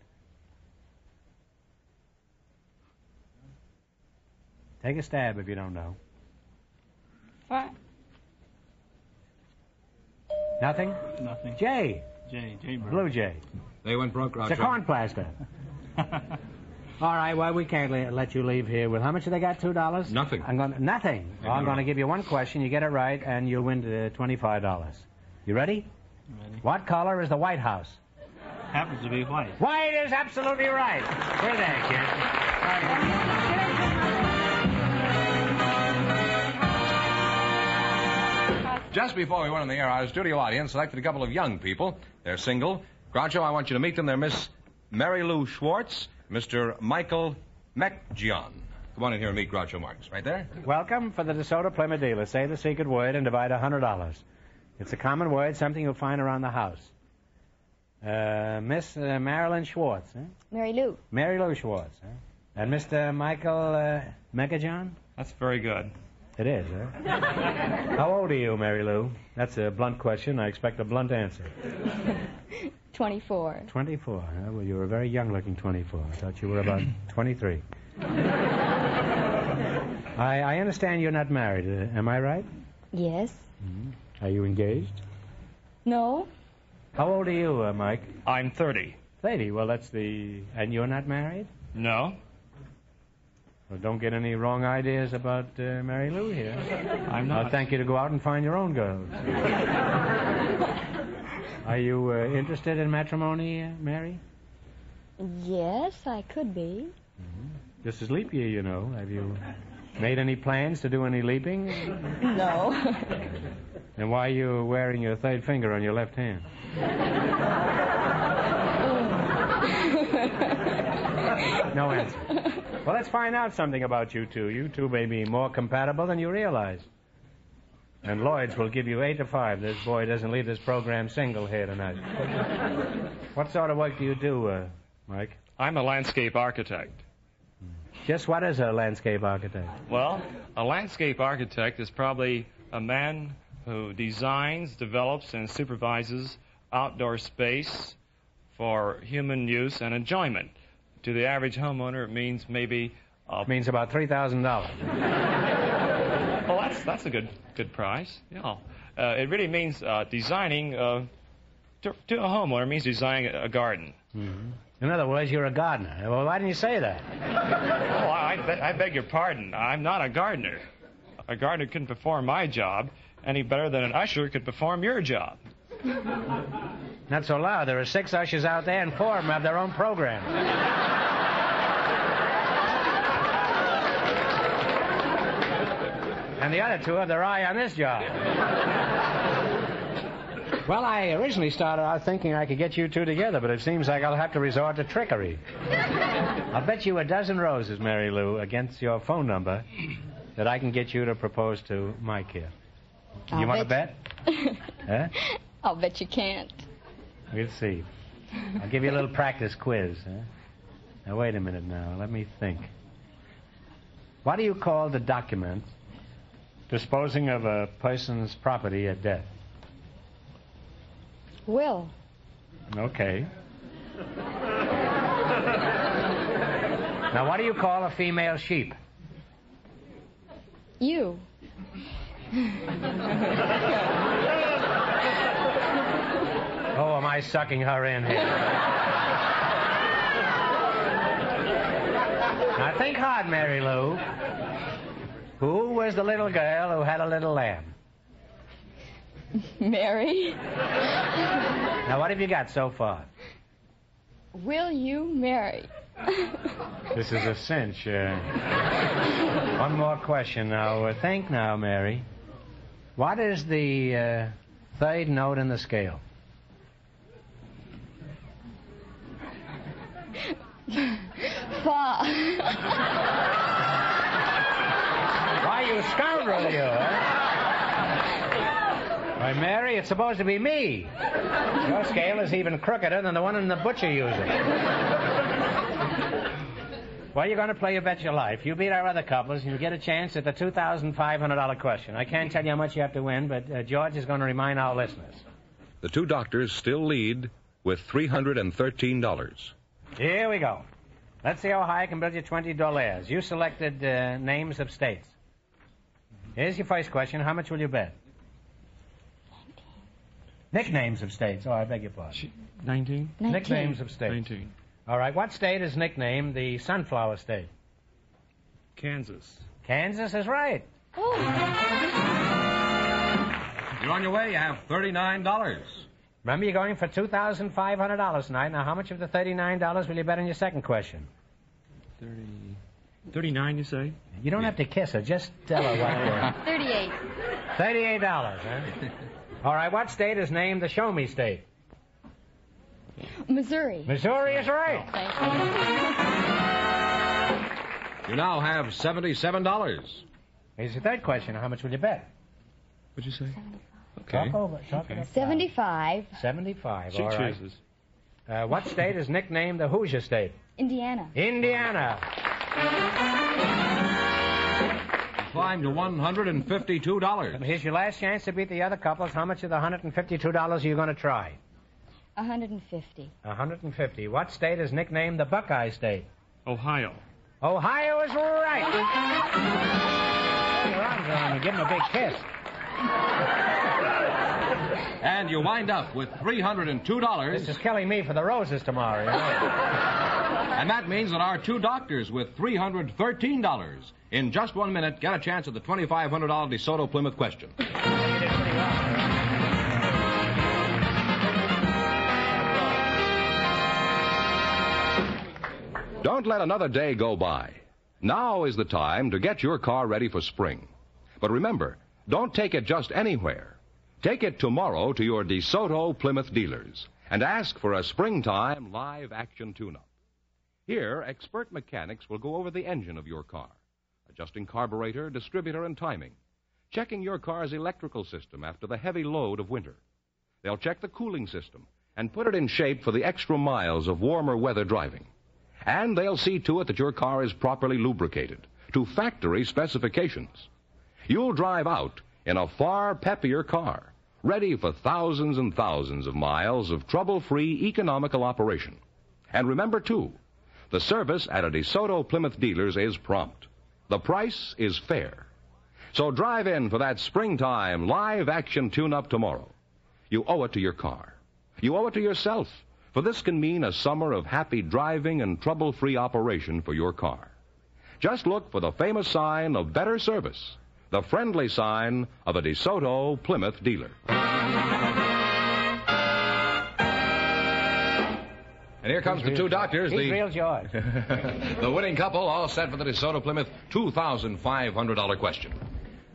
Take a stab if you don't know. What? Nothing? Nothing. Jay. Jay bird. Blue jay. They went broke, Groucho. It's a corn plaster. All right, well, we can't let you leave here with... How much have they got, $2? Nothing. Nothing. Well, I'm going to give you one question. You get it right, and you'll win $25. You ready? Ready. What color is the White House? Happens to be white. White is absolutely right. Here there, kid. Just before we went on the air, our studio audience selected a couple of young people. They're single. Groucho, I want you to meet them. They're Miss Mary Lou Schwartz, Mr. Michael McGeon. Come on in here and meet Groucho Marx. Right there. Welcome for the DeSoto Plymouth dealer. Say the secret word and divide $100. It's a common word, something you'll find around the house. Miss Marilyn Schwartz. Eh? Mary Lou. Mary Lou Schwartz. Eh? And Mr. Michael McGeon? That's very good. It is, eh? How old are you, Mary Lou? That's a blunt question. I expect a blunt answer. 24. 24. Huh? Well, you were a very young-looking 24. I thought you were about 23. I understand you're not married. Am I right? Yes. Mm-hmm. Are you engaged? No. How old are you, Mike? I'm 30. 30. Well, that's the... And you're not married? No. Well, don't get any wrong ideas about Mary Lou here. I'm not. I'll thank you to go out and find your own girls. Are you interested in matrimony, Mary? Yes, I could be. Just as leap year, you know. Have you made any plans to do any leaping? No. And why are you wearing your third finger on your left hand? No answer. Well, let's find out something about you two. You two may be more compatible than you realize. And Lloyd's will give you 8 to 5. This boy doesn't leave this program single here tonight. What sort of work do you do, Mike? I'm a landscape architect. Just what is a landscape architect? Well, a landscape architect is probably a man who designs, develops, and supervises outdoor space for human use and enjoyment. To the average homeowner, it means maybe... It means about $3,000. Well, that's a good price. Yeah. It really means designing... to a homeowner, it means designing a garden. Mm-hmm. In other words, you're a gardener. Well, why didn't you say that? Oh, I beg your pardon. I'm not a gardener. A gardener couldn't perform my job any better than an usher could perform your job. Not so loud. There are 6 ushers out there, and 4 of them have their own program. And the other 2 have their eye on this job. Well, I originally started out thinking I could get you two together, but it seems like I'll have to resort to trickery. I'll bet you a dozen roses, Mary Lou, against your phone number that I can get you to propose to Mike here. You want to bet? Huh? I'll bet you can't. We'll see. I'll give you a little practice quiz. Huh? Now, wait a minute now. Let me think. What do you call the document disposing of a person's property at death? Will. Okay. Now, what do you call a female sheep? You. Oh, am I sucking her in here? Now, think hard, Mary Lou. Who was the little girl who had a little lamb? Mary. Now, what have you got so far? Will you marry? This is a cinch. One more question now. Think now, Mary. What is the third note in the scale? Fa. Why, you scoundrel, you, huh? Why, Mary, it's supposed to be me. Your scale is even crookeder than the one in the butcher uses. Well, you're going to play You Bet Your Life. You beat our other couples, and you get a chance at the $2,500 question. I can't tell you how much you have to win, but George is going to remind our listeners. The 2 doctors still lead with $313. Here we go. Let's see how high I can build you $20. You selected names of states. Here's your first question. How much will you bet? 19. Nicknames of states. Oh, I beg your pardon. 19? Nicknames of states. 19. All right. What state is nicknamed the Sunflower State? Kansas. Kansas is right. Oh. You're on your way. You have $39. Remember, you're going for $2,500 tonight. Now, how much of the $39 will you bet on your second question? 39, you say? You don't have to kiss her. Just tell her what. 38. $38, huh? All right. What state is named the Show Me State? Missouri. Missouri is right. You now have $77. Here's your third question. How much will you bet? What'd you say? Okay. Talk over. Talk okay. 75. 75. She all right. chooses. What state is nicknamed the Hoosier State? Indiana. Indiana. You climb to $152. Here's your last chance to beat the other couples. How much of the $152 are you going to try? 150. 150. What state is nicknamed the Buckeye State? Ohio. Ohio is right. Your arms around me. Give him a big kiss. And you wind up with $302. This is killing me for the roses tomorrow. You know? And that means that our 2 doctors with $313. In just 1 minute, get a chance at the $2,500 DeSoto Plymouth question. Don't let another day go by. Now is the time to get your car ready for spring. But remember, don't take it just anywhere. Take it tomorrow to your DeSoto Plymouth dealers and ask for a springtime live action tune-up. Here, expert mechanics will go over the engine of your car, adjusting carburetor, distributor, and timing, checking your car's electrical system after the heavy load of winter. They'll check the cooling system and put it in shape for the extra miles of warmer weather driving. And they'll see to it that your car is properly lubricated to factory specifications. You'll drive out in a far peppier car, ready for thousands and thousands of miles of trouble-free economical operation. And remember, too, the service at a DeSoto Plymouth dealers is prompt. The price is fair. So drive in for that springtime live action tune-up tomorrow. You owe it to your car. You owe it to yourself, for this can mean a summer of happy driving and trouble-free operation for your car. Just look for the famous sign of better service, the friendly sign of a DeSoto Plymouth dealer. And here comes the two doctors. He's real joy. The winning couple, all set for the DeSoto Plymouth $2,500 question.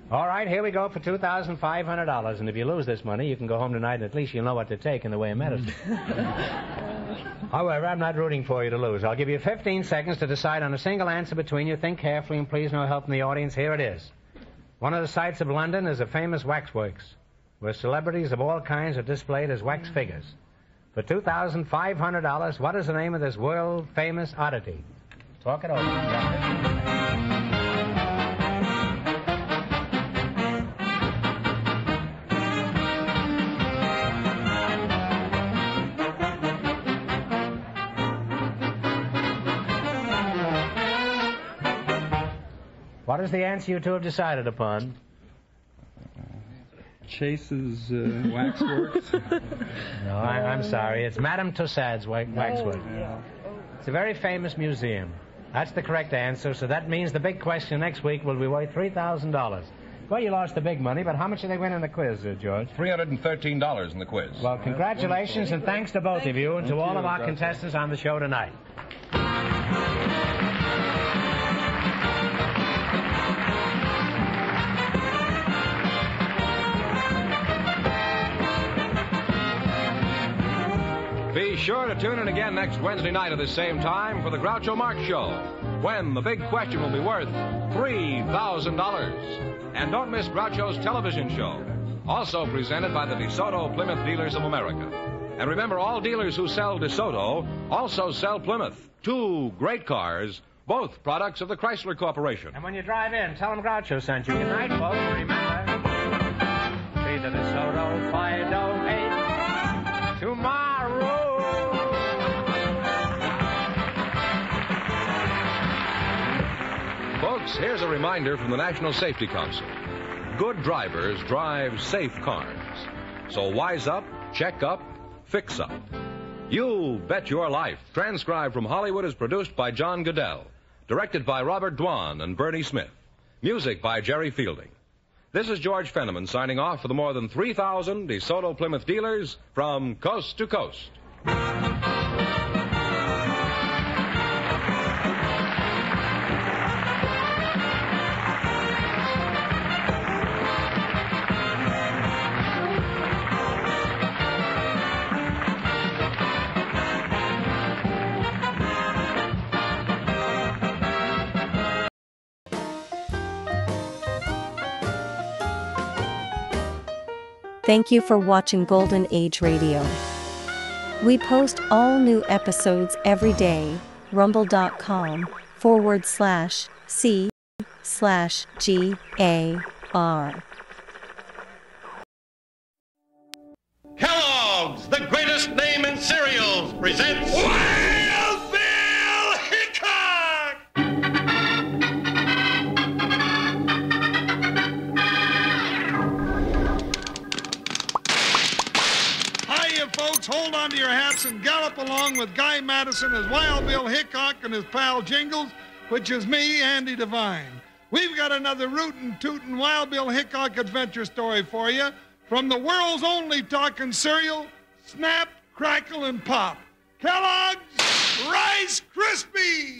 All right, here we go for $2,500. And if you lose this money, you can go home tonight and at least you'll know what to take in the way of medicine. However, I'm not rooting for you to lose. I'll give you 15 seconds to decide on a single answer between you. Think carefully and please no help from the audience. Here it is. One of the sights of London is a famous waxworks where celebrities of all kinds are displayed as wax figures. For $2,500, what is the name of this world-famous oddity? Talk it over. What is the answer you two have decided upon? Chase's waxworks. No, I'm sorry. It's Madame Tussauds waxwork. Yeah. It's a very famous museum. That's the correct answer, so that means the big question next week will be worth $3,000. Well, you lost the big money, but how much did they win in the quiz, George? $313 in the quiz. Well, congratulations and thanks to both of you and to all of our contestants on the show tonight. Be sure to tune in again next Wednesday night at the same time for the Groucho Marx Show, when the big question will be worth $3,000. And don't miss Groucho's television show, also presented by the DeSoto Plymouth Dealers of America. And remember, all dealers who sell DeSoto also sell Plymouth, two great cars, both products of the Chrysler Corporation. And when you drive in, tell them Groucho sent you. Good night, folks. Remember, see the DeSoto 508 tomorrow. Folks, here's a reminder from the National Safety Council. Good drivers drive safe cars. So wise up, check up, fix up. You Bet Your Life, transcribed from Hollywood, is produced by John Goodell, directed by Robert Dwan and Bernie Smith, music by Jerry Fielding. This is George Fenneman signing off for the more than 3,000 DeSoto Plymouth dealers from coast to coast. Thank you for watching Golden Age Radio. We post all new episodes every day. rumble.com/c/GAR. Kellogg's, the greatest name in cereals, presents Wild Bill Hickok! Hiya, folks. Hold on to your hats and gallop along with Guy Madison as Wild Bill Hickok and his pal Jingles, which is me, Andy Devine. We've got another rootin' tootin' Wild Bill Hickok adventure story for you from the world's only talking cereal, Snap, Crackle, and Pop. Kellogg's Rice Krispies!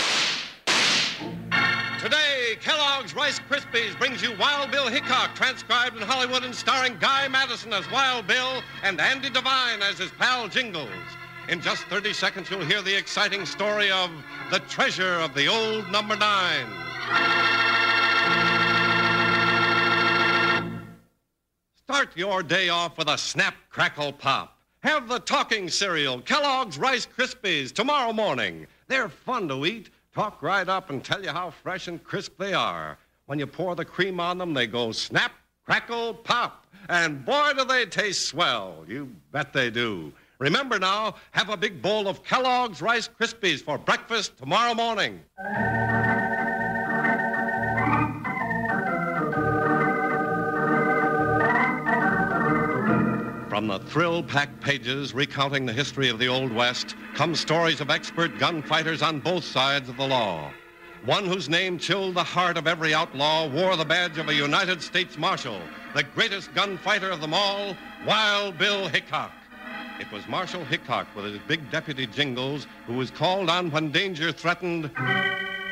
Today, Kellogg's Rice Krispies brings you Wild Bill Hickok, transcribed in Hollywood and starring Guy Madison as Wild Bill and Andy Devine as his pal Jingles. In just 30 seconds, you'll hear the exciting story of the treasure of the old number 9. Start your day off with a Snap, Crackle, Pop. Have the talking cereal, Kellogg's Rice Krispies, tomorrow morning. They're fun to eat, talk right up, and tell you how fresh and crisp they are. When you pour the cream on them, they go snap, crackle, pop. And boy, do they taste swell. You bet they do. Remember now, have a big bowl of Kellogg's Rice Krispies for breakfast tomorrow morning. From the thrill-packed pages recounting the history of the Old West come stories of expert gunfighters on both sides of the law. One whose name chilled the heart of every outlaw wore the badge of a United States Marshal, the greatest gunfighter of them all, Wild Bill Hickok. It was Marshal Hickok with his big deputy Jingles who was called on when danger threatened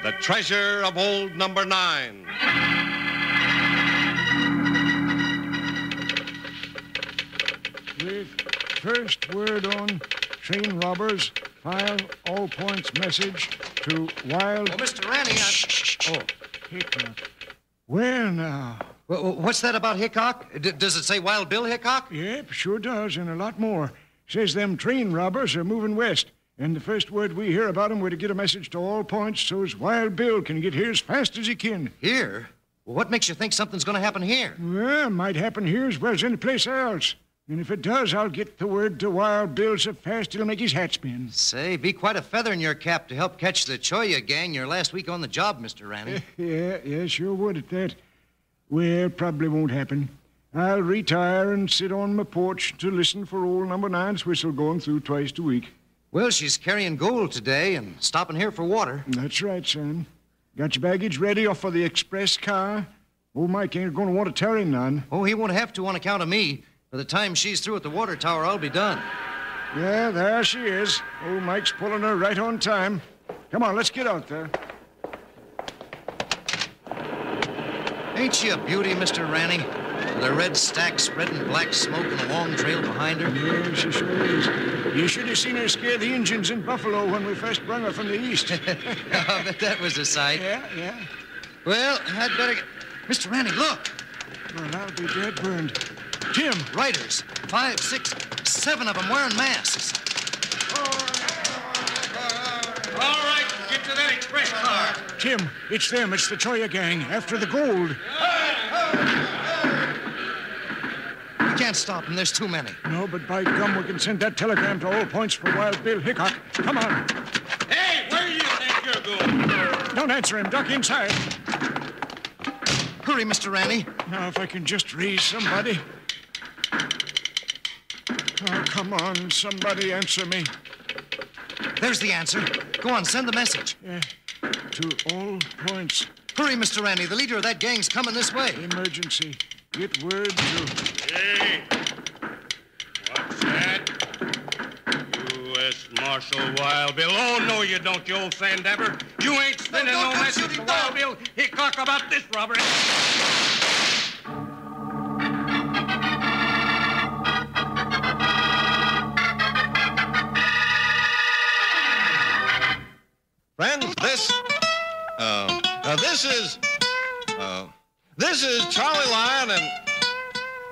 the treasure of old number 9. With first word on train robbers, file all points message to Wild... Oh, Mr. Ranny, Hickok. Well, now... What's that about Hickok? Does it say Wild Bill Hickok? Yep, sure does, and a lot more. Says them train robbers are moving west, and the first word we hear about 'em, we're to get a message to all points so's Wild Bill can get here as fast as he can. Here? Well, what makes you think something's going to happen here? Well, might happen here as well as any place else. And if it does, I'll get the word to Wild Bill so fast he'll make his hat spin. Say, be quite a feather in your cap to help catch the Choya gang your last week on the job, Mr. Ranny. Yeah, sure would at that. Well, probably won't happen. I'll retire and sit on my porch to listen for old number 9's whistle going through twice a week. Well, she's carrying gold today and stopping here for water. That's right, son. Got your baggage ready off for the express car? Old Mike ain't going to want to tell him none. Oh, he won't have to on account of me. By the time she's through at the water tower, I'll be done. Yeah, there she is. Old Mike's pulling her right on time. Come on, let's get out there. Ain't she a beauty, Mr. Ranny? With her red stack spreading black smoke and a long trail behind her? Yeah, she sure is. You should have seen her scare the Injuns in Buffalo when we first brought her from the east. I bet that was a sight. Yeah. Well, I'd better get... Mr. Ranny, look! Well, I'll be dead burned. Tim! Riders. 5, 6, 7 of them wearing masks. All right, get to that express car. Tim, it's them. It's the Choya gang. After the gold. We can't stop them. There's too many. No, but by gum, we can send that telegram to all points for Wild Bill Hickok. Come on. Hey, where do you think you're going? Don't answer him. Duck inside. Hurry, Mr. Ranny. Now, if I can just raise somebody. Oh, come on. Somebody answer me. There's the answer. Go on, send the message. To all points. Hurry, Mr. Ranny. The leader of that gang's coming this way. Emergency. Get word to... Hey, what's that? U.S. Marshal Wild Bill. Oh, no, you don't, you old sandabber. You ain't sending no message to Wild Bill Hickok about this robbery. Friends, this is Charlie Lyon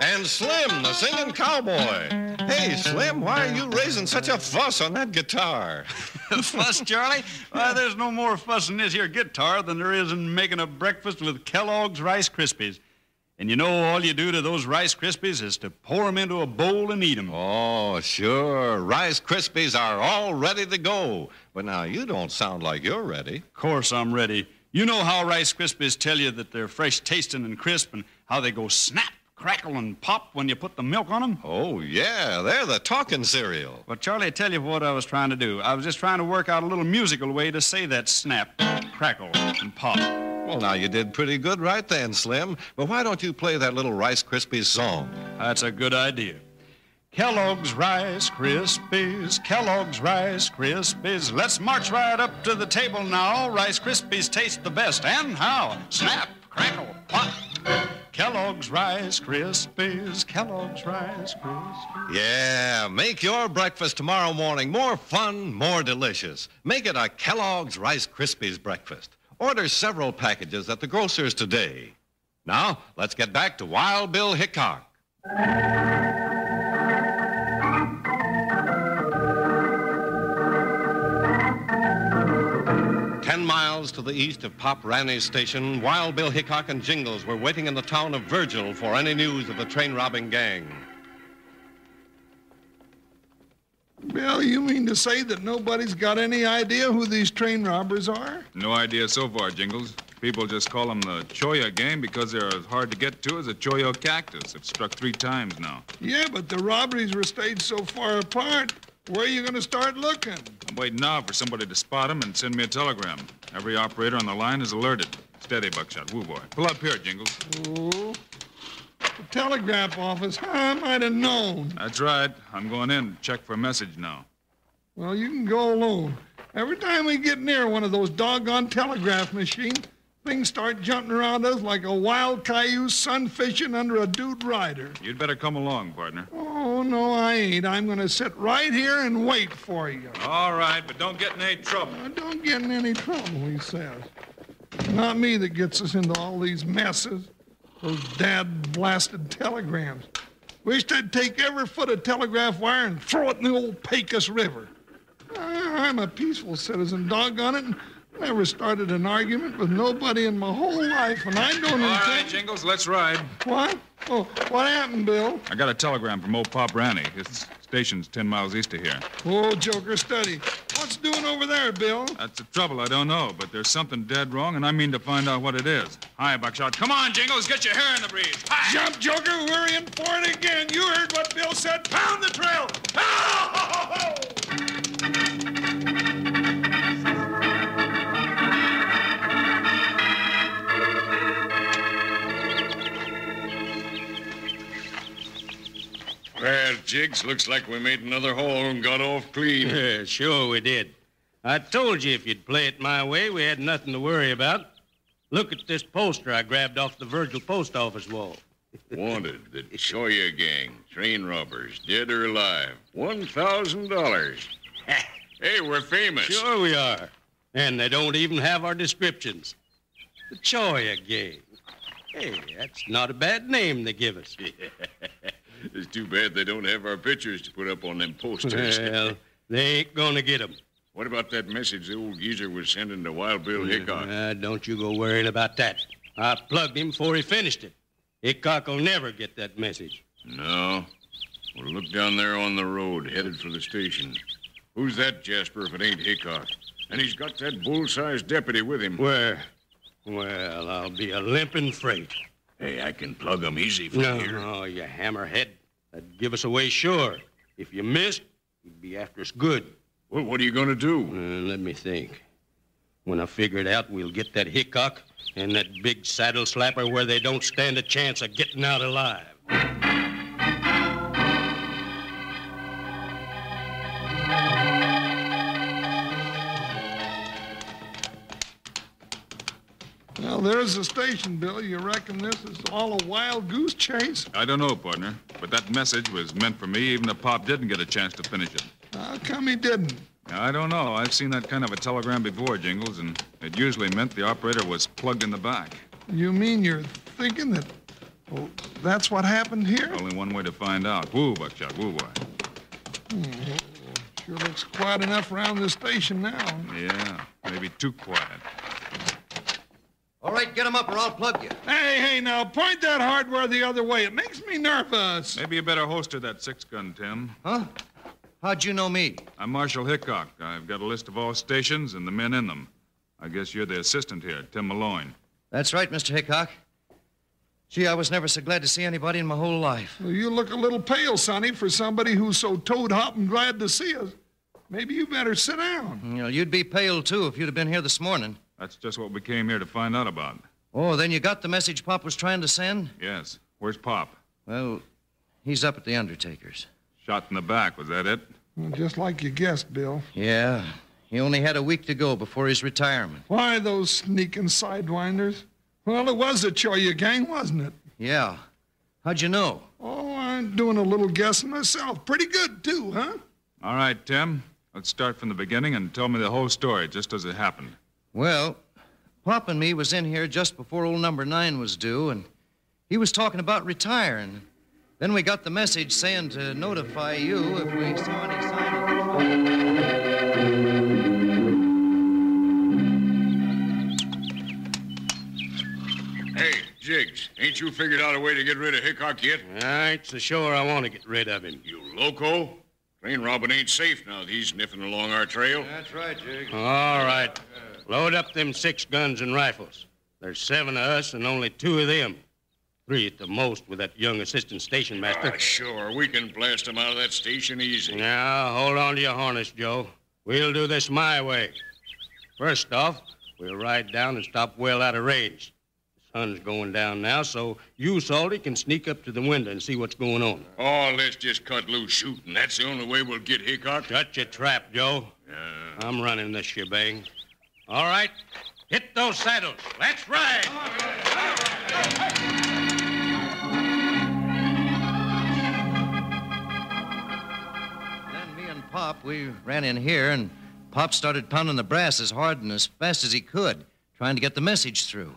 and Slim, the singing cowboy. Hey, Slim, why are you raising such a fuss on that guitar? Fuss, Charlie? Why, there's no more fuss in this here guitar than there is in making a breakfast with Kellogg's Rice Krispies. And you know, all you do to those Rice Krispies is to pour them into a bowl and eat them. Oh, sure. Rice Krispies are all ready to go. But now, you don't sound like you're ready. Of course I'm ready. You know how Rice Krispies tell you that they're fresh tasting and crisp and how they go snap, crackle, and pop when you put the milk on them? Oh, yeah. They're the talking cereal. Well, Charlie, I tell you what I was trying to do. I was just trying to work out a little musical way to say that snap, crackle, and pop. Well, now, you did pretty good right then, Slim. But why don't you play that little Rice Krispies song? That's a good idea. Kellogg's Rice Krispies, Kellogg's Rice Krispies. Let's march right up to the table now. Rice Krispies taste the best. And how? Snap, crackle, pop. Kellogg's Rice Krispies, Kellogg's Rice Krispies. Yeah, make your breakfast tomorrow morning more fun, more delicious. Make it a Kellogg's Rice Krispies breakfast. Order several packages at the grocer's today. Now, let's get back to Wild Bill Hickok. 10 miles to the east of Pop Ranny's station, Wild Bill Hickok and Jingles were waiting in the town of Virgil for any news of the train-robbing gang. Bill, you mean to say that nobody's got any idea who these train robbers are? No idea so far, Jingles. People just call them the Cholla gang because they're as hard to get to as a Cholla cactus. It's struck 3 times now. Yeah, but the robberies were staged so far apart. Where are you going to start looking? I'm waiting now for somebody to spot them and send me a telegram. Every operator on the line is alerted. Steady, Buckshot. Woo, boy. Pull up here, Jingles. Oh, the telegraph office. I might have known. That's right. I'm going in to check for a message now. Well, you can go alone. Every time we get near one of those doggone telegraph machines, things start jumping around us like a wild cayuse sun fishing under a dude rider. You'd better come along, partner. Oh, no, I ain't. I'm going to sit right here and wait for you. All right, but don't get in any trouble. Don't get in any trouble, he says. Not me that gets us into all these messes. Those dad-blasted telegrams. Wish they'd take every foot of telegraph wire and throw it in the old Pecos River. I'm a peaceful citizen, doggone it, and never started an argument with nobody in my whole life, and I don't intend... All right, Jingles, let's ride. What? Oh, what happened, Bill? I got a telegram from old Pop Ranny. His station's 10 miles east of here. Oh, Joker, steady. What's doing over there, Bill? That's the trouble. I don't know, but there's something dead wrong, and I mean to find out what it is. Hi, Buckshot. Come on, Jingles. Get your hair in the breeze. Hi. Jump, Joker. We're in for it again. You heard what Bill said. Pound the trail. Oh! Well, Jiggs, looks like we made another haul and got off clean. Sure we did. I told you if you'd play it my way, we had nothing to worry about. Look at this poster I grabbed off the Virgil post office wall. Wanted, the Cholla gang, train robbers, dead or alive. $1,000. Hey, we're famous. Sure we are. And they don't even have our descriptions. The Cholla gang. Hey, that's not a bad name they give us. It's too bad they don't have our pictures to put up on them posters. Well, they ain't gonna get 'em. What about that message the old geezer was sending to Wild Bill Hickok? Don't you go worrying about that. I plugged him before he finished it. Hickok will never get that message. No. Well, look down there on the road, headed for the station. Who's that, Jasper, if it ain't Hickok? And he's got that bull-sized deputy with him. Where? Well, I'll be a limping freight. Hey, I can plug him easy from here. No, you hammerhead. That'd give us away sure. If you missed, you'd be after us good. Well, what are you going to do? Let me think. When I figure it out, we'll get that Hickok and that big saddle slapper where they don't stand a chance of getting out alive. Well, there's the station, Bill. You reckon this is all a wild goose chase? I don't know, partner, but that message was meant for me even if Pop didn't get a chance to finish it. How come he didn't? I don't know. I've seen that kind of a telegram before, Jingles, and it usually meant the operator was plugged in the back. You mean you're thinking that... Oh, that's what happened here? Only one way to find out. Woo, Buckshot, woo, boy. Sure looks quiet enough around the station now. Yeah, maybe too quiet. All right, get him up or I'll plug you. Hey, now, point that hardware the other way. It makes me nervous. Maybe you better holster that 6-gun, Tim. Huh? How'd you know me? I'm Marshal Hickok. I've got a list of all stations and the men in them. I guess you're the assistant here, Tim Malloy. That's right, Mr. Hickok. Gee, I was never so glad to see anybody in my whole life. Well, you look a little pale, Sonny, for somebody who's so toad-hopping glad to see us. Maybe you better sit down. You know, you'd be pale, too, if you'd have been here this morning. That's just what we came here to find out about. Oh, then you got the message Pop was trying to send? Yes. Where's Pop? Well, he's up at the undertaker's. Shot in the back, was that it? Well, just like you guessed, Bill. Yeah. He only had a week to go before his retirement. Why, those sneaking sidewinders? Well, it was the Choya gang, wasn't it? Yeah. How'd you know? Oh, I'm doing a little guessing myself. Pretty good, too, huh? All right, Tim. Let's start from the beginning and tell me the whole story, just as it happened. Well, Pop and me was in here just before old number 9 was due, and he was talking about retiring. Then we got the message saying to notify you if we saw any sign of Hey, Jiggs, ain't you figured out a way to get rid of Hickok yet? I ain't so sure I want to get rid of him. You loco? Train robbing ain't safe now that he's sniffing along our trail. That's right, Jiggs. All right. Load up them 6 guns and rifles. There's 7 of us and only 2 of them. 3 at the most with that young assistant station master. Sure, we can blast him out of that station easy. Now, hold on to your harness, Joe. We'll do this my way. First off, we'll ride down and stop well out of range. The sun's going down now, so you, Salty, can sneak up to the window and see what's going on. Oh, let's just cut loose shooting. That's the only way we'll get Hickok. Shut your trap, Joe. I'm running this shebang. All right, hit those saddles. Let's ride. Then me and Pop, we ran in here, and Pop started pounding the brass as hard and as fast as he could, trying to get the message through.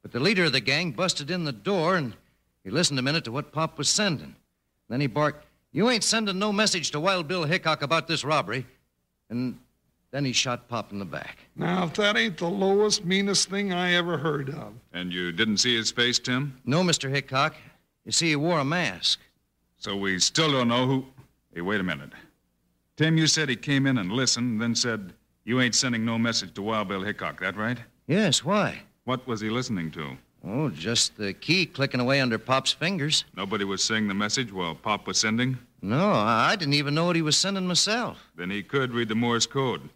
But the leader of the gang busted in the door, and he listened a minute to what Pop was sending. Then he barked, "You ain't sending no message to Wild Bill Hickok about this robbery." And then he shot Pop in the back. Now, if that ain't the lowest, meanest thing I ever heard of. And you didn't see his face, Tim? No, Mr. Hickok. You see, he wore a mask. So we still don't know who... Hey, wait a minute. Tim, you said he came in and listened, then said, "You ain't sending no message to Wild Bill Hickok," that right? Yes, why? What was he listening to? Oh, just the key clicking away under Pop's fingers. Nobody was saying the message while Pop was sending? No, I didn't even know what he was sending myself. Then he could read the Morse code.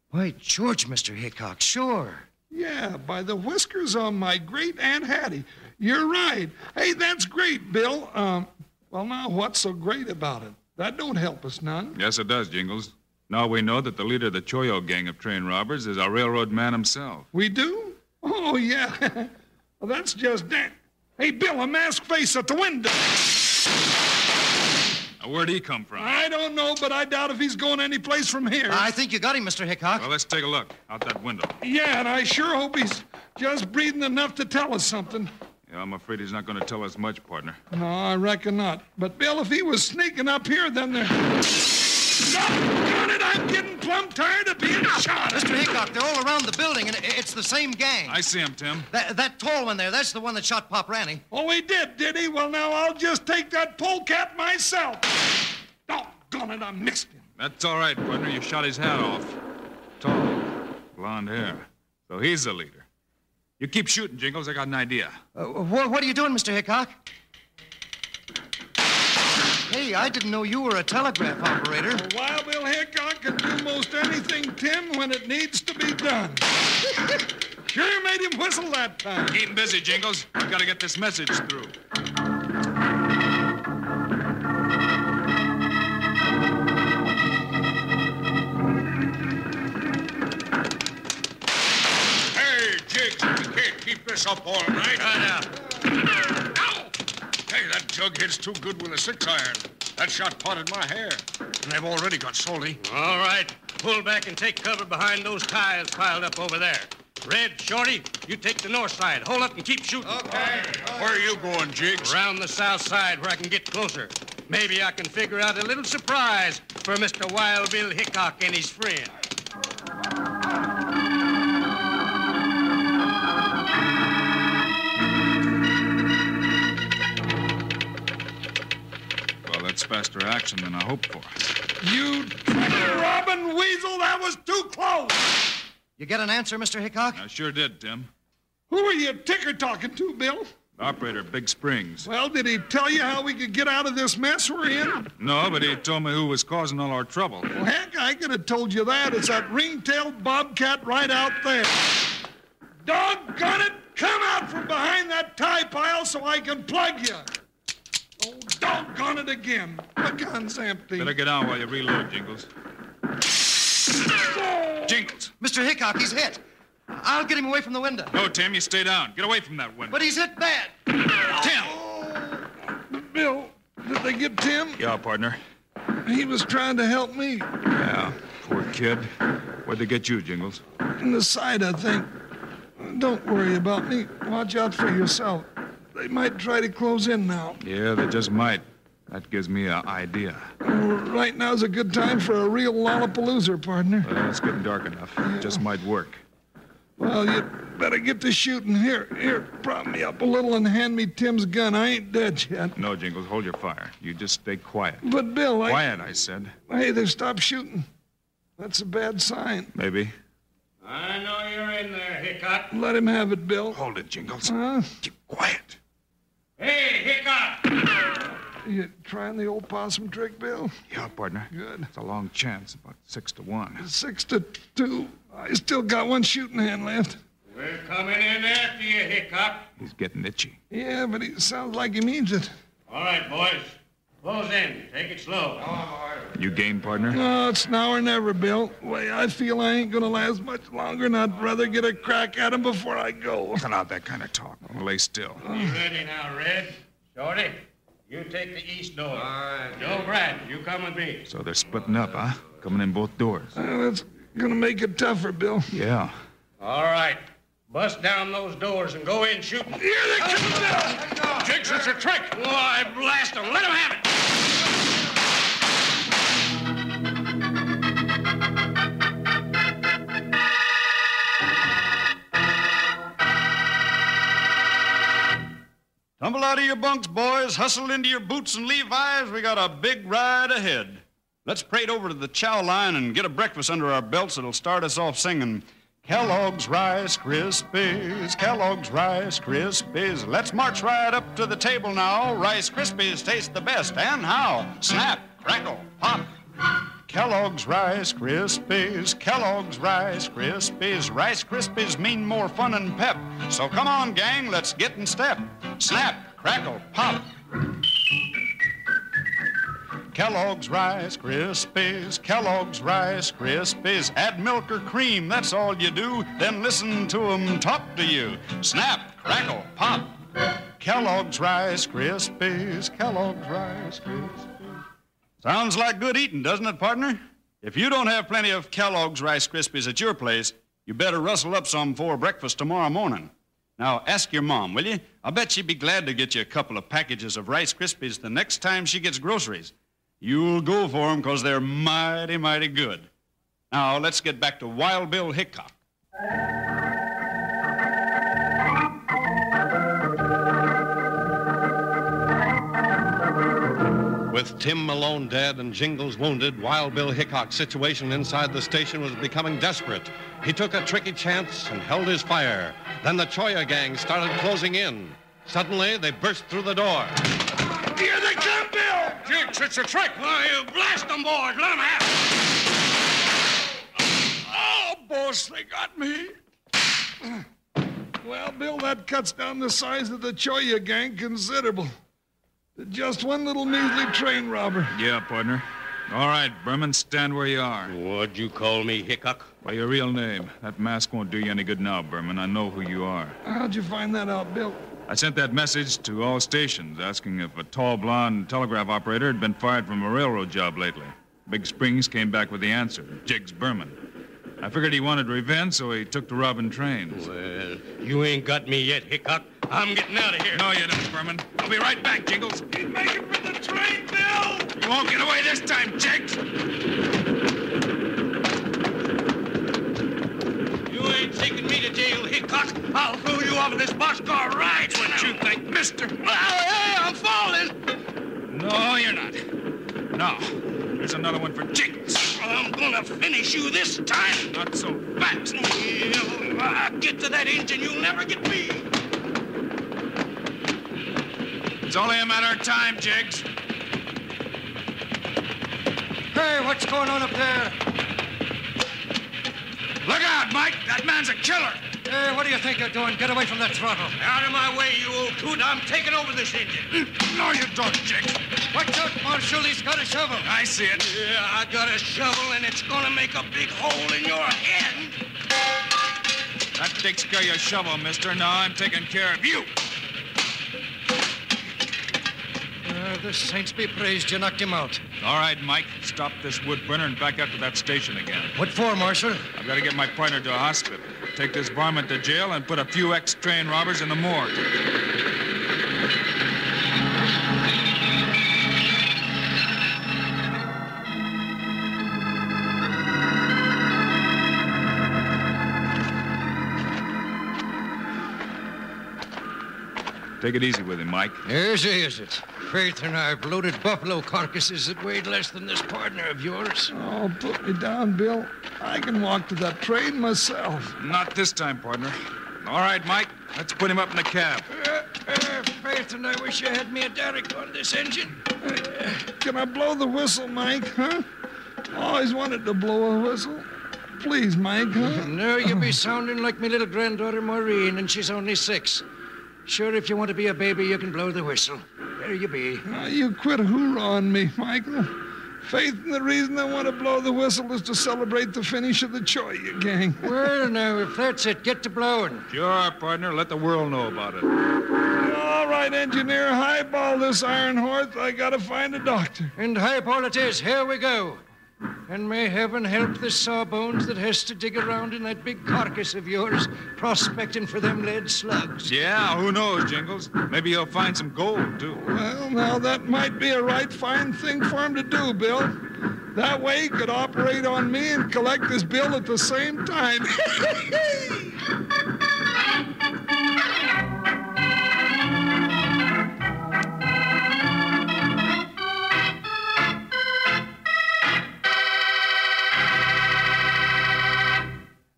Why, George, Mr. Hickok, sure. Yeah, by the whiskers on my great Aunt Hattie. You're right. Hey, that's great, Bill. Well, now, what's so great about it? That don't help us none. Yes, it does, Jingles. Now we know that the leader of the Choyo gang of train robbers is our railroad man himself. We do? Oh, yeah. Well, that's just that. Hey, Bill, a masked face at the window. Now, where'd he come from? I don't know, but I doubt if he's going any place from here. I think you got him, Mr. Hickok. Well, let's take a look out that window. Yeah, and I sure hope he's just breathing enough to tell us something. Yeah, I'm afraid he's not going to tell us much, partner. No, I reckon not. But, Bill, if he was sneaking up here, then there... Doggone it, I'm getting plumb tired of being shot. Mr. Hickok, they're all around the building, and it's the same gang. I see him, Tim. That tall one there, that's the one that shot Pop Ranny. Oh, he did he? Well, now I'll just take that polecat myself. Doggone it, I missed him. That's all right, partner. You shot his hat off. Tall, blonde hair. So he's the leader. You keep shooting, Jingles. I got an idea. What are you doing, Mr. Hickok? Hey, I didn't know you were a telegraph operator. Wild Bill Hickok can do most anything, Tim, when it needs to be done. Sure made him whistle that time. Keep him busy, Jingles. We've got to get this message through. Hey, Jiggs, you can't keep this up all night. Ow! Hey, that jughead's too good with a 6-iron. That shot potted my hair. And I've already got salty. All right, pull back and take cover behind those tiles piled up over there. Red, Shorty, you take the north side. Hold up and keep shooting. Okay. Where are you going, Jiggs? Around the south side where I can get closer. Maybe I can figure out a little surprise for Mr. Wild Bill Hickok and his friend. Well, that's faster action than I hoped for. You trick-robbing weasel, that was too close. You get an answer, Mr. Hickok? I sure did, Tim. Who are you ticker-talking to, Bill? Operator, Big Springs. Well, did he tell you how we could get out of this mess we're in? No, but he told me who was causing all our trouble. Well, heck, I could have told you that. It's that ring-tailed bobcat right out there. Doggone it! Come out from behind that tie pile so I can plug you. Oh, doggone done it again. The gun's empty. Better get on while you reload, Jingles. Jingles! Mr. Hickok, he's hit. I'll get him away from the window. No, Tim, you stay down. Get away from that window. But he's hit bad. Tim! Bill, did they get Tim? Yeah, partner. He was trying to help me. Yeah, poor kid. Where'd they get you, Jingles? In the side, I think. Don't worry about me. Watch out for yourself. They might try to close in now. Yeah, they just might. That gives me an idea. Right now's a good time for a real lollapalooza, partner. Well, it's getting dark enough. It just might work. Well, you better get to shooting. Here, prop me up a little and hand me Tim's gun. I ain't dead yet. No, Jingles, hold your fire. You just stay quiet. But, Bill, Quiet, I said. Hey, they stopped shooting. That's a bad sign. Maybe. I know you're in there, Hickok. Let him have it, Bill. Hold it, Jingles. Keep quiet. Hey, Hickok! You trying the old possum trick, Bill? Yeah, partner. Good. It's a long chance, about 6 to 1. 6-2. I still got one shooting hand left. We're coming in after you, Hickok. He's getting itchy. Yeah, but he sounds like he means it. All right, boys. Close in. Take it slow. You game, partner? No, it's now or never, Bill. The way I feel I ain't gonna last much longer, and I'd rather get a crack at him before I go. Not that kind of talk. Lay still. You ready now, Red? Shorty, you take the east door. All right. Joe Brad, you come with me. So they're splitting up, huh? Coming in both doors. That's gonna make it tougher, Bill. Yeah. All right. Bust down those doors and go in shooting. Here they come down! Jigs, it's a trick. Why, blast them. Let them have it. Tumble out of your bunks, boys. Hustle into your boots and Levi's. We got a big ride ahead. Let's parade over to the chow line and get a breakfast under our belts that'll start us off singing Kellogg's Rice Krispies, Kellogg's Rice Krispies. Let's march right up to the table now. Rice Krispies taste the best. And how? Snap, crackle, pop. Kellogg's Rice Krispies, Kellogg's Rice Krispies. Rice Krispies mean more fun and pep. So come on, gang, let's get in step. Snap, crackle, pop. Kellogg's Rice Krispies, Kellogg's Rice Krispies. Add milk or cream, that's all you do. Then listen to 'em talk to you. Snap, crackle, pop. Kellogg's Rice Krispies, Kellogg's Rice Krispies. Sounds like good eating, doesn't it, partner? If you don't have plenty of Kellogg's Rice Krispies at your place, you better rustle up some for breakfast tomorrow morning. Now, ask your mom, will you? I'll bet she'd be glad to get you a couple of packages of Rice Krispies the next time she gets groceries. You'll go for them because they're mighty, mighty good. Now, let's get back to Wild Bill Hickok. With Tim Malone dead and Jingles wounded, Wild Bill Hickok's situation inside the station was becoming desperate. He took a tricky chance and held his fire. Then the Choya gang started closing in. Suddenly, they burst through the door. Here they come, Bill! Jigs, it's a trick. Why, you blast them, boys. Let them have it. Oh, boss, they got me. Well, Bill, that cuts down the size of the Choya gang considerable. Just one little measly train robber. Yeah, partner. All right, Berman, stand where you are. What'd you call me, Hickok? By your real name. That mask won't do you any good now, Berman. I know who you are. How'd you find that out, Bill? I sent that message to all stations asking if a tall, blonde telegraph operator had been fired from a railroad job lately. Big Springs came back with the answer, Jiggs Berman. I figured he wanted revenge, so he took to robbing trains. Well, you ain't got me yet, Hickok. I'm getting out of here. No, you don't, Berman. I'll be right back, Jingles. He's making for the train, Bill! You won't get away this time, Jiggs! You ain't taking me to jail, Hickok. I'll throw you off of this boxcar right That's what you think, mister. Well, hey, I'm falling. No, you're not. No. There's another one for Jingles. I'm gonna finish you this time. Not so fast. If I get to that engine, you'll never get me. It's only a matter of time, Jiggs. Hey, what's going on up there? Look out, Mike. That man's a killer. Hey, what do you think you're doing? Get away from that throttle. Out of my way, you old coot. I'm taking over this engine. No, you don't, Jake. Watch out, Marshal. He's got a shovel. I see it. Yeah, I got a shovel, and it's gonna make a big hole in your head. That takes care of your shovel, mister. Now I'm taking care of you. The saints be praised, you knocked him out. All right, Mike. Stop this wood burner and back up to that station again. What for, Marshal? I've got to get my partner to a hospital. Take this varmint to jail and put a few ex-train robbers in the morgue. Take it easy with him, Mike. Easy, is it? Faith and I've loaded buffalo carcasses that weighed less than this partner of yours. Oh, put me down, Bill. I can walk to that train myself. Not this time, partner. All right, Mike. Let's put him up in the cab. Faith and I wish you had me a derrick on this engine. Can I blow the whistle, Mike, huh? Always wanted to blow a whistle. Please, Mike, huh? No, you be sounding like my little granddaughter Maureen, and she's only 6. Sure, if you want to be a baby, you can blow the whistle. There you be. You quit hoorahing me, Michael. Faith, and the reason I want to blow the whistle is to celebrate the finish of the Choya gang. Well, now, if that's it, get to blowing. Sure, partner. Let the world know about it. All right, engineer, highball this iron horse. I gotta find a doctor. And highball it is. Here we go. And may heaven help the sawbones that has to dig around in that big carcass of yours, prospecting for them lead slugs. Yeah, who knows, Jingles? Maybe you'll find some gold, too. Well, now, that might be a right fine thing for him to do, Bill. That way he could operate on me and collect his bill at the same time.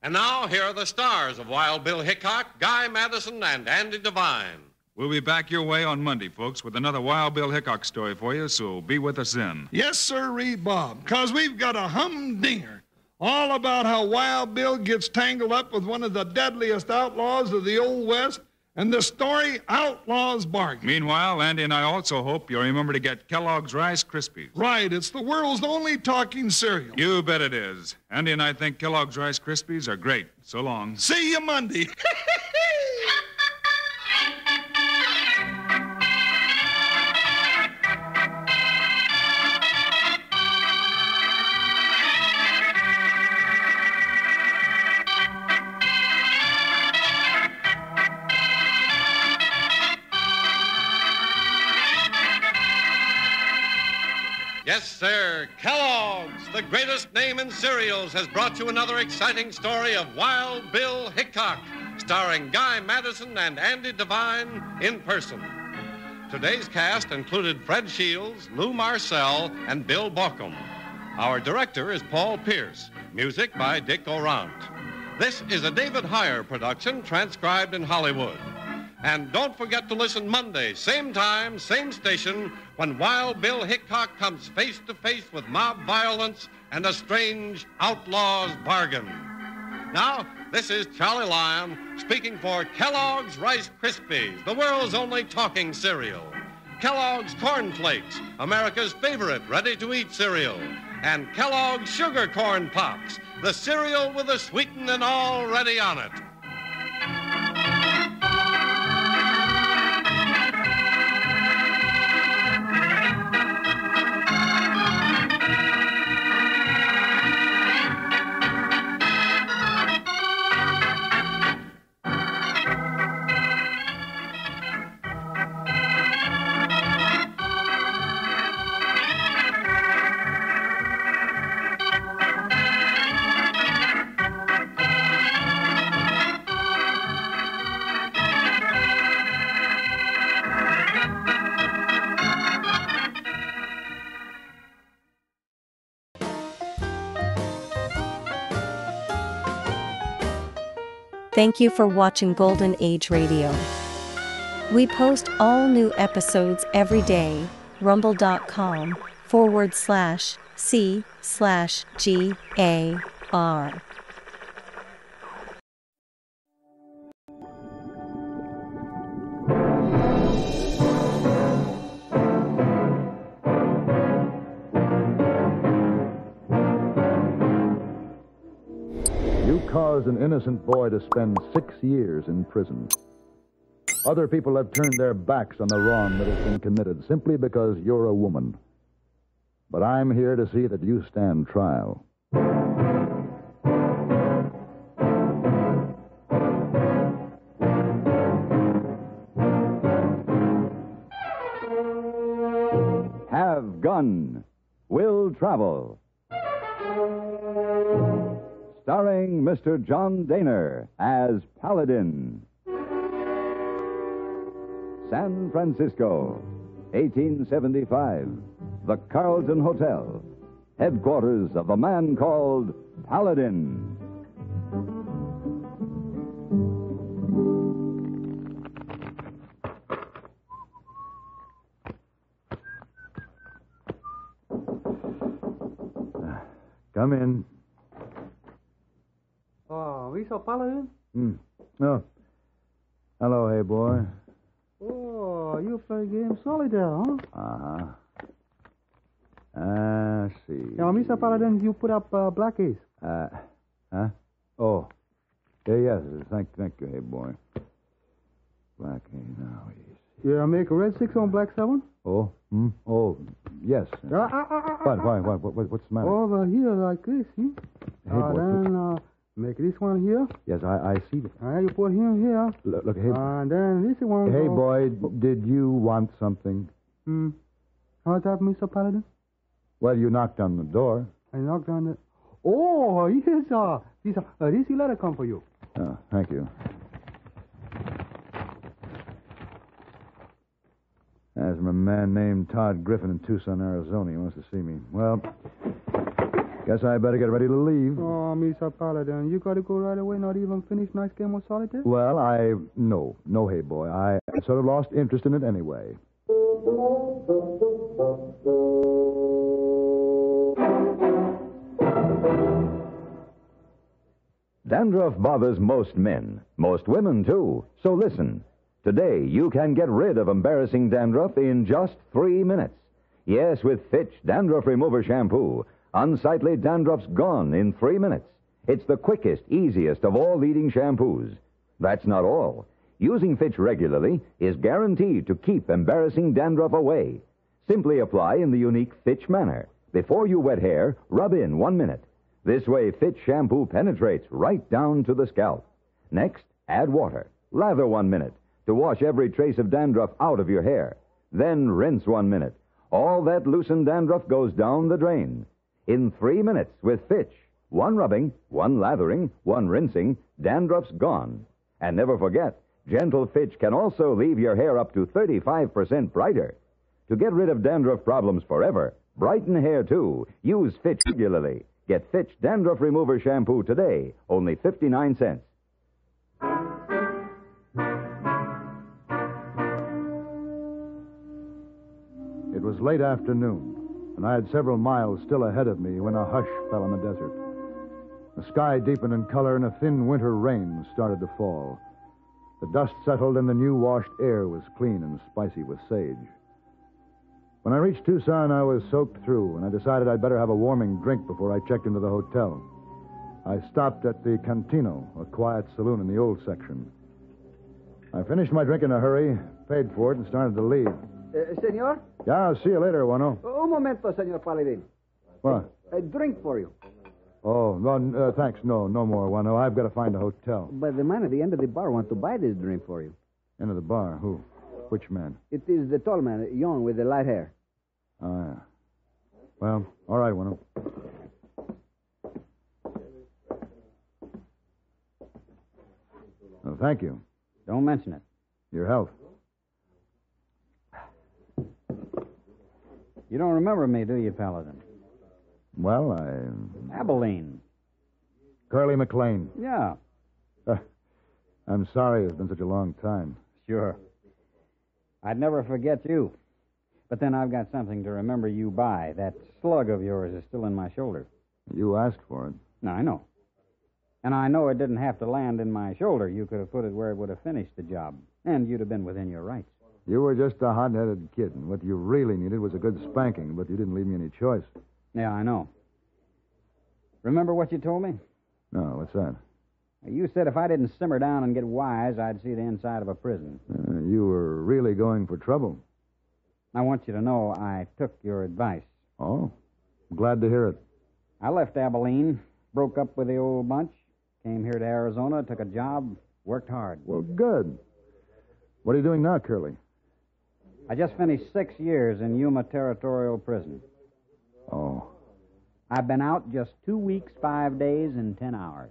And now, here are the stars of Wild Bill Hickok, Guy Madison, and Andy Devine. We'll be back your way on Monday, folks, with another Wild Bill Hickok story for you, so be with us then. Yes, sirree, Bob, because we've got a humdinger all about how Wild Bill gets tangled up with one of the deadliest outlaws of the Old West, and the story Outlaw's Bargain. Meanwhile, Andy and I also hope you'll remember to get Kellogg's Rice Krispies. Right, it's the world's only talking cereal. You bet it is. Andy and I think Kellogg's Rice Krispies are great. So long. See you Monday. Yes, sir. Kellogg's, the greatest name in cereals, has brought you another exciting story of Wild Bill Hickok, starring Guy Madison and Andy Devine in person. Today's cast included Fred Shields, Lou Marcel, and Bill Baucom. Our director is Paul Pierce. Music by Dick Orant. This is a David Heyer production transcribed in Hollywood. And don't forget to listen Monday, same time, same station, when Wild Bill Hickok comes face to face with mob violence and a strange outlaw's bargain. Now, this is Charlie Lyon speaking for Kellogg's Rice Krispies, the world's only talking cereal. Kellogg's Corn Flakes, America's favorite ready-to-eat cereal. And Kellogg's Sugar Corn Pops, the cereal with the sweetening already on it. Thank you for watching Golden Age Radio. We post all new episodes every day. Rumble.com/C/GAR. cause an innocent boy to spend 6 years in prison. Other people have turned their backs on the wrong that has been committed simply because you're a woman. But I'm here to see that you stand trial. Have Gun. Will Travel. Starring Mr. John Daner as Paladin. San Francisco, 1875. The Carlton Hotel, headquarters of the man called Paladin. Come in. Oh, Mr. Paladin? Oh. Hello, hey boy. Oh, you play game solitaire, huh? Uh-huh. See. Now, Mr. Paladin, you put up black ace. Huh? Oh. Yes. Thank you, hey boy. Black ace, now. You make a red 6 on black 7? Oh? Oh, yes. What's the matter? Over here like this, see? Hey, boy, then make this one here. Yes, I see that. You put him here. Look, hey. And then this one. Hey, boy, did you want something? How's that, Mr. Paladin? Well, you knocked on the door. I knocked on the... Oh, yes, sir. This letter come for you. Oh, thank you. There's a man named Todd Griffin in Tucson, Arizona. He wants to see me. Well, guess I better get ready to leave. Oh, Mr. Paladin, you got to go right away, not even finish nice game of solitaire? Well, No, hey, boy. I sort of lost interest in it anyway. Dandruff bothers most men, most women, too. So listen. Today, you can get rid of embarrassing dandruff in just 3 minutes. Yes, with Fitch Dandruff Remover Shampoo. Unsightly dandruff's gone in 3 minutes. It's the quickest, easiest of all leading shampoos. That's not all. Using Fitch regularly is guaranteed to keep embarrassing dandruff away. Simply apply in the unique Fitch manner. Before you wet hair, rub in 1 minute. This way, Fitch shampoo penetrates right down to the scalp. Next, add water. Lather 1 minute to wash every trace of dandruff out of your hair. Then rinse 1 minute. All that loosened dandruff goes down the drain. In 3 minutes with Fitch. 1 rubbing, 1 lathering, 1 rinsing, dandruff's gone. And never forget, Gentle Fitch can also leave your hair up to 35% brighter. To get rid of dandruff problems forever, brighten hair too, use Fitch regularly. Get Fitch Dandruff Remover Shampoo today, only 59 cents. It was late afternoon, and I had several miles still ahead of me when a hush fell on the desert. The sky deepened in color, and a thin winter rain started to fall. The dust settled, and the new-washed air was clean and spicy with sage. When I reached Tucson, I was soaked through, and I decided I'd better have a warming drink before I checked into the hotel. I stopped at the Cantino, a quiet saloon in the old section. I finished my drink in a hurry, paid for it, and started to leave. Senor? Yeah, I'll see you later, Juano. Un momento, Senor Paladin. What? A drink for you. Oh, no, thanks. No more, Juano. I've got to find a hotel. But the man at the end of the bar wants to buy this drink for you. End of the bar? Who? Which man? It is the tall man, young with the light hair. Oh, yeah. Well, all right, Juano. Well, thank you. Don't mention it. Your health. You don't remember me, do you, Paladin? Well, Abilene. Curly McLean. Yeah. I'm sorry it's been such a long time. Sure. I'd never forget you. But then I've got something to remember you by. That slug of yours is still in my shoulder. You asked for it. No, I know. And I know it didn't have to land in my shoulder. You could have put it where it would have finished the job. And you'd have been within your rights. You were just a hot-headed kid, and what you really needed was a good spanking, but you didn't leave me any choice. Yeah, I know. Remember what you told me? No, what's that? You said if I didn't simmer down and get wise, I'd see the inside of a prison. You were really going for trouble. I want you to know I took your advice. Oh, glad to hear it. I left Abilene, broke up with the old bunch, came here to Arizona, took a job, worked hard. Well, good. What are you doing now, Curly? I just finished 6 years in Yuma Territorial Prison. Oh. I've been out just 2 weeks, 5 days, and 10 hours.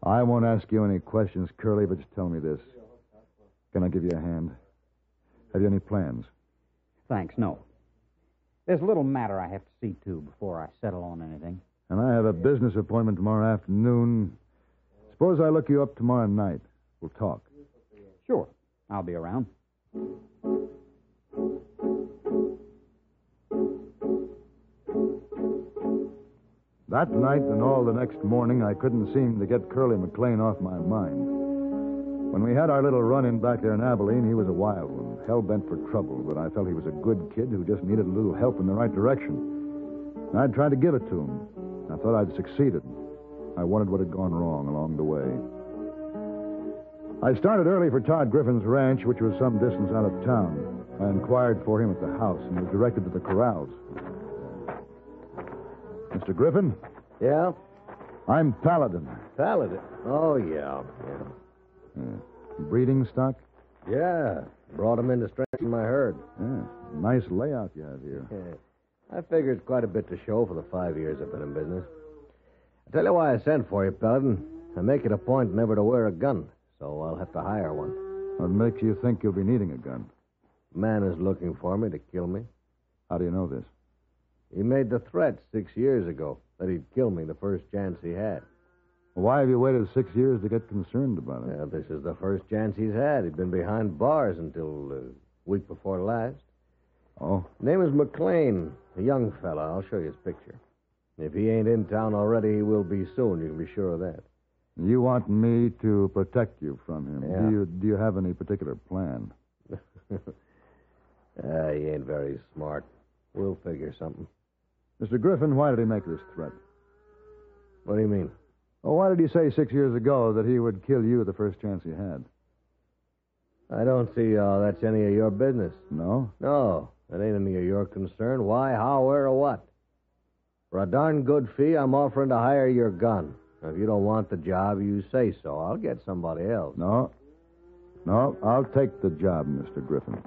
I won't ask you any questions, Curly, but just tell me this. Can I give you a hand? Have you any plans? Thanks, no. There's a little matter I have to see to before I settle on anything. And I have a business appointment tomorrow afternoon. Suppose I look you up tomorrow night. We'll talk. Sure. I'll be around. That night and all the next morning, I couldn't seem to get Curly McLean off my mind. When we had our little run-in back there in Abilene, he was a wild one, hell-bent for trouble, but I felt he was a good kid who just needed a little help in the right direction. And I'd tried to give it to him. I thought I'd succeeded. I wondered what had gone wrong along the way. I started early for Todd Griffin's ranch, which was some distance out of town. I inquired for him at the house and was directed to the corrals. Mr. Griffin? Yeah? I'm Paladin. Paladin? Oh, yeah. Breeding stock? Yeah. Brought him in to strengthen my herd. Yeah. Nice layout you have here. Yeah. I figure it's quite a bit to show for the 5 years I've been in business. I'll tell you why I sent for you, Paladin. I make it a point never to wear a gun, so I'll have to hire one. What makes you think you'll be needing a gun? A man is looking for me to kill me. How do you know this? He made the threat 6 years ago that he'd kill me the first chance he had. Why have you waited 6 years to get concerned about it? Well, this is the first chance he's had. He'd been behind bars until a week before last. Oh? Name is McLean, a young fella. I'll show you his picture. If he ain't in town already, he will be soon. You can be sure of that. You want me to protect you from him. Yeah. Do you have any particular plan? He ain't very smart. We'll figure something. Mr. Griffin, why did he make this threat? What do you mean? Oh, why did he say 6 years ago that he would kill you the first chance he had? I don't see how that's any of your business. No? No, that ain't any of your concern. Why, how, where, or what? For a darn good fee, I'm offering to hire your gun. Now, if you don't want the job, you say so. I'll get somebody else. No, I'll take the job, Mr. Griffin.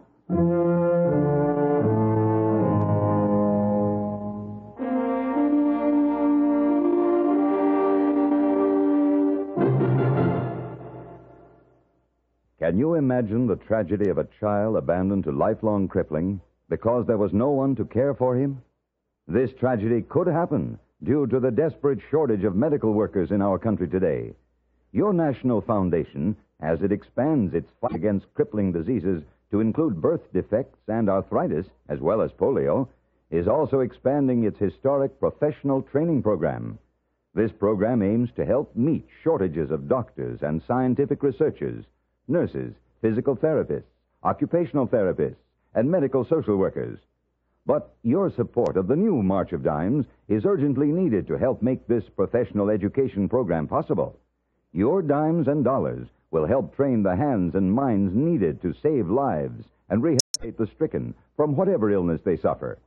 Can you imagine the tragedy of a child abandoned to lifelong crippling because there was no one to care for him? This tragedy could happen due to the desperate shortage of medical workers in our country today. Your national foundation, as it expands its fight against crippling diseases to include birth defects and arthritis, as well as polio, is also expanding its historic professional training program. This program aims to help meet shortages of doctors and scientific researchers, nurses, physical therapists, occupational therapists, and medical social workers. But your support of the new March of Dimes is urgently needed to help make this professional education program possible. Your dimes and dollars will help train the hands and minds needed to save lives and rehabilitate the stricken from whatever illness they suffer.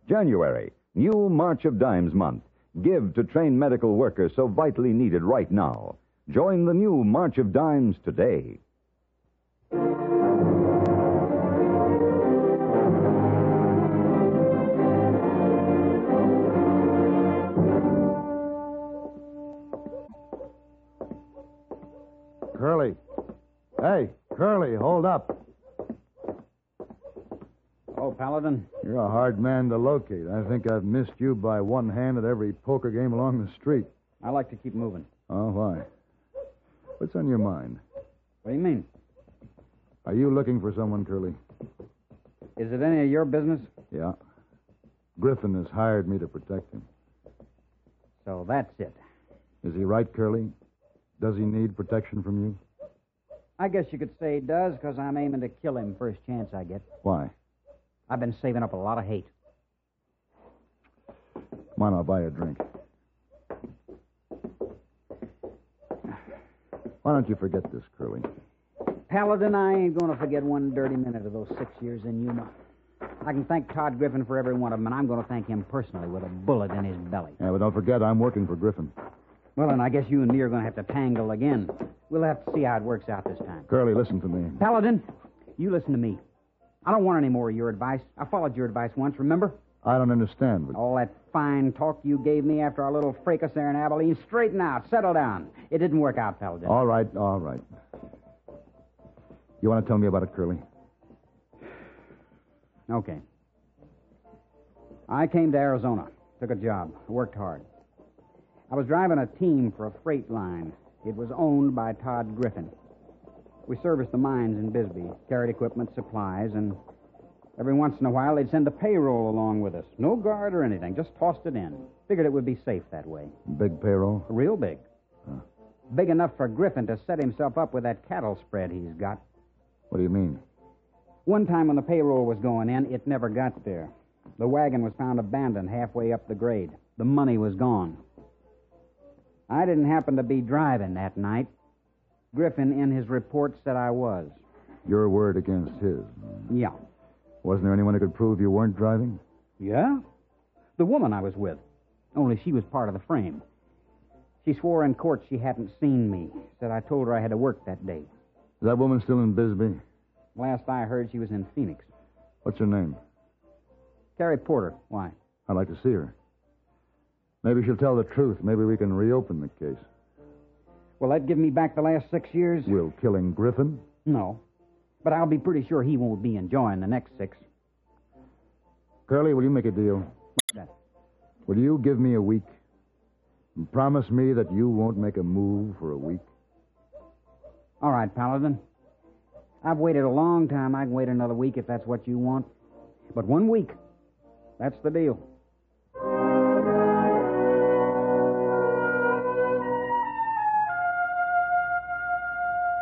January, new March of Dimes month. Give to train medical workers so vitally needed right now. Join the new March of Dimes today. Curly. Hey, Curly, hold up. Oh, Paladin? You're a hard man to locate. I think I've missed you by one hand at every poker game along the street. I like to keep moving. Oh, why? What's on your mind? What do you mean? Are you looking for someone, Curly? Is it any of your business? Yeah. Griffin has hired me to protect him. So that's it. Is he right, Curly? Does he need protection from you? I guess you could say he does, because I'm aiming to kill him first chance I get. Why? I've been saving up a lot of hate. Come on, I'll buy you a drink. Why don't you forget this, Curly? Paladin, I ain't going to forget one dirty minute of those 6 years in Yuma. I can thank Todd Griffin for every one of them, and I'm going to thank him personally with a bullet in his belly. Yeah, but don't forget, I'm working for Griffin. Well, then I guess you and me are going to have to tangle again. We'll have to see how it works out this time. Curly, listen to me. Paladin, you listen to me. I don't want any more of your advice. I followed your advice once, remember? I don't understand. But... All that fine talk you gave me after our little fracas there in Abilene, straighten out, settle down. It didn't work out, Paladin. All right. You want to tell me about it, Curly? Okay. I came to Arizona, took a job, worked hard. I was driving a team for a freight line. It was owned by Todd Griffin. We serviced the mines in Bisbee, carried equipment, supplies, and every once in a while they'd send a payroll along with us. No guard or anything, just tossed it in. Figured it would be safe that way. Big payroll? Real big. Huh. Big enough for Griffin to set himself up with that cattle spread he's got. What do you mean? One time when the payroll was going in, it never got there. The wagon was found abandoned halfway up the grade. The money was gone. I didn't happen to be driving that night. Griffin, in his report, said I was. Your word against his? Yeah. Wasn't there anyone who could prove you weren't driving? Yeah? The woman I was with. Only she was part of the frame. She swore in court she hadn't seen me. Said I told her I had to work that day. Is that woman still in Bisbee? Last I heard, she was in Phoenix. What's her name? Carrie Porter. Why? I'd like to see her. Maybe she'll tell the truth. Maybe we can reopen the case. Will that give me back the last 6 years? Will killing Griffin? No. But I'll be pretty sure he won't be enjoying the next 6. Curly, will you make a deal? What's that? Will you give me a week? And promise me that you won't make a move for a week? All right, Paladin. I've waited a long time. I can wait another week if that's what you want. But 1 week, that's the deal.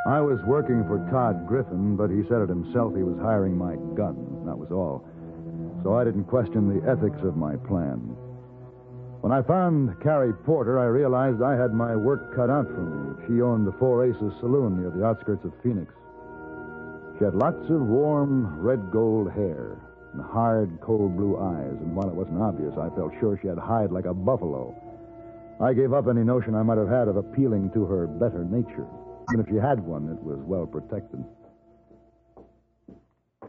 I was working for Todd Griffin, but he said it himself he was hiring my gun. That was all. So I didn't question the ethics of my plan. When I found Carrie Porter, I realized I had my work cut out for me. She owned the Four Aces Saloon near the outskirts of Phoenix. She had lots of warm red gold hair and hard, cold blue eyes, and while it wasn't obvious, I felt sure she had hide like a buffalo. I gave up any notion I might have had of appealing to her better nature. Even if she had one, it was well protected.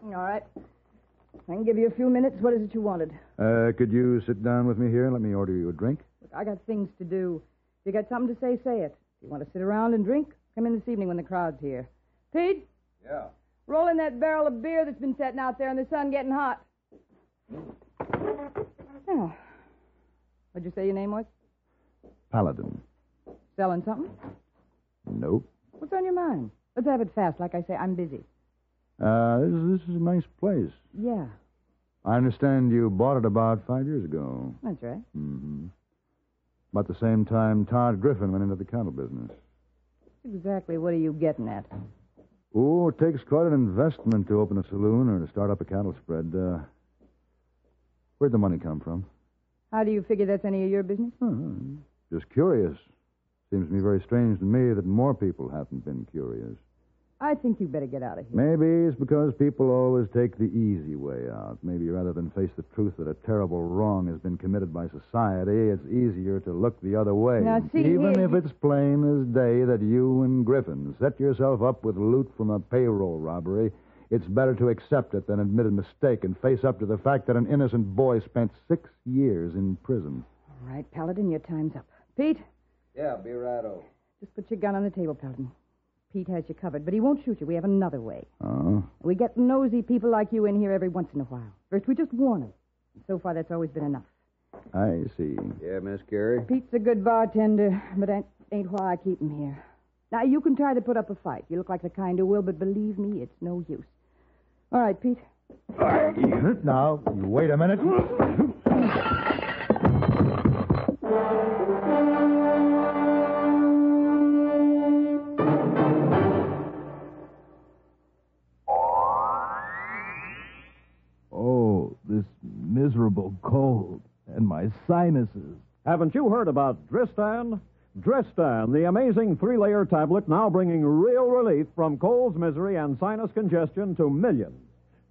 All right. I can give you a few minutes. What is it you wanted? Could you sit down with me here and let me order you a drink? Look, I got things to do. If you got something to say, say it. If you want to sit around and drink, come in this evening when the crowd's here. Pete? Yeah? Roll in that barrel of beer that's been sitting out there in the sun getting hot. Oh. What'd you say your name was? Paladin. Selling something? Nope. What's on your mind? Let's have it fast. Like I say, I'm busy. This is a nice place. Yeah. I understand you bought it about 5 years ago. That's right. Mm-hmm. About the same time Todd Griffin went into the cattle business. Exactly what are you getting at? Oh, it takes quite an investment to open a saloon or to start up a cattle spread. Where'd the money come from? How do you figure that's any of your business? Just curious. Seems to me very strange to me that more people haven't been curious. I think you better get out of here. Maybe it's because people always take the easy way out. Maybe rather than face the truth that a terrible wrong has been committed by society, it's easier to look the other way. Now, see, even if it's plain as day that you and Griffin set yourself up with loot from a payroll robbery, it's better to accept it than admit a mistake and face up to the fact that an innocent boy spent 6 years in prison. All right, Paladin, your time's up. Pete? Yeah, be righto. Just put your gun on the table, Paladin. Pete has you covered, but he won't shoot you. We have another way. Oh? We get nosy people like you in here every once in a while. First, we just warn them. So far, that's always been enough. I see. Yeah, Miss Carey? Pete's a good bartender, but that ain't why I keep him here. Now, you can try to put up a fight. You look like the kind who will, but believe me, it's no use. All right, Pete. All right. Now, you wait a minute. This miserable cold and my sinuses. Haven't you heard about Dristan? Dristan, the amazing 3-layer tablet now bringing real relief from colds, misery, and sinus congestion to millions.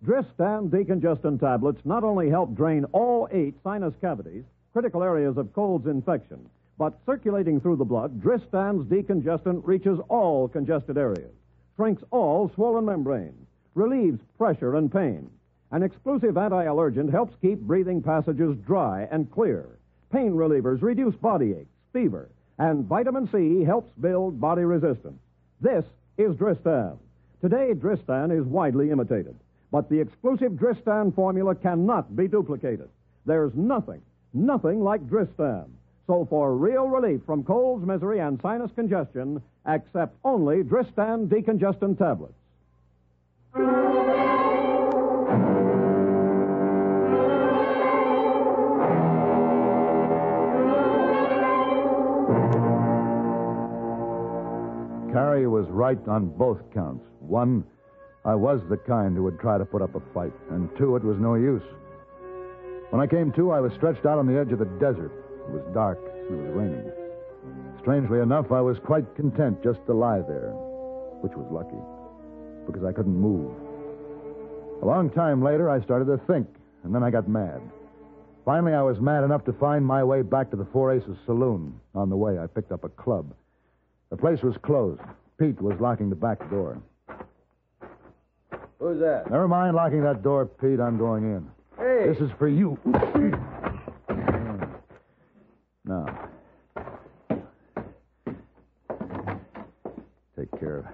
Dristan decongestant tablets not only help drain all 8 sinus cavities, critical areas of colds infection, but circulating through the blood, Dristan's decongestant reaches all congested areas, shrinks all swollen membranes, relieves pressure and pain. An exclusive anti-allergent helps keep breathing passages dry and clear. Pain relievers reduce body aches, fever, and vitamin C helps build body resistance. This is Dristan. Today, Dristan is widely imitated, but the exclusive Dristan formula cannot be duplicated. There's nothing like Dristan. So for real relief from colds, misery, and sinus congestion, accept only Dristan decongestant tablets. Carrie was right on both counts. 1, I was the kind who would try to put up a fight. And 2, it was no use. When I came to, I was stretched out on the edge of the desert. It was dark. It was raining. Strangely enough, I was quite content just to lie there, which was lucky, because I couldn't move. A long time later, I started to think, and then I got mad. Finally, I was mad enough to find my way back to the Four Aces Saloon. On the way, I picked up a club. The place was closed. Pete was locking the back door. Who's that? Never mind locking that door, Pete. I'm going in. Hey! This is for you. Now, take care of it.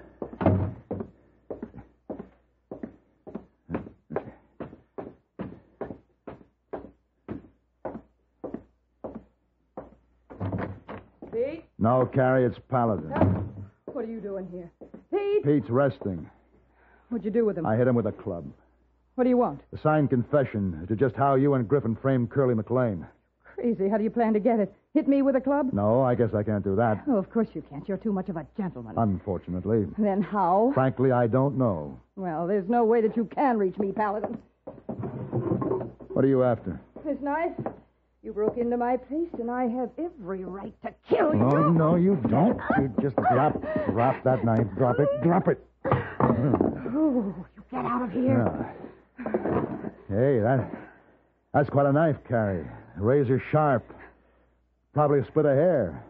Pete? No, Carrie, it's Paladin. What are you doing here? Pete? Pete's resting. What'd you do with him? I hit him with a club. What do you want? A signed confession to just how you and Griffin framed Curly McLean. Crazy. How do you plan to get it? Hit me with a club? No, I guess I can't do that. Oh, of course you can't. You're too much of a gentleman. Unfortunately. Then how? Frankly, I don't know. Well, there's no way that you can reach me, Paladin. What are you after? This knife? You broke into my place, and I have every right to kill you. Oh, no, you don't. You just drop that knife. Drop it. Oh, you get out of here. Hey, that's quite a knife, Carrie. Razor sharp. Probably split a hair.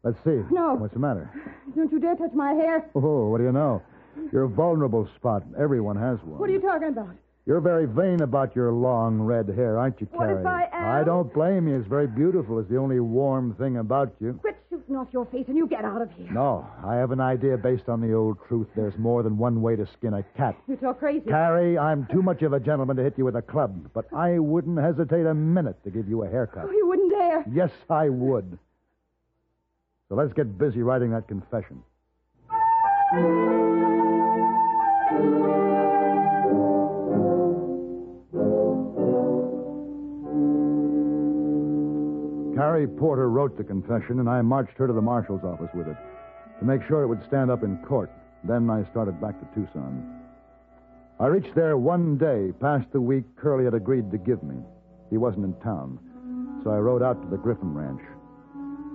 Let's see. No. What's the matter? Don't you dare touch my hair. Oh, what do you know? You're a vulnerable spot. Everyone has one. What are you talking about? You're very vain about your long red hair, aren't you, Carrie? What if I am? I don't blame you. It's very beautiful. It's the only warm thing about you. Quit shooting off your face and you get out of here. No, I have an idea based on the old truth. There's more than one way to skin a cat. You talk crazy. Carrie, I'm too much of a gentleman to hit you with a club, but I wouldn't hesitate a minute to give you a haircut. Oh, you wouldn't dare. Yes, I would. So let's get busy writing that confession. Carrie Porter wrote the confession, and I marched her to the marshal's office with it to make sure it would stand up in court. Then I started back to Tucson. I reached there one day past the week Curly had agreed to give me. He wasn't in town, so I rode out to the Griffin Ranch.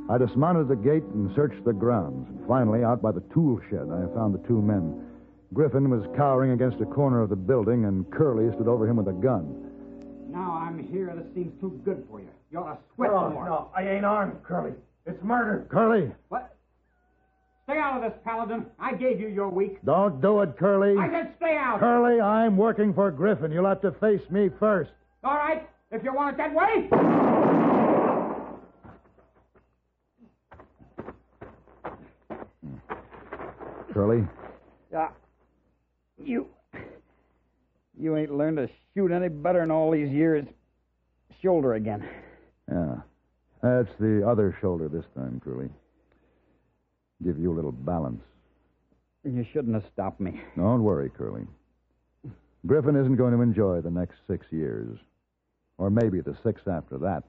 I dismounted at the gate and searched the grounds. Finally, out by the tool shed, I found the 2 men. Griffin was cowering against a corner of the building, and Curly stood over him with a gun. Now I'm here. This seems too good for you. You ought to sweat more. No, I ain't armed, Curly. It's murder. Curly! What? Stay out of this, Paladin. I gave you your week. Don't do it, Curly. I said stay out. Curly, I'm working for Griffin. You'll have to face me first. All right, if you want it that way. Curly? You ain't learned to shoot any better in all these years. Shoulder again. Yeah. That's the other shoulder this time, Curly. Give you a little balance. You shouldn't have stopped me. Don't worry, Curly. Griffin isn't going to enjoy the next 6 years. Or maybe the 6 after that.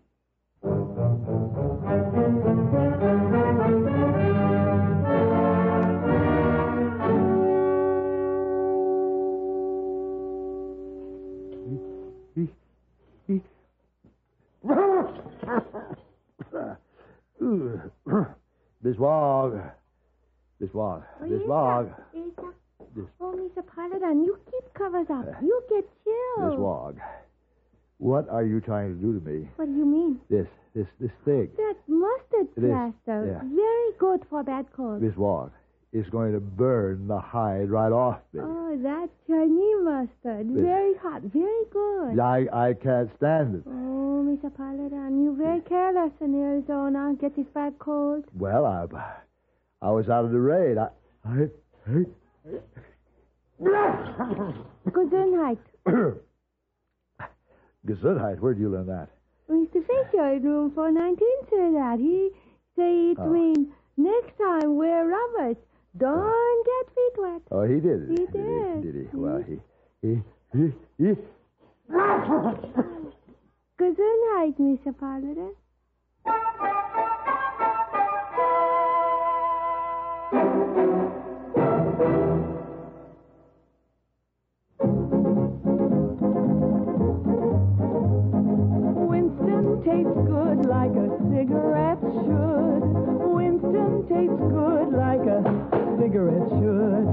Miss Wog. Miss Wog. Miss Wog. Oh, Mr. Paladin, you keep covers up. You get chilled. Miss Wog. What are you trying to do to me? What do you mean? This thing. That mustard It is, plaster. yeah. Very good for bad colds. Miss Wog, it's going to burn the hide right off me. Oh, that Chinese mustard. Very hot. Very good. I can't stand it. Oh, Mr. Paladin, you're very careless in Arizona. Get this bad cold. Well, I was out of the rain. Gesundheit. Gesundheit, where'd you learn that? Mr. Fisher in room 419 said that. He say it means next time wear rubbers. Don't get feet wet. Oh, he did. He did. Did he? Well, he. Gesundheit, Mr. Paladin. Winston tastes good like a cigarette should. Winston tastes good like a cigarette should.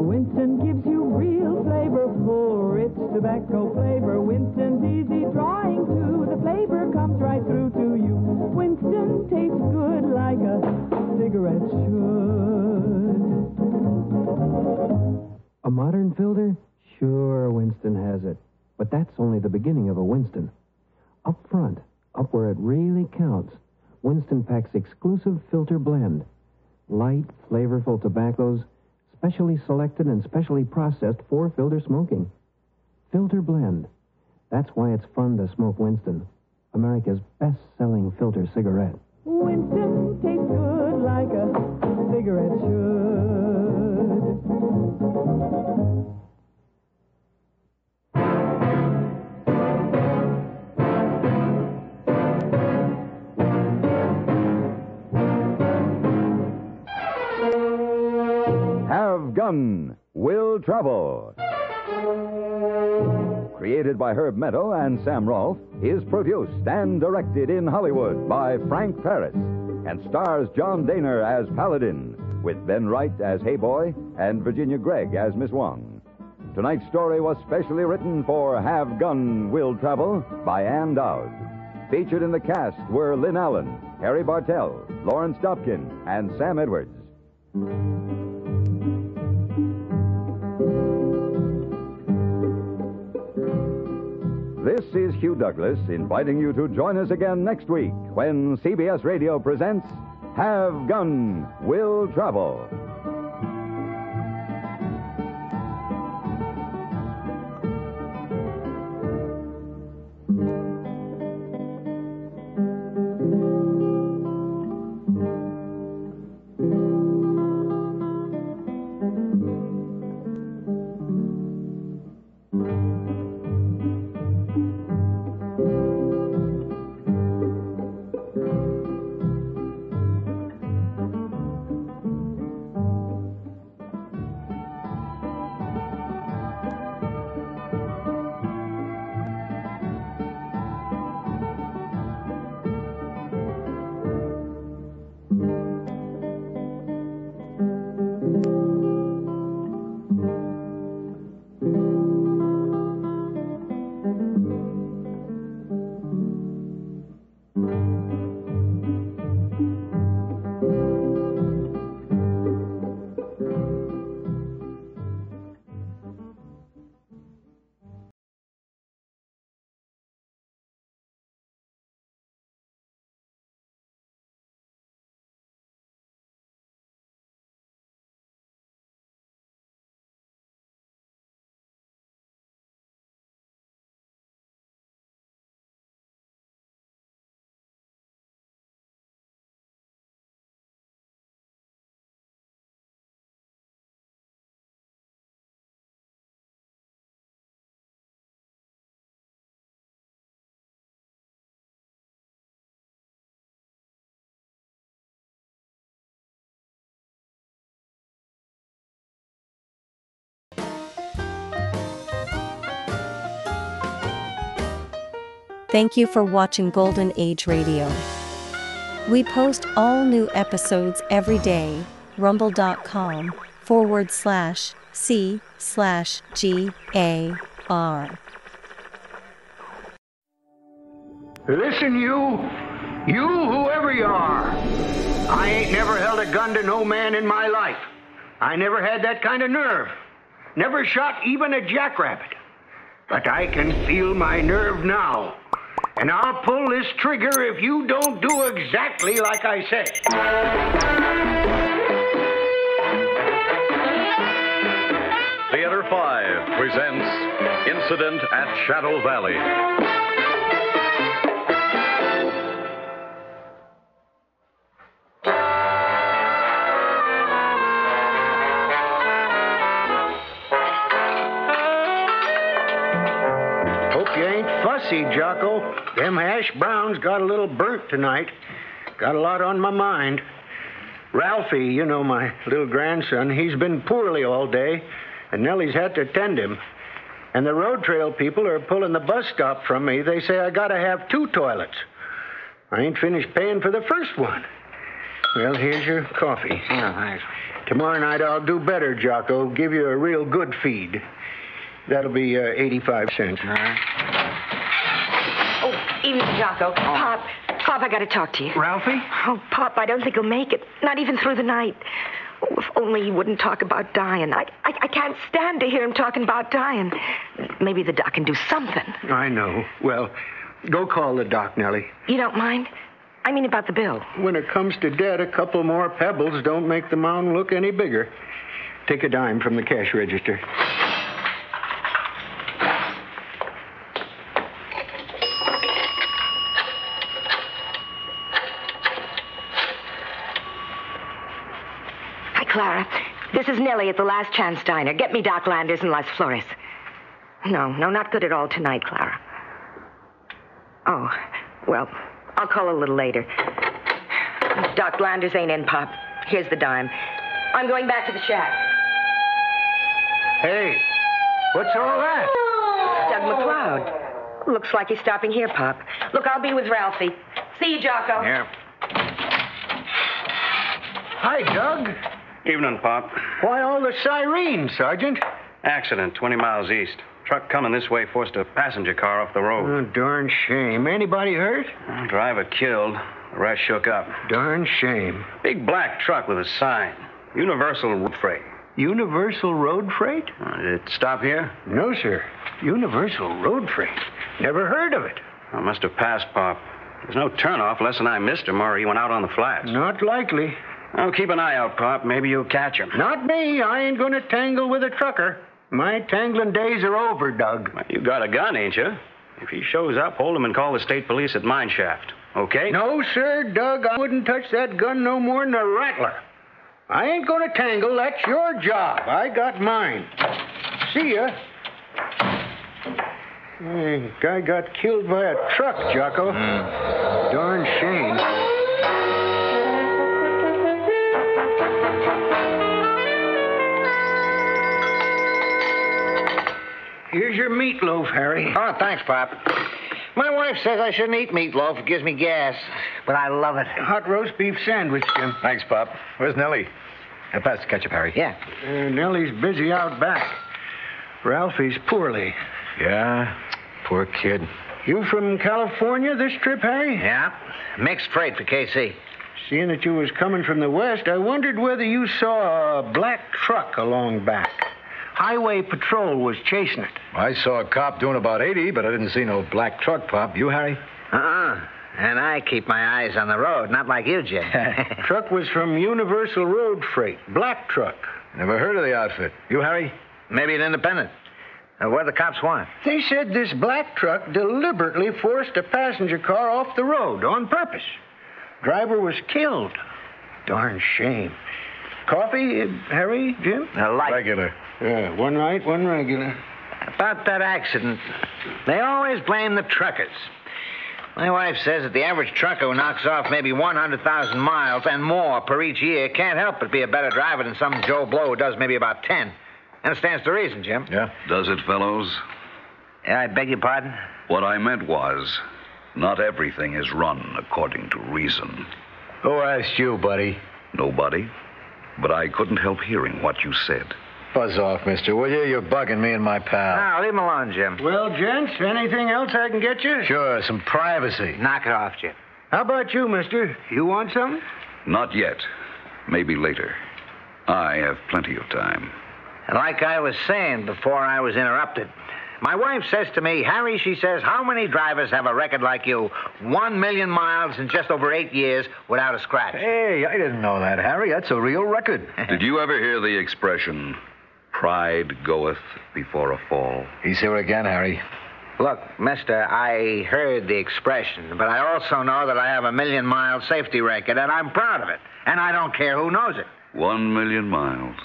Winston gives you real flavorful, rich tobacco flavor. Winston's easy drawing too. The flavor comes right through to you. Winston tastes good like a cigarette should. A modern filter? Sure, Winston has it. But that's only the beginning of a Winston. Up front, up where it really counts, Winston packs exclusive filter blend. Light, flavorful tobaccos, specially selected and specially processed for filter smoking. Filter blend. That's why it's fun to smoke Winston, America's best-selling filter cigarette. Winston tastes good like a cigarette should. Have Gun Will Travel. Created by Herb Meadow and Sam Rolfe, is produced and directed in Hollywood by Frank Paris and stars John Daner as Paladin, with Ben Wright as Hey Boy and Virginia Gregg as Miss Wong. Tonight's story was specially written for Have Gun Will Travel by Ann Dowd. Featured in the cast were Lynn Allen, Harry Bartell, Lawrence Dobkin, and Sam Edwards. This is Hugh Douglas inviting you to join us again next week when CBS Radio presents Have Gun Will Travel. Thank you for watching Golden Age Radio. We post all new episodes every day. rumble.com/C/GAR. Listen, you whoever you are. I ain't never held a gun to no man in my life. I never had that kind of nerve. Never shot even a jackrabbit. But I can feel my nerve now. And I'll pull this trigger if you don't do exactly like I say. Theater 5 presents Incident at Shadow Valley. Fussy, Jocko. Them hash browns got a little burnt tonight. Got a lot on my mind. Ralphie, you know, my little grandson, he's been poorly all day, and Nellie's had to tend him. And the road trail people are pulling the bus stop from me. They say I gotta have 2 toilets. I ain't finished paying for the first one. Well, here's your coffee. Oh, thanks. Tomorrow night I'll do better, Jocko. Give you a real good feed. That'll be 85 cents. All right. Evening, Jocko. Pop, I got to talk to you. Ralphie? Oh, Pop, I don't think he'll make it. Not even through the night. Oh, if only he wouldn't talk about dying. I can't stand to hear him talking about dying. Maybe the doc can do something. I know. Well, go call the doc, Nellie. You don't mind? I mean about the bill. When it comes to debt, a couple more pebbles don't make the mountain look any bigger. Take a dime from the cash register. Clara, this is Nellie at the Last Chance Diner. Get me Doc Landers in Las Flores. No, not good at all tonight, Clara. Oh, well, I'll call a little later. Doc Landers ain't in, Pop. Here's the dime. I'm going back to the shack. Hey, what's all that? It's Doug McLeod. Looks like he's stopping here, Pop. Look, I'll be with Ralphie. See you, Jocko. Yeah. Hi, Doug. Evening, Pop. Why all the sirens, Sergeant? Accident 20 miles east. Truck coming this way forced a passenger car off the road. Oh, darn shame. Anybody hurt? Driver killed. The rest shook up. Darn shame. Big black truck with a sign. Universal Road Freight. Universal Road Freight? Did it stop here? No, sir. Universal Road Freight. Never heard of it. I must have passed, Pop. There's no turnoff unless I missed him or he went out on the flats. Not likely. Oh, keep an eye out, Pop. Maybe you'll catch him. Not me. I ain't going to tangle with a trucker. My tangling days are over, Doug. Well, you got a gun, ain't you? If he shows up, hold him and call the state police at Mine Shaft. Okay? No, sir, Doug. I wouldn't touch that gun no more than a rattler. I ain't going to tangle. That's your job. I got mine. See ya. Hey, guy got killed by a truck, Jocko. Darn shame. Here's your meatloaf, Harry. Oh, thanks, Pop. My wife says I shouldn't eat meatloaf. It gives me gas. But I love it. Hot roast beef sandwich, Jim. Thanks, Pop. Where's Nellie? Pass the ketchup, Harry. Yeah. Nellie's busy out back. Ralphie's poorly. Yeah? Poor kid. You from California this trip, Harry? Yeah. Mixed freight for KC. Seeing that you was coming from the west, I wondered whether you saw a black truck along back. Highway Patrol was chasing it. I saw a cop doing about 80, but I didn't see no black truck, Pop. You, Harry? And I keep my eyes on the road, not like you, Jim. Truck was from Universal Road Freight. Black truck. Never heard of the outfit. You, Harry? Maybe an independent. What do the cops want? They said this black truck deliberately forced a passenger car off the road on purpose. Driver was killed. Darn shame. Coffee, Harry, Jim? Light. Regular. Yeah, one light, one regular. About that accident, they always blame the truckers. My wife says that the average trucker who knocks off maybe 100,000 miles and more per each year can't help but be a better driver than some Joe Blow who does maybe about 10. And it stands to reason, Jim. Yeah. Does it, fellows? Yeah, I beg your pardon? What I meant was, not everything is run according to reason. Who asked you, buddy? Nobody. But I couldn't help hearing what you said. Buzz off, mister, will you? You're bugging me and my pal. Now, leave him alone, Jim. Well, gents, anything else I can get you? Sure, some privacy. Knock it off, Jim. How about you, mister? You want something? Not yet. Maybe later. I have plenty of time. Like I was saying before I was interrupted, my wife says to me, Harry, she says, how many drivers have a record like you? 1 million miles in just over 8 years without a scratch. Hey, I didn't know that, Harry. That's a real record. Did you ever hear the expression, pride goeth before a fall? He's here again, Harry. Look, mister, I heard the expression, but I also know that I have a 1 million mile safety record, and I'm proud of it. And I don't care who knows it. 1 million miles.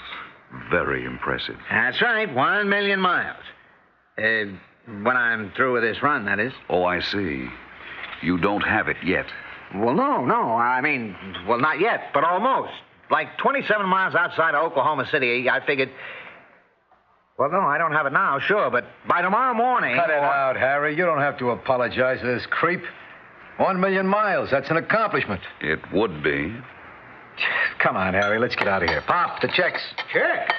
Very impressive. That's right, 1 million miles. When I'm through with this run, that is. Oh, I see. You don't have it yet. Well, no. I mean, well, not yet, but almost. Like 27 miles outside of Oklahoma City, I figured... Well, no, I don't have it now, sure, but by tomorrow morning... Cut it out, Harry. You don't have to apologize to this creep. 1 million miles, that's an accomplishment. It would be. Come on, Harry, let's get out of here. Pop, the checks. Check.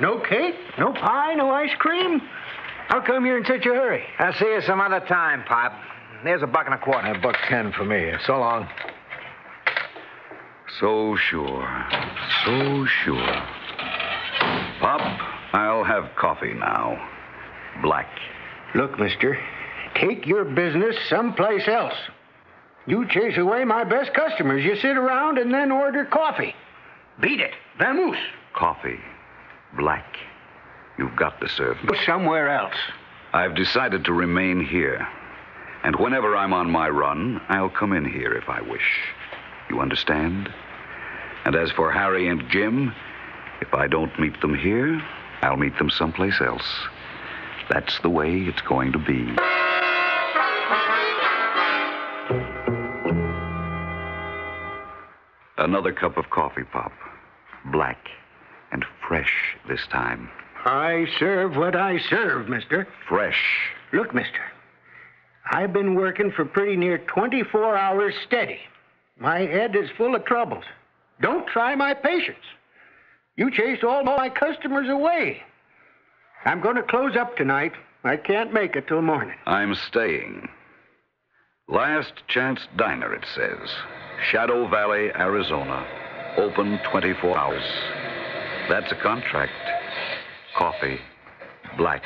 No cake, no pie, no ice cream? How come you're in such a hurry? I'll see you some other time, Pop. There's $1.25. $1.10 for me. So long. So sure. So sure. Pop, I'll have coffee now. Black. Look, mister, take your business someplace else. You chase away my best customers. You sit around and then order coffee. Beat it. Vamoose. Coffee. Black. You've got to serve me. Go somewhere else. I've decided to remain here. And whenever I'm on my run, I'll come in here if I wish. You understand? And as for Harry and Jim, if I don't meet them here, I'll meet them someplace else. That's the way it's going to be. Another cup of coffee, Pop. Black and fresh this time. I serve what I serve, mister. Fresh. Look, mister, I've been working for pretty near 24 hours steady. My head is full of troubles. Don't try my patience. You chased all my customers away. I'm going to close up tonight. I can't make it till morning. I'm staying. Last Chance Diner, it says. Shadow Valley, Arizona. Open 24 hours. That's a contract. Coffee. Black.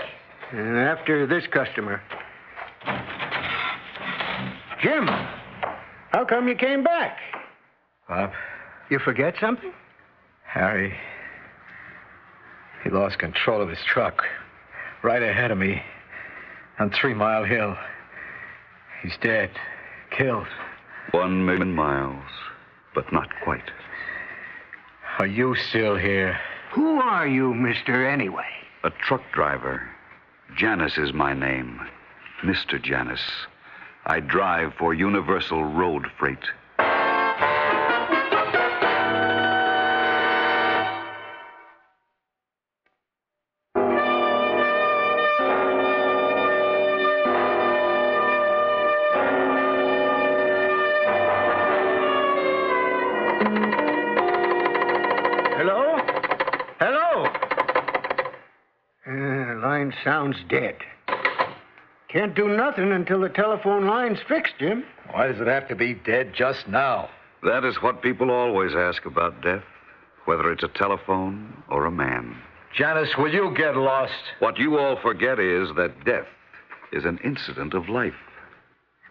And after this customer. Jim, how come you came back? Pop. You forget something? Harry. He lost control of his truck. Right ahead of me. On 3 Mile Hill. He's dead. Killed. 1 million miles. But not quite. Are you still here? Who are you, mister, anyway? A truck driver. Janus is my name. Mr. Janus. I drive for Universal Road Freight. Sounds dead. Can't do nothing until the telephone line's fixed, Jim. Why does it have to be dead just now? That is what people always ask about death, whether it's a telephone or a man. Janus, will you get lost? What you all forget is that death is an incident of life.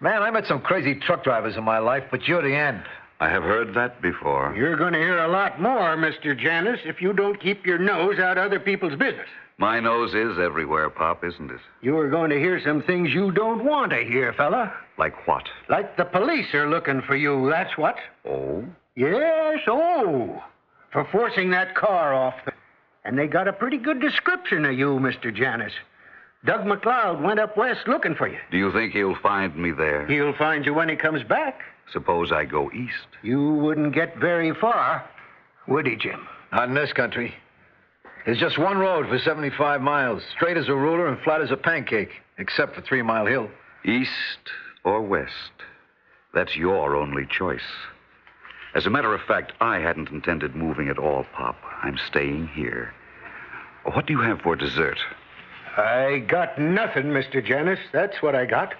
Man, I met some crazy truck drivers in my life, but you're the end. I have heard that before. You're going to hear a lot more, Mr. Janus, if you don't keep your nose out of other people's business. My nose is everywhere, Pop, isn't it? You are going to hear some things you don't want to hear, fella. Like what? Like the police are looking for you, that's what. Oh? Yes, for forcing that car off. And they got a pretty good description of you, Mr. Janus. Doug McLeod went up west looking for you. Do you think he'll find me there? He'll find you when he comes back. Suppose I go east? You wouldn't get very far, would he, Jim? Not in this country. There's just one road for 75 miles, straight as a ruler and flat as a pancake, except for 3 Mile Hill. East or west? That's your only choice. As a matter of fact, I hadn't intended moving at all, Pop. I'm staying here. What do you have for dessert? I got nothing, Mr. Janus. That's what I got.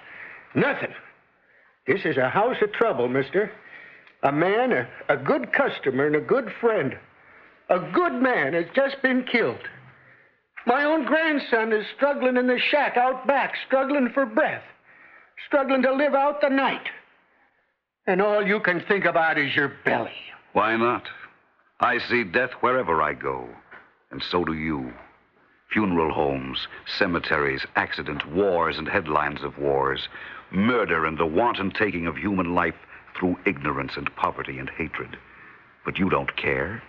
Nothing. This is a house of trouble, mister. A man, a good customer, and a good friend. A good man has just been killed. My own grandson is struggling in the shack out back, struggling for breath, struggling to live out the night. And all you can think about is your belly. Why not? I see death wherever I go, and so do you. Funeral homes, cemeteries, accidents, wars and headlines of wars, murder and the wanton taking of human life through ignorance and poverty and hatred. But you don't care.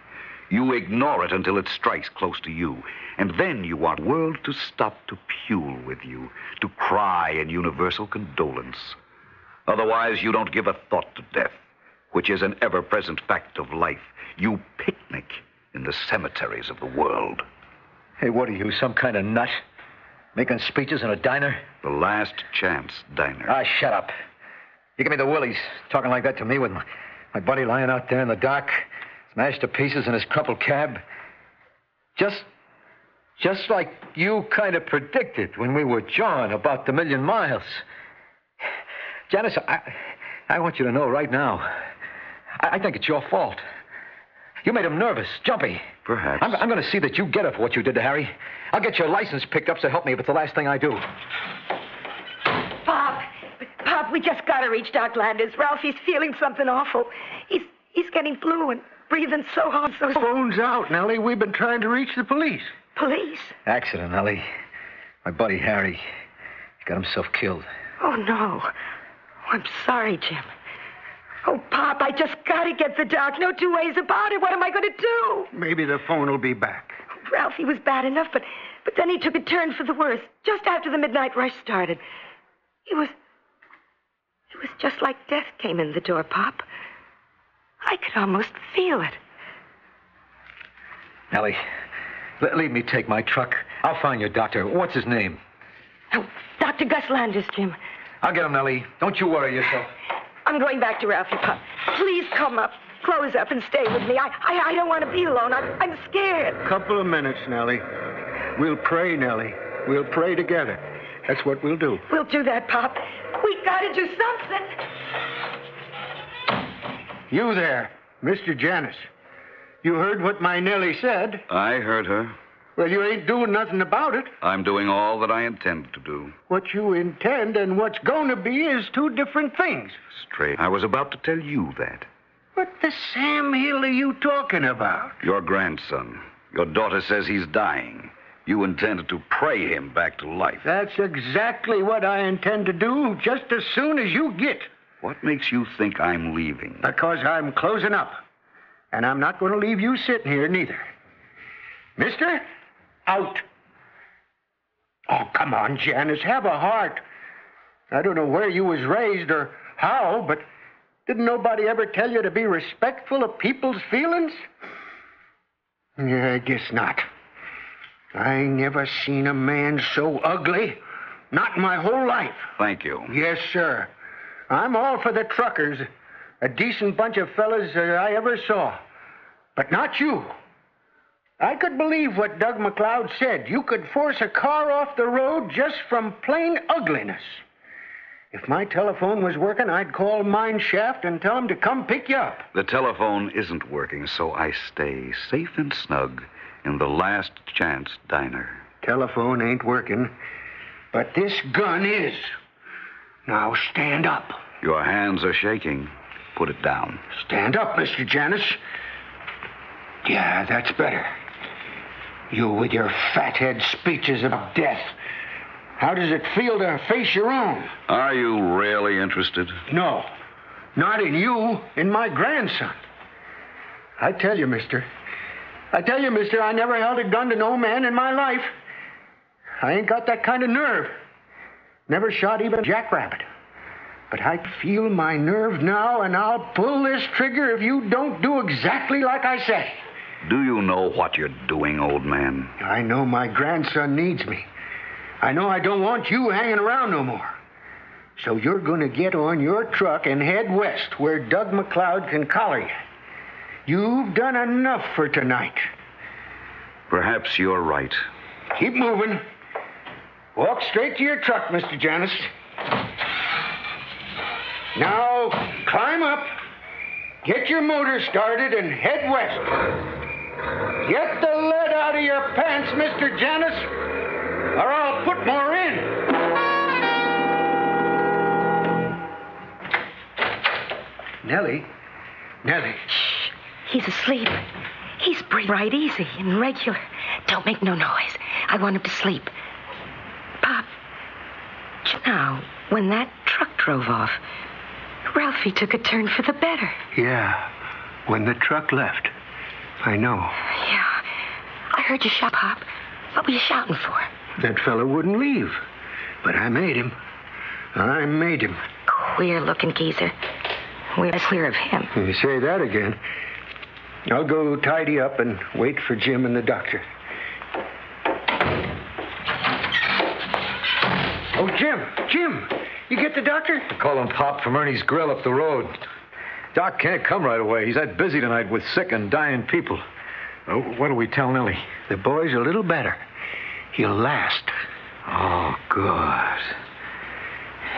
You ignore it until it strikes close to you. And then you want the world to stop to pule with you, to cry in universal condolence. Otherwise, you don't give a thought to death, which is an ever-present fact of life. You picnic in the cemeteries of the world. Hey, what are you, some kind of nut? Making speeches in a diner? The Last Chance Diner. Ah, shut up. You give me the willies, talking like that to me with my buddy lying out there in the dark, smashed to pieces in his crumpled cab. Just like you kind of predicted when we were jawing about the 1,000,000 miles. Janice, I want you to know right now, I think it's your fault. You made him nervous, jumpy. Perhaps. I'm going to see that you get it for what you did to Harry. I'll get your license picked up, so help me if it's the last thing I do. Pop, we just got to reach Doc Landers. Ralphie's feeling something awful. He's getting blue and breathing so hard. The phone's out, Nellie. We've been trying to reach the police. Police? Accident, Nellie. My buddy Harry, he got himself killed. Oh, no. I'm sorry, Jim. Oh, Pop, I just got to get the doc. No two ways about it. What am I going to do? Maybe the phone will be back. Ralphie was bad enough, but then he took a turn for the worse. Just after the midnight rush started. It was just like death came in the door, Pop. I could almost feel it. Nellie, leave me take my truck. I'll find your doctor. What's his name? Oh, Dr. Gus Landers, Jim. I'll get him, Nellie. Don't you worry yourself. I'm going back to Ralphie, Pop. Please come up, close up, and stay with me. I don't want to be alone. I'm scared. Couple of minutes, Nellie. We'll pray, Nellie. We'll pray together. That's what we'll do. We'll do that, Pop. We got to do something. You there, Mr. Janus. You heard what my Nellie said. I heard her. Well, you ain't doing nothing about it. I'm doing all that I intend to do. What you intend and what's going to be is two different things. Straight. I was about to tell you that. What the Sam Hill are you talking about? Your grandson. Your daughter says he's dying. You intended to pray him back to life. That's exactly what I intend to do just as soon as you get. What makes you think I'm leaving? Because I'm closing up. And I'm not going to leave you sitting here, neither. Mister, out. Oh, come on, Janice, have a heart. I don't know where you was raised or how, but didn't nobody ever tell you to be respectful of people's feelings? Yeah, I guess not. I never seen a man so ugly. Not in my whole life. Thank you. Yes, sir. I'm all for the truckers. A decent bunch of fellas I ever saw. But not you. I could believe what Doug McLeod said. You could force a car off the road just from plain ugliness. If my telephone was working, I'd call Mine Shaft and tell them to come pick you up. The telephone isn't working, so I stay safe and snug in the Last Chance Diner. Telephone ain't working, but this gun is. Now stand up. Your hands are shaking. Put it down. Stand up, Mr. Janus. Yeah, that's better. You with your fathead speeches about death. How does it feel to face your own? Are you really interested? No. Not in you, in my grandson. I tell you, mister, I never held a gun to no man in my life. I ain't got that kind of nerve. Never shot even a jackrabbit. But I feel my nerve now, and I'll pull this trigger if you don't do exactly like I say. Do you know what you're doing, old man? I know my grandson needs me. I know I don't want you hanging around no more. So you're going to get on your truck and head west where Doug McLeod can collar you. You've done enough for tonight. Perhaps you're right. Keep moving. Walk straight to your truck, Mr. Janus. Now, climb up. Get your motor started and head west. Get the lead out of your pants, Mr. Janus, or I'll put more in. Nellie. Shh. He's asleep. He's breathing right easy and regular. Don't make no noise. I want him to sleep. Pop, now, when that truck drove off, Ralphie took a turn for the better. Yeah, when the truck left. I know. Yeah, I heard you shout, Pop. What were you shouting for? That fellow wouldn't leave, but I made him. Queer-looking geezer. We're clear of him. You say that again. I'll go tidy up and wait for Jim and the doctor. Oh, Jim, you get the doctor? I call him Pop from Ernie's Grill up the road. Doc can't come right away. He's that busy tonight with sick and dying people. What do we tell Nellie? The boy's a little better. He'll last. Oh, good.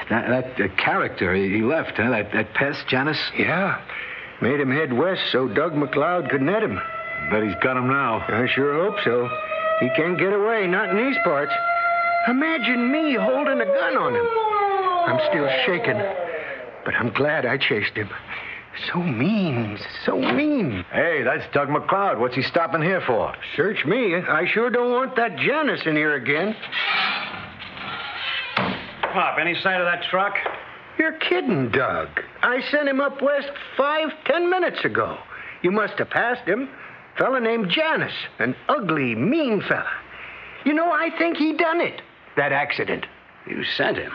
That character he left, huh? That pest, Janus? Yeah. Made him head west so Doug McLeod could net him. Bet he's got him now. I sure hope so. He can't get away, not in these parts. Imagine me holding a gun on him. I'm still shaking, but I'm glad I chased him. So mean. Hey, that's Doug McLeod. What's he stopping here for? Search me. I sure don't want that Janus in here again. Pop, any sign of that truck? You're kidding, Doug. I sent him up west 5-10 minutes ago. You must have passed him. Fella named Janus. An ugly, mean fella. You know, I think he done it. That accident. You sent him?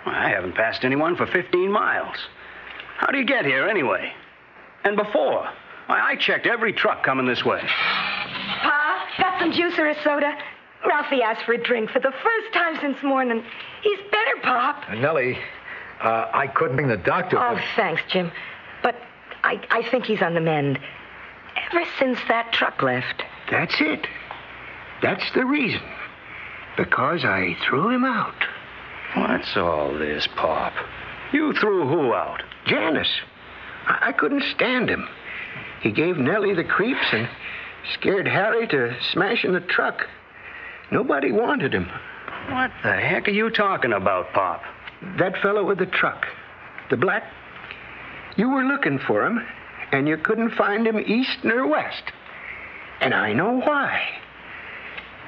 Well, I haven't passed anyone for 15 miles. How do you get here, anyway? And before? I checked every truck coming this way. Pa, got some juice or a soda? Ralphie asked for a drink for the first time since morning. He's better, Pop. Nellie, I couldn't bring the doctor. Oh, thanks, Jim. But I think he's on the mend. Ever since that truck left. That's it. That's the reason. Because I threw him out. What's all this, Pop? You threw who out? Janus. I couldn't stand him. He gave Nellie the creeps and scared Harry to smashing the truck. Nobody wanted him. What the heck are you talking about, Pop? That fellow with the truck. The black. You were looking for him, and you couldn't find him east nor west. And I know why.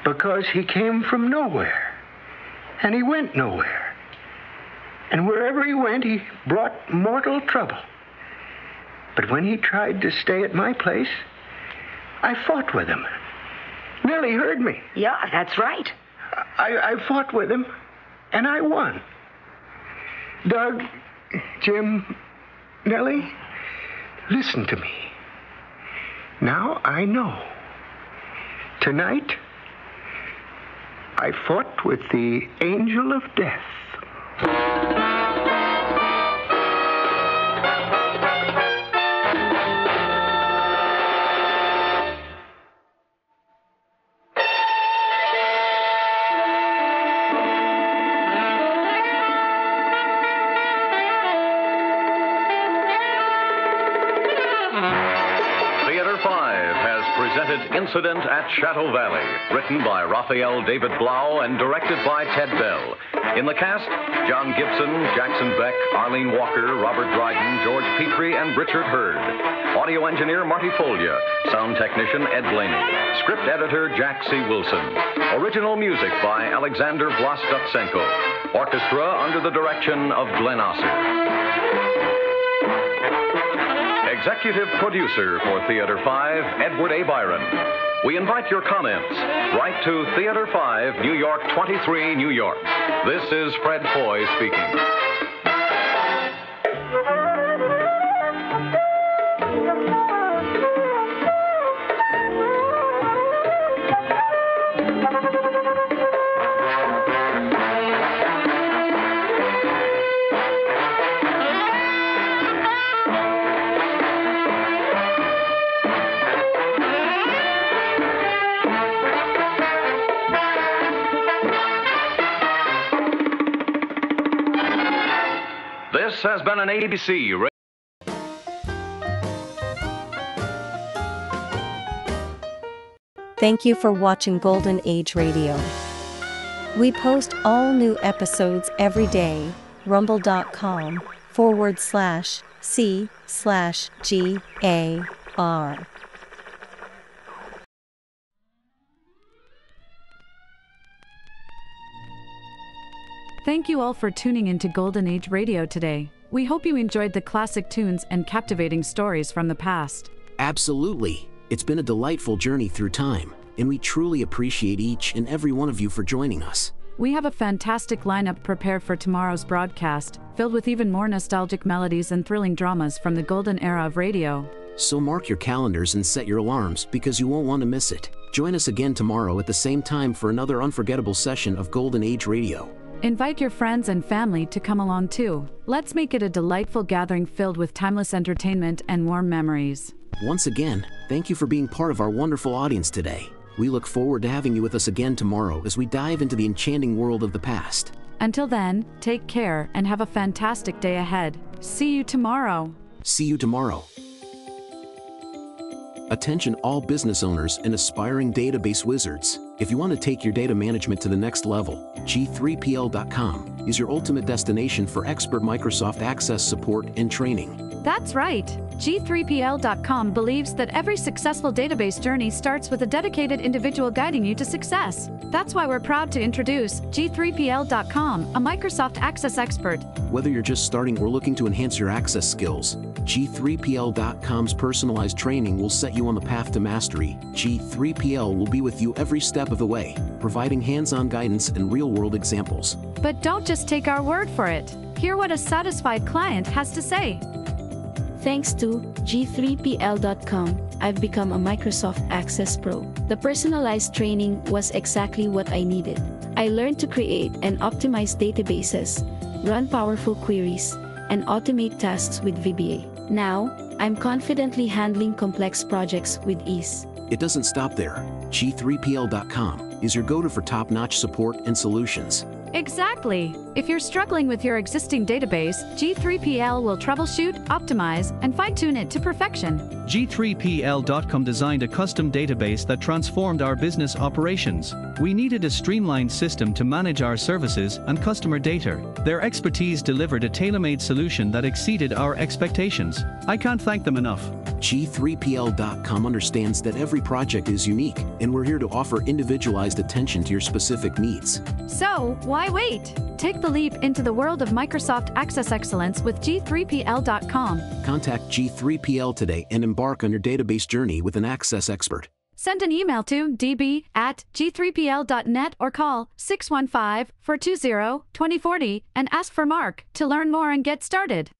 Because he came from nowhere. And he went nowhere. And wherever he went, he brought mortal trouble. But when he tried to stay at my place, I fought with him. Nellie heard me. Yeah, that's right. I fought with him, and I won. Doug, Jim, Nellie, listen to me. Now I know. Tonight, I fought with the angel of death. Incident at Chateau Valley, written by Raphael David Blau and directed by Ted Bell. In the cast, John Gibson, Jackson Beck, Arlene Walker, Robert Dryden, George Petrie, and Richard Hurd. Audio engineer Marty Folia. Sound technician Ed Blaney. Script editor Jack C. Wilson. Original music by Alexander Vlastotsenko. Orchestra under the direction of Glenn Osser. Executive producer for Theater 5, Edward A. Byron. We invite your comments. Write to Theater 5, New York 23, New York. This is Fred Foy speaking. has been an ABC. Thank you for watching Golden Age Radio. We post all new episodes every day. rumble.com/C/GAR. Thank you all for tuning into Golden Age Radio today. We hope you enjoyed the classic tunes and captivating stories from the past. Absolutely. It's been a delightful journey through time, and we truly appreciate each and every one of you for joining us. We have a fantastic lineup prepared for tomorrow's broadcast, filled with even more nostalgic melodies and thrilling dramas from the golden era of radio. So mark your calendars and set your alarms because you won't want to miss it. Join us again tomorrow at the same time for another unforgettable session of Golden Age Radio. Invite your friends and family to come along too. Let's make it a delightful gathering filled with timeless entertainment and warm memories. Once again, thank you for being part of our wonderful audience today. We look forward to having you with us again tomorrow as we dive into the enchanting world of the past. Until then, take care and have a fantastic day ahead. See you tomorrow. See you tomorrow. Attention all business owners and aspiring database wizards. If you want to take your data management to the next level, G3PL.com is your ultimate destination for expert Microsoft Access support and training. That's right. G3PL.com believes that every successful database journey starts with a dedicated individual guiding you to success. That's why we're proud to introduce G3PL.com, a Microsoft Access expert. Whether you're just starting or looking to enhance your access skills, G3PL.com's personalized training will set you on the path to mastery. G3PL will be with you every step of the way, providing hands-on guidance and real-world examples. But don't just take our word for it. Hear what a satisfied client has to say. Thanks to G3PL.com, I've become a Microsoft Access Pro. The personalized training was exactly what I needed. I learned to create and optimize databases, run powerful queries, and automate tasks with VBA. Now, I'm confidently handling complex projects with ease. It doesn't stop there. G3PL.com is your go-to for top-notch support and solutions. Exactly. If you're struggling with your existing database, G3PL will troubleshoot, optimize, and fine-tune it to perfection. G3PL.com designed a custom database that transformed our business operations. We needed a streamlined system to manage our services and customer data. Their expertise delivered a tailor-made solution that exceeded our expectations. I can't thank them enough. G3PL.com understands that every project is unique, and we're here to offer individualized attention to your specific needs. So, why wait? Take the leap into the world of Microsoft Access Excellence with G3PL.com. Contact G3PL today and embark on your database journey with an Access expert. Send an email to db@g3pl.net or call 615-420-2040 and ask for Mark to learn more and get started.